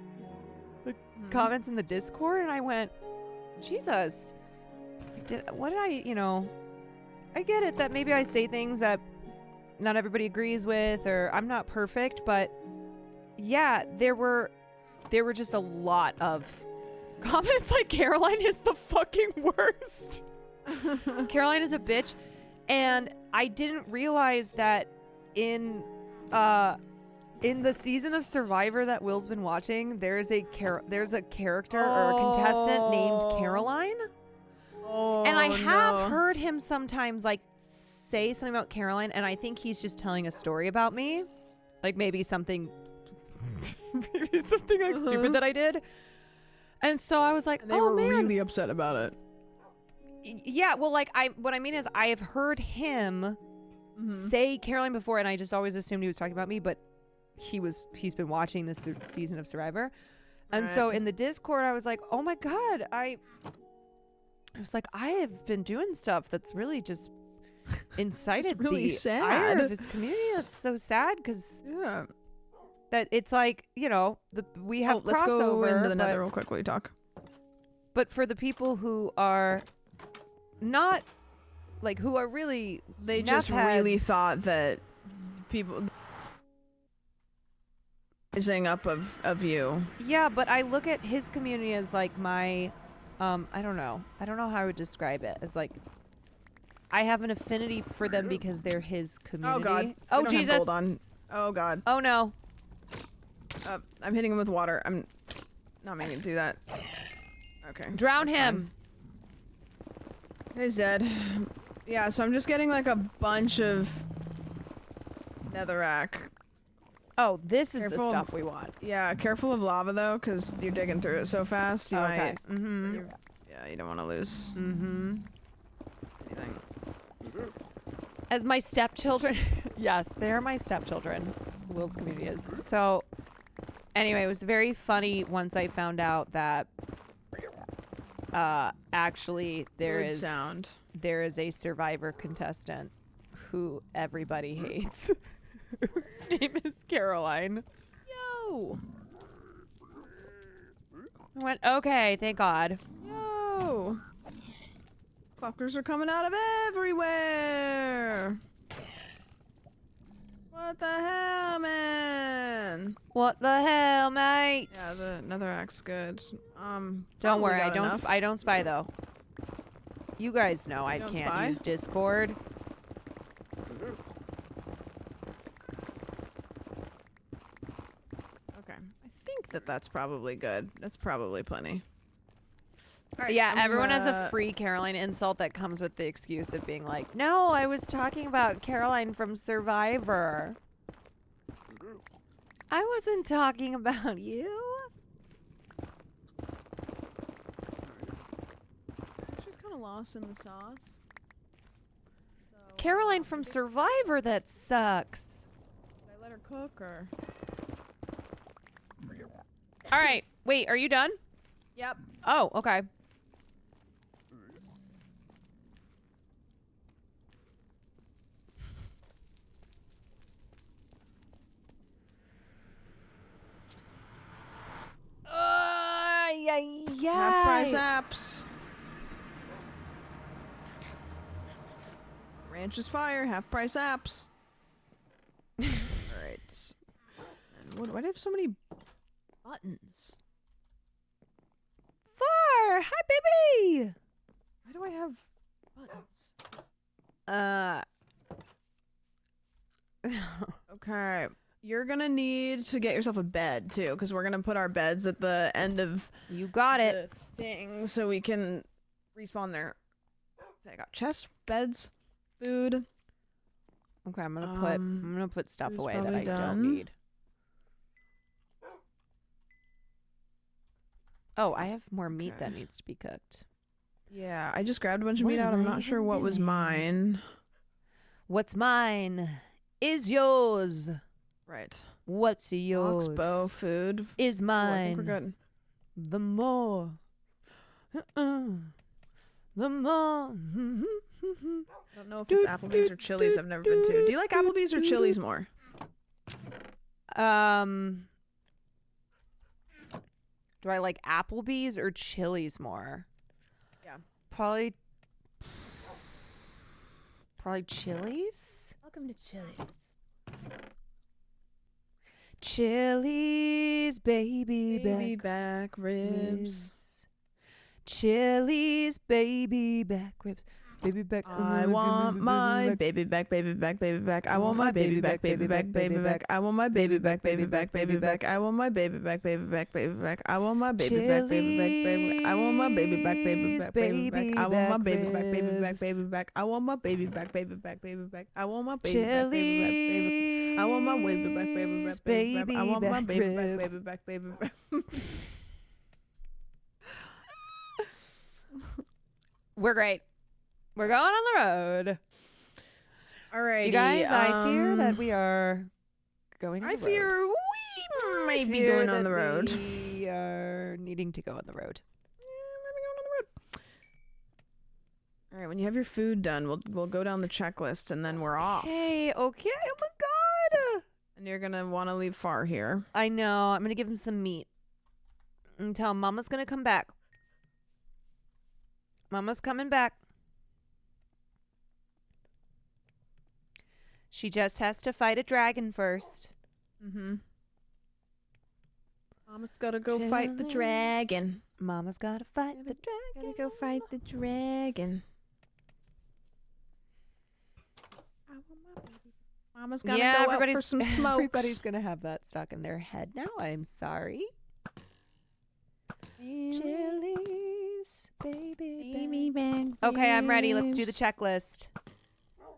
Like comments in the Discord, and I went, Jesus, what did I, you know, I get it that maybe I say things that not everybody agrees with, or I'm not perfect, but yeah, there were just a lot of comments like Caroline is the fucking worst. Caroline is a bitch. And I didn't realize that in the season of Survivor that Will's been watching, there's a character or a contestant named Caroline. And I have heard him sometimes like say something about Caroline, and I think he's just telling a story about me. Like maybe something like stupid that I did. And so I was like, they were really upset about it. Yeah, well, like what I mean is I have heard him say Caroline before, and I just always assumed he was talking about me, but he's been watching this season of Survivor. And so in the Discord I was like, oh my God, I was like, I have been doing stuff that's really just incited really the sad. ire of his community. That's so sad because that it's like, you know, we have let's crossover. go into the nether real quick while you talk. But for the people who are not, like, who are really They just really thought that people rising up of you. Yeah, but I look at his community as like my, I don't know how I would describe it. As like, I have an affinity for them because they're his community. Oh God! Oh Jesus! Hold on! Oh God! Oh no! I'm hitting him with water. I'm not meaning to do that. Okay. Drown him. He's dead. Yeah, so I'm just getting like a bunch of netherrack. Oh, this is the stuff we want. Yeah, careful of lava though, because you're digging through it so fast. You okay. might, yeah, you don't want to lose anything. As my stepchildren, Yes, they are my stepchildren. Will's community is. So, anyway, it was very funny once I found out that actually there Good is sound. there is a Survivor contestant who everybody hates. His name is Caroline. Yo. I went, okay, thank God. Yo. Fuckers are coming out of everywhere. What the hell, man? What the hell, mate? Yeah, the netherrack's good. Don't probably worry, got enough. I don't spy though. You guys know I don't can't spy? use Discord. Okay, I think that's probably good. That's probably plenty. Yeah, everyone has a free Caroline insult that comes with the excuse of being like, no, I was talking about Caroline from Survivor. I wasn't talking about you. She's kind of lost in the sauce. Caroline from Survivor, that sucks. Did I let her cook or? All right, wait, are you done? Yep. Oh, okay. Yeah. Half price apps. Ranch is fire. Half price apps. All right. And why do I have so many buttons? Far, hi baby. Why do I have buttons? Okay. You're gonna need to get yourself a bed too, because we're gonna put our beds at the end of you got it the thing so we can respawn there. I got chests, beds, food. Okay, I'm gonna put stuff food's away that probably I done. don't need. Oh, I have more meat that needs to be cooked. Yeah, I just grabbed a bunch of meat out. I'm not sure what was mine. What's mine is yours. Right. What's yours? Oxbow food is Ooh, mine. I think we're good. The more. The more. I don't know if it's Applebee's or Chili's. I've never been to. Do you like Applebee's or Chili's more? Do I like Applebee's or Chili's more? Yeah. Probably Chili's. Welcome to Chili's. Chili's, baby back ribs. Chili's, baby back ribs. Baby back. I want my baby back, baby back, baby back. I want my baby back, baby back, baby back. I want my baby back, baby back, baby back. I want my baby back, baby back, baby back. I want my baby back, baby back, baby. I want my baby back, baby back, baby back. I want my baby back, baby back, baby back. I want my baby back, baby back, baby back. I want my baby back, baby back, baby. I want my baby back, baby back, baby back. I want my baby back, baby back, baby back. We're great. We're going on the road. All right, you guys. I fear that we are going. On I the fear road. we might be going on the road. We are needing to go on the road. All right, when you have your food done, we'll go down the checklist and then we're off. Hey, okay. Oh my God. And you're gonna want to leave Far here. I know. I'm gonna give him some meat and tell him Mama's gonna come back. Mama's coming back. She just has to fight a dragon first. Mm-hmm. Mama's gotta go fight the dragon. Mama's gotta fight the dragon. Gotta go fight the dragon. Mama's gotta go out for some smokes. Everybody's gonna have that stuck in their head now. I'm sorry. Chili's, baby back. Okay, I'm ready. Let's do the checklist.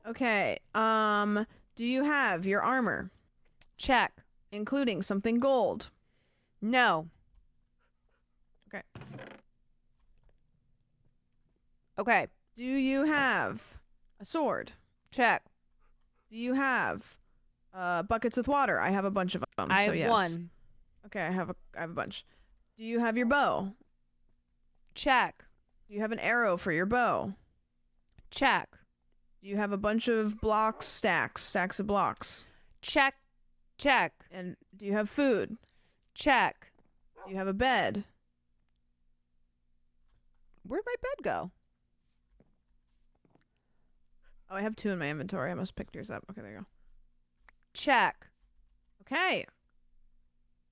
Okay. Do you have your armor? Check. Including something gold? No. Okay. Okay. Do you have a sword? Check. Do you have buckets with water? I have a bunch of them. I so have yes. one. Okay, I have a bunch. Do you have your bow? Check. Do you have an arrow for your bow? Check. Do you have a bunch of blocks, stacks of blocks? Check. Check. And do you have food? Check. Do you have a bed? Where'd my bed go? Oh, I have 2 in my inventory. I must pick yours up. Okay, there you go. Check. Okay.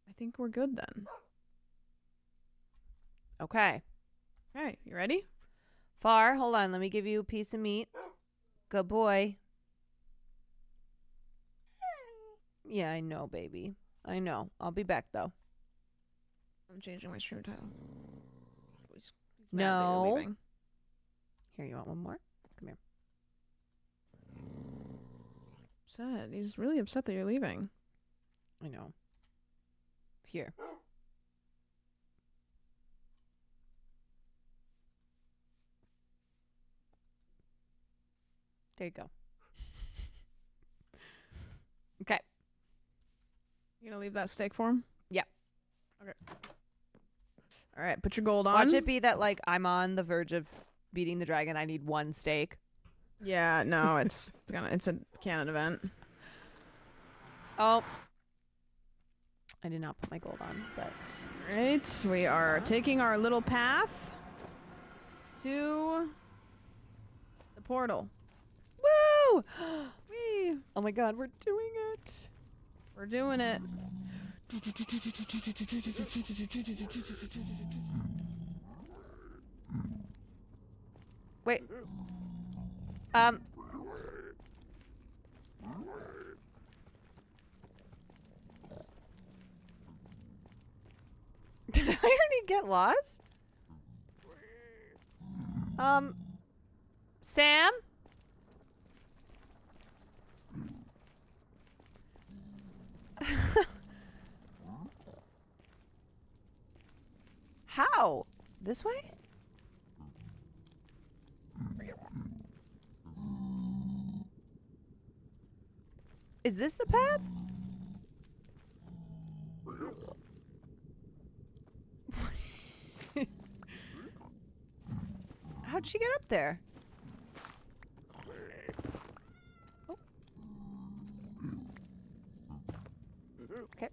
I think we're good then. Okay. Okay, you ready? Far, hold on. Let me give you a piece of meat. Good boy. Yeah, I know, baby. I know. I'll be back, though. I'm changing my stream title. He's mad that you're No. leaving. Here, you want one more? Come here. Upset. He's really upset that you're leaving. I know. Here. There you go. Okay. You gonna leave that steak for him? Yeah. Okay. All right, put your gold on. Watch it be that, like, I'm on the verge of beating the dragon. I need 1 steak. Yeah, no, it's a canon event. Oh. I did not put my gold on, but... All right, we are taking our little path to the portal. Woo! Whee! Oh my god, we're doing it. We're doing it. Wait. Did I already get lost? Sam? How? This way? Is this the path? How'd she get up there? Oh. Okay.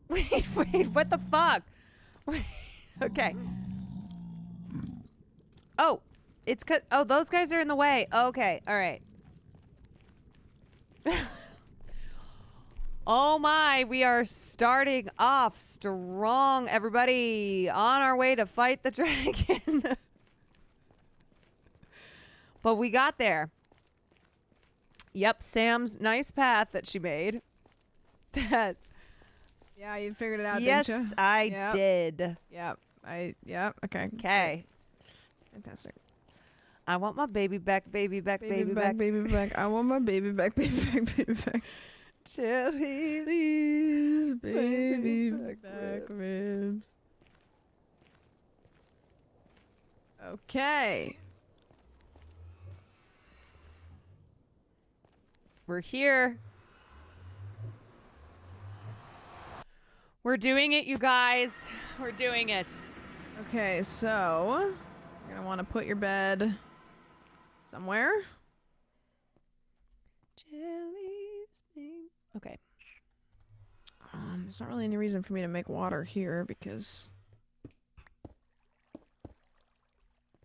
Wait, what the fuck? Wait, okay. Oh, it's 'cause those guys are in the way. Okay, all right. Oh my, we are starting off strong, everybody. On our way to fight the dragon. But we got there. Yep, Sam's nice path that she made. That. Yeah, you figured it out, Yes, didn't you? I did. Yep. Yep. Okay. Okay. Fantastic. I want my baby back, baby back, baby back. Baby back. I want my baby back, baby back, baby back. Till he leaves, baby back ribs. Okay. We're here. We're doing it, you guys. We're doing it. Okay, so you're gonna want to put your bed somewhere. Jellies, babe. Okay. There's not really any reason for me to make water here because.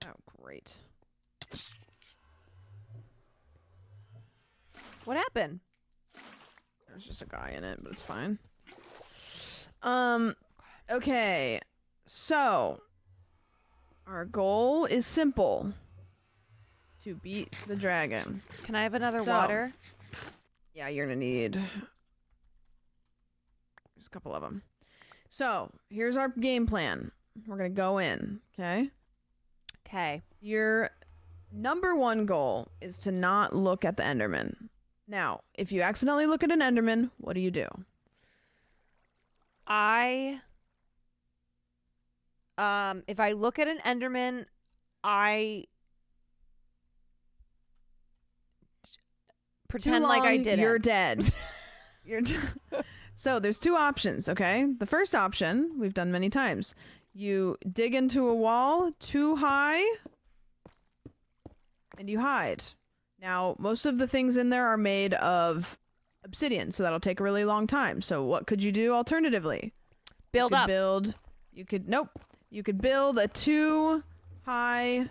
Oh, great. What happened? There's just a guy in it, but it's fine. Okay. So, our goal is simple. To beat the dragon. Can I have another water? Yeah, you're gonna need... There's a couple of them. So, here's our game plan. We're gonna go in, okay? Okay. Your number 1 goal is to not look at the Enderman. Now, if you accidentally look at an Enderman, what do you do? If I look at an Enderman, I pretend Too like I long, didn't. You're dead. So there's two options, okay? The first option, we've done many times. You dig into a wall too high, and you hide. Now, most of the things in there are made of obsidian, so that'll take a really long time. So what could you do alternatively? Build up. You could build a too high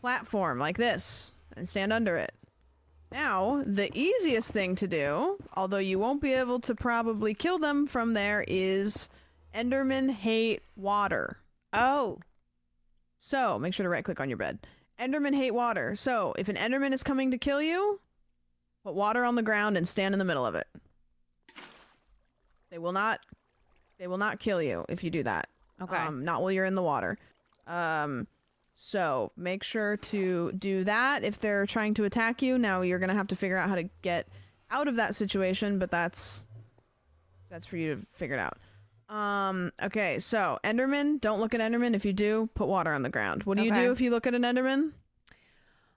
platform like this and stand under it. Now, the easiest thing to do, although you won't be able to probably kill them from there, is Endermen hate water. Oh. So, make sure to right-click on your bed. Endermen hate water. So, if an Enderman is coming to kill you, put water on the ground and stand in the middle of it. They will not kill you if you do that. Okay. Not while you're in the water. So make sure to do that if they're trying to attack you. Now you're gonna have to figure out how to get out of that situation, but that's for you to figure it out. Okay, so Enderman, don't look at Enderman. If you do, put water on the ground. What do you do if you look at an Enderman?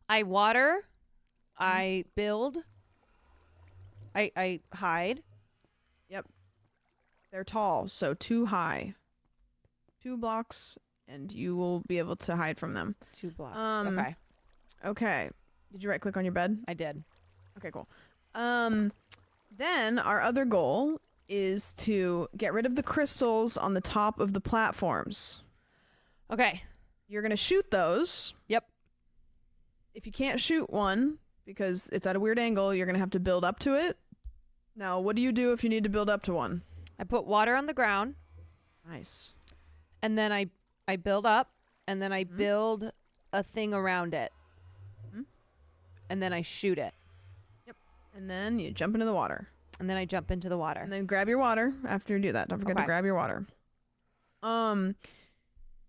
I water. I build. I hide. Yep. They're tall, so too high. 2 blocks, and you will be able to hide from them. 2 blocks. Okay. Okay. Did you right click on your bed? I did. Okay, cool. Then our other goal is to get rid of the crystals on the top of the platforms. Okay. You're gonna shoot those. Yep. If you can't shoot one because it's at a weird angle, you're gonna have to build up to it. Now, what do you do if you need to build up to one? I put water on the ground. Nice. And then I build up, and then I build a thing around it. And then I shoot it. Yep. And then you jump into the water. And then I jump into the water. And then grab your water after you do that. Don't forget to grab your water.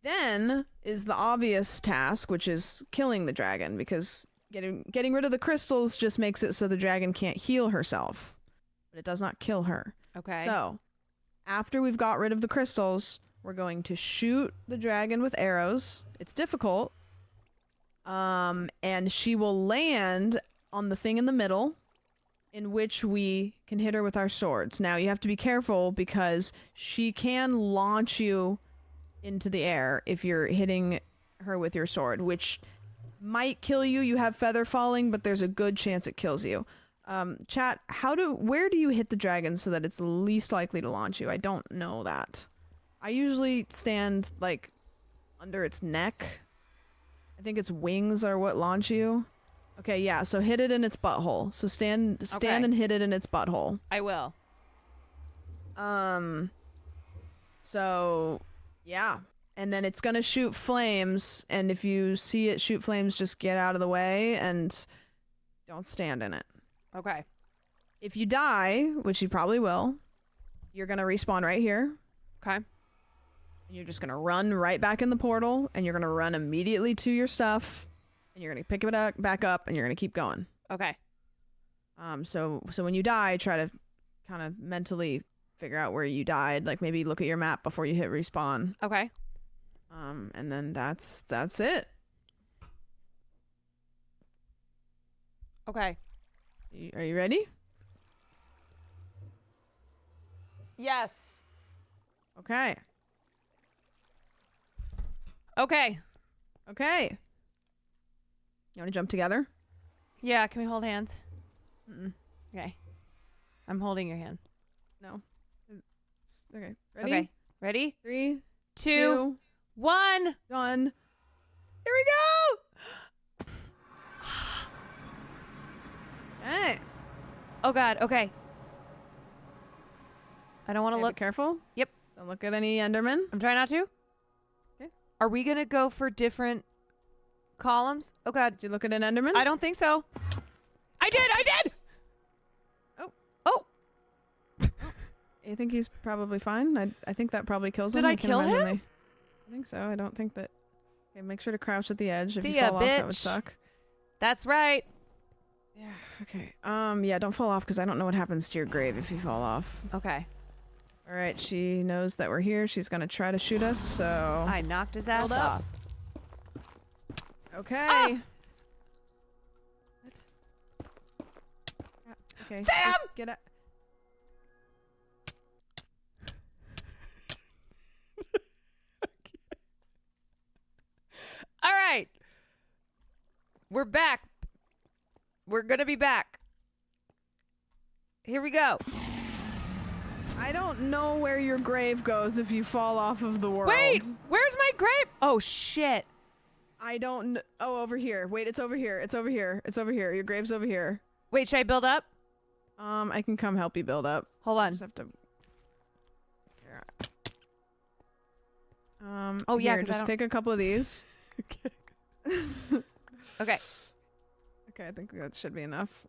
Then is the obvious task, which is killing the dragon, because getting rid of the crystals just makes it so the dragon can't heal herself. But it does not kill her. Okay. So, after we've got rid of the crystals, we're going to shoot the dragon with arrows. It's difficult. And she will land on the thing in the middle, in which we can hit her with our swords. Now, you have to be careful because she can launch you into the air if you're hitting her with your sword, which might kill you. You have feather falling, but there's a good chance it kills you. Chat, where do you hit the dragon so that it's least likely to launch you? I don't know that. I usually stand, like, under its neck. I think its wings are what launch you. Okay, yeah, so hit it in its butthole. So stand and hit it in its butthole. I will. So, yeah. And then it's gonna shoot flames, and if you see it shoot flames, just get out of the way and don't stand in it. Okay. If you die, which you probably will, you're gonna respawn right here. Okay. And you're just gonna run right back in the portal, and you're gonna run immediately to your stuff, and you're gonna pick it back up, and you're gonna keep going. Okay. So when you die, try to kind of mentally figure out where you died. Like maybe look at your map before you hit respawn. Okay. And then that's it. Okay. Are you ready? Yes. Okay. Okay. Okay. You want to jump together? Yeah, can we hold hands? Mm-mm. Okay. I'm holding your hand. No. Okay. Ready? Okay. Ready? 3, 2, 1. Done. Here we go. Hey. Oh God. Okay. I don't want to look. Be careful. Yep. Don't look at any Endermen. I'm trying not to. Okay. Are we gonna go for different columns? Oh God. Did you look at an Enderman? I don't think so. I did. Oh. I think he's probably fine. I think that probably kills him. Did I kill him? I think so. I don't think that. Okay, make sure to crouch at the edge. If See you ya, fall off, that would bitch. suck. That's right. Yeah. Okay. Yeah. Don't fall off because I don't know what happens to your grave if you fall off. Okay. All right. She knows that we're here. She's gonna try to shoot us. So I knocked his ass Build up. off. Okay. Ah! What? Okay. Sam! Just get out. All right. We're back. We're going to be back. Here we go. I don't know where your grave goes if you fall off of the world. Wait, where's my grave? Oh, shit. I don't Oh, over here. Wait, it's over here. It's over here. It's over here. Your grave's over here. Wait, should I build up? I can come help you build up. Hold on. Just have to... Oh, yeah, here, 'cause I just don't- take a couple of these. Okay. Okay, I think that should be enough.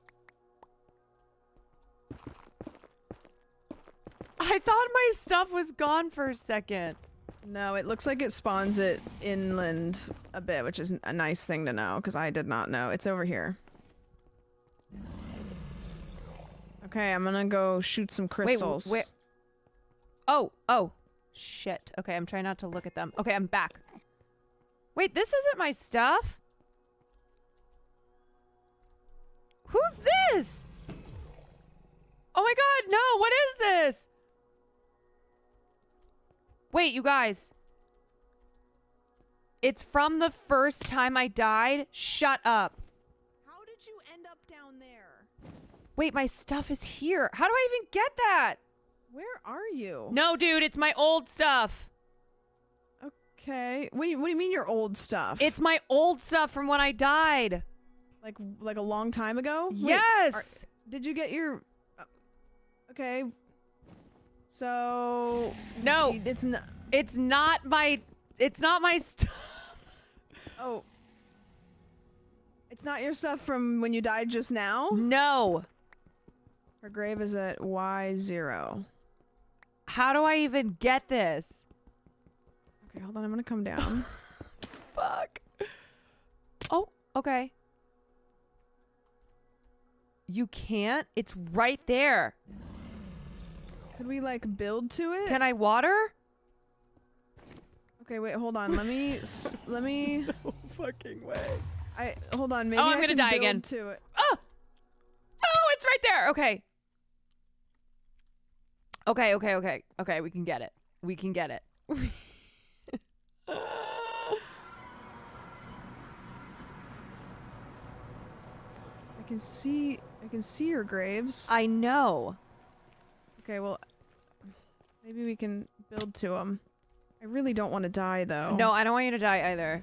I thought my stuff was gone for a second. No, it looks like it spawns it inland a bit, which is a nice thing to know, because I did not know. It's over here. Okay, I'm gonna go shoot some crystals. Wait, oh. Shit. Okay, I'm trying not to look at them. Okay, I'm back. Wait, this isn't my stuff? Who's this? Oh my god, no, what is this? Wait, you guys. It's from the first time I died? Shut up. How did you end up down there? Wait, my stuff is here. How do I even get that? Where are you? No, dude, it's my old stuff. Okay. What do you mean your old stuff? It's my old stuff from when I died. Like a long time ago? Wait, Yes. did you get your... okay. So... No. It's not... It's not my stuff. Oh. It's not your stuff from when you died just now? No. Her grave is at Y0. How do I even get this? Okay, hold on. I'm gonna come down. Fuck. Oh, okay. You can't? It's right there. Could we, like, build to it? Can I water? Okay, wait, hold on. Let me... No fucking way. Hold on. Maybe I'm I gonna can die build again. To it. Oh! Oh, it's right there. Okay. Okay, we can get it. We can get it. I can see your graves. I know. Okay, well, maybe we can build to them. I really don't want to die, though. No, I don't want you to die either.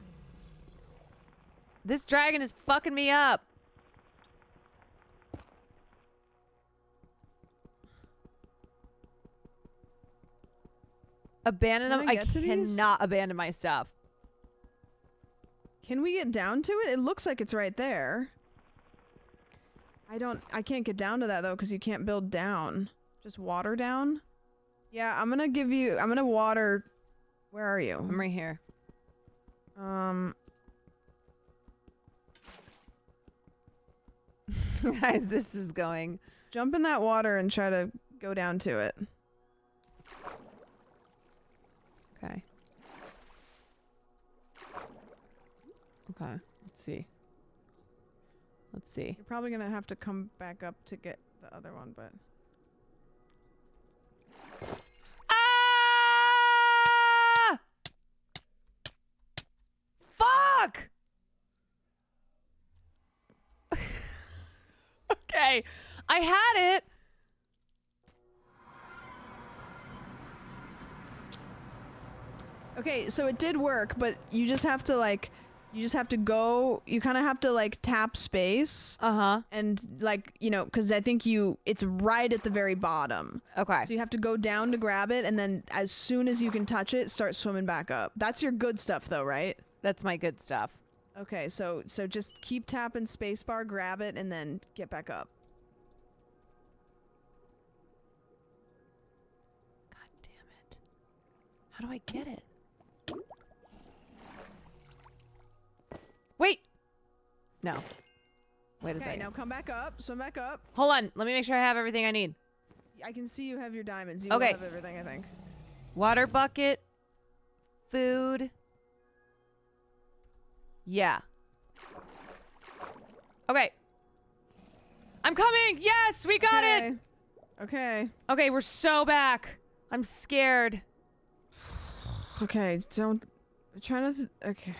This dragon is fucking me up. Abandon Can them? I I get to these? cannot abandon my stuff. Can we get down to it? It looks like it's right there. I can't get down to that, though, because you can't build down. Just water down? Yeah, I'm gonna water... Where are you? I'm right here. Guys, this is going. Jump in that water and try to go down to it. Okay. Okay, let's see. Let's see. You're probably gonna have to come back up to get the other one, but... Ah! Fuck! Okay, I had it. Okay, so it did work, but you just have to, like... You just have to go... You kind of have to, like, tap space. Uh-huh. And, like, you know, because I think it's right at the very bottom. Okay. So you have to go down to grab it, and then as soon as you can touch it, start swimming back up. That's your good stuff, though, right? That's my good stuff. Okay, so just keep tapping spacebar, grab it, and then get back up. God damn it. How do I get it? Wait! No. Wait a Okay, second. now come back up. Swim back up. Hold on. Let me make sure I have everything I need. I can see you have your diamonds. You Okay. will have everything, I think. Water bucket. Food. Yeah. Okay. I'm coming. Yes, we got it. Okay. Okay, we're so back. I'm scared. Okay, don't try not to. Okay.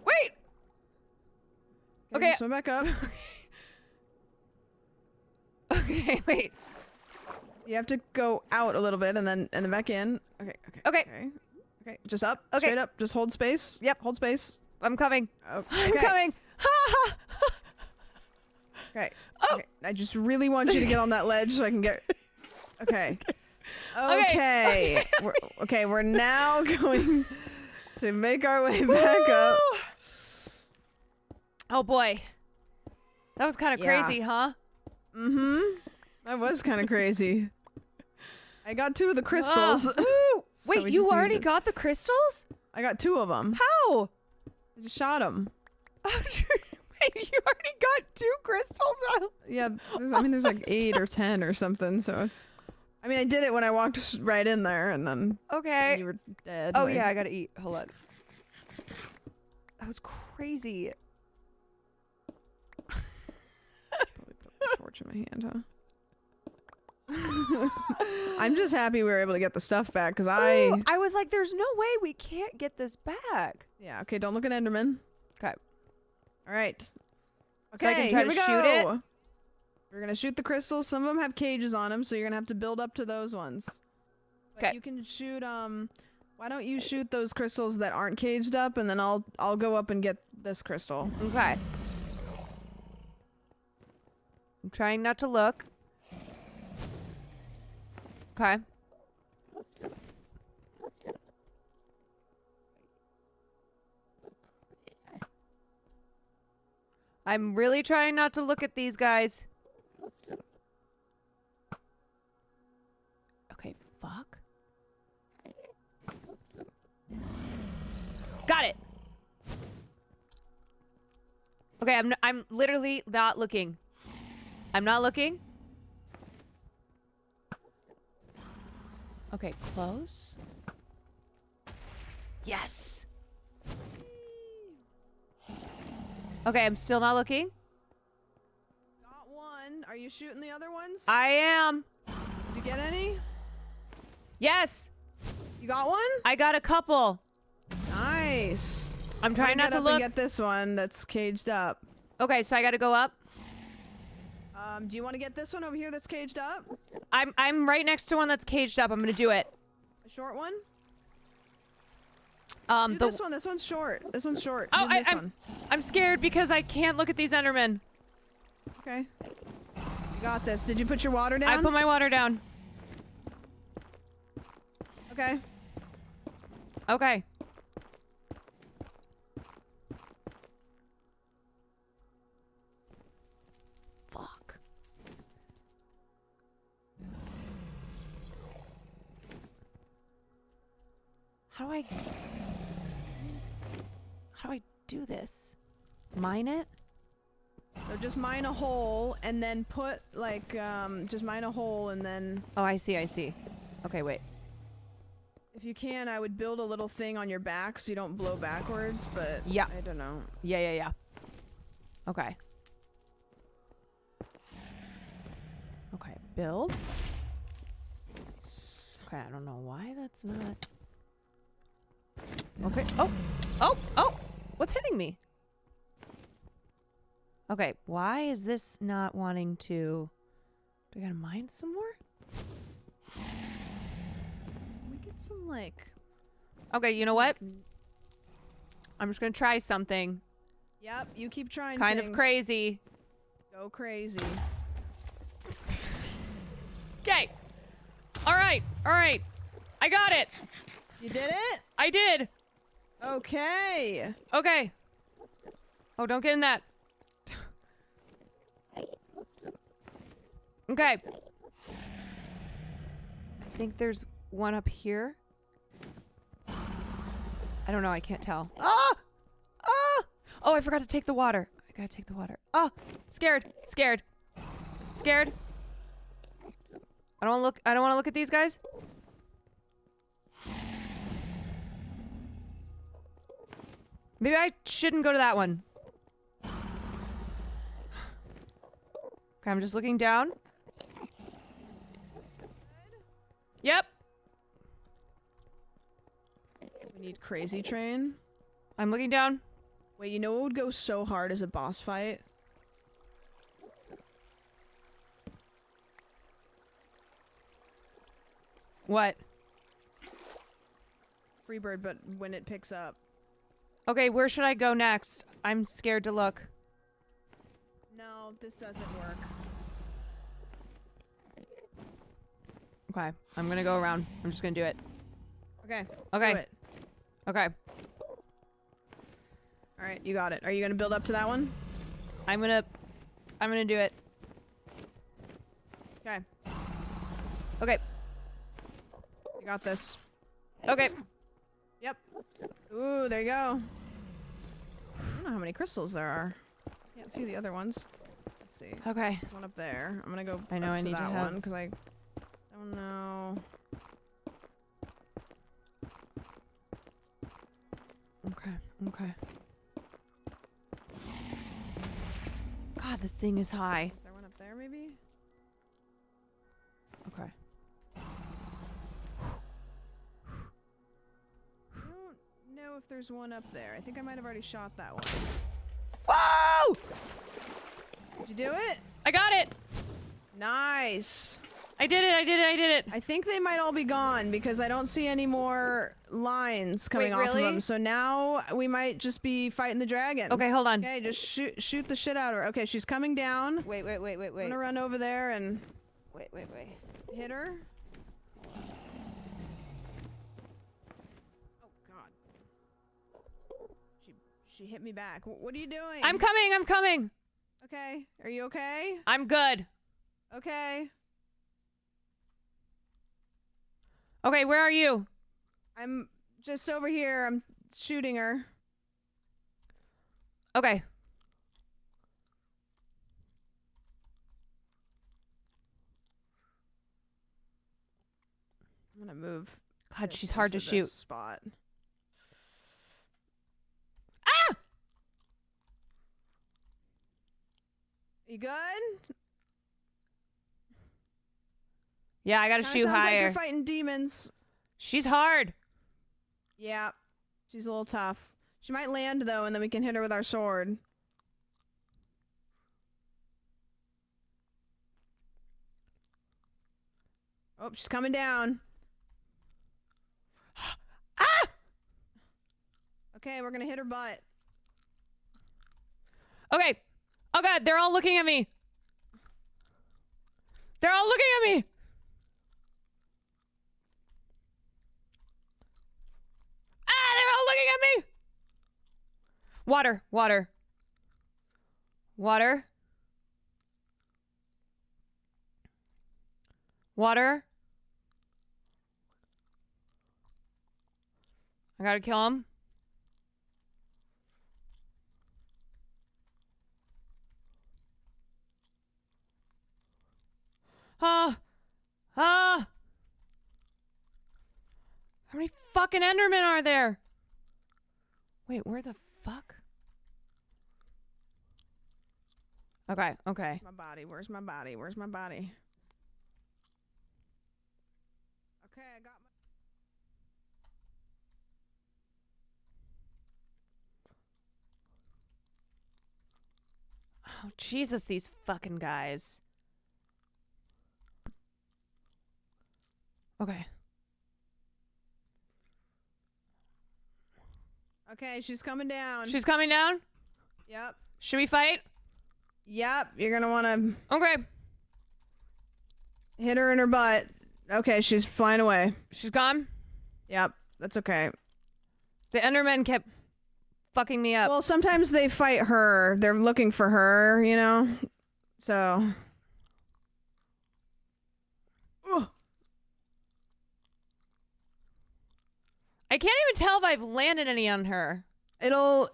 Wait. Okay. Swim back up. Okay, wait. You have to go out a little bit and then back in. Okay. Okay. Just up. Okay. Straight up. Just hold space. Yep. Hold space. I'm coming. Okay. I'm coming. Okay. Okay. I just really want you to get on that ledge so I can get. Okay. Okay. We're now going to make our way back up. Oh boy. That was kind of crazy, huh? Mm-hmm. That was kind of crazy. I got 2 of the crystals. Woo! So Wait, we you just need already to- got the crystals? I got 2 of them. How? I just shot them. Wait, you already got 2 crystals? Yeah, there's like 8 or 10 or something, so it's... I mean, I did it when I walked right in there, and then Okay. you were dead. Oh Like- yeah, I gotta eat. Hold on. That was crazy. Probably put the torch in my hand, huh? I'm just happy we were able to get the stuff back, because I was like, there's no way we can't get this back. Yeah, okay, don't look at Enderman. Okay. All right. So I Okay, can try here to we shoot go. it? We're gonna shoot the crystals. Some of them have cages on them, so you're gonna have to build up to those ones. Okay. You can shoot, why don't you shoot those crystals that aren't caged up, and then I'll go up and get this crystal. Okay. I'm trying not to look. Okay. I'm really trying not to look at these guys. Okay, fuck. Got it. Okay, I'm literally not looking. I'm not looking. Okay, close. Yes. Okay, I'm still not looking. Got one. Are you shooting the other ones? I am. Did you get any? Yes. You got one? I got a couple. Nice. I'm trying not to look. And get this one that's caged up. Okay, so I gotta go up. Do you want to get this one over here that's caged up? I'm right next to one that's caged up. I'm gonna do it. A short one? Do this one. This one's short. This one's short. Oh, Do this one. I'm scared because I can't look at these Endermen. Okay. You got this. Did you put your water down? I put my water down. Okay. Okay. Fuck. How do I do this? Mine it? So just mine a hole and then put like just mine a hole and then Oh, I see. Okay, wait. if you can, I would build a little thing on your back so you don't blow backwards, but Yeah. I don't know. Yeah. Okay. Okay, build. Okay, I don't know why that's not. Okay. Oh! What's hitting me? Okay, why is this not wanting to... Do I gotta mine some more? We get some like... Okay, you know what? I'm just gonna try something. Yep, you keep trying Kind things. of crazy. Go crazy. Okay. All right. I got it. You did it? I did. Okay. Okay. Oh, don't get in that. Okay. I think there's one up here. I don't know. I can't tell. Ah! Oh, I forgot to take the water. I gotta take the water. Oh, scared. I don't want to look at these guys. Maybe I shouldn't go to that one. Okay, I'm just looking down. Yep. We need Crazy Train. I'm looking down. Wait, you know what would go so hard as a boss fight? What? Freebird, but when it picks up. Okay, where should I go next? I'm scared to look. No, this doesn't work. Okay, I'm gonna go around. I'm just gonna do it. Okay. Okay. Do it. Okay. All right, you got it. Are you gonna build up to that one? I'm gonna do it. Okay. Okay. You got this. Okay. Yep. Ooh, there you go. I don't know how many crystals there are. Can't see the other ones. Let's see. Okay. There's one up there. I'm gonna go I know up I to need to that have- one because I don't know. Okay. Okay. God, this thing is high. Is there one up there maybe? Okay. I don't know if there's one up there. I think I might have already shot that one. Whoa! Did you do it? I got it! Nice. I did it, I did it, I did it. I think they might all be gone because I don't see any more lines coming Wait, off really? of them. So now we might just be fighting the dragon. Okay, hold on. Okay, just shoot the shit out of her. Okay, she's coming down. Wait. I'm gonna run over there and Wait. hit her. Oh God. She hit me back. What are you doing? I'm coming! Okay. Are you okay? I'm good. Okay. Okay, where are you? I'm just over here. I'm shooting her. Okay. I'm gonna move. God, this she's hard to into shoot. this spot. Ah! You good? Yeah, I gotta Kinda shoot sounds like higher. you're fighting demons. She's hard. Yeah, she's a little tough. She might land though, and then we can hit her with our sword. Oh, she's coming down. Ah! Okay, we're gonna hit her butt. Okay. Oh God, they're all looking at me. They're all looking at me. Ah, they're all looking at me. Water. I gotta kill him. How many fucking Endermen are there? Wait, where the fuck? Okay. My body. Where's my body? Okay, I got my. Oh, Jesus, these fucking guys. Okay. Okay, she's coming down. She's coming down? Yep. Should we fight? Yep. You're gonna wanna Okay. hit her in her butt. Okay, she's flying away. She's gone? Yep. That's okay. The Endermen kept fucking me up. Well, sometimes they fight her. They're looking for her, you know? So. Ugh. I can't even tell if I've landed any on her.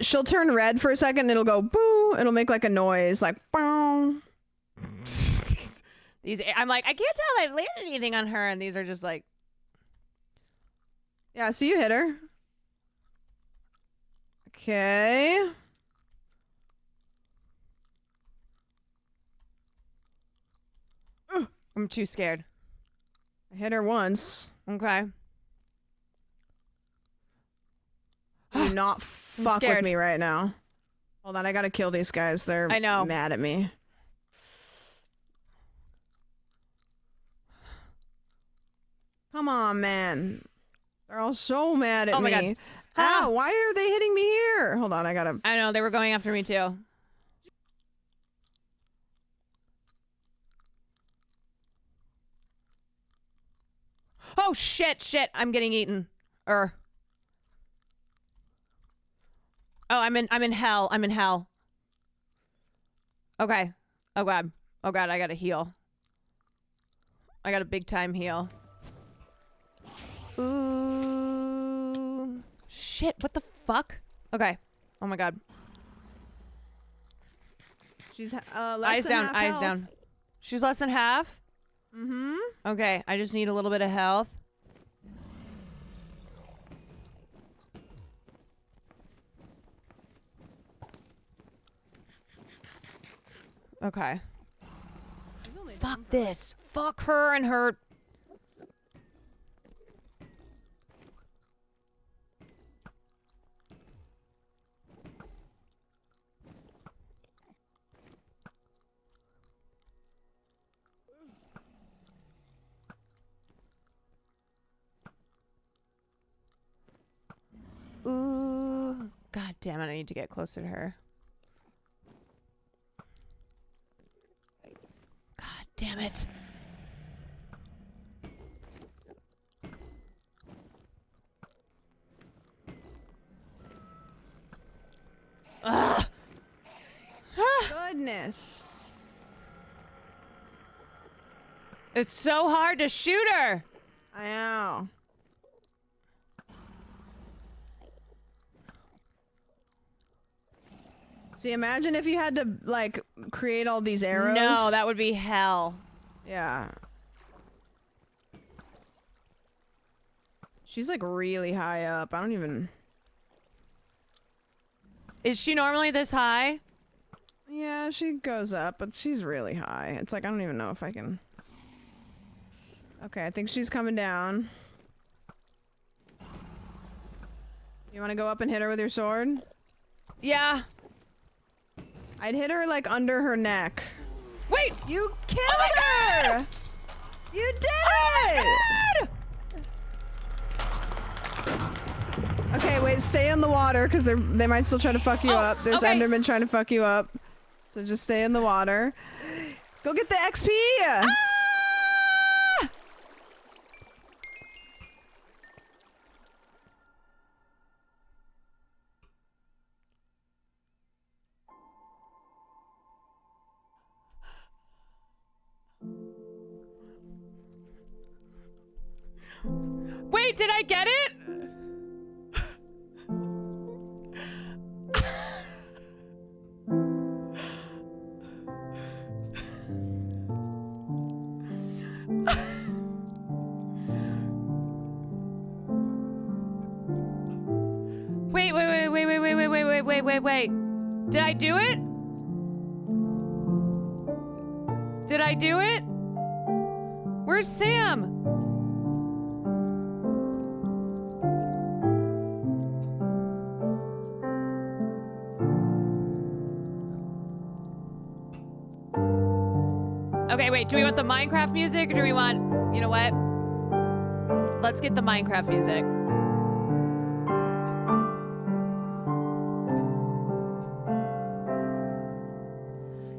She'll turn red for a second and it'll go boo. It'll make like a noise, like boom. I'm like, I can't tell if I've landed anything on her, and these are just like. Yeah, so you hit her. Okay. I'm too scared. I hit her once. Okay. Do not fuck with me right now. Hold on, I gotta kill these guys. They're mad at me. Come on, man. They're all so mad at me. Oh my God. Ow, why are they hitting me here? Hold on, I gotta... I know, they were going after me too. Oh shit, I'm getting eaten. Oh, I'm in hell. I'm in hell. Okay. Oh god, I gotta heal. I got a big time heal. Ooh. Shit, what the fuck? Okay. Oh my god. She's less eyes than down, half eyes health. down. She's less than half? Mm-hmm. Okay, I just need a little bit of health. Okay. Fuck this. Fuck her and her... Ooh. God damn it, I need to get closer to her. God damn it. Ugh. Goodness. It's so hard to shoot her. I know. See, imagine if you had to, like, create all these arrows. No, that would be hell. Yeah. She's, like, really high up. I don't even... Is she normally this high? Yeah, she goes up, but she's really high. It's like, I don't even know if I can... Okay, I think she's coming down. You want to go up and hit her with your sword? Yeah. I'd hit her, like, under her neck. Wait! You killed her! You did it! Okay, wait, stay in the water, because they might still try to fuck you up. There's Enderman trying to fuck you up. So just stay in the water. Go get the XP! Ah! Wait, did I get it? Wait. Did I do it? Did I do it? Where's Sam? Okay, wait, do we want the Minecraft music or do we want, you know what? Let's get the Minecraft music.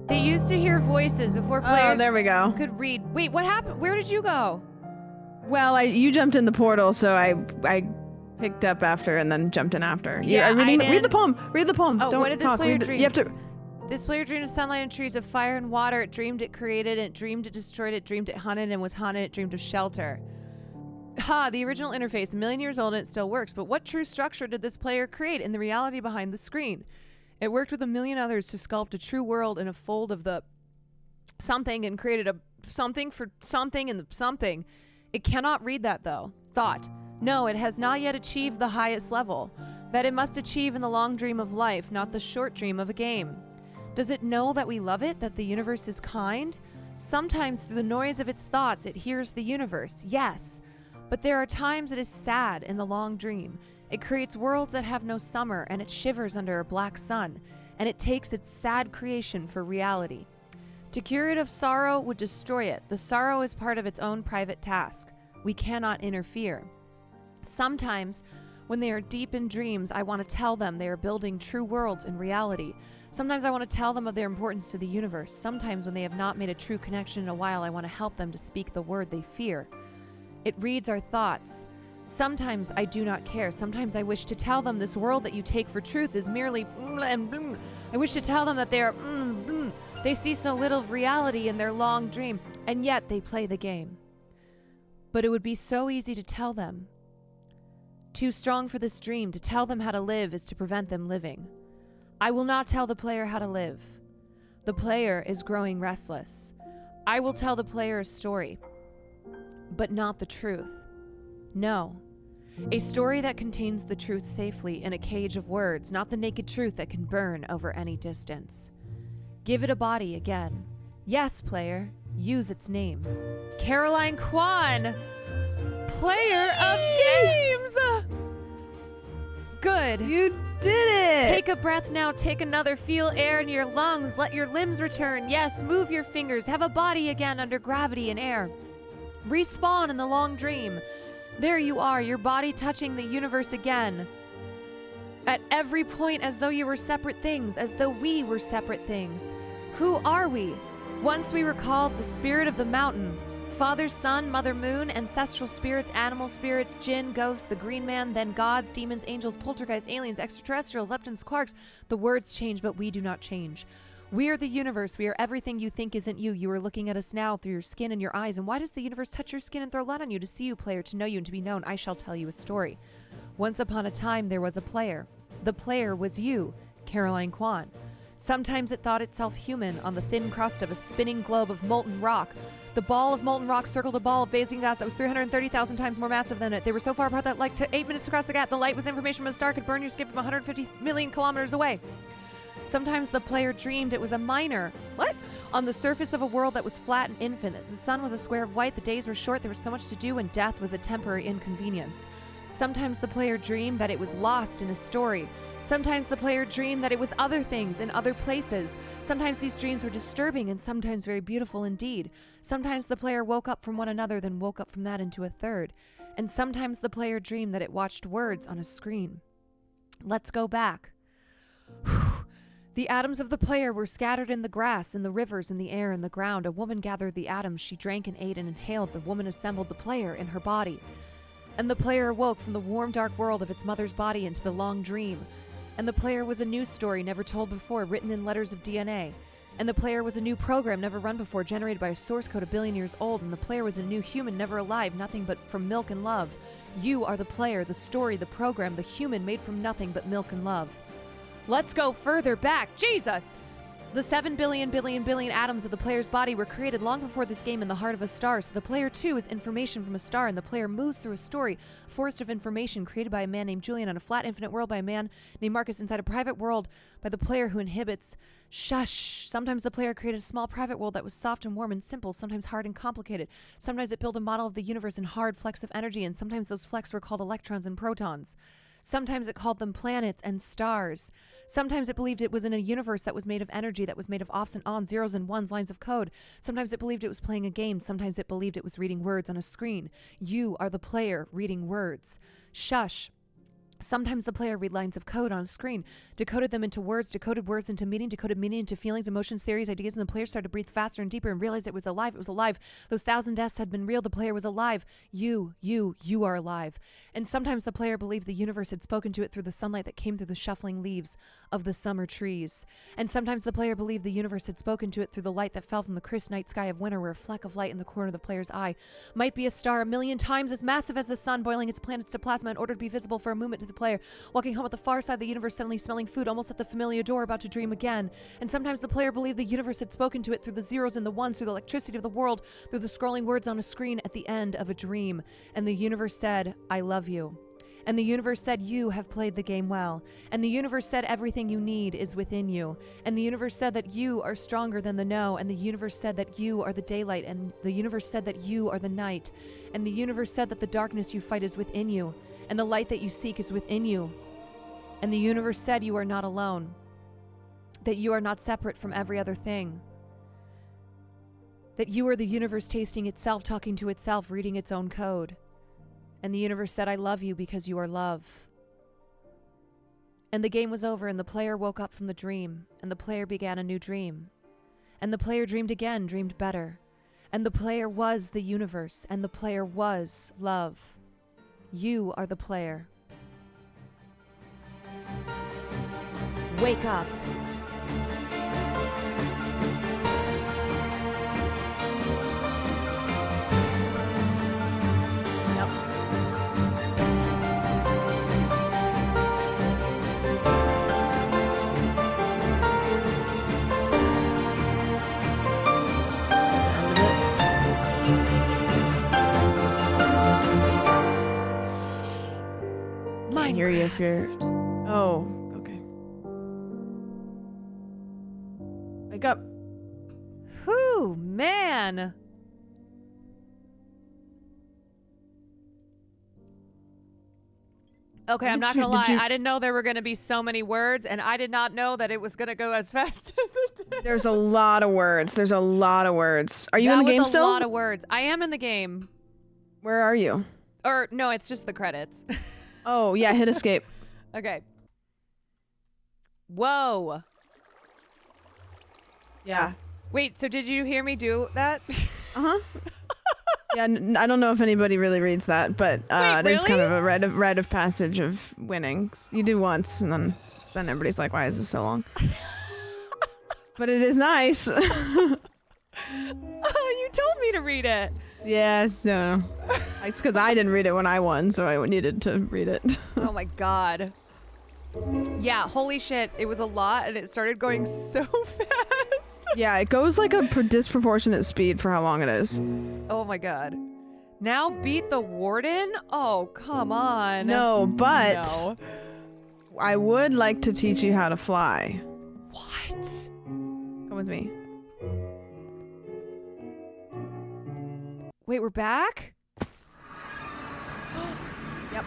They used to hear voices before players there we go. could read. Wait, what happened? Where did you go? Well, you jumped in the portal, so I picked up after and then jumped in after. Yeah, read the poem. Read the poem. Oh, Don't what did this talk. player Read dream? You have to. This player dreamed of sunlight and trees, of fire and water. It dreamed it created, it dreamed it destroyed, it dreamed it hunted and was hunted, it dreamed of shelter. Ha, the original interface, 1 million years old and it still works. But what true structure did this player create in the reality behind the screen? It worked with 1 million others to sculpt a true world in a fold of the something and created a something for something and the something. It cannot read that though. Thought. No, it has not yet achieved the highest level. that it must achieve in the long dream of life, not the short dream of a game? Does it know that we love it, that the universe is kind? Sometimes through the noise of its thoughts it hears the universe, yes. But there are times it is sad in the long dream. It creates worlds that have no summer, and it shivers under a black sun, and it takes its sad creation for reality. To cure it of sorrow would destroy it. The sorrow is part of its own private task. We cannot interfere. Sometimes, when they are deep in dreams, I want to tell them they are building true worlds in reality. Sometimes I want to tell them of their importance to the universe. Sometimes when they have not made a true connection in a while, I want to help them to speak the word they fear. It reads our thoughts. Sometimes I do not care. Sometimes I wish to tell them this world that you take for truth is merely and I wish to tell them that they are They see so little of reality in their long dream, and yet they play the game. But it would be so easy to tell them. Too strong for this dream. To tell them how to live is to prevent them living. I will not tell the player how to live. The player is growing restless. I will tell the player a story, but not the truth. No. A story that contains the truth safely in a cage of words, not the naked truth that can burn over any distance. Give it a body again. Yes, player, use its name. Caroline Kwan, player of games! Good. You did it! Take a breath now, take another, feel air in your lungs, let your limbs return. Yes, move your fingers, have a body again under gravity and air. Respawn in the long dream. There you are, your body touching the universe again. At every point, as though you were separate things, as though we were separate things. Who are we? Once we were called the spirit of the mountain. Father, Son, Mother Moon, ancestral spirits, animal spirits, jinn, ghosts, the green man, then gods, demons, angels, poltergeists, aliens, extraterrestrials, leptons, quarks. The words change, but we do not change. We are the universe. We are everything you think isn't you. You are looking at us now through your skin and your eyes. And why does the universe touch your skin and throw light on you? To see you, player, to know you and to be known. I shall tell you a story. Once upon a time, there was a player. The player was you, Caroline Kwan. Sometimes it thought itself human on the thin crust of a spinning globe of molten rock. The ball of molten rock circled a ball of phasing gas that was 330,000 times more massive than it. They were so far apart that like 8 minutes across the gap, the light was information from a star could burn your skin from 150 million kilometers away. Sometimes the player dreamed it was a miner. What? On the surface of a world that was flat and infinite. The sun was a square of white, the days were short, there was so much to do, and death was a temporary inconvenience. Sometimes the player dreamed that it was lost in a story. Sometimes the player dreamed that it was other things in other places. Sometimes these dreams were disturbing and sometimes very beautiful indeed. Sometimes the player woke up from one another, then woke up from that into a third. And sometimes the player dreamed that it watched words on a screen. Let's go back. The atoms of the player were scattered in the grass, in the rivers, in the air, in the ground. A woman gathered the atoms. She drank and ate and inhaled. The woman assembled the player in her body. And the player awoke from the warm, dark world of its mother's body into the long dream. And the player was a new story never told before, written in letters of DNA. And the player was a new program never run before, generated by a source code 1 billion years old. And the player was a new human never alive, nothing but from milk and love. You are the player, the story, the program, the human made from nothing but milk and love. Let's go further back. Jesus! The 7 billion atoms of the player's body were created long before this game in the heart of a star, so the player too is information from a star, and the player moves through a story, a forest of information created by a man named Julian on a flat infinite world by a man named Marcus inside a private world by the player who inhibits. Shush! Sometimes the player created a small private world that was soft and warm and simple, sometimes hard and complicated. Sometimes it built a model of the universe in hard flecks of energy, and sometimes those flecks were called electrons and protons. Sometimes it called them planets and stars. Sometimes it believed it was in a universe that was made of energy, that was made of offs and ons, zeros and ones, lines of code. Sometimes it believed it was playing a game. Sometimes it believed it was reading words on a screen. You are the player reading words. Shush. Sometimes the player read lines of code on a screen, decoded them into words, decoded words into meaning, decoded meaning into feelings, emotions, theories, ideas, and the player started to breathe faster and deeper and realized it was alive. It was alive. Those 1,000 deaths had been real. The player was alive. You are alive. And sometimes the player believed the universe had spoken to it through the sunlight that came through the shuffling leaves of the summer trees. And sometimes the player believed the universe had spoken to it through the light that fell from the crisp night sky of winter, where a fleck of light in the corner of the player's eye might be a star 1,000,000 times as massive as the sun, boiling its planets to plasma in order to be visible for a moment to the player. Walking home at the far side of the universe, suddenly smelling food, almost at the familiar door, about to dream again. And sometimes the player believed the universe had spoken to it through the zeros and the ones, through the electricity of the world, through the scrolling words on a screen at the end of a dream. And the universe said, I love you. And the universe said, you have played the game well. And the universe said, everything you need is within you. And the universe said that you are stronger than the no. And the universe said that you are the daylight. And the universe said that you are the night. And the universe said that the darkness you fight is within you. And the light that you seek is within you. And the universe said you are not alone. That you are not separate from every other thing. That you are the universe tasting itself, talking to itself, reading its own code. And the universe said, I love you because you are love. And the game was over, and the player woke up from the dream, and the player began a new dream. And the player dreamed again, dreamed better. And the player was the universe, and the player was love. You are the player. Wake up. I hear you if you're... Oh, okay. Wake up. Whew, man. Okay, I'm not gonna lie. I didn't know there were gonna be so many words, and I did not know that it was gonna go as fast as it did. There's a lot of words. There's a lot of words. Are you in the game still? That was a lot of words. I am in the game. Where are you? Or, no, it's just the credits. Oh, yeah, hit escape. Okay. Whoa. Yeah. Wait, so did you hear me do that? Uh-huh. Yeah, I don't know if anybody really reads that, but it is kind of a rite of passage of winning. You do once, and then everybody's like, why is this so long? But it is nice. Oh, you told me to read it. Yes, no. It's because I didn't read it when I won, so I needed to read it. Oh my god. Yeah, holy shit. It was a lot, and it started going so fast. Yeah, it goes like a disproportionate speed for how long it is. Oh my god. Now beat the warden? Oh, come on. No, but No. I would like to teach you how to fly. What? Come with me. Wait, we're back? Yep.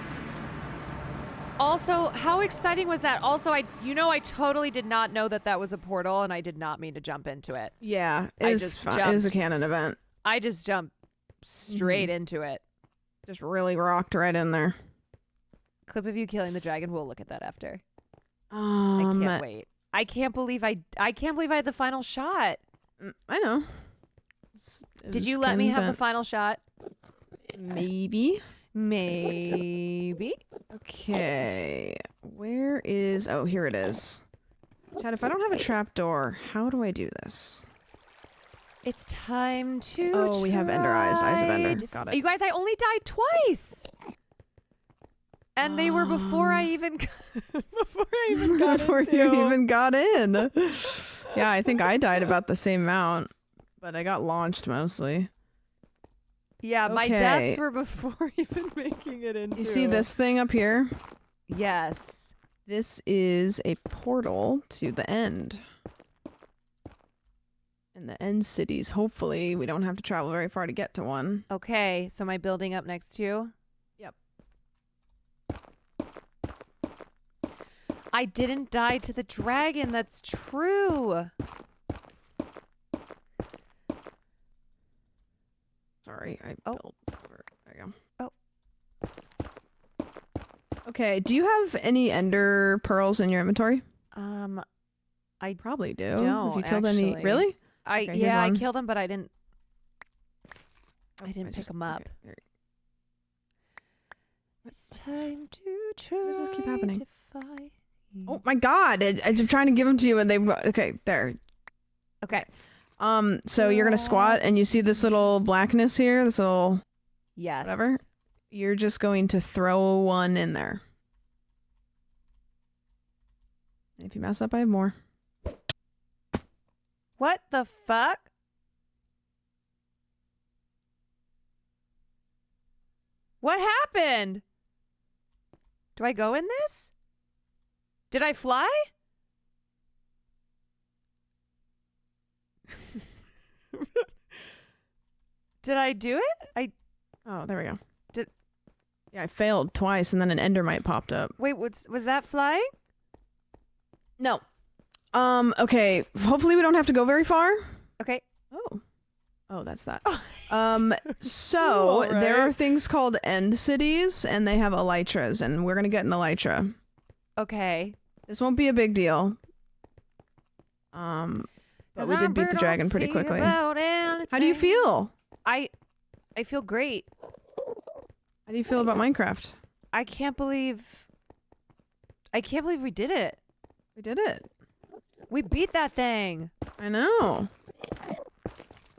Also, how exciting was that? Also, I totally did not know that was a portal, and I did not mean to jump into it. Yeah, it was fun. It was a canon event. I just jumped straight into it. Just really rocked right in there. Clip of you killing the dragon. We'll look at that after. I I can't wait. I can't believe I had the final shot. I know. Did you let me have the final shot? Maybe. Maybe. Okay. Where is... Oh, here it is. Chad, if I don't have a trapdoor, how do I do this? It's time to Oh, we have Ender Eyes. Eyes of Ender. Got it. You guys, I only died twice. And they were before I even got Before you even got in. Yeah, I think I died about the same amount, but I got launched mostly. Yeah, my deaths were before even making it into. You see this thing up here? Yes. This is a portal to the end. And the end cities. Hopefully, we don't have to travel very far to get to one. Okay, so am I building up next to you? Yep. I didn't die to the dragon. That's true. Sorry, I built over. There you go. Oh. Okay, do you have any ender pearls in your inventory? I probably do. Don't, If you killed actually. any, really? Okay, here's I one. killed them, but I didn't pick them up. Okay, It's time to try. Why does this keep happening? To fight. Oh my god! I'm trying to give them to you, and they. Okay, there. Okay. So you're gonna squat, and you see this little blackness here, this little. Yes. Whatever. You're just going to throw one in there. And if you mess up, I have more. What the fuck? What happened? Do I go in this? Did I fly? Did I do it? Oh, there we go. Yeah, I failed twice, and then an endermite popped up. Wait, was that flying? No. Okay. Hopefully we don't have to go very far. Okay. Oh, that's that. So Cool, there are right? things called end cities, and they have elytras, and we're gonna get an elytra. Okay. This won't be a big deal. But we did beat the dragon pretty quickly. How do you feel? I feel great. How do you feel about Minecraft? I can't believe we did it. We did it. We beat that thing. I know.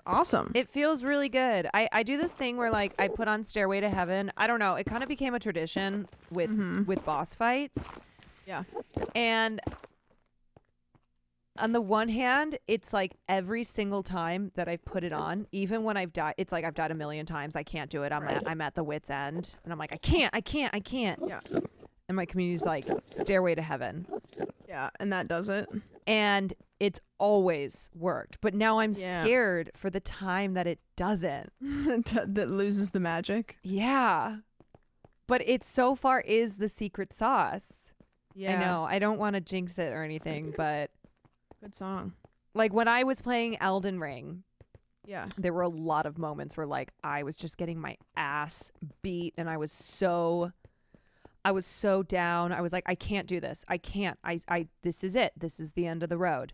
Awesome. It feels really good. I do this thing where like I put on Stairway to Heaven. I don't know. It kind of became a tradition with boss fights. Yeah. And on the one hand, it's like every single time that I've put it on, even when I've died, it's like I've died a million times. I can't do it. I'm at the wit's end, and I'm like, I can't. Yeah. And my community's like, Stairway to Heaven. Yeah, and that does it. And it's always worked. But now I'm Yeah. scared for the time that it doesn't. That loses the magic. Yeah. But it so far is the secret sauce. Yeah. I know. I don't want to jinx it or anything, but Good song. like when I was playing Elden Ring, Yeah. there were a lot of moments where like I was just getting my ass beat and I was so down. I was like, I can't do this. I can't. This is it. This is the end of the road.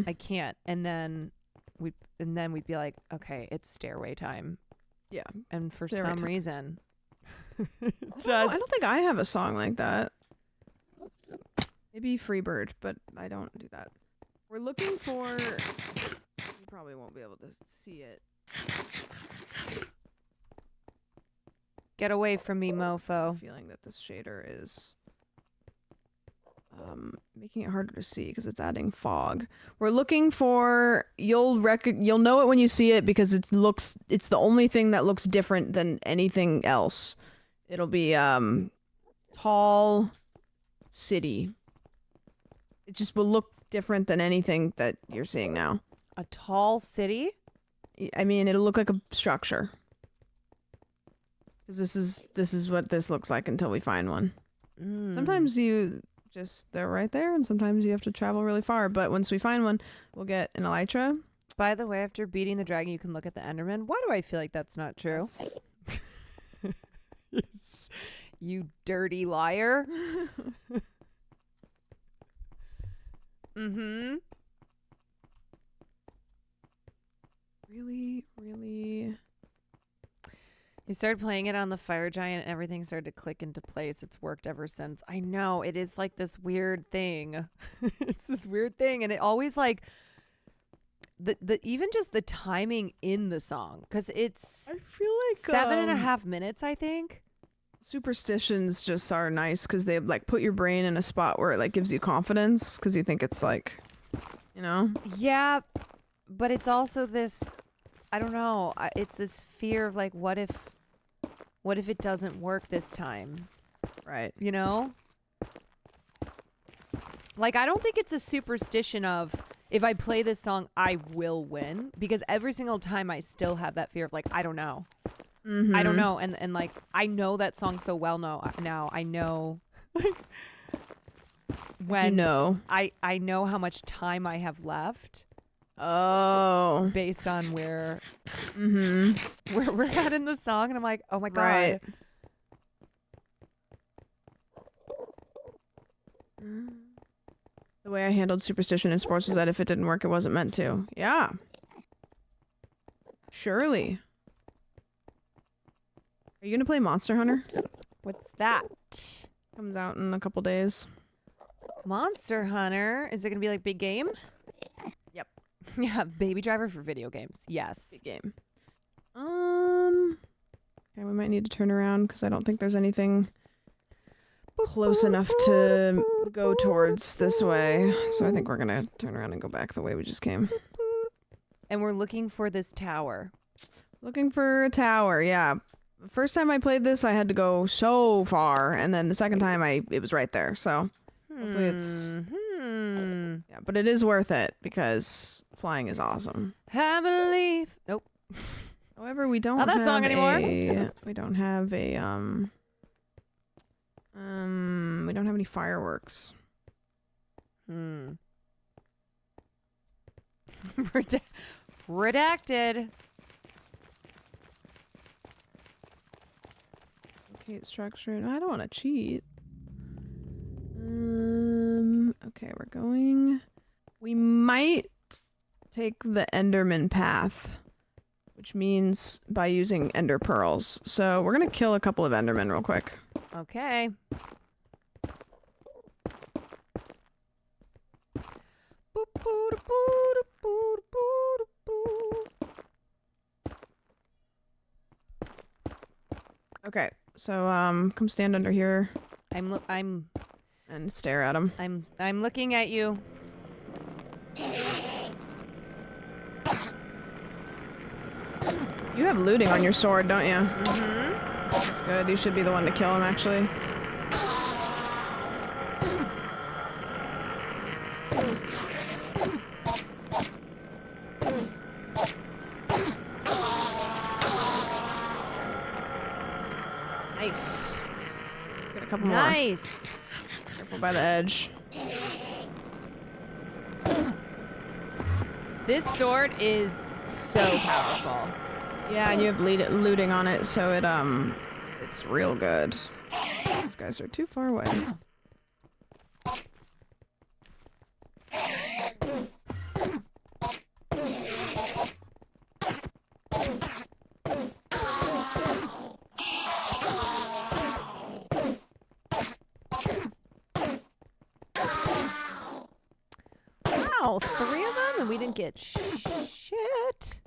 I can't. And then we'd be like, okay, it's stairway time. Yeah. And for Stairway some time. reason, I don't think I have a song like that. Maybe Freebird, but I don't do that. We're looking for... You probably won't be able to see it. get away from me, I mofo. feeling that this shader is making it harder to see because it's adding fog. We're looking for... You'll know it when you see it because it's the only thing that looks different than anything else. It'll be tall city. It just will look different than anything that you're seeing now. A tall city? I mean, it'll look like a structure. Because this is what this looks like until we find one. Sometimes they're right there, and sometimes you have to travel really far. But once we find one, we'll get an elytra. By the way, after beating the dragon, you can look at the Enderman. Why do I feel like that's not true? You dirty liar. Really, really... You started playing it on the fire giant and everything started to click into place. It's worked ever since. I know. It is like this weird thing. It's this weird thing. And it always like the even just the timing in the song. Because it's I feel like 7.5 minutes, I think. Superstitions just are nice because they like put your brain in a spot where it like gives you confidence because you think it's like, you know? Yeah, but it's also this, I don't know. It's this fear of like, what if it doesn't work this time? Right. You know? Like, I don't think it's a superstition of if I play this song, I will win. Because every single time I still have that fear of like, I don't know. I don't know. And like, I know that song so well now. I know when I know how much time I have left. Oh. Based on where we're at in the song. And I'm like, oh my God. Right. The way I handled superstition in sports was that if it didn't work, it wasn't meant to. Yeah. Surely. Are you going to play Monster Hunter? What's that? Comes out in a couple days. Monster Hunter? Is it going to be like big game? Yep. Yeah, Baby Driver for video games. Yes. Big game. Okay, we might need to turn around because I don't think there's anything close enough to go towards this way. So I think we're going to turn around and go back the way we just came. And we're looking for this tower. Looking for a tower, yeah. The first time I played this, I had to go so far, and then the second time, it was right there. So hopefully it's yeah, but it is worth it because flying is awesome. I believe. Nope. However, we don't Not that have song anymore. we don't have a we don't have any fireworks. Redacted. Okay, structured. I don't want to cheat. Okay, we're going. We might take the Enderman path, which means by using Ender Pearls. So we're gonna kill a couple of Endermen real quick. Okay. Okay, so come stand under here. I'm and stare at him. I'm looking at you. You have looting on your sword, don't you? Mm-hmm. That's good. You should be the one to kill him, actually. Nice. Get a couple more. Nice. Careful by the edge. This sword is so powerful. Yeah, and you have looting on it, so it's real good. These guys are too far away. Wow, 3 of them and we didn't get shit.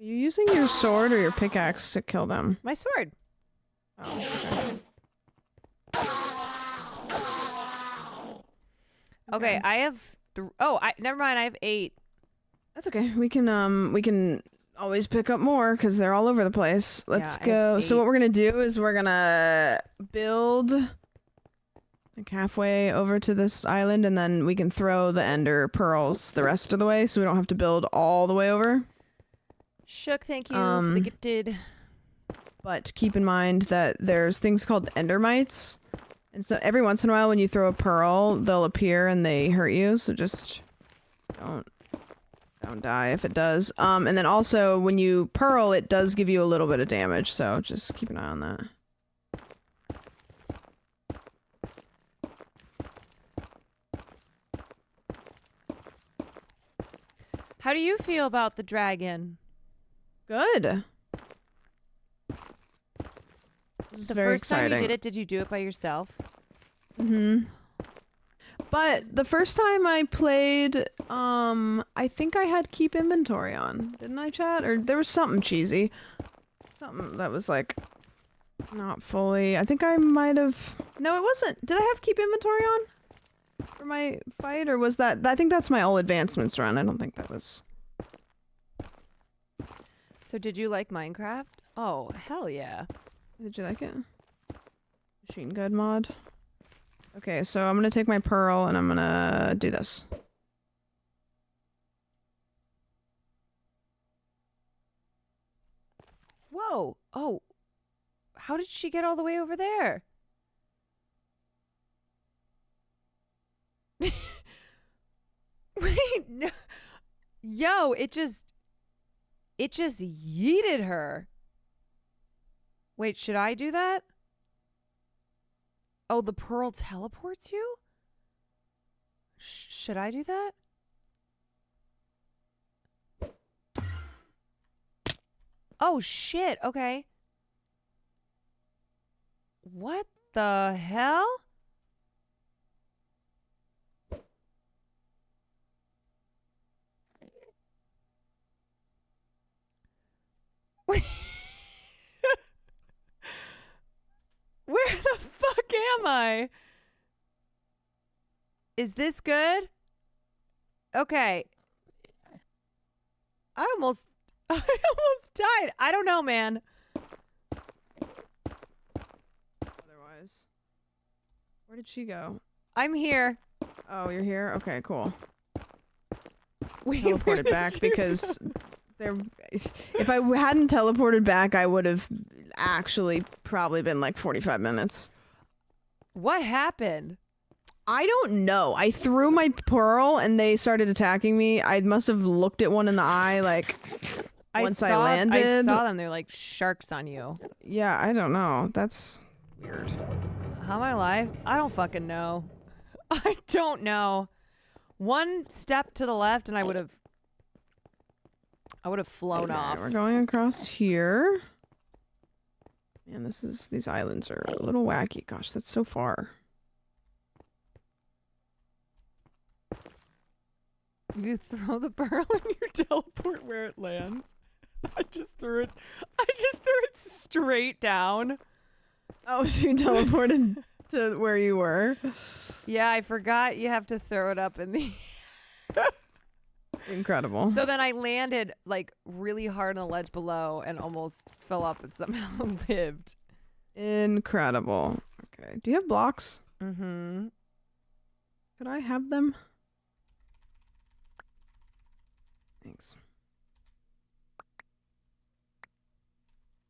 Are you using your sword or your pickaxe to kill them? My sword. Oh, okay, I have never mind, I have 8. That's okay. We can always pick up more because they're all over the place. Let's go. So what we're gonna do is we're gonna build like halfway over to this island, and then we can throw the ender pearls the rest of the way, so we don't have to build all the way over. Shook, thank you for the gifted. But keep in mind that there's things called endermites, and so every once in a while when you throw a pearl, they'll appear and they hurt you. So just don't die if it does. And then also when you pearl, it does give you a little bit of damage. So just keep an eye on that. How do you feel about the dragon? Good. This is The very first exciting. time you did it, did you do it by yourself? Mm-hmm. But the first time I played, I think I had keep inventory on, didn't I, chat? Or there was something cheesy. Something that was like not fully. I think I might have. No, it wasn't. Did I have keep inventory on for my fight, or was that? I think that's my all advancements run. I don't think that was. So did you like Minecraft? Oh, hell yeah. Did you like it? Machine gun mod. Okay, so I'm gonna take my pearl and I'm gonna do this. Whoa. Oh. How did she get all the way over there? Wait, no. Yo, it just yeeted her. Wait, should I do that? Oh, the pearl teleports you? Should I do that? Oh, shit. Okay. What the hell? Where the fuck am I? Is this good? Okay. I I almost died. I don't know, man. Otherwise. Where did she go? I'm here. Oh, you're here? Okay, cool. We teleported back because if I hadn't teleported back, I would have actually probably been like 45 minutes. What happened? I don't know. I threw my pearl and they started attacking me. I must have looked at one in the eye like once I landed. I saw them. They're like sharks on you. Yeah, I don't know. That's weird. How am I alive? I don't fucking know. I don't know. One step to the left and I would have flown off. We're going across here. Man, these islands are a little wacky. Gosh, that's so far. You throw the pearl and you teleport where it lands. I just threw it straight down. Oh, so you teleported to where you were? Yeah, I forgot you have to throw it up in the Incredible. So then I landed like really hard on the ledge below and almost fell off and somehow lived. Incredible. Okay. Do you have blocks? Mm-hmm. Could I have them? Thanks.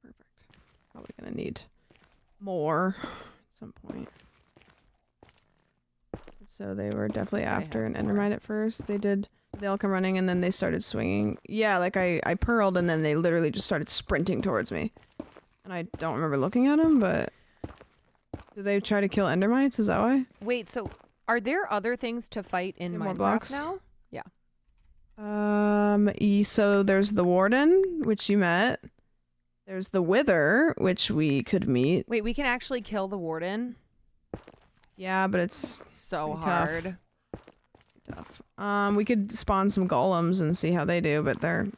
Perfect. Probably gonna need more at some point. So they were definitely after an endermite at first. They all come running and then they started swinging. Yeah, like I pearled and then they literally just started sprinting towards me. And I don't remember looking at them, but did they try to kill endermites? Is that why? Wait, so are there other things to fight in more Minecraft blocks now? Yeah. So there's the warden, which you met. There's the wither, which we could meet. Wait, we can actually kill the warden? Yeah, but it's so pretty hard. Tough. We could spawn some golems and see how they do, but they're...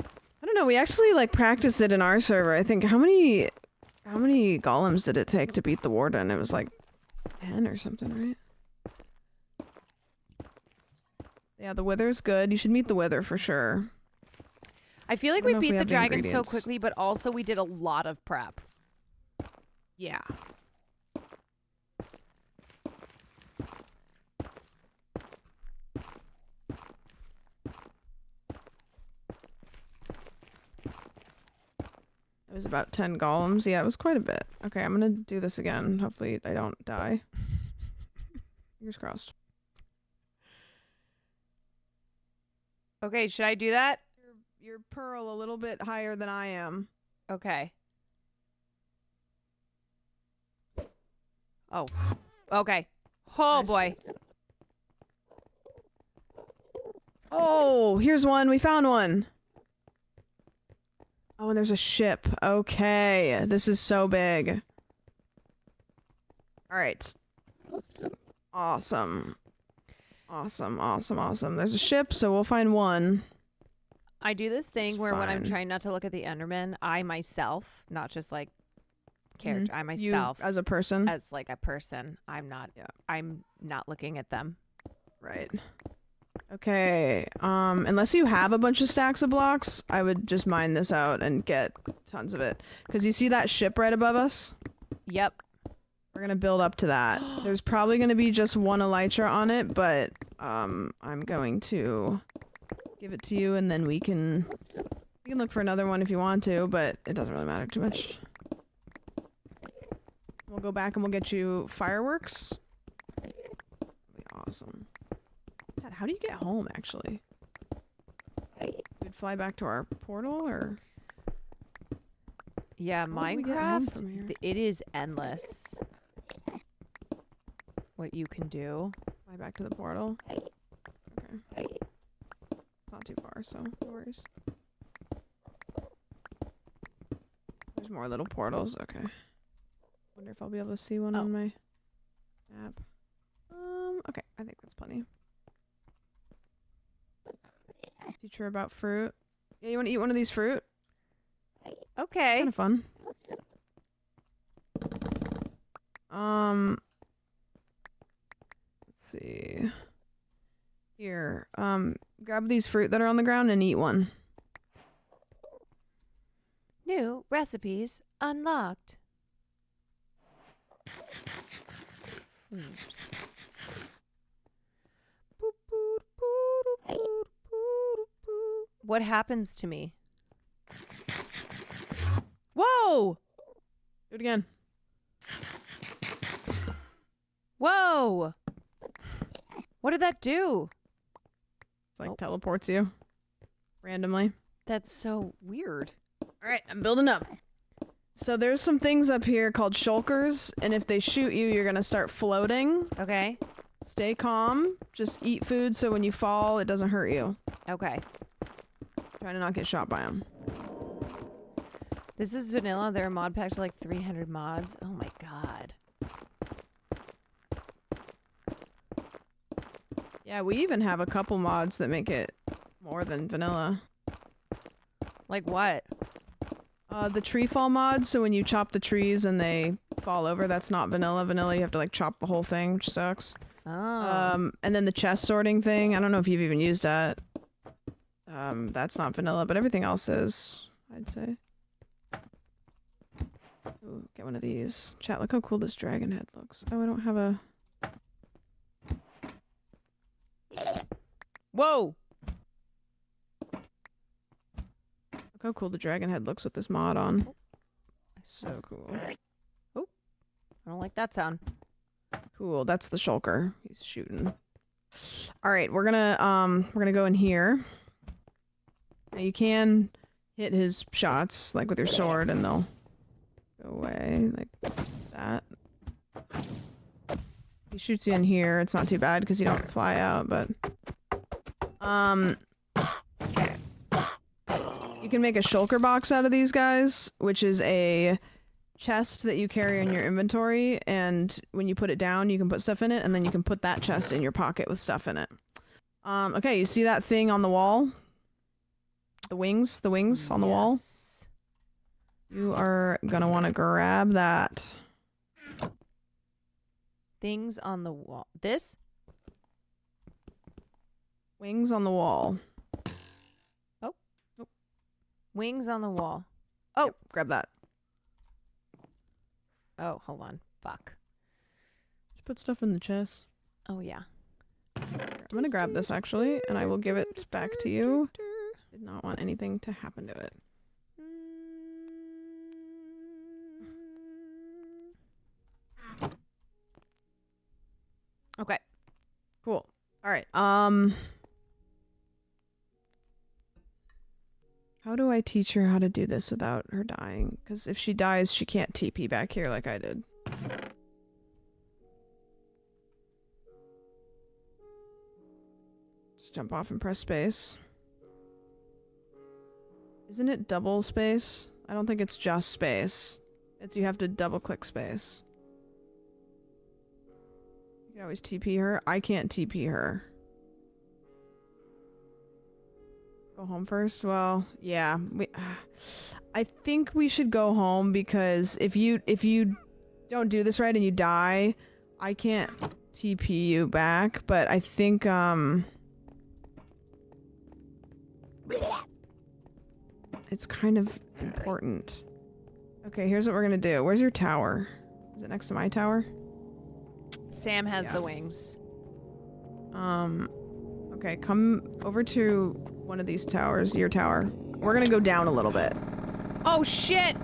I don't know, we actually like practiced it in our server. I think how many golems did it take to beat the warden? It was like 10 or something, right? Yeah, the wither's good. You should meet the wither for sure. I feel like I don't we know if beat we the have the dragon so ingredients. quickly, but also we did a lot of prep. Yeah. It was about 10 golems. Yeah, it was quite a bit. Okay, I'm gonna do this again. Hopefully I don't die. Fingers crossed. Okay, should I do that? Your pearl a little bit higher than I am. Okay. Oh. Okay. Oh, Nice. boy. Oh, here's one. We found one. Oh, and there's a ship. Okay. This is so big. All right. Awesome. Awesome, awesome, awesome. There's a ship, so we'll find one. I do this thing where when I'm fine. trying not to look at the Enderman, I myself, not just like character, I myself as a person, as like a person, I'm not looking at them. Right. Okay. Unless you have a bunch of stacks of blocks, I would just mine this out and get tons of it. Because you see that ship right above us? Yep. We're gonna build up to that. There's probably gonna be just one elytra on it, but I'm going to give it to you, and then we can look for another one if you want to, but it doesn't really matter too much. We'll go back and we'll get you fireworks. That'd be awesome. God, how do you get home, actually? We'd fly back to our portal, or? Yeah, How do we get home from Minecraft, here? it is endless what you can do. Fly back to the portal. Okay. It's not too far, so no worries. There's more little portals. Okay. Wonder if I'll be able to see one on my map. Okay, I think that's plenty. Teacher about fruit. Yeah, you want to eat one of these fruit? Okay. Kind of fun. Let's see. Here, grab these fruit that are on the ground and eat one. Recipes unlocked. Food. What happens to me? Whoa! Do it again. Whoa! What did that do? Like teleports you randomly. That's so weird. All right, I'm building up. So there's some things up here called shulkers, and if they shoot you, you're gonna start floating. Okay. Stay calm. Just eat food so when you fall, it doesn't hurt you. Okay. Try to not get shot by them. This is vanilla. There are mod packs for like 300 mods. Oh my god. Yeah, we even have a couple mods that make it more than vanilla. Like what? The tree fall mod, so when you chop the trees and they fall over, that's not vanilla. Vanilla, you have to like chop the whole thing, which sucks. Oh. And then the chest sorting thing, I don't know if you've even used that. That's not vanilla, but everything else is, I'd say. Ooh, get one of these. Chat, look how cool this dragon head looks. Oh, I don't have a... Whoa! Look how cool the dragon head looks with this mod on. So cool. Oh, I don't like that sound. Cool, that's the shulker. He's shooting. All right, we're gonna go in here. Now you can hit his shots like with your sword, and they'll go away like that. He shoots you in here. It's not too bad because you don't fly out, but you can make a shulker box out of these guys, which is a chest that you carry in your inventory, and when you put it down, you can put stuff in it, and then you can put that chest in your pocket with stuff in it. Okay, you see that thing on the wall? The wings on the wall? You are gonna want to grab that. Things on the wall. This? Wings on the wall. Oh. Wings on the wall. Oh, yep, grab that. Oh, hold on. Fuck. Just put stuff in the chest. Oh, yeah. I'm gonna grab this actually, and I will give it back to you. Did not want anything to happen to it. Okay. Cool. All right. How do I teach her how to do this without her dying? Because if she dies, she can't TP back here like I did. Just jump off and press space. Isn't it double space? I don't think it's just space. It's you have to double click space. You can always TP her. I can't TP her. Go home first? Well, yeah. I think we should go home because if you don't do this right and you die, I can't TP you back, but I think it's kind of important. Okay, here's what we're gonna do. Where's your tower? Is it next to my tower? Sam has the wings. Okay, come over to one of these towers, your tower. We're gonna go down a little bit. Oh shit!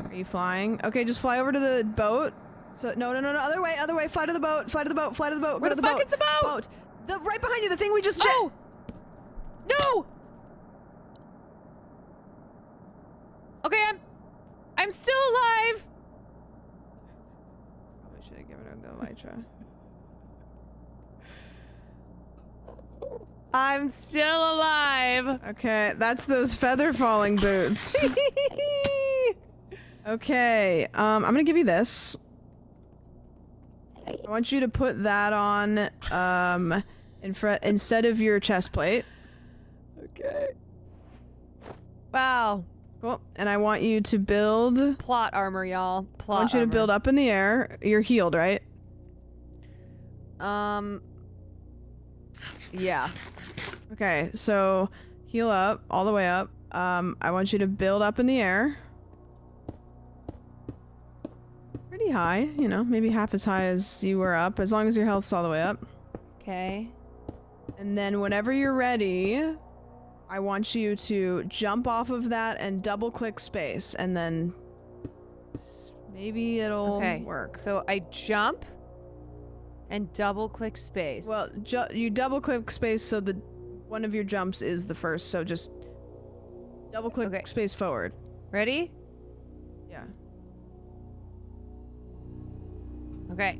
Are you flying? Okay, just fly over to the boat. So no, other way, fly to the boat, fly to the boat. Where Go to the fuck is the boat? The right behind you, the thing we just Oh! No! Okay, I'm still alive! Probably should have given her the elytra. I'm still alive. Okay, that's those feather falling boots. Okay, I'm gonna give you this. I want you to put that on in front instead of your chest plate. Okay. Wow. Cool. And I want you to build plot armor, y'all. I want you to build up in the air. You're healed, right? Yeah. Okay, so heal up all the way up. I want you to build up in the air. pretty high, you know, maybe half as high as you were up, as long as your health's all the way up. Okay. And then whenever you're ready, I want you to jump off of that and double click space, and then maybe it'll work. So I jump and double click space. Well, you double click space so the one of your jumps is the first, so just double click space forward. Ready? Yeah. Okay.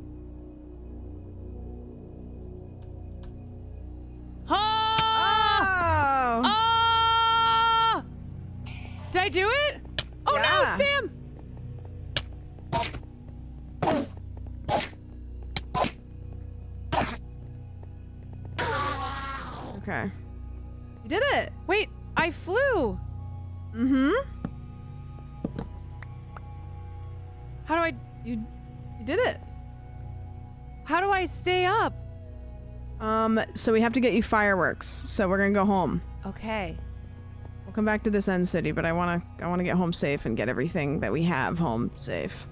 Oh! Oh! Did I do it? Oh no, Sam! Okay. You did it! Wait, I flew! Mm-hmm. How do I... You did it. How do I stay up? So we have to get you fireworks. So we're gonna go home. Okay. We'll come back to this end city, but I wanna get home safe and get everything that we have home safe.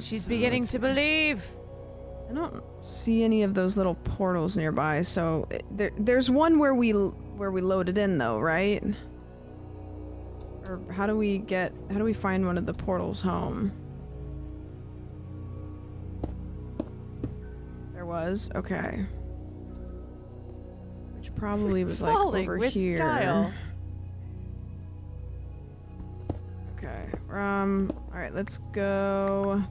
She's beginning to believe. I don't see any of those little portals nearby, so there's one where we loaded in though, right? Or how do we find one of the portals home? There was, okay. Which probably was like over with here. Style. Okay. Alright, let's go.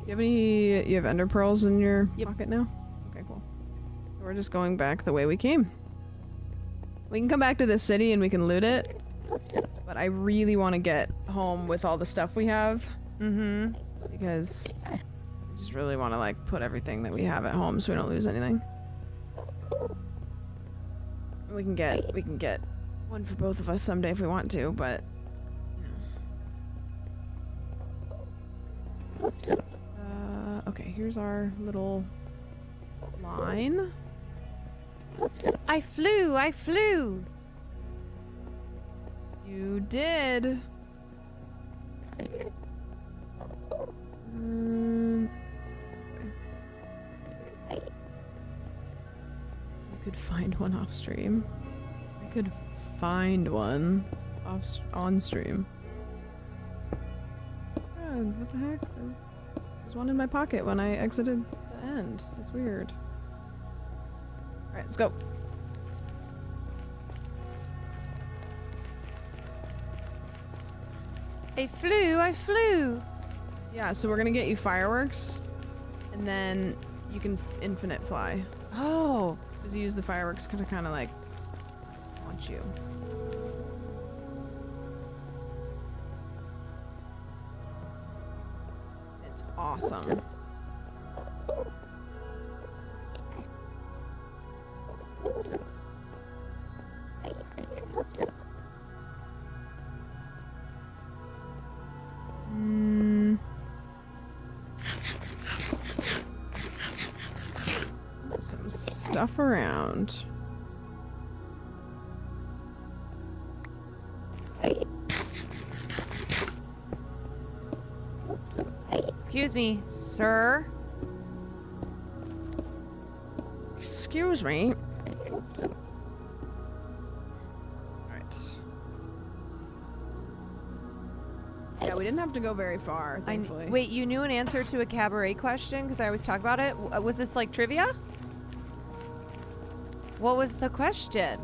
You have ender pearls in your pocket now? Okay, cool. So we're just going back the way we came. We can come back to this city and we can loot it. But I really want to get home with all the stuff we have. Mm-hmm. Because I just really want to like put everything that we have at home so we don't lose anything. We can get one for both of us someday if we want to, but okay, here's our little line. I flew! You did. You could find one off stream. I could find one on stream. God, what the heck? There's one in my pocket when I exited the end. That's weird. Alright, let's go. I flew! Yeah, so we're gonna get you fireworks, and then you can infinite fly. Oh! Because you use the fireworks to kind of like launch you. It's awesome. Some stuff around. Excuse me, sir. Excuse me. Yeah, we didn't have to go very far, thankfully. Wait, you knew an answer to a cabaret question? Because I always talk about it. Was this like trivia? What was the question?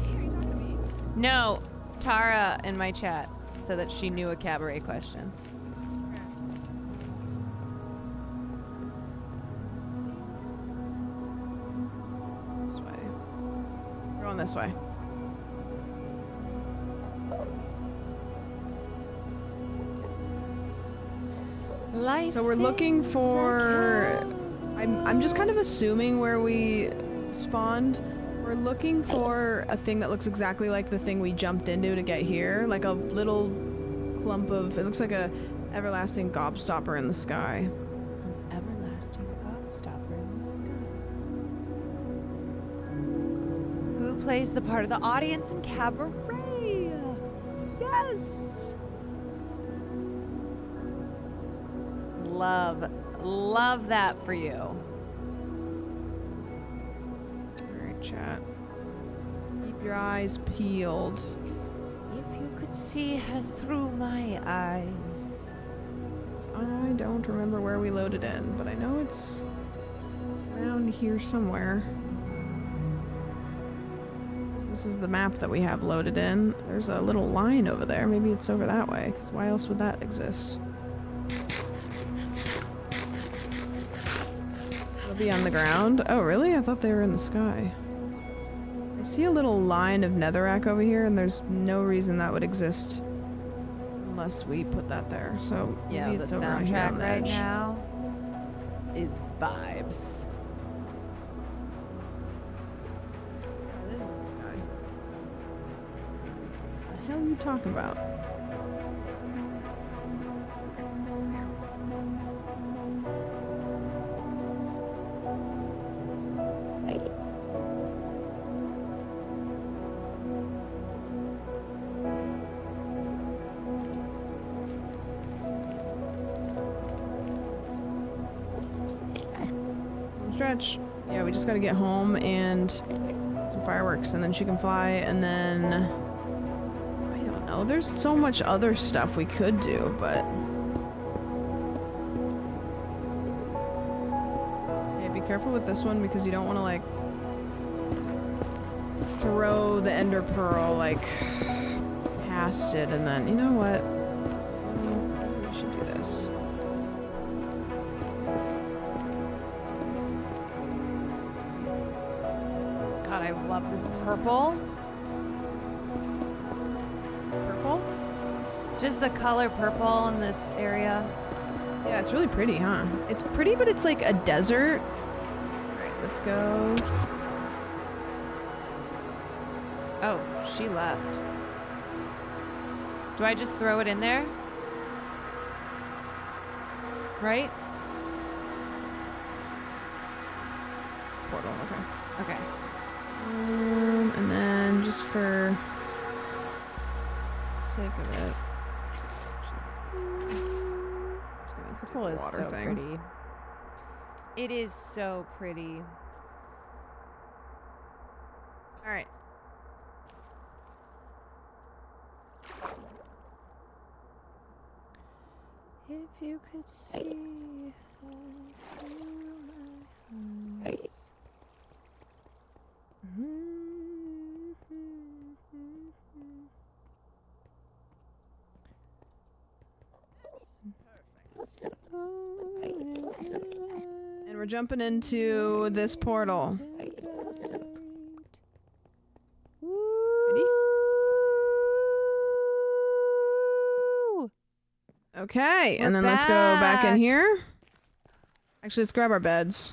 Hey, are you talking to me? No, Tara in my chat said that she knew a cabaret question. This way. We're going this way. Life So we're looking for... I'm just kind of assuming where we spawned. We're looking for a thing that looks exactly like the thing we jumped into to get here. Like a little clump of... It looks like a everlasting gobstopper in the sky. An everlasting gobstopper in the sky. Who plays the part of the audience in cabaret? Yes. Love that for you. All right, chat. Keep your eyes peeled. If you could see her through my eyes. I don't remember where we loaded in, but I know it's around here somewhere. This is the map that we have loaded in. There's a little line over there. Maybe it's over that way, because why else would that exist? It'll be on the ground. Oh, really? I thought they were in the sky. I see a little line of netherrack over here, and there's no reason that would exist unless we put that there. So maybe Yeah, it's the over here on soundtrack the right edge. now is vibes. It is in the sky. What the hell are you talking about? Stretch. Yeah, we just gotta get home and some fireworks, and then she can fly, and then I don't know. There's so much other stuff we could do, but yeah, be careful with this one because you don't want to like throw the ender pearl like past it, and then you know what? We should do this. God, I love this purple. Purple? Just the color purple in this area. Yeah, it's really pretty, huh? It's pretty, but it's like a desert. Alright, let's go. Oh, she left. Do I just throw it in there? Right? Portal, okay. Okay. And then just for sake of it, just gonna Purple do the is water so thing. pretty. It is so pretty. All right. If you could see her through my eyes. And we're jumping into this portal. Ready? Okay, and then let's go back in here. Actually, let's grab our beds.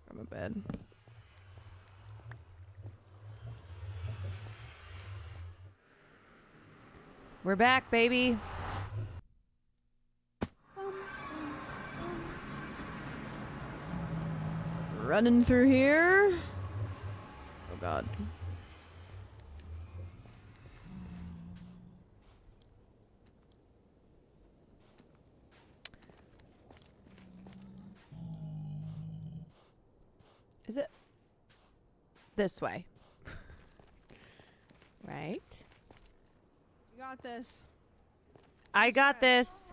Grab a bed. We're back, baby. Running through here. Oh God. Is it this way? Right? You got this. I got this.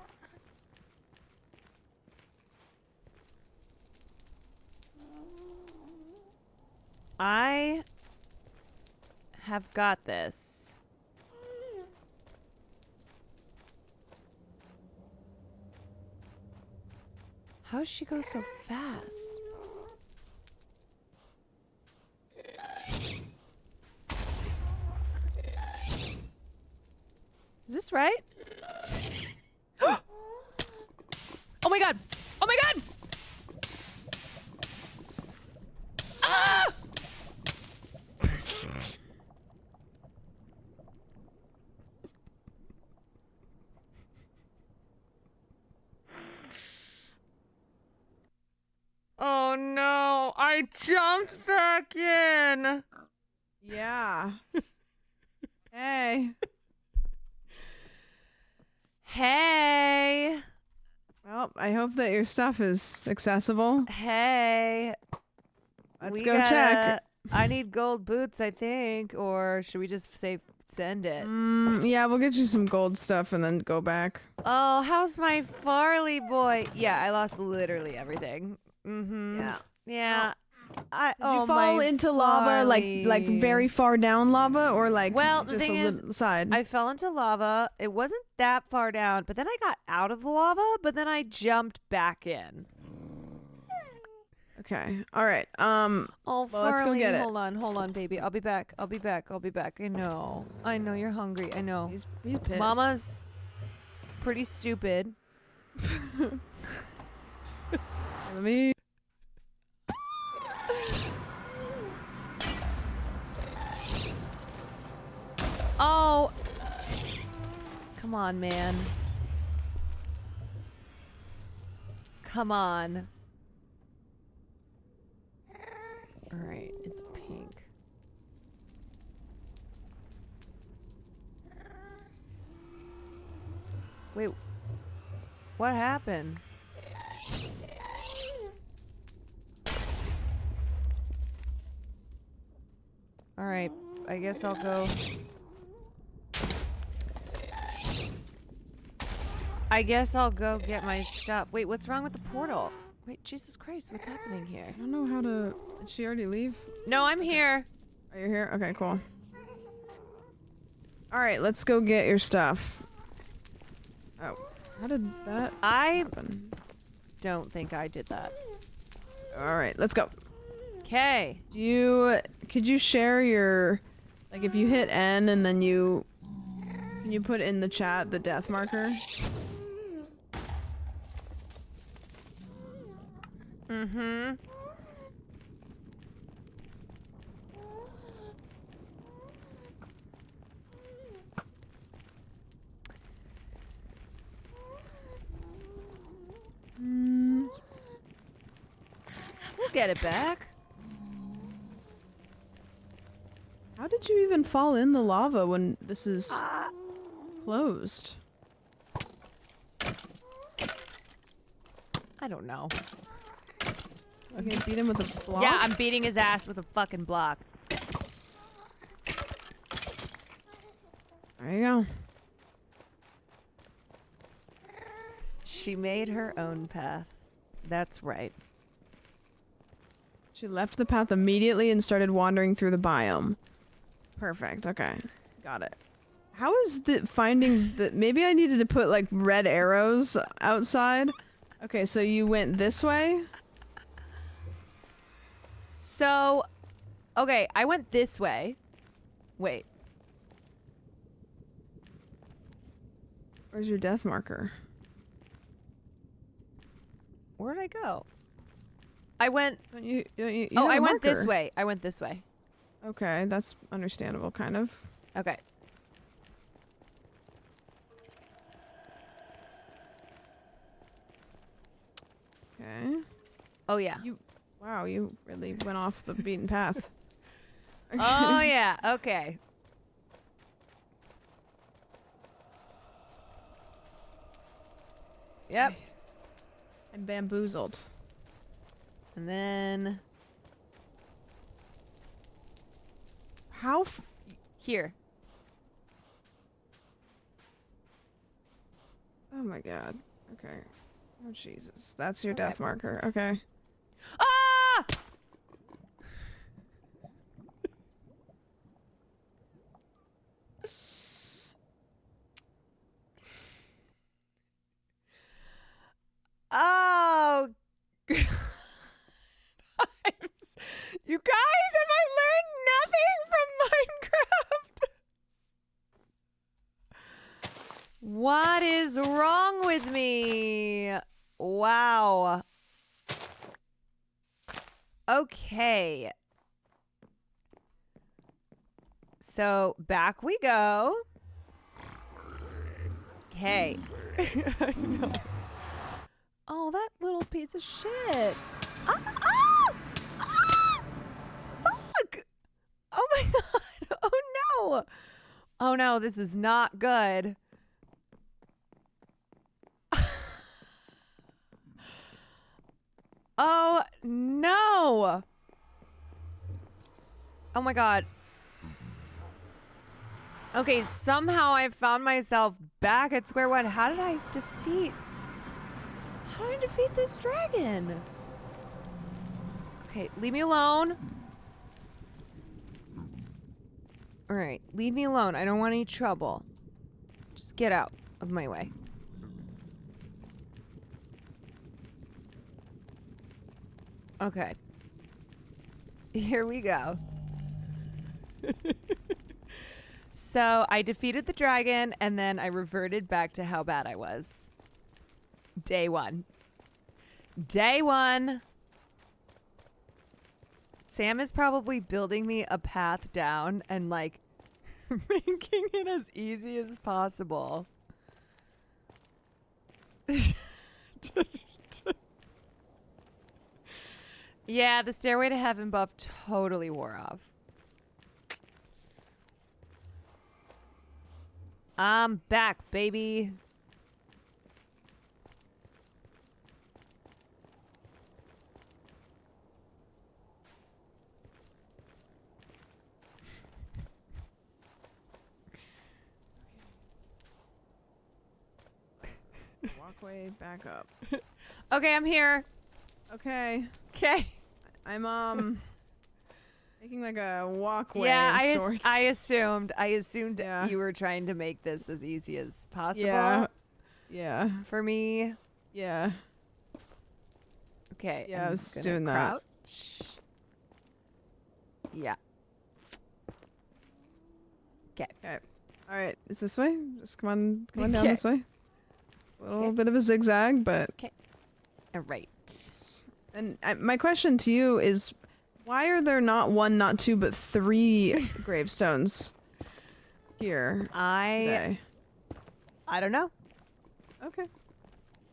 I have got this. How does she go so fast? Is this right? Oh my god! Oh my god! Ah! Oh no, I jumped back in. Yeah. Hey. I hope that your stuff is accessible. Hey. Let's go check. I need gold boots, I think. Or should we just say send it? Yeah, we'll get you some gold stuff and then go back. Oh, how's my Farley boy? Yeah, I lost literally everything. Yeah. Yeah. Did you fall into lava, like very far down lava, or like well, the just thing a is, little side? I fell into lava. It wasn't that far down, but then I got out of the lava, but then I jumped back in. Okay. All right. Oh, well, Farley, let's go get it. hold on, baby. I'll be back. I'll be back. I know you're hungry. I know. He's pissed. Mama's pretty stupid. Let me. Oh, come on, man. Come on. All right, it's pink. Wait, what happened? All right, I guess I'll go. I guess I'll go get my stuff. Wait, what's wrong with the portal? Wait, Jesus Christ, what's happening here? I don't know how to. Did she already leave? No, I'm here. Are you here? Okay, cool. All right, let's go get your stuff. Oh, how did that happen? Don't think I did that. All right, let's go. Okay. Could you share your, like, if you hit N and then can you put in the chat the death marker? Mm-hmm. We'll get it back. How did you even fall in the lava when this is closed? I don't know. Okay, beat him with a block? Yeah, I'm beating his ass with a fucking block. There you go. She made her own path. That's right. She left the path immediately and started wandering through the biome. Perfect. Okay. Got it. How is the finding the... Maybe I needed to put, like, red arrows outside. Okay, so you went this way? So, okay, I went this way. Wait. Where's your death marker? Where'd I go? I went... You oh, have I a went this marker. way. I went this way. Okay, that's understandable, kind of. Okay. Okay. Oh, yeah. Wow, you really went off the beaten path. Oh, yeah. Okay. Yep. I'm bamboozled. And then... How here. Oh my god. Okay. Oh Jesus. That's your death marker. Okay. Ah! Oh. You guys, have I learned nothing from Minecraft? What is wrong with me? Wow. Okay. So back we go. Okay. No. Oh, that little piece of shit. Ah! Ah! Ah! Fuck! Oh my god. Oh no. Oh no, this is not good. Oh, no. Oh, my God. Okay, somehow I found myself back at square one. How did I defeat this dragon? Okay, leave me alone. All right, leave me alone. I don't want any trouble. Just get out of my way. Okay. Here we go. So I defeated the dragon, and then I reverted back to how bad I was. Day one. Day one. Sam is probably building me a path down and, like, making it as easy as possible. Yeah, the Stairway to Heaven buff totally wore off. I'm back, baby. Walkway back up. Okay, I'm here. Okay. Okay. I'm making like a walkway. Yeah, of sorts. I assumed you were trying to make this as easy as possible. Yeah. Yeah. For me. Yeah. Okay. Yeah, I was gonna doing that. crouch. Yeah. Okay. Okay. All right. Is this way? Just come on down Okay. this way. A little bit of a zigzag, but. Okay. All right. And my question to you is, why are there not one, not two, but 3 gravestones here? I don't know. Okay.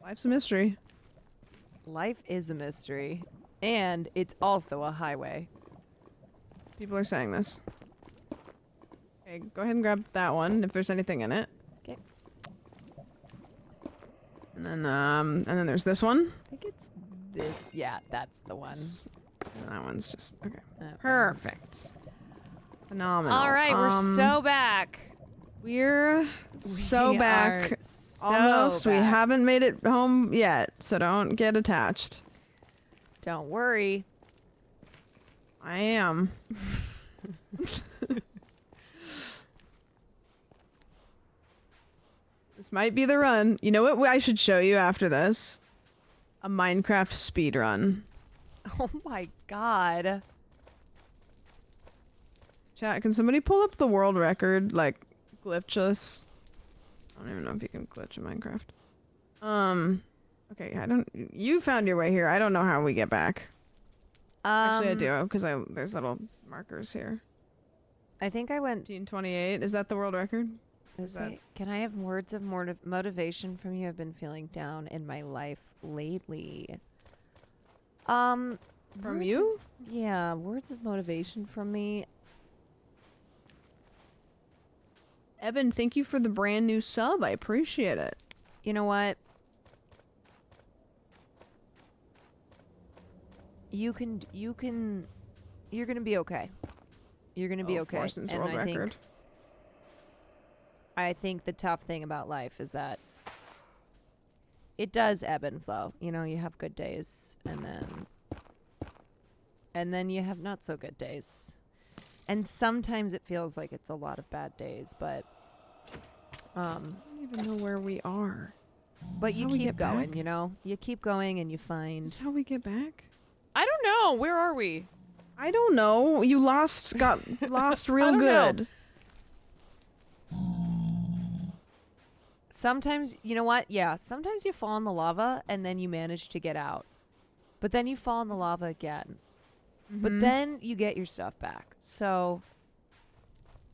Life's a mystery. Life is a mystery, and it's also a highway. People are saying this. Okay, go ahead and grab that one if there's anything in it. Okay. And then there's this one. I think it's this. Yeah, that's the one. And that one's just okay. That Perfect. Phenomenal. All right, we're so back. We're so We back. are so Almost. We back. haven't made it home yet, so don't get attached. Don't worry. I am. This might be the run. You know what I should show you after this? A Minecraft speed run. Oh my god. Chat, can somebody pull up the world record, like, glitchless? I don't even know if you can glitch in Minecraft. Okay, you found your way here. I don't know how we get back. Actually, I do, because there's little markers here. I think I went 1528. Is that the world record? Can I have words of motivation from you? I've been feeling down in my life lately. From you? Yeah, words of motivation from me. Evan, thank you for the brand new sub. I appreciate it. You know what? You're gonna be okay. You're gonna be okay. Forson's world record. I think the tough thing about life is that it does ebb and flow. You know, you have good days and then you have not so good days. And sometimes it feels like it's a lot of bad days, but I don't even know where we are. but you keep going, you know? You keep going and you find Is this how we get back? I don't know. Where are we? I don't know. You got lost real I don't know. good. Sometimes, you know what? Yeah, sometimes you fall in the lava and then you manage to get out. But then you fall in the lava again. But then you get your stuff back. So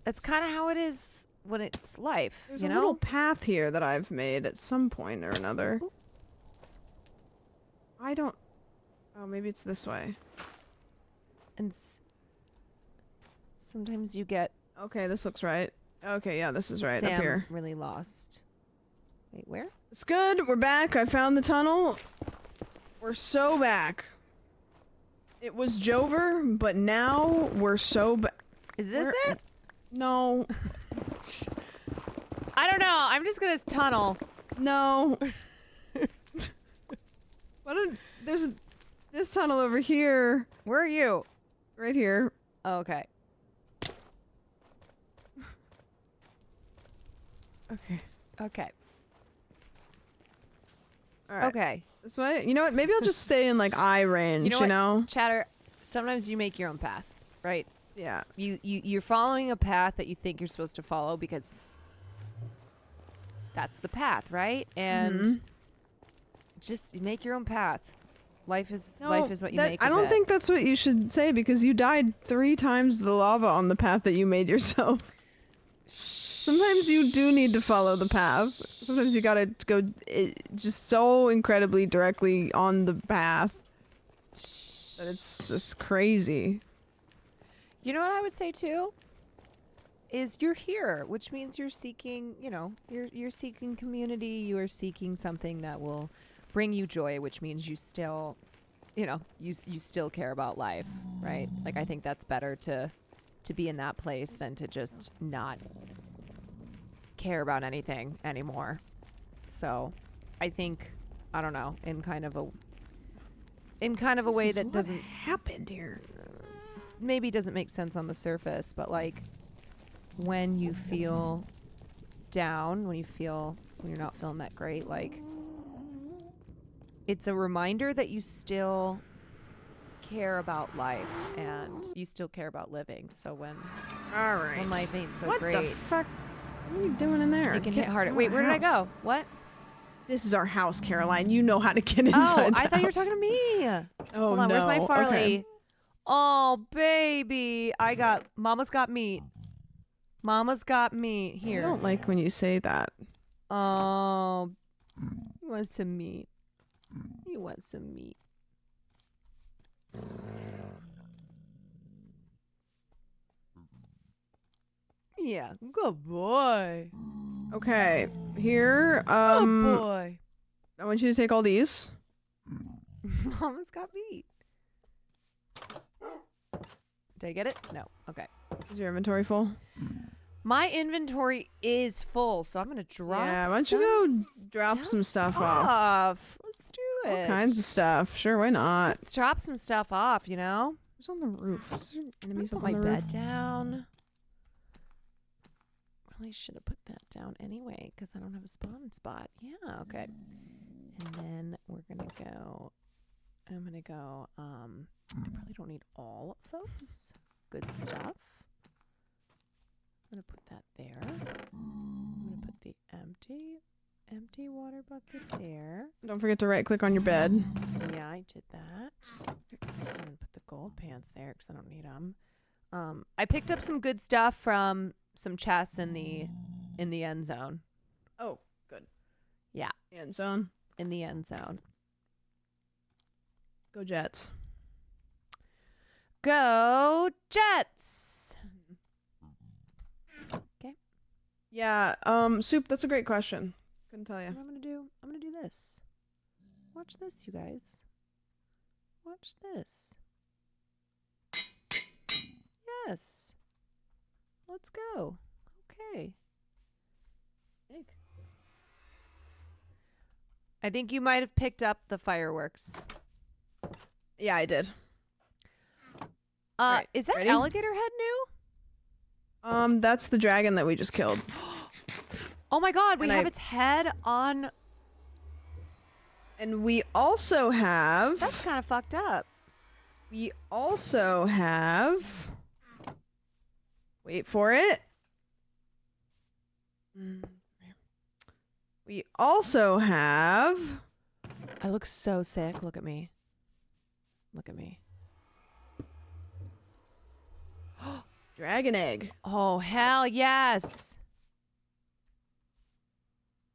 that's kind of how it is when it's life, There's you a know? little path here that I've made at some point or another. I don't... Oh, maybe it's this way. And sometimes you get Okay, this looks right. Okay, yeah, this is right Sam up here. really lost. Wait, where? It's good. We're back. I found the tunnel. We're so back. It was Jover, but now we're so Is this it? No. I don't know. I'm just gonna tunnel. No. There's this tunnel over here. Where are you? Right here. Oh, okay. Okay. Okay. All right. Okay. This way. You know what? Maybe I'll just stay in like eye range. You know what, Chatter? Sometimes you make your own path, right? Yeah. You're following a path that you think you're supposed to follow because that's the path, right? And just make your own path. Life is what you make. I don't think that's what you should say because you died 3 times the lava on the path that you made yourself. Sometimes you do need to follow the path. Sometimes you gotta go just so incredibly directly on the path that it's just crazy. You know what I would say too? Is you're here, which means you're seeking, you're seeking community. You are seeking something that will bring you joy, which means you still, you still care about life, right? Like I think that's better to be in that place than to just not care about anything anymore. So, I think I don't know, in kind of a way that doesn't happened here. Maybe doesn't make sense on the surface, but like when you feel down, when you're not feeling that great, like it's a reminder that you still care about life and you still care about living. So when life ain't so great. What the fuck? What are you doing in there? It can hit harder. Wait, where did I go? What? This is our house, Caroline. You know how to get inside. Oh, I the thought you were house. talking to me. Oh, hold on, where's my no. Farley? Okay. Oh, baby. Mama's got meat. Mama's got meat. Here. I don't like when you say that. Oh, you want some meat. You want some meat. Yeah, good boy. Okay, here. Good boy. I want you to take all these. Mama's got meat. Did I get it? No. Okay. Is your inventory full? My inventory is full, so I'm gonna drop. Yeah, why don't you go drop some stuff off? Let's do it. All kinds of stuff. Sure, why not? Let's drop some stuff off. Who's on the roof? Is there enemies Put up my on the bed roof? down. Probably should have put that down anyway because I don't have a spawn spot. Yeah. Okay. And then we're gonna go. I'm gonna go. I probably don't need all of those. Good stuff. I'm gonna put that there. I'm gonna put the empty water bucket there. Don't forget to right click on your bed. Yeah, I did that. I'm gonna put the gold pants there because I don't need them. I picked up some good stuff from some chests in the end zone. Oh, good. Yeah, End zone. in the end zone. Go Jets. Go Jets. Okay. Yeah. Soup. That's a great question. Couldn't tell you. What I'm gonna do this. Watch this, you guys. Watch this. Yes. Let's go. Okay. I think you might have picked up the fireworks. Yeah, I did. Right, is that ready? alligator head new? That's the dragon that we just killed. Oh my god, we And have I- its head on. And we also have. That's kind of fucked up. We also have. Wait for it. We also have. I look so sick. Look at me. Look at me. Dragon egg. Oh, hell yes.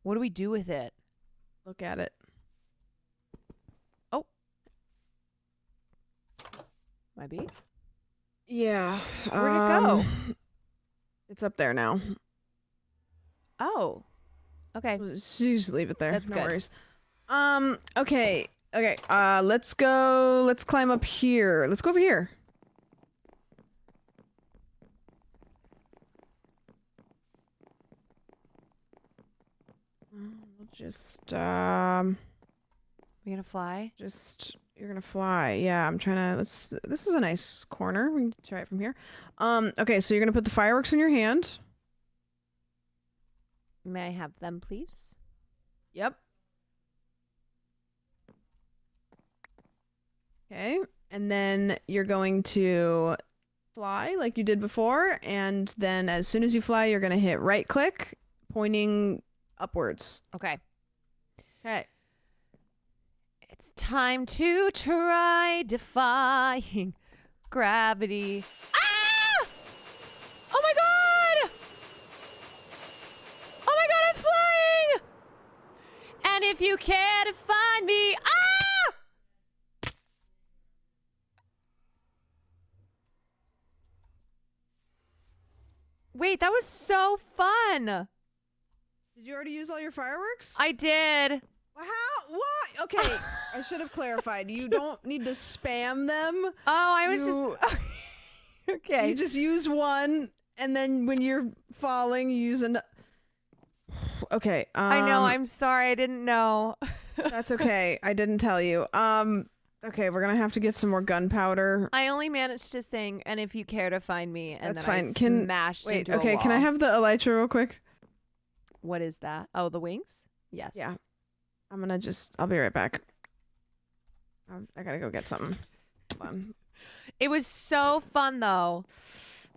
What do we do with it? Look at it. Oh. Might be. Yeah. Where'd it go? It's up there now. Oh. Okay. Just leave it there. That's no good. worries. Okay. Okay, let's go. Let's climb up here. Let's go over here. We'll just, We gonna fly? you're gonna fly. Yeah, I'm trying to, this is a nice corner. We can try it from here. Okay, so you're gonna put the fireworks in your hand. May I have them, please? Yep. Okay, and then you're going to fly like you did before, and then as soon as you fly, you're gonna hit right click, pointing upwards. Okay. Okay. It's time to try defying gravity. Ah! Oh my god! Oh my god, I'm flying! And if you care to find me, ah! Wait, that was so fun. Did you already use all your fireworks? I did. How? What? Okay, I should have clarified. You don't need to spam them. Oh, I was just okay. You just use one, and then when you're falling, you use an. Okay. I know. I'm sorry. I didn't know. That's okay. I didn't tell you. Okay, we're gonna have to get some more gunpowder. I only managed to sing, and if you care to find me, and That's then fine. I smashed Wait, into a okay, wall. can I have the elytra real quick? What is that? Oh, the wings? Yes. Yeah. I'll be right back. I gotta go get something. Hold on. It was so fun, though.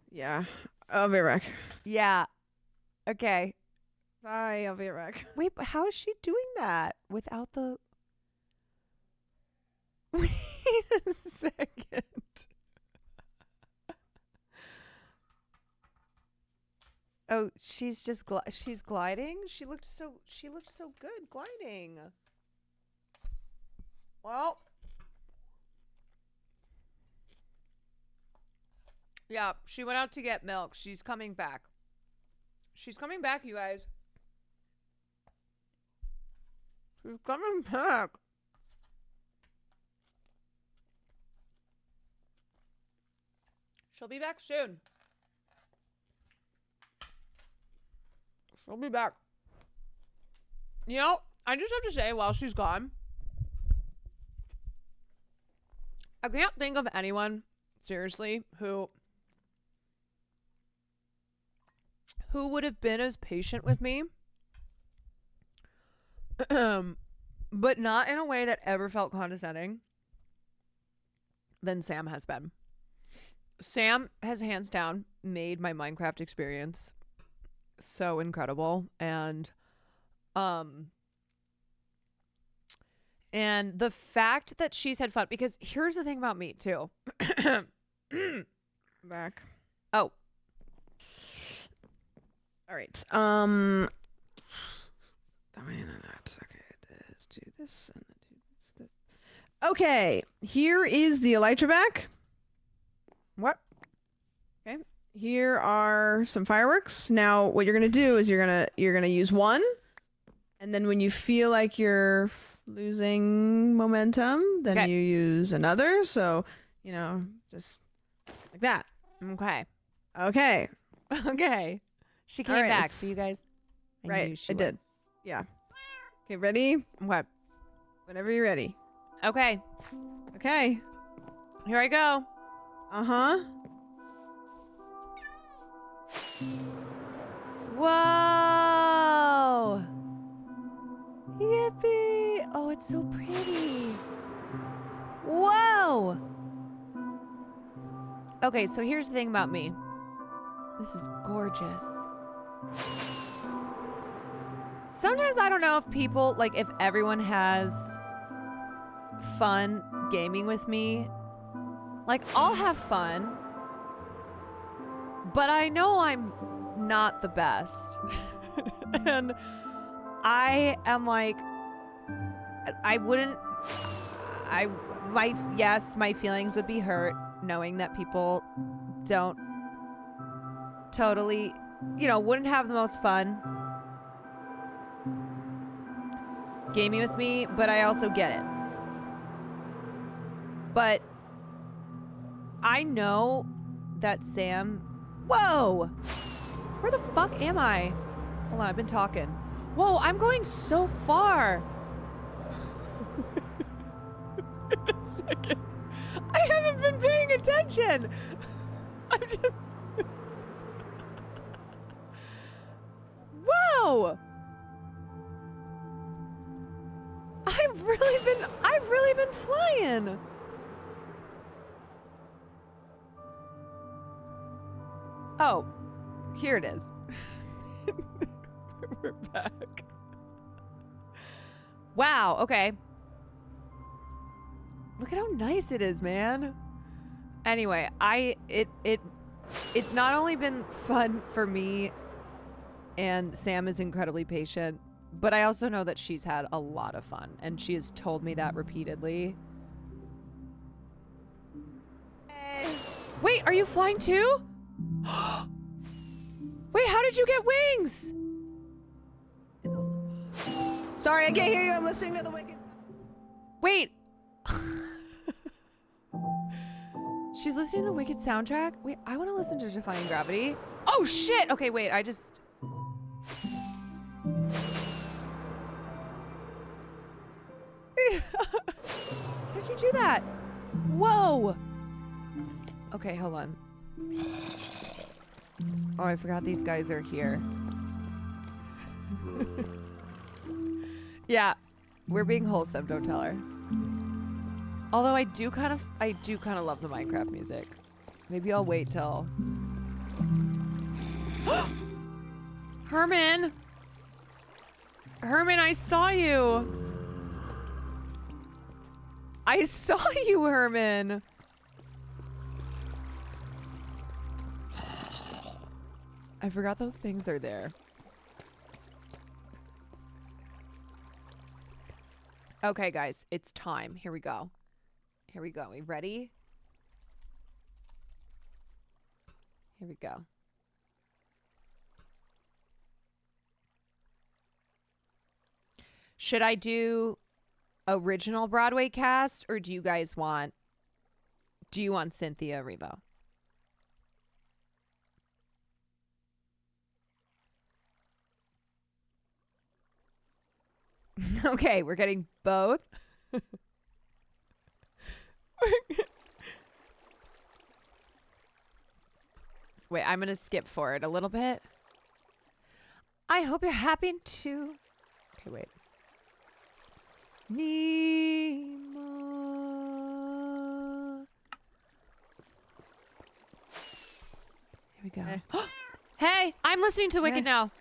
Yeah. I'll be right back. Yeah. Okay. Bye. I'll be right back. Wait, but how is she doing that without the... Wait a second. Oh, she's just she's gliding. She looked so good gliding. Well, yeah, she went out to get milk. She's coming back. She's coming back, you guys. She's coming back. She'll be back soon. She'll be back. You know, I just have to say, while she's gone, I can't think of anyone, seriously, who would have been as patient with me, but not in a way that ever felt condescending, than Sam has been. Sam has hands down made my Minecraft experience so incredible, and the fact that she's had fun, because here's the thing about me too. Back. Oh. All right. Okay, let's do this and then do this. Okay, here is the elytra back. What? Okay. Here are some fireworks. Now, what you're gonna do is you're gonna use one, and then when you feel like you're losing momentum, then you use another. So, just like that. Okay. Okay. Okay. She came right, back. So you guys. I did. Yeah. Okay. Ready? What? Whenever you're ready. Okay. Okay. Here I go. Uh-huh. Whoa! Yippee! Oh, it's so pretty. Whoa! Okay, so here's the thing about me. This is gorgeous. Sometimes I don't know if people, like, if everyone has fun gaming with me. Like, I'll have fun, but I know I'm not the best. And I am like, my feelings would be hurt knowing that people don't totally, wouldn't have the most fun gaming with me, but I also get it. But I know that Sam... Whoa! Where the fuck am I? Hold on, I've been talking. Whoa, I'm going so far. Wait a second. I haven't been paying attention. I'm just... Whoa! I've really been flying. Oh, here it is. We're back. Wow, okay. Look at how nice it is, man. Anyway, it's not only been fun for me, and Sam is incredibly patient, but I also know that she's had a lot of fun, and she has told me that repeatedly. Wait, are you flying too? Wait, how did you get wings? Sorry, I can't hear you. I'm listening to the Wicked. Wait. She's listening to the Wicked soundtrack? Wait, I want to listen to Defying Gravity. Oh, shit! Okay, wait, I just... Wait, how did you do that? Whoa! Okay, hold on. Oh, I forgot these guys are here. Yeah, we're being wholesome, don't tell her. Although I do kind of love the Minecraft music. Maybe I'll wait till... Herman! Herman, I saw you! I saw you, Herman! I forgot those things are there. Okay, guys, it's time. Here we go. Here we go. We ready? Here we go. Should I do original Broadway cast, or do you guys want... Do you want Cynthia Erivo? Okay, we're getting both. Wait, I'm going to skip forward a little bit. I hope you're happy too. Okay, wait. Nemo. Here we go. Hey, I'm listening to Wicked now.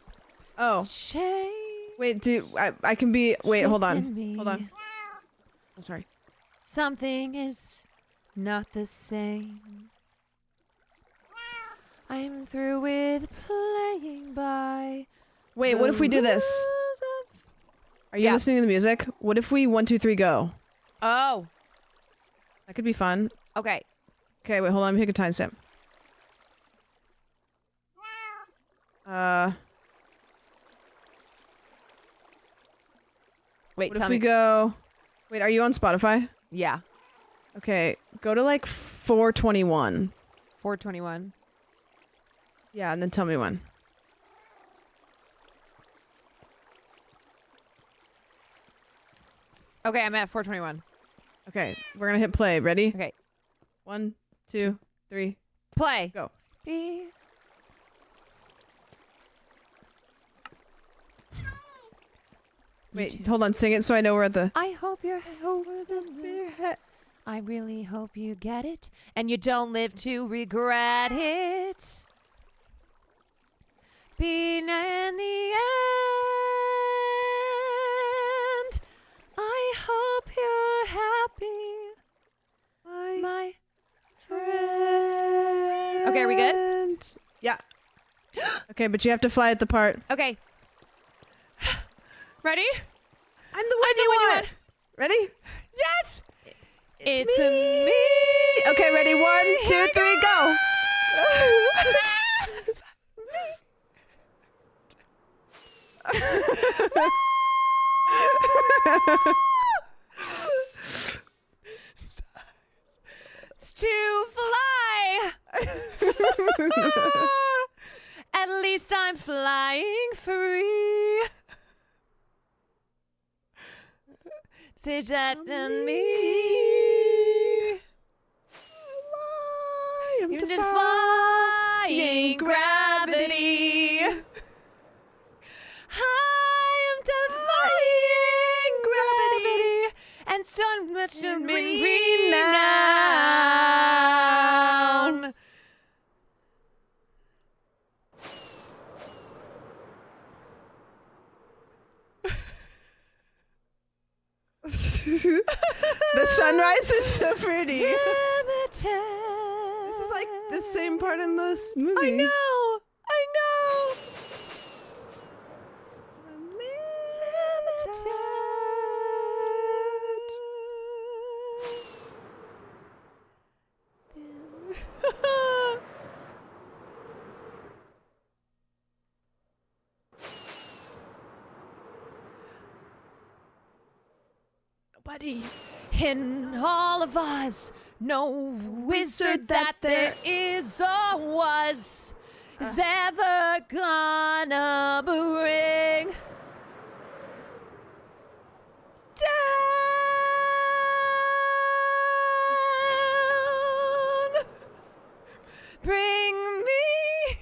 Oh. Wait, dude, I can be... Wait, hold on. Hold on. Oh, sorry. Something is not the same. I'm through with playing by... Wait, what if we do this? Are you listening to the music? What if we 1, 2, 3 go? Oh. That could be fun. Okay. Okay, wait, hold on. Let me pick a timestamp. Wait, what tell if me. we go... Wait, are you on Spotify? Yeah. Okay, go to like 4:21. 4:21. Yeah, and then tell me when. Okay, I'm at 4:21. Okay, we're gonna hit play. Ready? Okay. 1, 2, 3. Play. Go. Be... Wait, hold on. Sing it so I know we're at the... I hope your I really hope you get it, and you don't live to regret it. Being in the end, I hope you're happy, my friend. Okay, are we good? Yeah. Okay, but you have to fly at the part. Okay. Ready? I'm the one you want. Ready? Yes! It's me. Okay, ready? 1, 2, 3, go. message on me. I'm You're defying gravity. I am defying gravity. And so much of me renown. The sunrise is so pretty. Limited. This is like the same part in this movie. I know. Nobody in all of us, no wizard that there is or was, is ever gonna bring down, bring me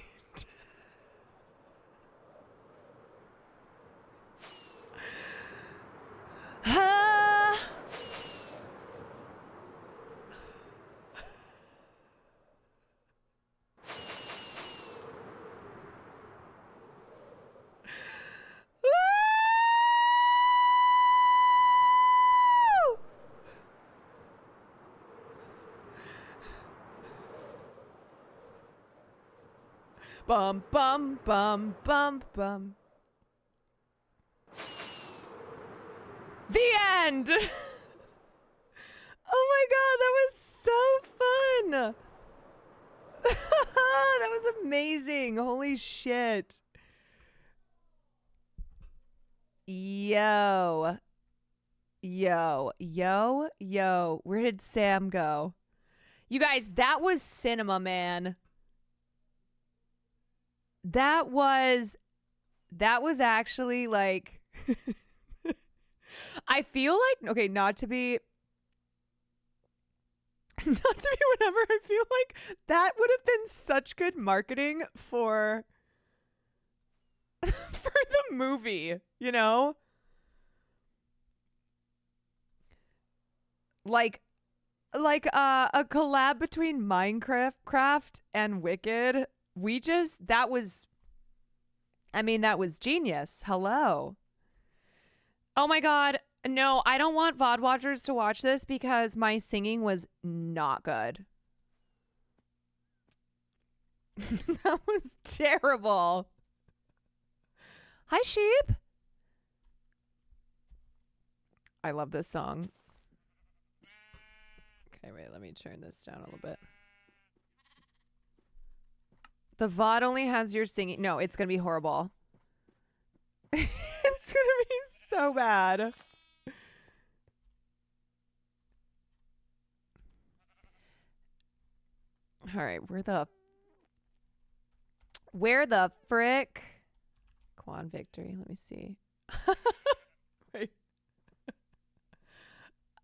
down. Bum, bum, bum, bum, bum. The end! Oh my god, that was so fun! That was amazing. Holy shit. Yo. Where did Sam go? You guys, that was cinema, man. That was actually like I feel like, okay, not to be whatever, I feel like that would have been such good marketing for the movie, you know? Like a collab between Minecraft and Wicked. That was genius. Hello. Oh my god. No, I don't want VOD watchers to watch this because my singing was not good. That was terrible. Hi, sheep. I love this song. Okay, wait, let me turn this down a little bit. The VOD only has your singing. No, it's going to be horrible. It's going to be so bad. All right, where the frick? Quan victory. Let me see. Wait.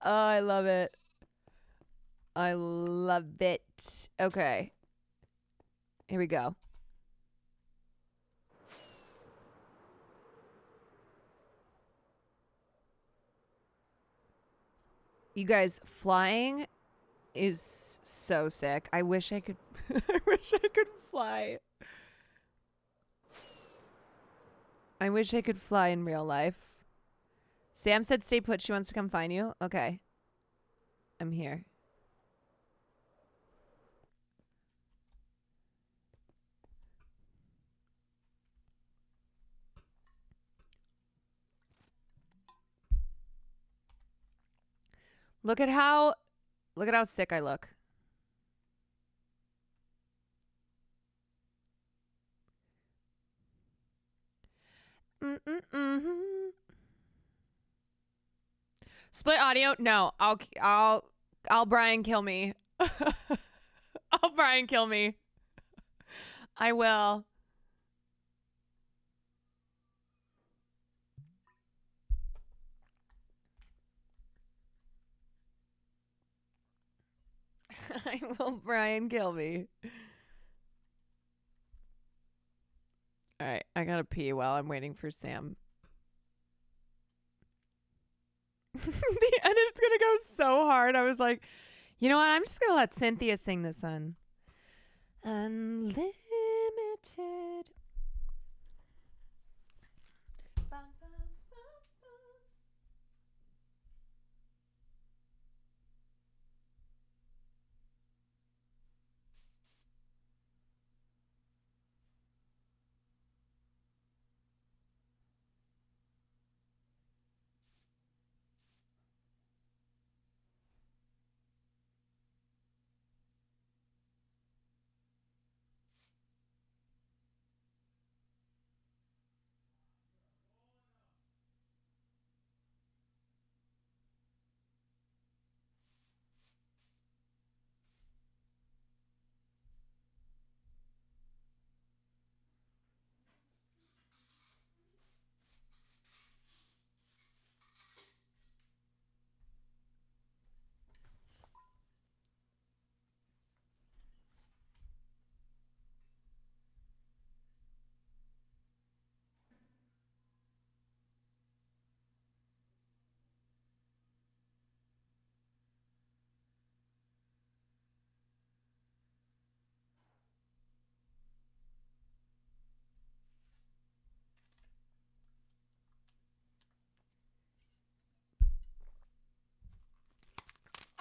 Oh, I love it. I love it. Okay. Here we go. You guys, flying is so sick. I wish I could I wish I could fly. I wish I could fly in real life. Sam said stay put. She wants to come find you. Okay. I'm here. Look at how sick I look. Split audio? No, I'll Brian kill me. I'll Brian kill me. I will. I will Brian kill me. All right, I gotta pee while I'm waiting for Sam. The edit's gonna go so hard. I was like, you know what? I'm just gonna let Cynthia sing this one. Unlimited.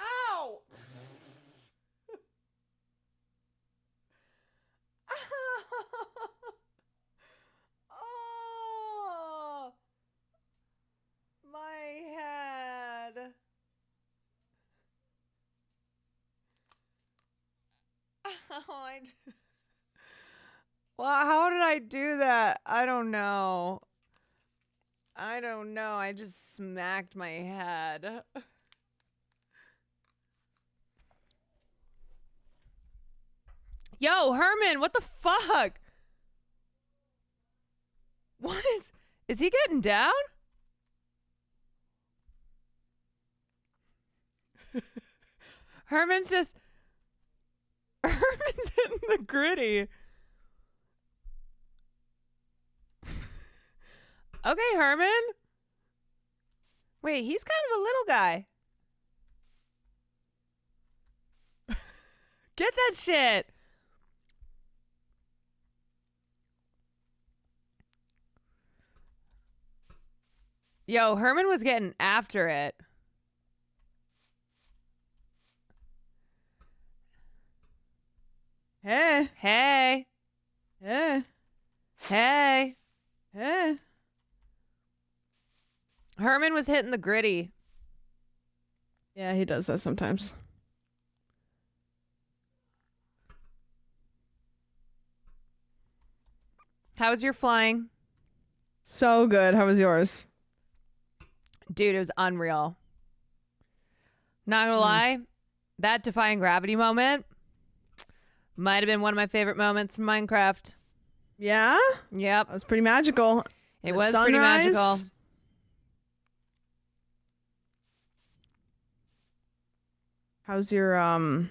Ow! Oh, my head. Oh, well, how did I do that? I don't know. I just smacked my head. Yo, Herman, what the fuck? What is he getting down? Herman's hitting the gritty. Okay, Herman. Wait, he's kind of a little guy. Get that shit. Yo, Herman was getting after it. Hey. Hey. Hey. Hey. Hey. Herman was hitting the gritty. Yeah, he does that sometimes. How was your flying? So good. How was yours? Dude, it was unreal. Not gonna lie, that defying gravity moment might have been one of my favorite moments from Minecraft. Yeah? Yep. It was pretty magical. It The was pretty sunrise? magical. How's your do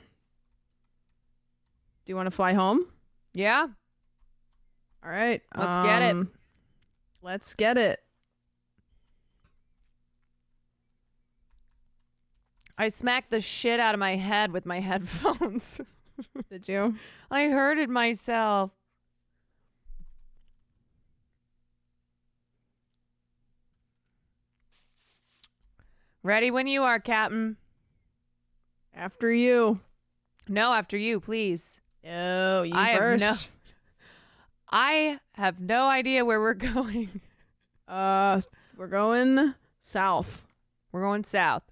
you want to fly home? Yeah. All right. Let's get it. Let's get it. I smacked the shit out of my head with my headphones. Did you? I hurted myself. Ready when you are, Captain. After you. No, after you, please. No, you first. I have no idea where we're going. We're going south. We're going south.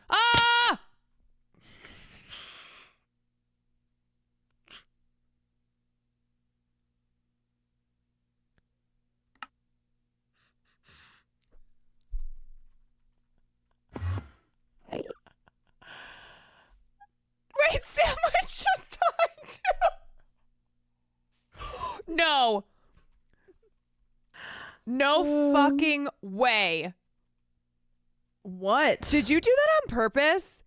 Ah! Wait, Sandwich just died too. No. No fucking way. What? Did you do that on purpose?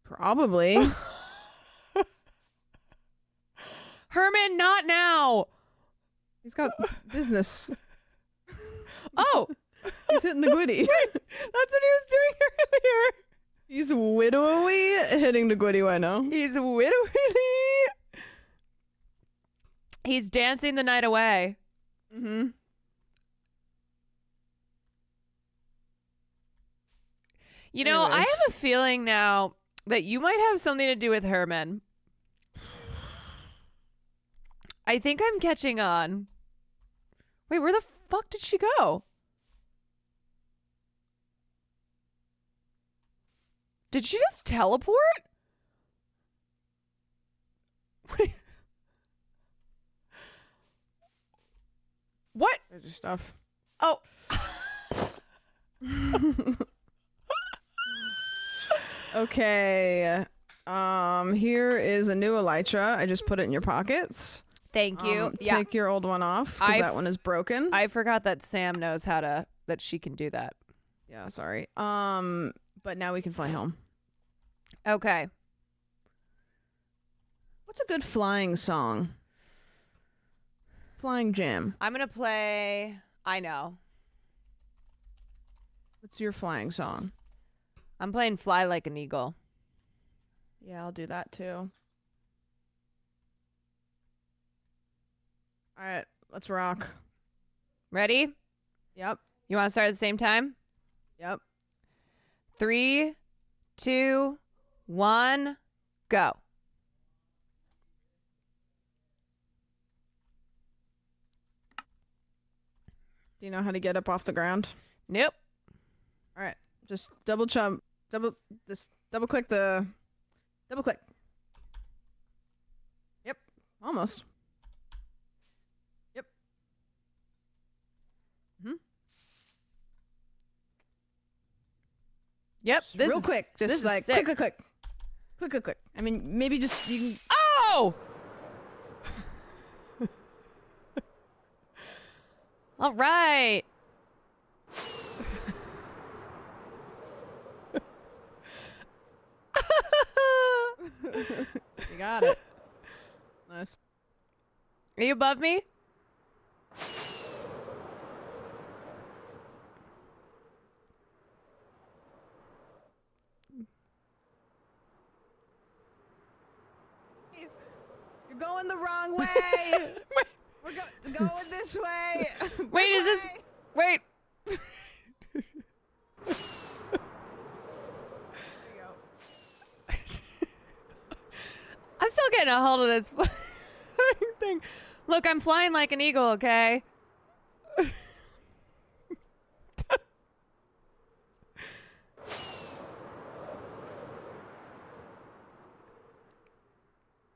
Probably. Herman, not now. He's got business. Oh. He's hitting the Gwitty. Wait, that's what he was doing earlier. He's widowy hitting the Gwitty right now. He's widowy. He's dancing the night away. Mm-hmm. You know, I Anyways. have a feeling now that you might have something to do with Herman. I think I'm catching on. Wait, where the fuck did she go? Did she just teleport? Wait. What? There's your stuff. Oh. Okay. Here is a new elytra. I just put it in your pockets. Thank you. Yeah. Take your old one off because that one is broken. I forgot that Sam knows that she can do that. Yeah, sorry. But now we can fly home. Okay. What's a good flying song? Flying jam. I'm going to play, I know. What's your flying song? I'm playing Fly Like an Eagle. Yeah, I'll do that too. All right, let's rock. Ready? Yep. You want to start at the same time? Yep. 3, 2, 1, go. Do you know how to get up off the ground? Nope. All right, just double click. Yep, almost. Yep. Yep. This Real is, quick, this just is like sick. click. I mean, maybe just you can. Oh! All right. You got it. Nice. Are you above me? You're going the wrong way. We're going this way. Wait, is this... Wait. I'm still getting a hold of this thing. Look, I'm flying like an eagle, okay?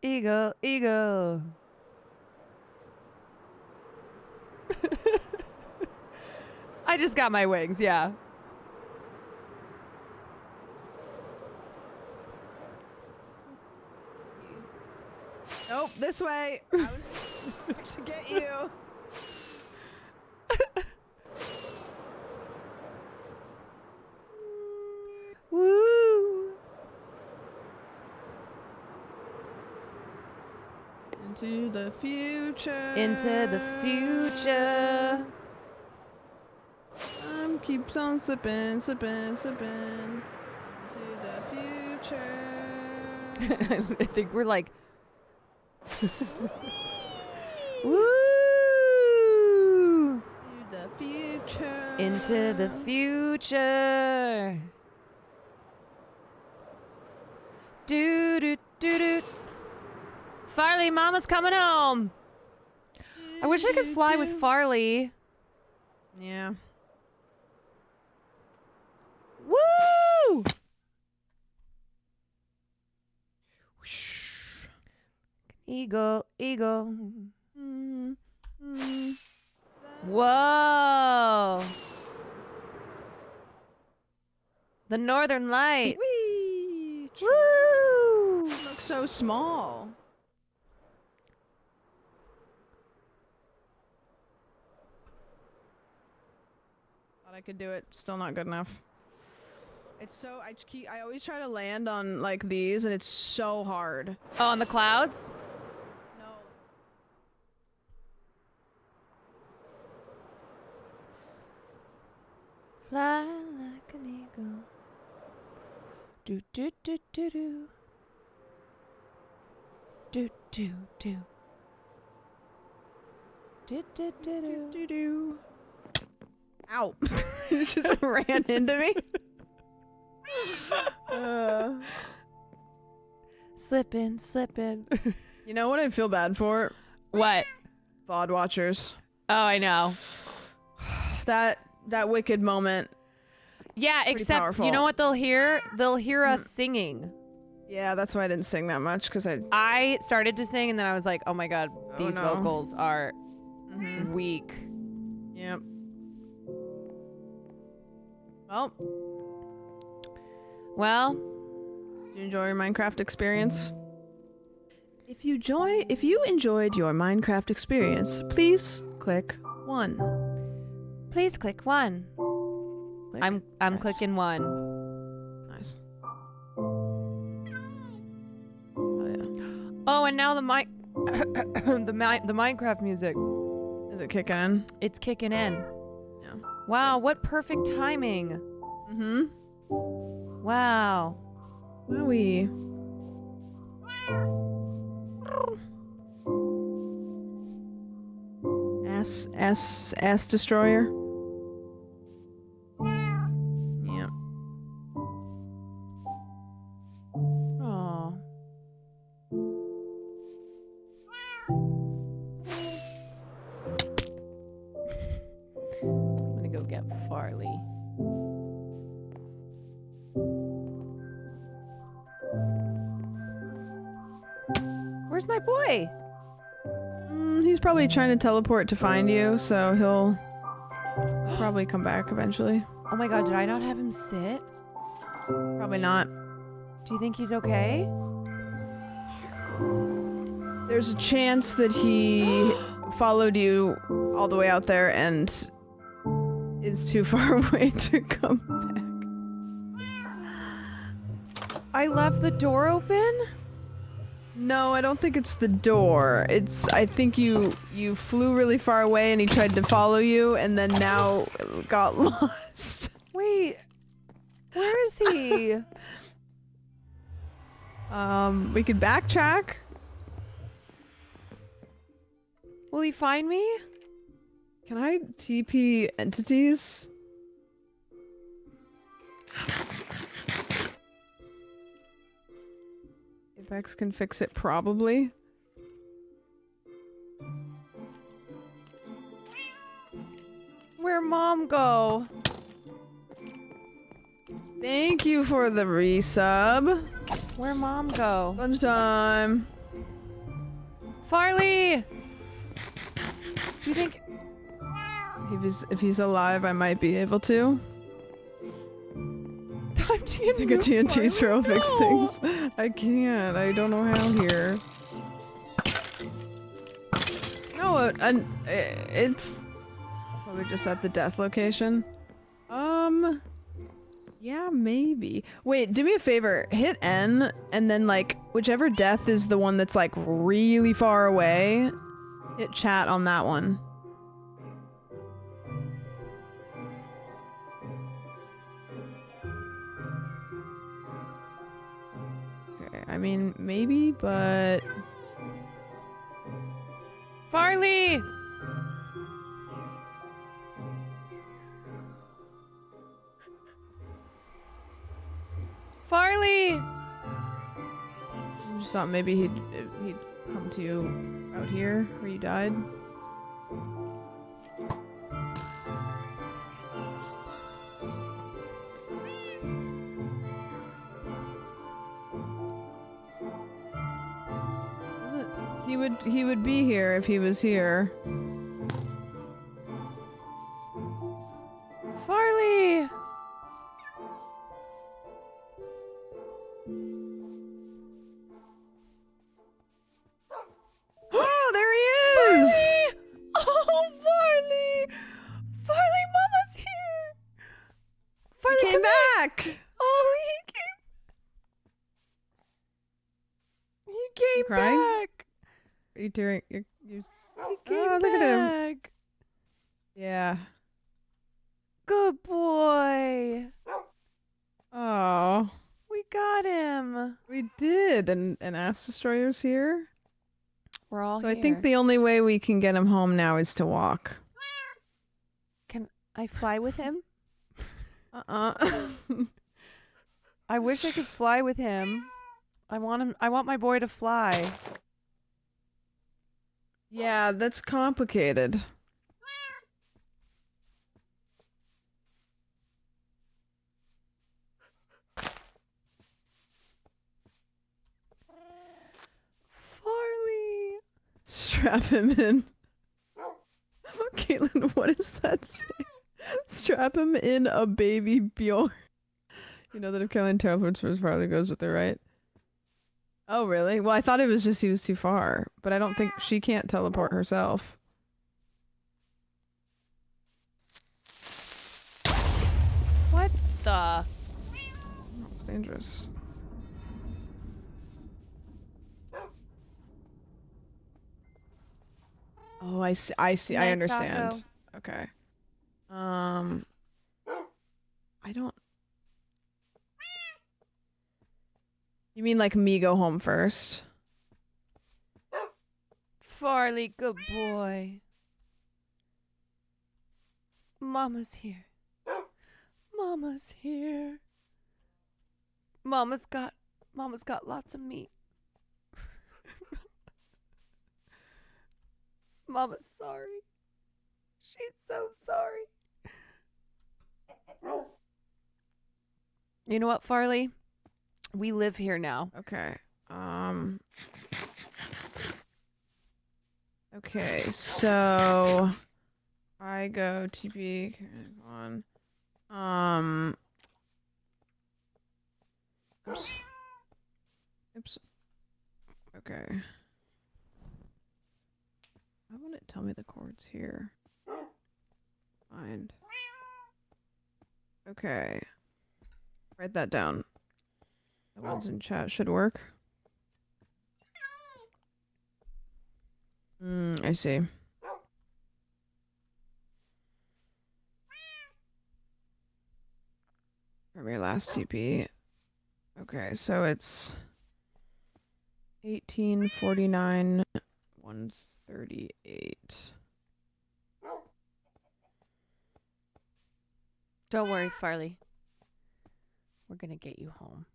Eagle, eagle. I just got my wings, yeah. Nope, this way. I was to get you. Woo! Into the future. Into the future. Time keeps on slipping. Into the future. I think we're like... Woo! To the future. Into the future. Do do do do. Farley, Mama's coming home. I wish I could fly with Farley. Yeah. Woo! Eagle, eagle. Whoa! The Northern Lights. Whee! Woo! Looks so small. Thought I could do it. Still not good enough. It's so I always try to land on like these, and it's so hard. Oh, on the clouds? No. Fly like an eagle. Do do do do do. Do do do. Do do do do do do. Ow! You just ran into me. Slipping, slipping. You know what I feel bad for? What? VOD watchers. Oh, I know. That wicked moment. Yeah, Pretty except powerful. you know what they'll hear? They'll hear us singing. Yeah, that's why I didn't sing that much, because I started to sing and then I was like, oh my god, these no. vocals are weak. Yep. Well, did you enjoy your Minecraft experience? If you enjoyed your Minecraft experience, please click 1. Please click 1. I'm Nice. clicking 1. Nice. Oh, and now the Minecraft music. Is it kicking in? It's kicking in. Yeah. Wow, what perfect timing. Mm-hmm. Wow. Wowie. Ass destroyer. Yeah. Oh. I'm gonna go get Farley. Where's my boy? He's probably trying to teleport to find you, so he'll probably come back eventually. Oh my god, did I not have him sit? Probably not. Do you think he's okay? There's a chance that he followed you all the way out there and is too far away to come back. I left the door open? No, I don't think it's the door. I think you flew really far away and he tried to follow you and then now got lost. Wait. Where is he? We could backtrack. Will he find me? Can I TP entities? Apex can fix it, probably. Where'd Mom go? Thank you for the resub. Where'd Mom go? Lunchtime. Farley! Do you think... If he's alive, I might be able to. I think a TNT's for fix things. I can't. I don't know how here. No, it's probably just at the death location. Yeah, maybe. Wait, do me a favor. Hit N, and then like whichever death is the one that's like really far away, hit chat on that one. I mean, maybe, but... Farley! Farley! I just thought maybe he'd come to you out here where you died. He would be here if he was here. Farley! Oh, there he is! Farley! Oh, Farley! Farley, Mama's here! Farley, Came back! Oh, tearing. You came look at him. back. Yeah. Good boy. Oh. We got him. We did. And Ass Destroyer's here. We're all So here. I think the only way we can get him home now is to walk. Can I fly with him? Uh-uh. I wish I could fly with him. I want my boy to fly. Yeah, that's complicated. Farley. Strap him in. Caitlin, what does that say? Strap him in a baby Bjorn. You know that if Caroline teleports first, Farley goes with her, right? Oh, really? Well, I thought it was just he was too far. But I don't think she can't teleport herself. What the? It's dangerous. Oh, I see. I see. I Night, understand. Sako. Okay. I don't. You mean like me go home first? Farley, good boy. Mama's here. Mama's here. Mama's got lots of meat. Mama's sorry. She's so sorry. You know what, Farley? We live here now. Okay. Okay, so I go TP on. Oops. Oops. Okay. Why won't it tell me the chords here? Find. Okay. Write that down. The ones in chat should work. I see. From your last TP. Okay, so it's 1849 138. Don't worry, Farley. We're gonna get you home.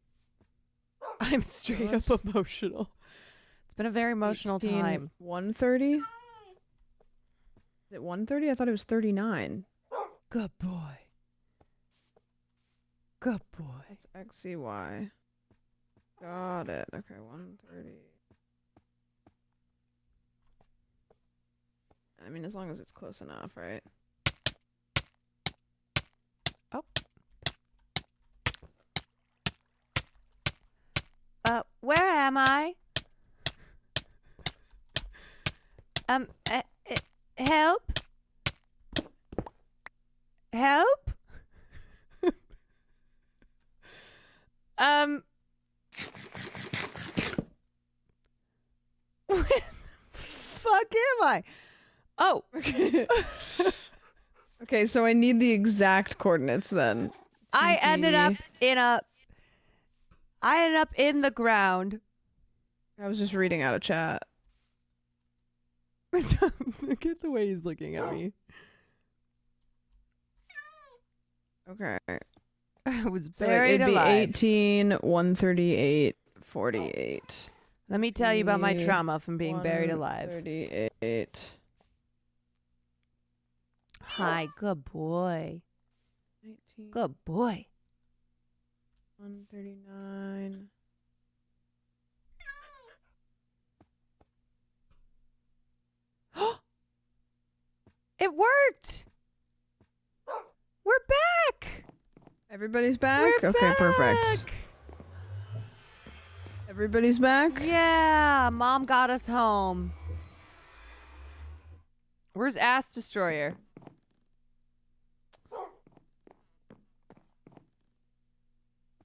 I'm straight up emotional. It's been a very emotional time. 130? Is it 130? I thought it was 39. Good boy. Good boy. That's XCY. Got it. Okay, 130. I mean, as long as it's close enough, right? Oh. Where am I? Help? Help? Where the fuck am I? Oh. Okay, so I need the exact coordinates then. I ended up in the ground. I was just reading out of chat. Look at the way he's looking at me. Okay. I was So buried it'd be alive. 18, 138, 48. Let me tell you about my trauma from being buried alive. 138. Hi, good boy. 19, Good boy. 139. It worked. We're back. Everybody's back? We're Okay, perfect. back. Everybody's back? Yeah, Mom got us home. Where's Ass Destroyer?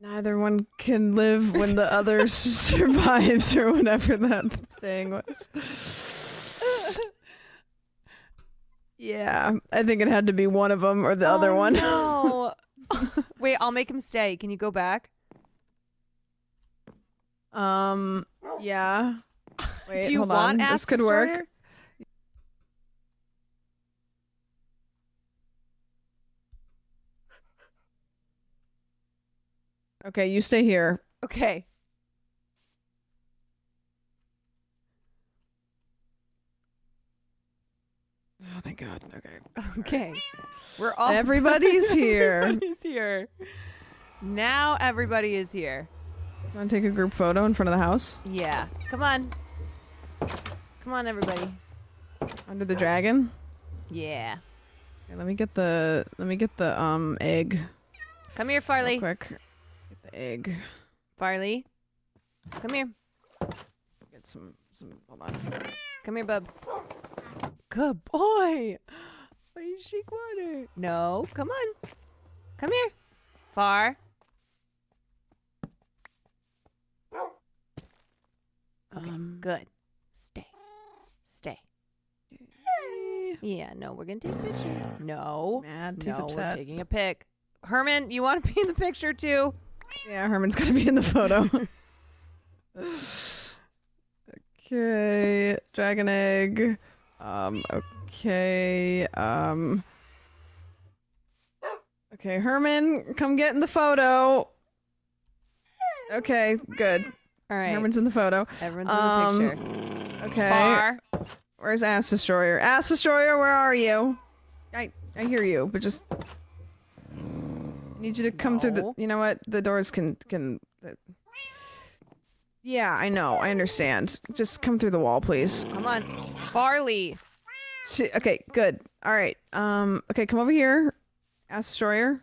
Neither one can live when the other survives, or whatever that thing was. Yeah, I think it had to be one of them or the other one. No. Wait, I'll make him stay. Can you go back? Yeah. Wait, Do you hold want on. Ass This could work. Destroyer? Okay, you stay here. Okay. Oh, thank God. Okay. Okay. We're all Everybody's here. Everybody's here. Now everybody is here. Want to take a group photo in front of the house? Yeah. Come on. Come on, everybody. Under the dragon? Yeah. Okay, let me get the egg. Come here, Farley. Real quick. Get the egg. Farley. Come here. Get some hold on. Come here, Bubs. Good boy. Why shake water? No. Come on. Come here. Far. Okay, good. Stay. Stay. Yeah, no, we're gonna take a picture. No. Mad. He's No, we're upset. taking a pic. Herman, you want to be in the picture too? Yeah, Herman's gotta be in the photo. Okay. Dragon egg. Okay. Okay, Herman, come get in the photo. Okay, good. All right. Herman's in the photo. Everyone's in the picture. Okay. Far. Where's Ass Destroyer? Ass Destroyer, where are you? I hear you, but just need you to come through the. You know what? The doors can. Yeah, I know. I understand. Just come through the wall, please. Come on, Farley. Okay, good. All right. Okay, come over here, Ass Destroyer.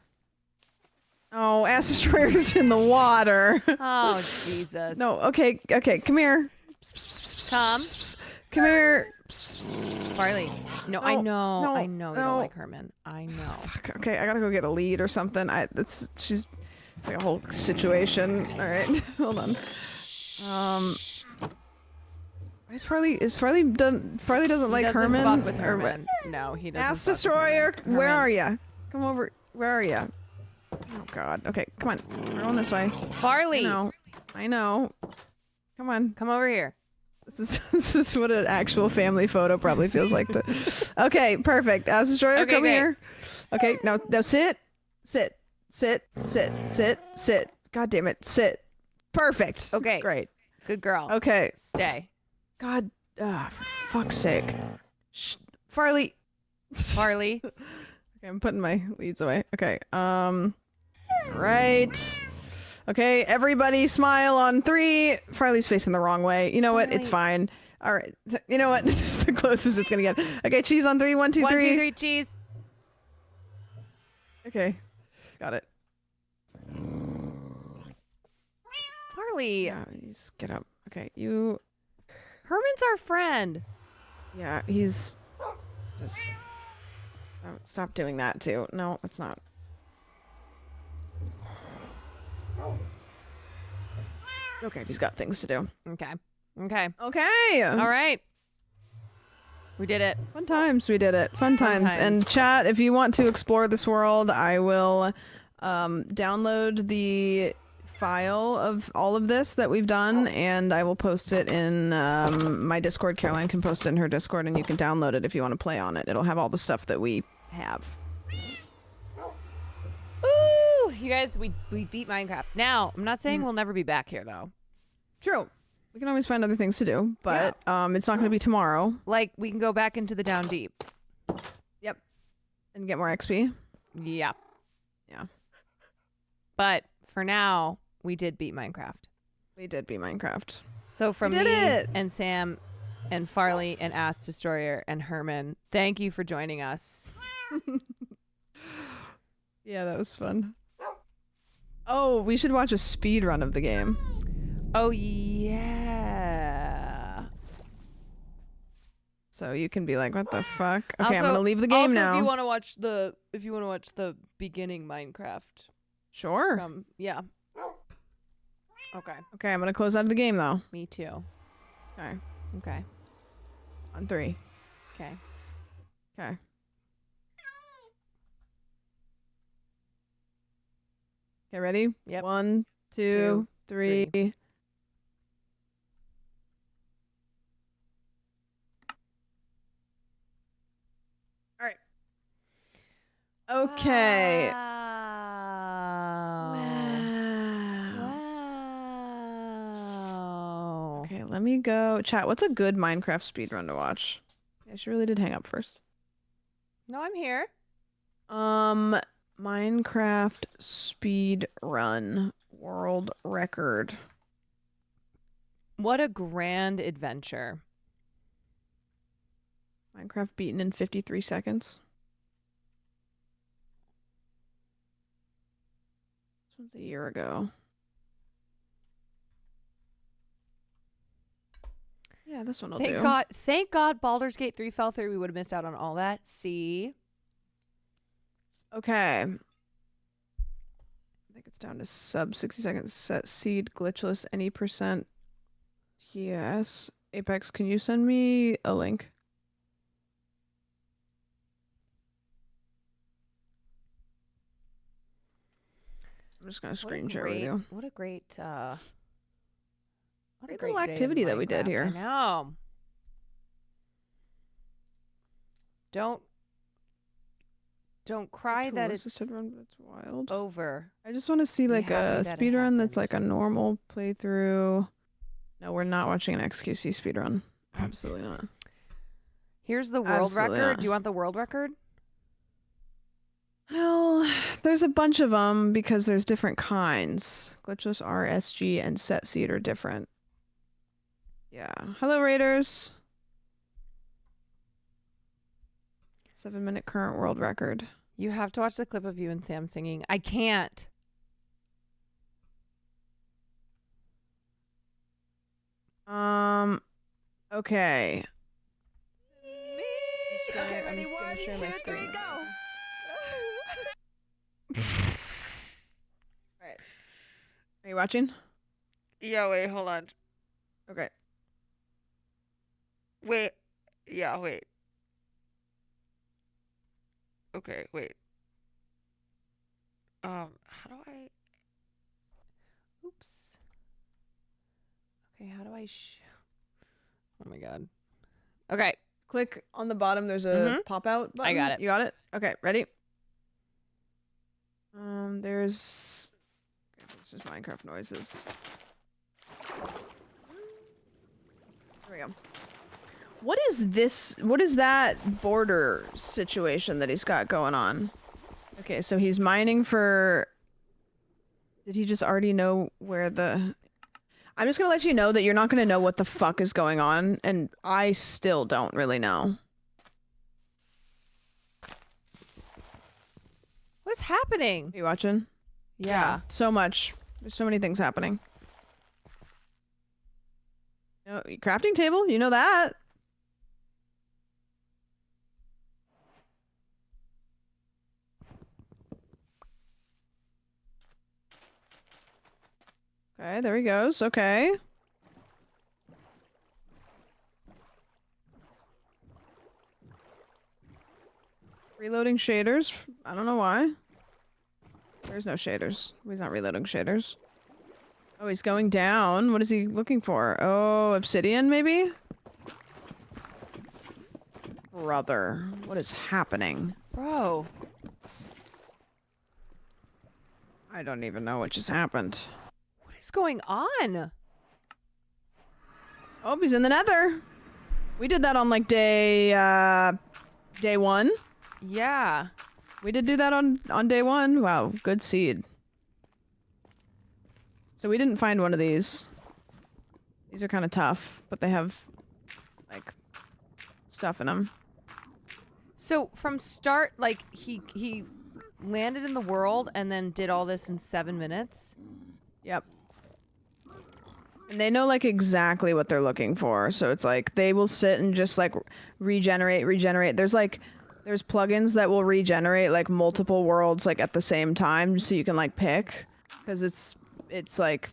Oh, Ass Destroyer's in the water. Oh, Jesus. No. Okay. Come here. Come. Come here. Farley. No, I know. I know you no. don't like Herman. I know. Fuck. Okay, I gotta go get a lead or something. It's like a whole situation. All right, hold on. Farley doesn't like doesn't Herman? fuck with Or what? Herman. No, he doesn't. Ass fuck with Destroyer, Herman. where Herman. are you? Come over. Where are you? Oh God. Okay, come on. We're going this way. Farley. I know. Come on. Come over here. This is what an actual family photo probably feels like. Okay, perfect. Ass Destroyer, Okay, come great. here. Okay, now sit. God damn it, sit. Perfect. Okay. Great. Good girl. Okay. Stay. God, for fuck's sake. Farley. Farley. Okay, I'm putting my leads away. Okay. Right. Okay, everybody smile on 3. Farley's facing the wrong way. You know what? It's fine. All right. You know what? This is the closest it's going to get. Okay, cheese on 3. 1, 2, 3. 1, 2, 3, cheese. Okay. Got it. Farley. Yeah, you just get up. Okay, you... Herman's our friend. Yeah, he's... Just... Oh, stop doing that, too. No, it's not. Okay, he's got things to do. Okay. Okay. All right. We did it. Fun times. We did it. Fun times. And chat, if you want to explore this world, I will download the file of all of this that we've done, and I will post it in my Discord. Caroline can post it in her Discord, and you can download it if you want to play on it. It'll have all the stuff that we have. Ooh, you guys, we beat Minecraft. Now, I'm not saying we'll never be back here, though. True. We can always find other things to do, but it's not going to be tomorrow. Like, we can go back into the Down Deep. Yep. And get more XP. Yeah. Yeah. But for now, we did beat Minecraft. We did beat Minecraft. So from We me did it! and Sam and Farley and Ass Destroyer and Herman, thank you for joining us. Yeah, that was fun. Oh, we should watch a speed run of the game. Oh, yeah. So you can be like, what the fuck? Okay, I'm Also- gonna leave the game now. If you want to watch the beginning Minecraft. Sure. Yeah. Okay. Okay, I'm gonna close out of the game though. Me too. Okay. Okay. On 3. Okay. Okay. Okay, ready? Yep. 1, 2, 3. All right. Okay. Wow. Okay, let me go. Chat, what's a good Minecraft speedrun to watch? Yeah, she really did hang up first. No, I'm here. Minecraft speedrun world record. What a grand adventure. Minecraft beaten in 53 seconds. This was a year ago. Yeah, this one will do. Thank God Baldur's Gate 3 fell through. We would have missed out on all that. See? Okay. I think it's down to sub 60 seconds. Set seed glitchless any percent. Yes. Apex, can you send me a link? I'm just gonna screen share with you. What a great Great little activity that we did here. I know. Don't cry that it's run, but it's wild. over. I just want to see like a speedrun that's like a normal playthrough. No, we're not watching an XQC speedrun. Absolutely not. Here's the world Absolutely record. not. Do you want the world record? Well, there's a bunch of them because there's different kinds. Glitchless RSG and set seed are different. Yeah. Hello, Raiders. 7-minute current world record. You have to watch the clip of you and Sam singing. I can't. Okay. Okay, ready? 1, 2, 3, go. Alright. Are you watching? Yeah, wait, hold on. Okay. Wait. Yeah, wait. Okay, wait. How do I... Oops. Okay, how do I Oh my god. Okay. Click on the bottom. There's a pop-out button. I got it. You got it? Okay, ready? There's... It's just Minecraft noises. There we go. What is this? What is that border situation that he's got going on? Okay, so he's mining for... Did he just already know where the... I'm just gonna let you know that you're not gonna know what the fuck is going on, and I still don't really know. What's happening? Are you watching? Yeah. So much. There's so many things happening. No, crafting table, you know that. Okay, there he goes. Okay. Reloading shaders. I don't know why. There's no shaders. He's not reloading shaders. Oh, he's going down. What is he looking for? Oh, obsidian, maybe? Brother, what is happening? Bro. I don't even know what just happened. What is going on? Oh, he's in the nether. We did that on like day 1. Yeah. We did do that on day 1. Wow, good seed. So we didn't find one of these. These are kind of tough, but they have like stuff in them. So from start, like he landed in the world and then did all this in 7 minutes. Yep. And they know like exactly what they're looking for. So it's like they will sit and just like regenerate. There's plugins that will regenerate like multiple worlds like at the same time, so you can like pick, because it's like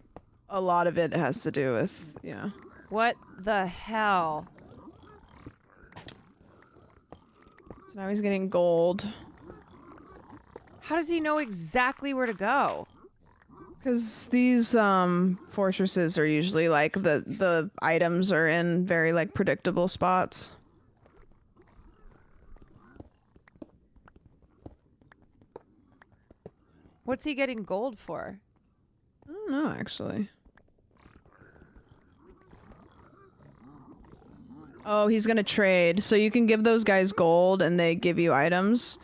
a lot of it has to do with, you know. What the hell? So now he's getting gold. How does he know exactly where to go? Because these fortresses are usually like the items are in very like predictable spots. What's he getting gold for? I don't know, actually. Oh, he's gonna trade. So you can give those guys gold and they give you items.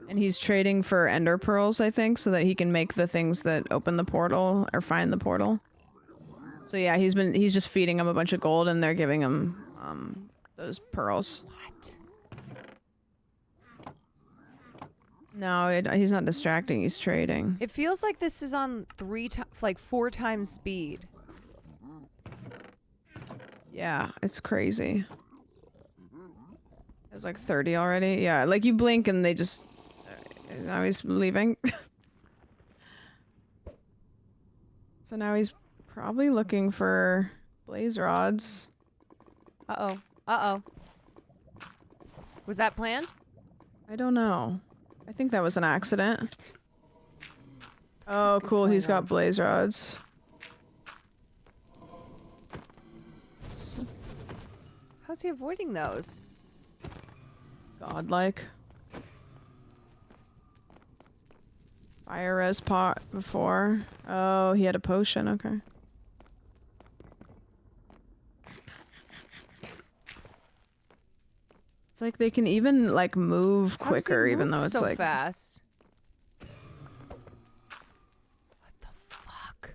And he's trading for ender pearls, I think, so that he can make the things that open the portal or find the portal. So yeah, he's just feeding them a bunch of gold and they're giving him those pearls. What? No, he's not distracting, he's trading. It feels like this is on 4 times speed. Yeah, it's crazy. There's like 30 already. Yeah, like you blink and they just... Now he's leaving. So now he's probably looking for blaze rods. Uh-oh. Uh-oh. Was that planned? I don't know. I think that was an accident. Oh, cool. He's got blaze rods. How's he avoiding those? Godlike. Fire res pot before. Oh, he had a potion. Okay. It's like they can even like move quicker, even though it's so like fast. What the fuck?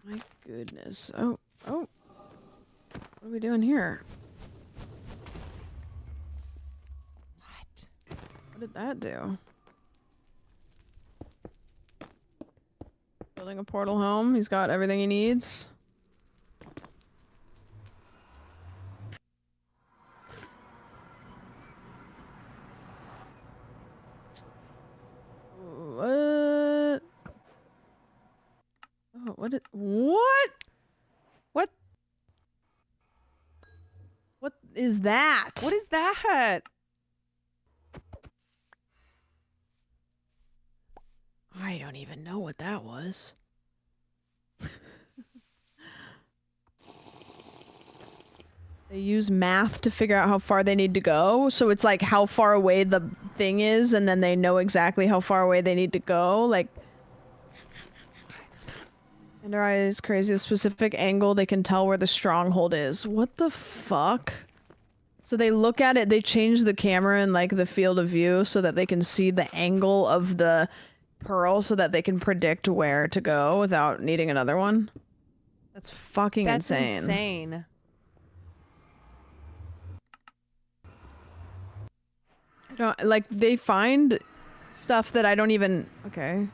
My goodness. Oh. What are we doing here? What did that do? Building a portal home. He's got everything he needs. What? Oh, what? What is that? What is that? I don't even know what that was. They use math to figure out how far they need to go. So it's like how far away the thing is, and then they know exactly how far away they need to go. Like, Ender Eye is crazy. A specific angle, they can tell where the stronghold is. What the fuck? So they look at it, they change the camera in like the field of view so that they can see the angle of the pearl so that they can predict where to go without needing another one. That's fucking insane. That's insane. I don't, like, they find stuff that I don't even... Okay.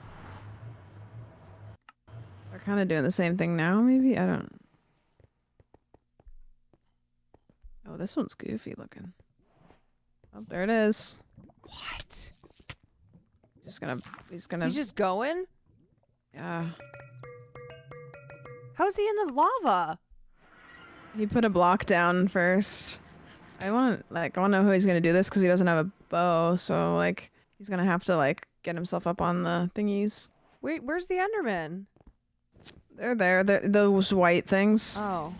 They're kind of doing the same thing now, maybe? I don't... Oh, this one's goofy looking. Oh, there it is. What? He's gonna... He's just going? Yeah. How's he in the lava? He put a block down first. I want to know who he's gonna do this because he doesn't have a bow, so like he's gonna have to like get himself up on the thingies. Wait, where's the Enderman? They're there. Those white things. Oh.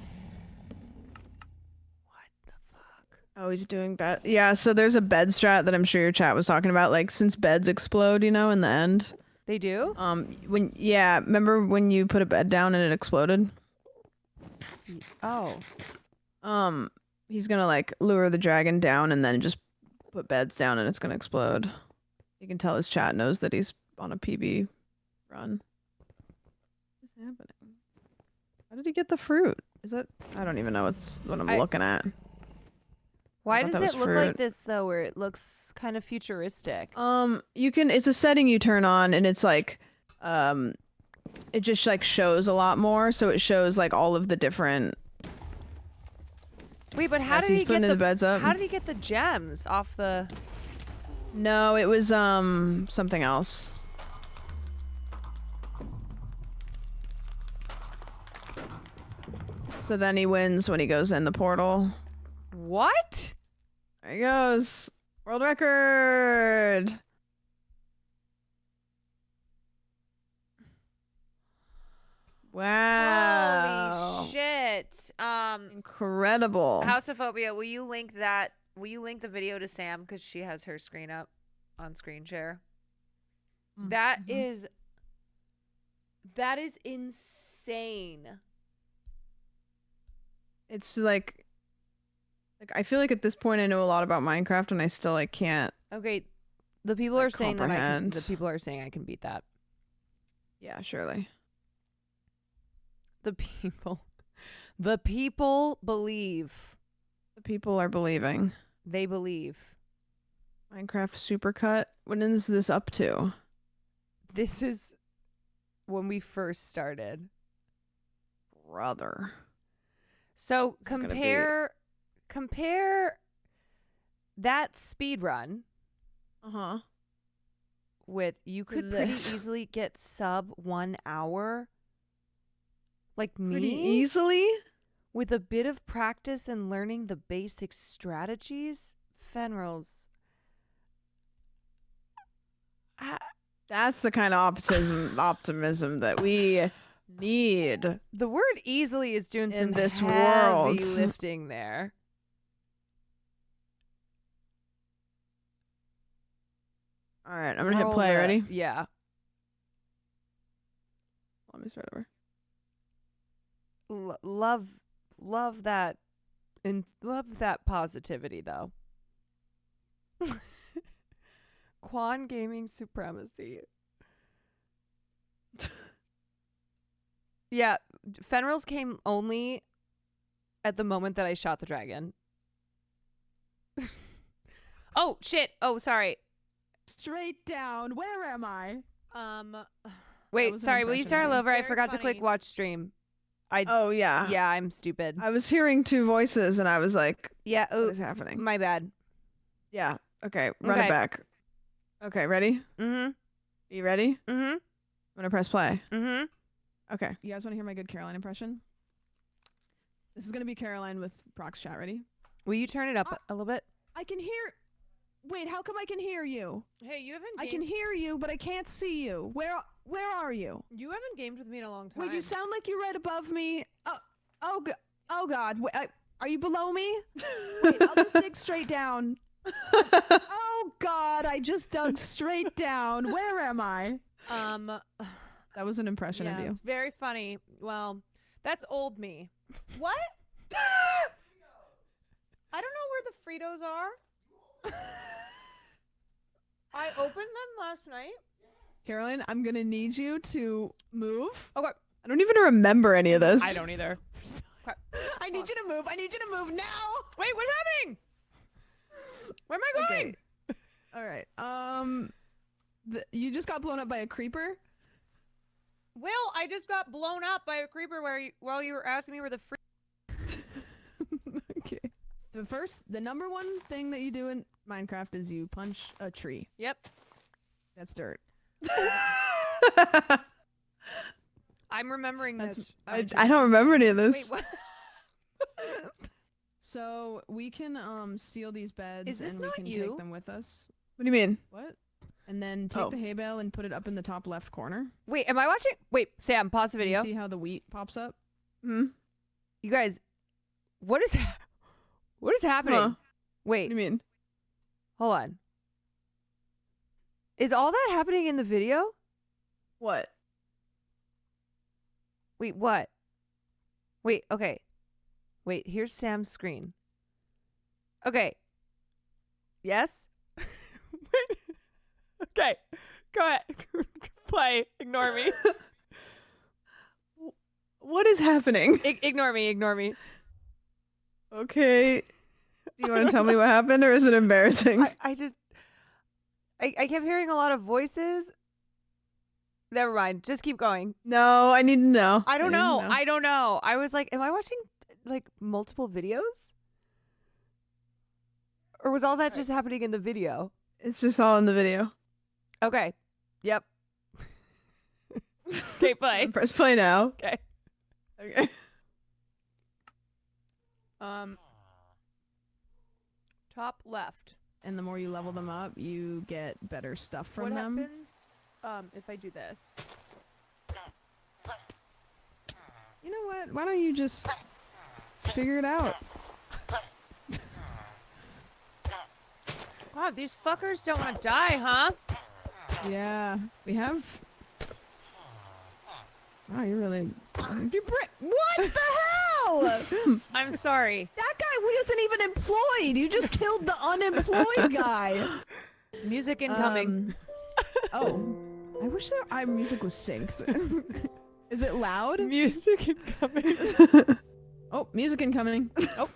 Oh, he's doing bed. Yeah, so there's a bed strat that I'm sure your chat was talking about. Like, since beds explode, you know, in the end. They do? Remember when you put a bed down and it exploded? Oh. He's gonna like lure the dragon down and then just put beds down and it's gonna explode. You can tell his chat knows that he's on a PB run. What's happening? How did he get the fruit? Is that... I don't even know what I'm looking at. Why does it look like this though, where it looks kind of futuristic? You can... It's a setting you turn on and it's like... It just like shows a lot more, so it shows like all of the different... Wait, but how did he get the beds up? How did he get the gems off the... No, it was something else. So then he wins when he goes in the portal. What? There he goes. World record. Wow. Holy shit. Incredible. Houseophobia, will you link that? Will you link the video to Sam because she has her screen up on screen share? That is insane. It's like I feel like at this point I know a lot about Minecraft and I still can't. Okay, the people are saying comprehend. that the people are saying I can beat that. Yeah, surely. The people believe. The people are believing. They believe. Minecraft Supercut. When is this up to? This is when we first started. Brother. So compare that speed run. With you could pretty easily get sub 1 hour. Like me? Pretty easily? With a bit of practice and learning the basic strategies, Fenrils. That's the kind of optimism that we need. The word easily is doing in some this heavy world. lifting there. All right, I'm going to hit play. Ready? Yeah. Let me start over. Love that, and love that positivity though. Quan gaming supremacy. Yeah, Fenrils came only at the moment that I shot the dragon. Oh shit! Oh, sorry. Straight down. Where am I? Wait, sorry. Will you start all over? I forgot to click watch stream. Oh yeah. Yeah, I'm stupid. I was hearing two voices and I was like, yeah, what is happening? My bad. Yeah. Okay. Run it back. Okay. Ready? Mm-hmm. You ready? Mm-hmm. I'm gonna press play. Mm-hmm. Okay. You guys want to hear my good Caroline impression? This is gonna be Caroline with Prox chat. Ready? Will you turn it up a little bit? I can hear. Wait, how come I can hear you? Hey, you haven't. I can hear you, but I can't see you. Where are you? You haven't gamed with me in a long time. Wait, you sound like you're right above me. Oh God. Wait, are you below me? Wait, I'll just dig straight down. Oh God, I just dug straight down. Where am I? That was an impression of you. It's very funny. Well, that's old me. What? I don't know where the Fritos are. I opened them last night. Caroline, I'm gonna need you to move. Okay. I don't even remember any of this. I don't either. I need you to move. I need you to move now. Wait, what's happening? Where am I going? Okay. All right. You just got blown up by a creeper. Will, I just got blown up by a creeper while you were asking me where the Okay. The number one thing that you do in Minecraft is you punch a tree. Yep. That's dirt. I'm remembering this. I don't remember any of this. Wait, what? So we can steal these beds Is this and we not can you? take them with us. What do you mean? What? And then take the hay bale and put it up in the top left corner. Wait, am I watching? Wait, Sam, pause the video. You see how the wheat pops up? Hmm. You guys, what is happening? Huh. Wait. What do you mean? Hold on. Is all that happening in the video? What? Wait, what? Wait, okay. Wait, here's Sam's screen. Okay. Yes? Wait. Okay. Go ahead. Play. Ignore me. What is happening? Ignore me. Okay. Do you want to tell me what happened or is it embarrassing? I kept hearing a lot of voices. Never mind. Just keep going. No, I need to know. I don't know. I was like, am I watching like multiple videos? Or was all that just happening in the video? It's just all in the video. Okay. Yep. Okay, play. Press play now. Okay. Okay. left. And the more you level them up, you get better stuff from What them. happens if I do this? You know what? Why don't you just figure it out? God, these fuckers don't want to die, huh? Yeah, we have. Wow, you're really. What the hell? I'm sorry. That guy wasn't even employed. You just killed the unemployed guy. Music incoming. Oh, I wish our music was synced. Is it loud? Music incoming. Oh, music incoming. Oh,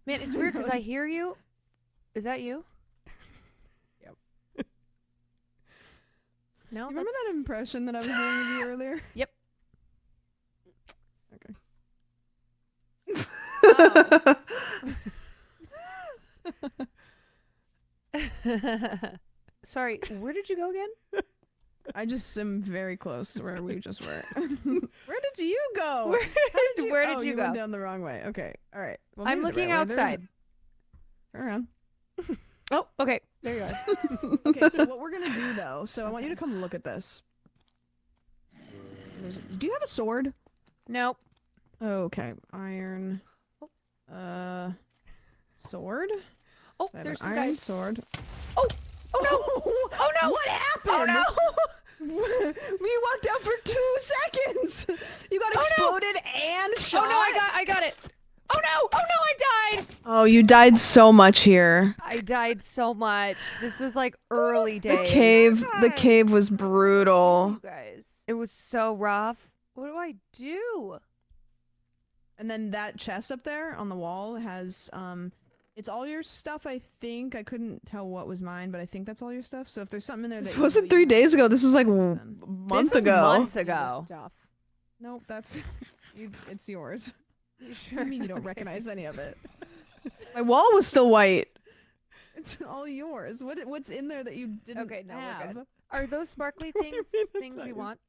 man, it's weird because I hear you. Is that you? Yep. No, You remember that impression that I was doing of you earlier? Yep. Okay. Sorry, where did you go again? I just am very close to where we just were. Where did you go? Where did Oh, you went go? down the wrong way. Okay. All right. Well, I'm maybe the looking right way. outside. Turn around. Oh, okay. There you are. Okay, so what we're gonna do though, so I want you to come look at this. Do you have a sword? Nope. Okay. Iron. Sword? Oh, I have there's an some iron guys. sword. Oh! Oh no! Oh no! What happened? Oh no! We walked out for 2 seconds. You got exploded and shot. Oh no! I got it. Oh no! Oh no! I died. Oh, you died so much here. I died so much. This was like early days. The cave was brutal. You guys, it was so rough. What do I do? And then that chest up there on the wall has it's all your stuff, I think. I couldn't tell what was mine, but I think that's all your stuff. So if there's something in there This that wasn't 3 days ago. This was like a month This was ago. months ago. stuff. Nope, that's it's yours. You sure? I mean you don't recognize any of it. My wall was still white. It's all yours. What's in there that you didn't Okay, no, have? we're good. Are those sparkly What do you things mean things it's we yours? want?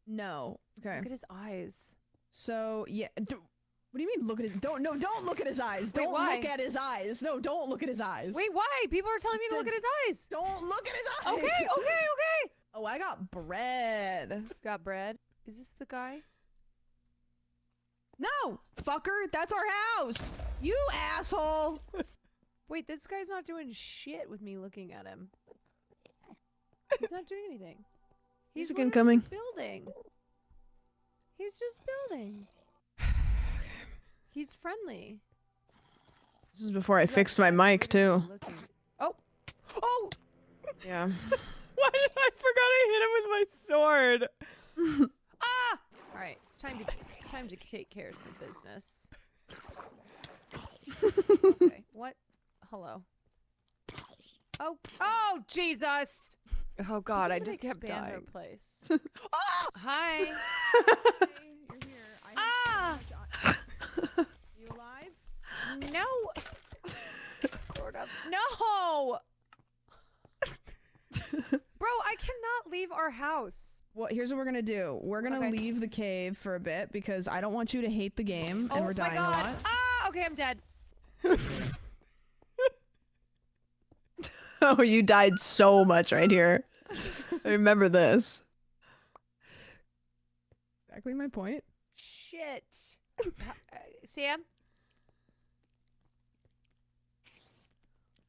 No. Okay. Look at his eyes. So yeah. What do you mean? Look at his? Don't look at his eyes. Wait, Don't why? look at his eyes. No, don't look at his eyes. Wait, why? People are telling me to look at his eyes. Don't look at his eyes. Okay. Oh, I got bread. Got bread. Is this the guy? No, fucker. That's our house. You asshole. Wait, this guy's not doing shit with me looking at him. He's not doing anything. He's Music incoming. building. He's just building. He's friendly. This is before I fixed my mic too. Oh! Oh! Yeah. Why did I forgot I hit him with my sword? Ah! All right, it's time to take care of some business. Okay, what? Hello. Oh, Jesus! Oh God, I just kept dying. Her place. Oh! Hi. You're here. Ah! You alive? No. Sort of. No. Bro, I cannot leave our house. Well, here's what we're gonna do. We're gonna leave the cave for a bit because I don't want you to hate the game, and we're dying a lot. Ah, okay, I'm dead. Oh, you died so much right here. I remember this. Exactly my point. Shit. Sam?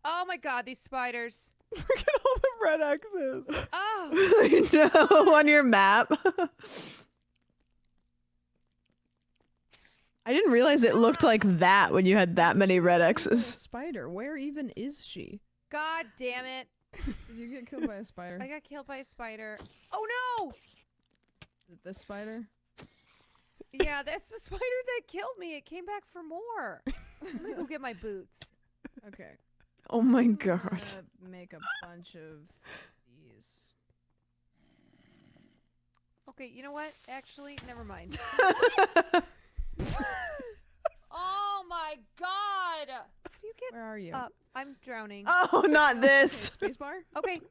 Oh my God, these spiders. Look at all the red X's. Oh. I know, on your map. I didn't realize it looked like that when you had that many red X's. Spider, where even is she? God damn it. Did you get killed by a spider? I got killed by a spider. Oh no! Is it this spider? Yeah, that's the spider that killed me. It came back for more. I'm gonna go get my boots. Okay. Oh my I'm God. gonna make a bunch of these. Okay, you know what? Actually, never mind. Oh my God! How do you get Where are you? up? I'm drowning. Oh, not this. Spacebar? Okay.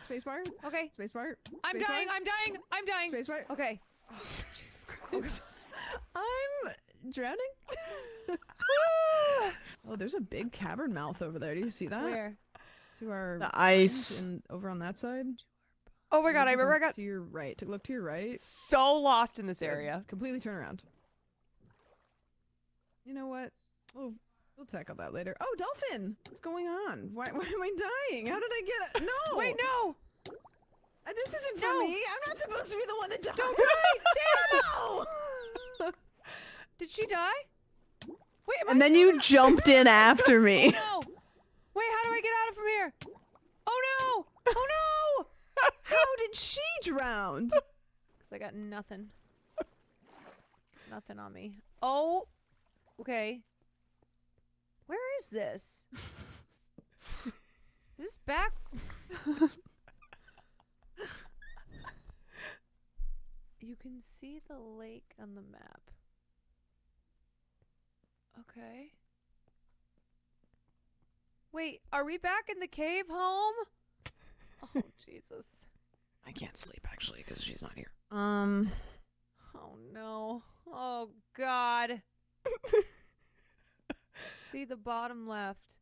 Spacebar? Okay. Spacebar? I'm dying. I'm dying. I'm dying. Spacebar? Okay. Oh, Jesus Christ. I'm drowning? Oh, there's a big cavern mouth over there. Do you see that? Where? To our The ice. and over on that side. Oh my god, I remember I Look got to your right. Look to your right. so lost in this Good. area. Completely turn around. You know what? We'll tackle that later. Oh, dolphin! What's going on? Why am I dying? How did I get it? No! Wait, no! This isn't for me. I'm not supposed to be the one that died. Don't die! No! Did she die? Wait, am And I then you jumped in after me. Oh, no! Wait, how do I get out of from here? Oh no! Oh no! How did she drown? Because I got nothing. Nothing on me. Oh! Okay. Where is this? Is this back? You can see the lake on the map. Okay. Wait, are we back in the cave home? Oh, Jesus. I can't sleep actually because she's not here. Oh, no. Oh, God. See the bottom left.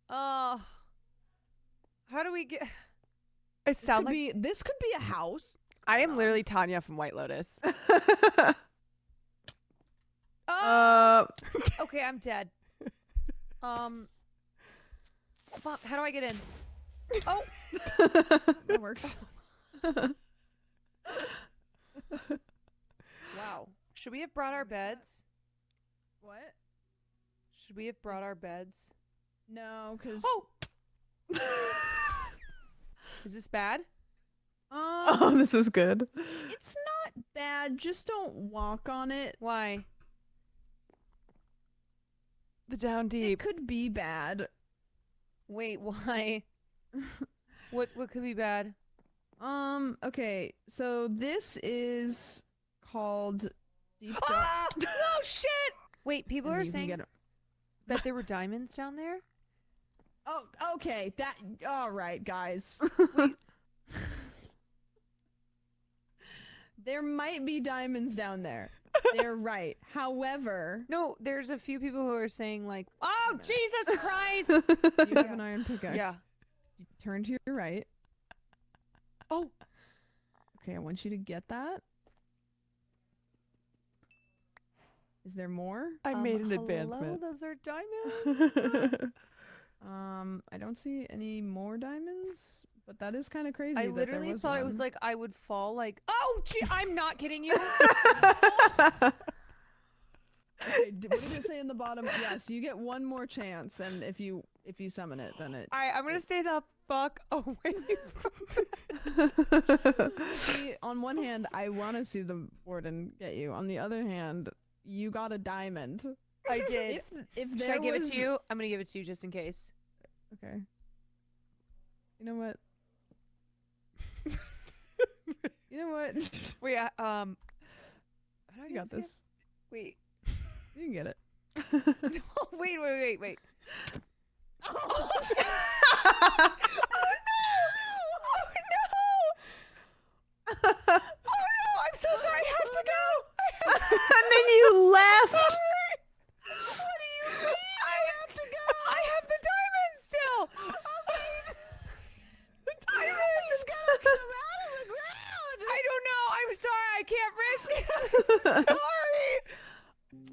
Oh. How do we get... It sounds like... This could be a house. I am literally Tanya from White Lotus. Okay, I'm dead. Fuck, how do I get in? Oh! That works. Wow. Should we have brought our beds? What? Should we have brought our beds? No, because... Oh! Is this bad? Oh, this is good. It's not bad. Just don't walk on it. Why? The down deep. It could be bad. Wait, why? What could be bad? Okay, so this is called deep dark. Ah! No shit! Wait, people And are you can saying get 'em. that there were diamonds down there? Oh, okay. All right, guys. There might be diamonds down there. They're right. However, No, there's a few people who are saying like, "Oh, Jesus Christ!" you have an iron pickaxe. Yeah. Turn to your right. Oh. Okay, I want you to get that. Is there more? I made an hello? advancement. Those are diamonds. I don't see any more diamonds, but that is kind of crazy. I that literally there was thought it one. was like I would fall like, oh, gee, I'm not kidding you. Okay, what did it say in the bottom? Yes, you get one more chance, and if you summon it, then it. I'm gonna stay the fuck away. See, on one hand, I want to see the warden get you. On the other hand, you got a diamond. I did. If Should there I give was... it to you? I'm gonna give it to you just in case. Okay. You know what? You know what? Wait, how do I You do got again? this. Wait. You can get it. No, wait. Oh, oh no! I'm so sorry. I have to go. And then you left. What do you mean? I have to go. I have the diamonds still. The diamonds. He's gonna come out of the ground. I don't know. I'm sorry. I can't risk it. I'm sorry.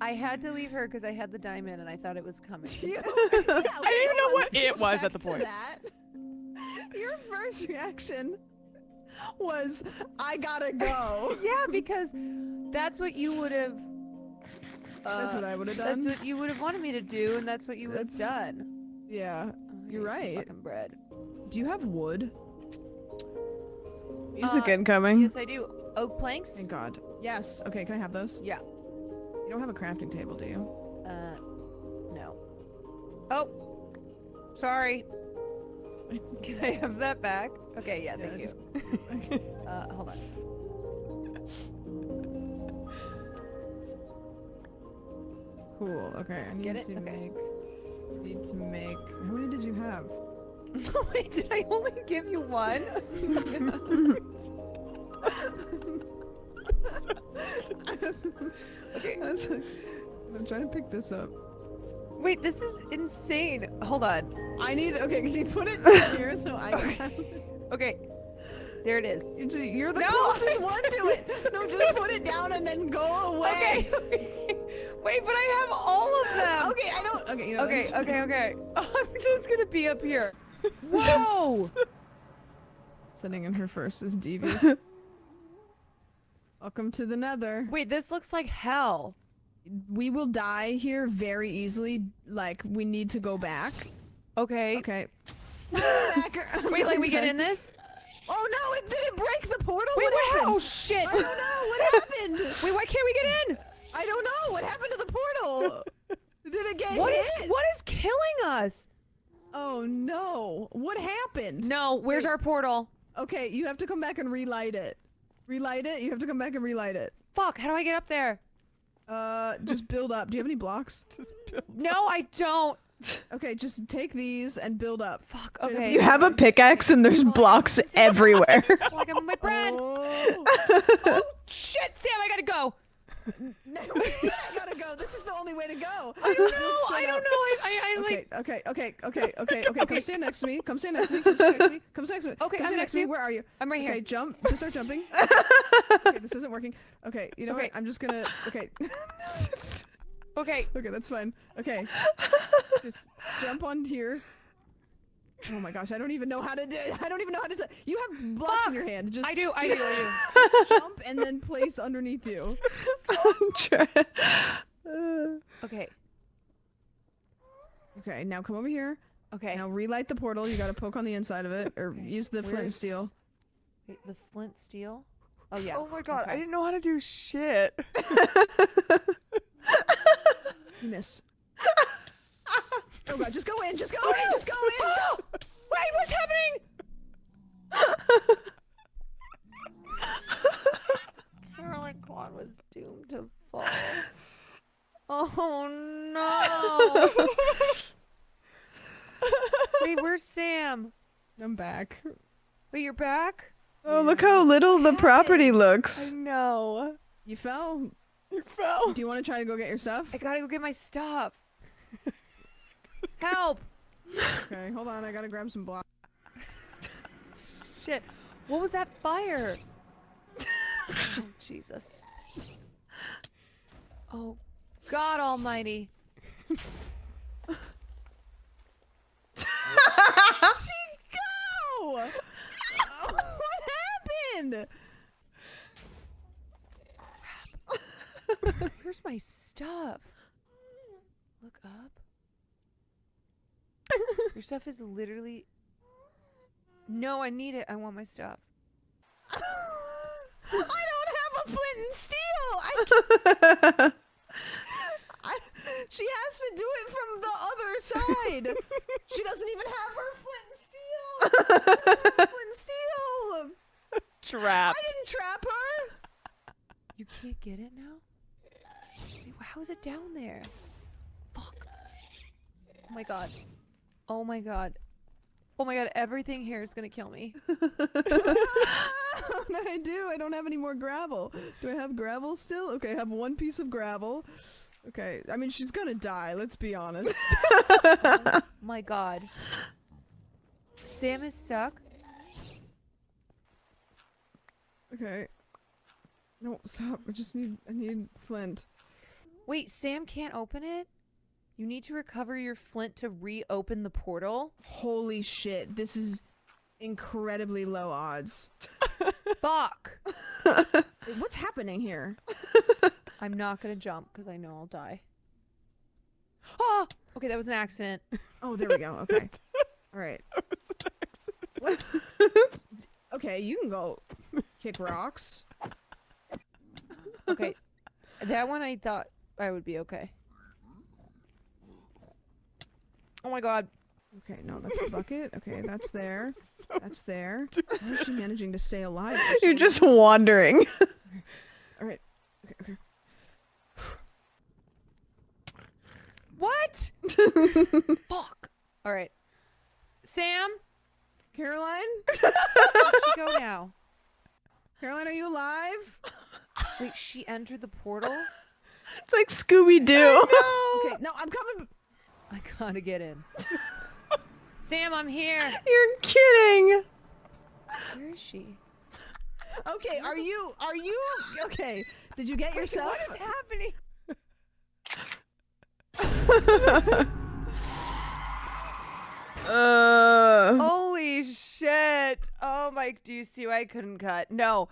I had to leave her because I had the diamond and I thought it was coming. I didn't even know what it was at the point. Your first reaction was, I gotta go. Yeah, because that's what you would have. That's what I would have done. That's what you would have wanted me to do, and that's what you would have done. Yeah, you're right. Fucking bread. Do you have wood? Music incoming. Yes, I do. Oak planks. Thank God. Yes. Okay, can I have those? Yeah. You don't have a crafting table, do you? No. Oh, sorry. Can I have that back? Okay, yeah, thank you. Hold on. Cool. Okay, I need Get it? to Okay. need to make. How many did you have? Wait, did I only give you one? Okay. I'm trying to pick this up. Wait, this is insane. Hold on. I need. Okay, can you put it down here so I can? Okay. There it is. You're the closest one to it. No, just put it down and then go away. Okay. Wait, but I have all of them. Okay, I don't. Okay, you know. Okay. I'm just gonna be up here. Whoa! Sitting in her first is devious. Welcome to the Nether. Wait, this looks like hell. We will die here very easily. Like, we need to go back. Okay. Okay. Wait, like we get in this? Oh no! It didn't break the portal. Wait, what happened? Oh shit! I don't know what happened. Wait, why can't we get in? I don't know what happened to the portal. Did it get What hit? What is killing us? Oh no! What happened? No, where's our portal? Okay, you have to come back and relight it. Relight it. You have to come back and relight it. Fuck! How do I get up there? Just build up. Do you have any blocks? Just build No, I don't. Okay, just take these and build up. Fuck. Okay. You have a pickaxe and there's blocks everywhere. Like I'm on my bread. Oh shit, Sam! I gotta go. No, I gotta go. This is the only way to go. I don't know. I don't know. I like. Okay. Come stand next to me. Come stand next to me. Come stand next to me. Come stand next to me. Okay, Come I'm stand next to you. Where are you? I'm right here. Okay, jump. Just start jumping. Okay, this isn't working. Okay, you know what? I'm just gonna. Okay. Okay. Okay, that's fine. Okay. Just jump on here. Oh my gosh, I don't even know how to do it. I don't even know how to do it. You have blocks in your hand. Just I do. just jump and then place underneath you. Okay. Okay, now come over here. Okay. Now relight the portal. You gotta poke on the inside of it, or use the flint and steel. Wait, the flint steel? Oh yeah. Oh my god, Okay. I didn't know how to do shit. You missed. Oh god, just go in, just go in, just go in! Wait, what's happening? Caroline Kwan was doomed to fall. Oh no! Wait, where's Sam? I'm back. Wait, you're back? Oh, look how little the property looks. I know. You fell? You fell. Do you want to try to go get your stuff? I gotta go get my stuff. Help! Okay, hold on, I gotta grab some blocks. Shit. What was that fire? Oh, Jesus. Oh, God almighty. She go! Oh, what happened? Crap. Where's my stuff? Look up. Your stuff is literally... No, I need it. I want my stuff. I don't have a flint and steel! She has to do it from the other side. She doesn't even have her flint and steel. Flint and steel. Trapped. I didn't trap her. You can't get it now? Wait, how is it down there? Fuck. Oh my god. Oh my god. Oh my god, everything here is gonna kill me. No, I do. I don't have any more gravel. Do I have gravel still? Okay, I have one piece of gravel. Okay, I mean, she's gonna die, let's be honest. Oh my god. Sam is stuck. Okay. No, stop. I need flint. Wait, Sam can't open it? You need to recover your flint to reopen the portal? Holy shit, this is incredibly low odds. Fuck! Wait, what's happening here? I'm not gonna jump because I know I'll die. Oh! Okay, that was an accident. Oh, there we go. Okay. Alright. What? Okay, you can go kick rocks. Okay. That one I thought I would be okay. Oh my god. Okay, no, that's the bucket. Okay, that's there. That's there. How is she managing to stay alive? You're just wandering. Alright. Okay. What? Fuck. Alright. Sam? Caroline? Where'd she go now? Caroline, are you alive? Wait, she entered the portal? It's like Scooby Doo. I know. Okay, no, I'm coming. I gotta get in. Sam, I'm here. You're kidding. Where is she? Okay, are you okay? Did you get yourself? What is happening? Holy shit. Oh my, do you see why I couldn't cut? No.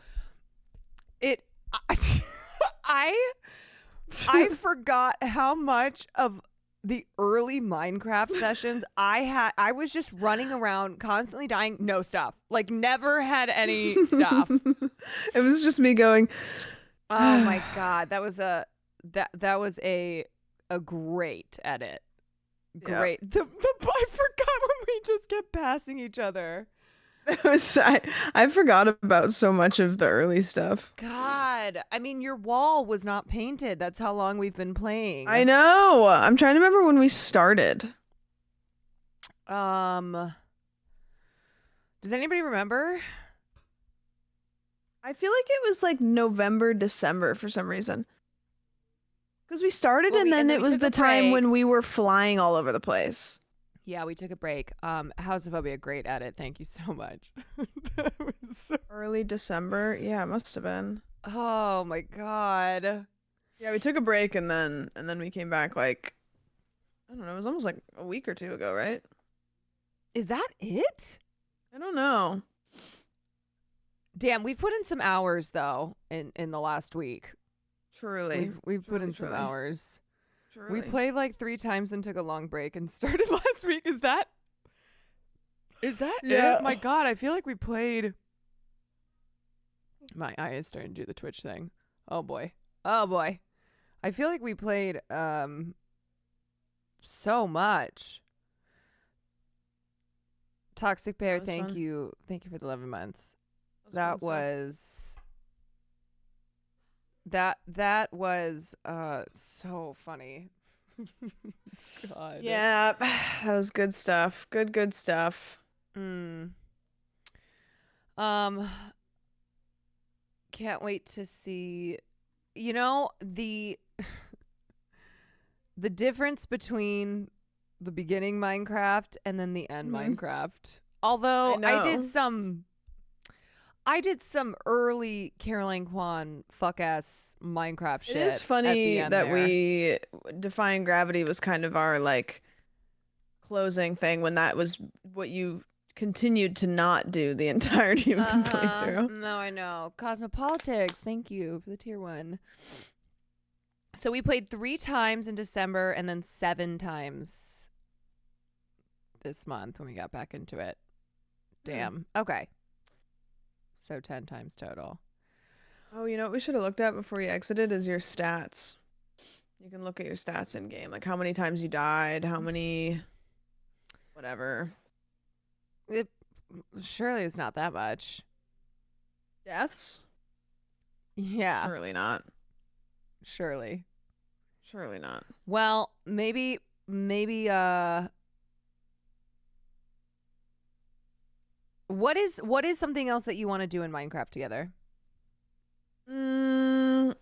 I forgot how much of the early Minecraft sessions I had. I was just running around constantly dying, no stuff. Like never had any stuff. It was just me going, oh my god, that was a great edit. Great. Yep. I forgot when we just kept passing each other. I forgot about so much of the early stuff. God, I mean, your wall was not painted. That's how long we've been playing. I know. I'm trying to remember when we started. Does anybody remember? I feel like it was like November, December for some reason. Because we started and then it was the time when we were flying all over the place. Yeah, we took a break. Houseophobia, great edit. Thank you so much. That was so... Early December? Yeah, it must have been. Oh my god. Yeah, we took a break and then we came back like, I don't know, it was almost like a week or two ago, right? Is that it? I don't know. Damn, we've put in some hours though in the last week. Truly. We've put in some hours. Truly. We played like 3 times and took a long break and started last week. Is that Yeah. it? My god, I feel like we played. My eye is starting to do the Twitch thing. Oh boy. I feel like we played so much. Toxic Bear, thank fun. you. Thank you for the 11 months. That was so funny. God. Yeah, that was good stuff. Good stuff. Can't wait to see, you know, the difference between the beginning Minecraft and then the end Minecraft. Although I did some early Caroline Kwan fuck ass Minecraft shit. It is funny at the that end there. we Defying Gravity was kind of our like closing thing when that was what you continued to not do the entirety of the playthrough. No, I know. Cosmopolitics, thank you for the tier 1. So we played 3 times in December and then 7 times this month when we got back into it. Damn. Okay. So 10 times total. Oh, you know what we should have looked at before you exited is your stats. You can look at your stats in game, like how many times you died, how many, whatever. It surely it's not that much. Deaths? Yeah. Surely not. Surely not. Well, maybe what is something else that you want to do in Minecraft together? What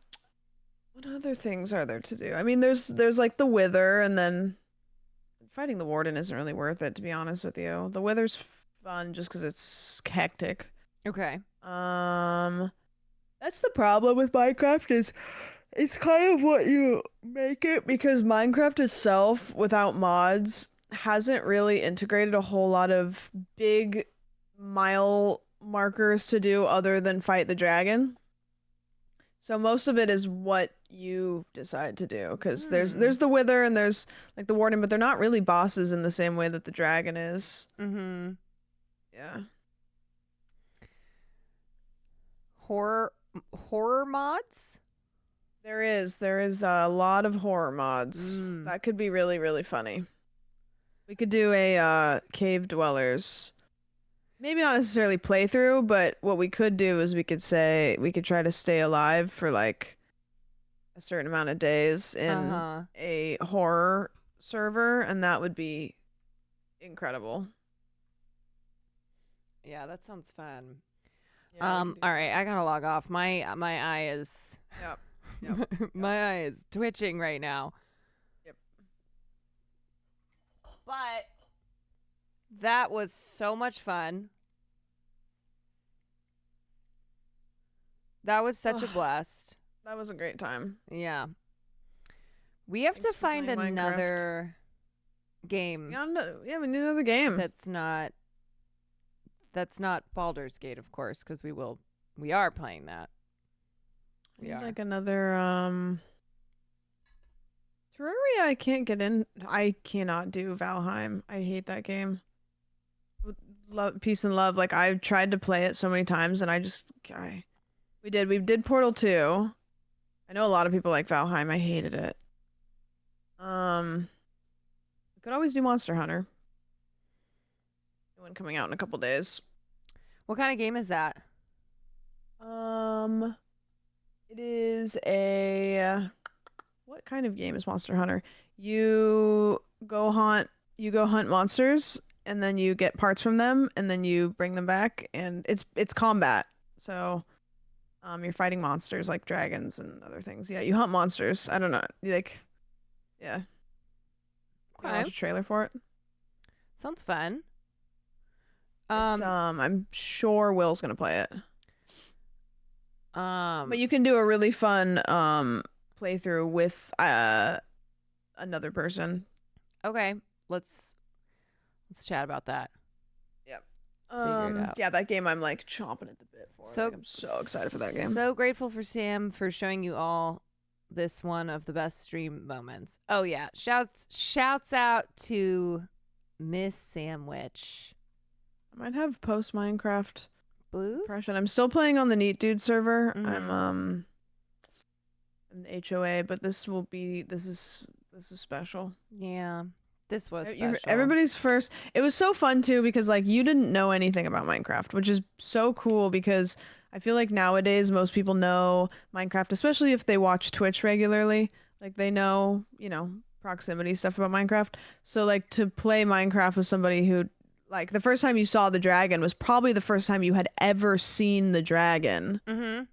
other things are there to do? I mean, there's like the Wither, and then fighting the Warden isn't really worth it, to be honest with you. The Wither's fun just because it's hectic. Okay. That's the problem with Minecraft is it's kind of what you make it, because Minecraft itself, without mods, hasn't really integrated a whole lot of big mile markers to do other than fight the dragon. So most of it is what you decide to do, because there's the Wither and there's like the Warden, but they're not really bosses in the same way that the dragon is. Yeah. Horror mods? There is a lot of horror mods. That could be really, really funny. We could do a cave dwellers. Maybe not necessarily playthrough, but what we could do is we could try to stay alive for like a certain amount of days in a horror server, and that would be incredible. Yeah, that sounds fun. All right, I gotta log off. My eye is My eye is twitching right now. Yep. But that was so much fun. That was such a blast. That was a great time. Yeah. We have to find playing Minecraft. another game. Yeah, we need another game. That's not Baldur's Gate, of course, because we are playing that. We are. Like another Terraria. I can't get in. I cannot do Valheim. I hate that game. Love, peace and love. Like I've tried to play it so many times, and we did Portal 2. I know a lot of people like Valheim. I hated it. We could always do Monster Hunter. New one coming out in a couple days. What kind of game is that? It is a what kind of game is Monster Hunter? You go hunt monsters, and then you get parts from them, and then you bring them back, and it's combat. So, you're fighting monsters like dragons and other things. Yeah, you hunt monsters. I don't know, like, yeah. Okay. I watched a trailer for it. Sounds fun. I'm sure Will's gonna play it. But you can do a really fun playthrough with another person. Okay, let's chat about that. Yep. Let's figure it out. Yeah, that game I'm like chomping at the bit for. So I'm so excited for that game. So grateful for Sam for showing you all this one of the best stream moments. Oh yeah, shouts out to Miss Sandwich. I might have post Minecraft Blues. impression. I'm still playing on the Neat Dude server. Mhm. I'm in the HOA, but this is special. Yeah, this was special. Everybody's first. It was so fun too because like you didn't know anything about Minecraft, which is so cool because I feel like nowadays most people know Minecraft, especially if they watch Twitch regularly. Like they know, proximity stuff about Minecraft. So like to play Minecraft with somebody who like the first time you saw the dragon was probably the first time you had ever seen the dragon. Mm-hmm.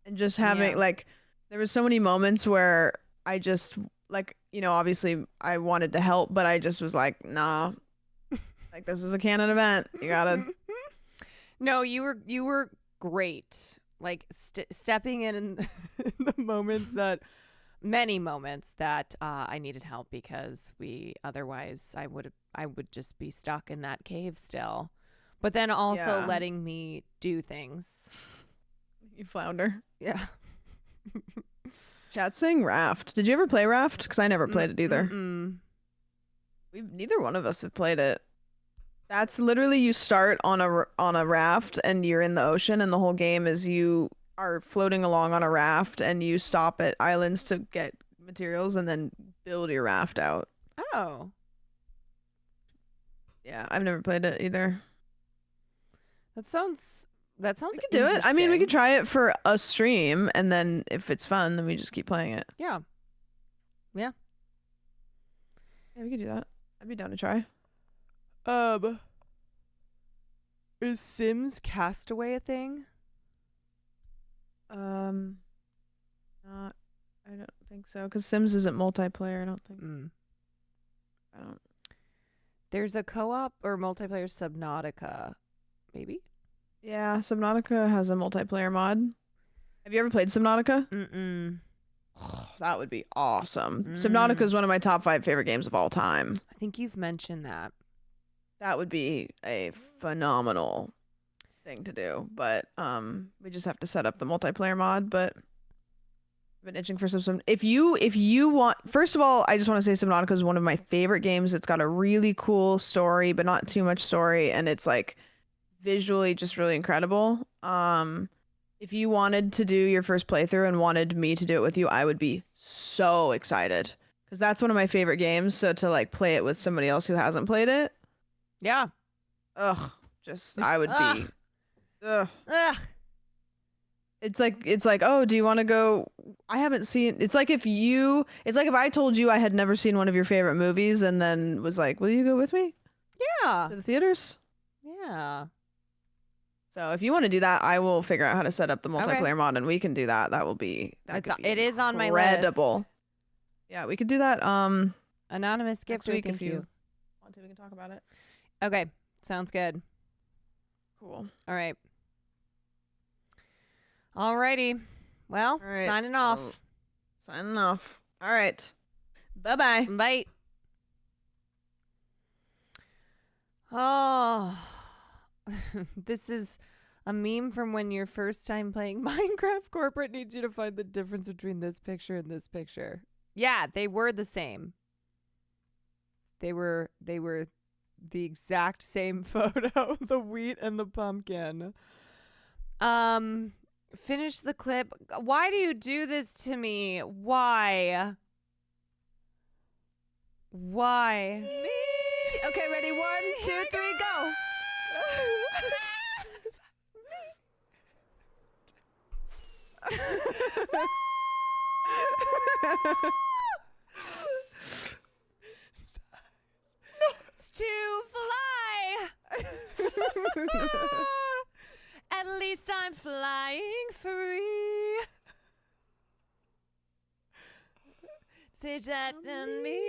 And just having like there was so many moments where I just like, obviously I wanted to help, but I just was like, nah. Like this is a canon event. You gotta No, you were great. Like stepping in the moments many moments that I needed help because otherwise I would just be stuck in that cave still. But then also letting me do things. You flounder. Yeah. Chat saying Raft. Did you ever play Raft? Because I never played it either. Neither one of us have played it. That's literally you start on a raft and you're in the ocean, and the whole game is you are floating along on a raft and you stop at islands to get materials and then build your raft out. Oh. Yeah, I've never played it either. That sounds we could do it. I mean, we could try it for a stream, and then if it's fun, then we just keep playing it. Yeah. Yeah. Yeah, we could do that. I'd be down to try. Is Sims Castaway a thing? Not. I don't think so, because Sims isn't multiplayer. I don't think. I don't. There's a co-op or multiplayer Subnautica, maybe. Yeah, Subnautica has a multiplayer mod. Have you ever played Subnautica? Mm-mm. That would be awesome. Subnautica is one of my top 5 favorite games of all time. I think you've mentioned that. That would be a phenomenal thing to do, but we just have to set up the multiplayer mod. But I've been itching for some. If you want, first of all, I just want to say Subnautica is one of my favorite games. It's got a really cool story, but not too much story, and it's like visually just really incredible. If you wanted to do your first playthrough and wanted me to do it with you, I would be so excited because that's one of my favorite games. So to like play it with somebody else who hasn't played it. Yeah. Ugh. Just I would be. Ugh. It's like, oh, do you want to go? I haven't seen. It's like if I told you I had never seen one of your favorite movies and then was like, will you go with me? Yeah. To the theaters? Yeah. So if you want to do that, I will figure out how to set up the multiplayer mod, and we can do that. That will be It is on my list. incredible. Yeah, we could do that. Anonymous gift next week thank if you want to. We can talk about it. Okay, sounds good. Cool. All right. Alrighty. Well, All right. signing off. Signing off. All right. Bye-bye. Bye. Oh, this is a meme from when you're first time playing Minecraft. Corporate needs you to find the difference between this picture and this picture. Yeah, they were the same. They were the exact same photo, the wheat and the pumpkin. Finish the clip. Why do you do this to me? Why? Why? Okay, ready? 1, 2, 3, go. It's to fly. At least I'm flying free. Say that to me.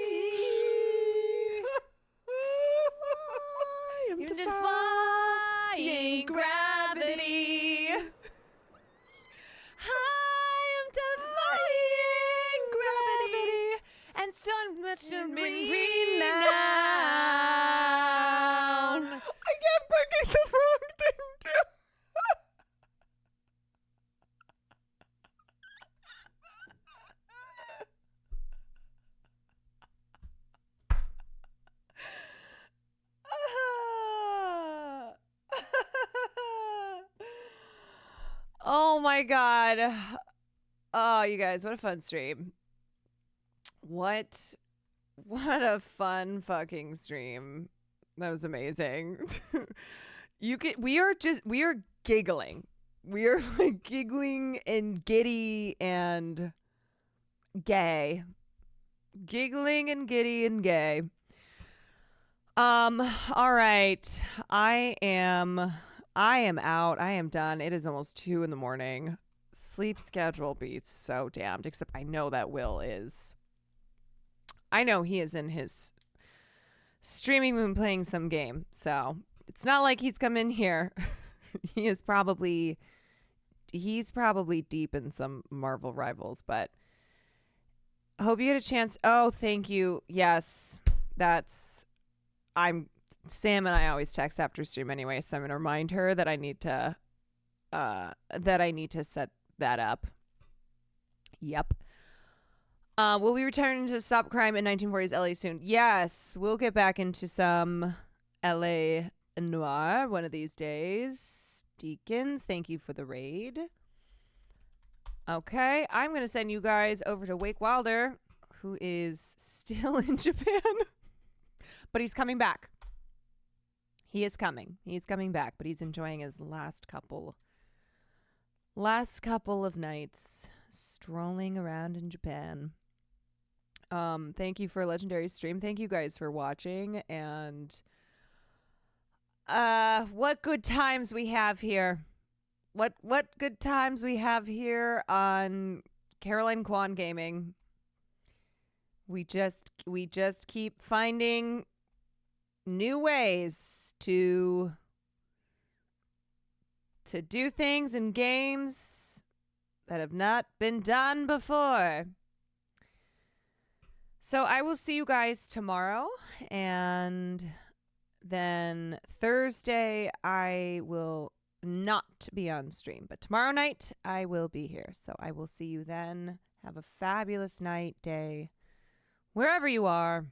I'm You're defying gravity. I am defying gravity. And so much of me renown. I kept clicking the wrong thing too. Oh my god. Oh, you guys, what a fun stream. What a fun fucking stream. That was amazing. We are giggling. We are like giggling and giddy and gay. Giggling and giddy and gay. All right. I am out. I am done. It is almost 2 a.m. Sleep schedule beats so damned, except I know that Will is. I know he is in his streaming room playing some game. So it's not like he's come in here. He's probably deep in some Marvel Rivals, but hope you get a chance. Oh, thank you. Yes, Sam and I always text after stream anyway, so I'm gonna remind her that I need to set that up. Yep. Will we return to Stop Crime in 1940s LA soon? Yes, we'll get back into some LA noir one of these days. Deacons, thank you for the raid. Okay, I'm gonna send you guys over to Wake Wilder, who is still in Japan, but he's coming back. He is coming. He's coming back, but he's enjoying his last couple of nights strolling around in Japan. Thank you for a legendary stream. Thank you guys for watching, and what good times we have here. What good times we have here on Caroline Kwan Gaming. We just keep finding new ways to do things in games that have not been done before. So I will see you guys tomorrow, and then Thursday I will not be on stream, but tomorrow night I will be here. So I will see you then. Have a fabulous night, day, wherever you are.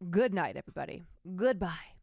Good night, everybody. Goodbye.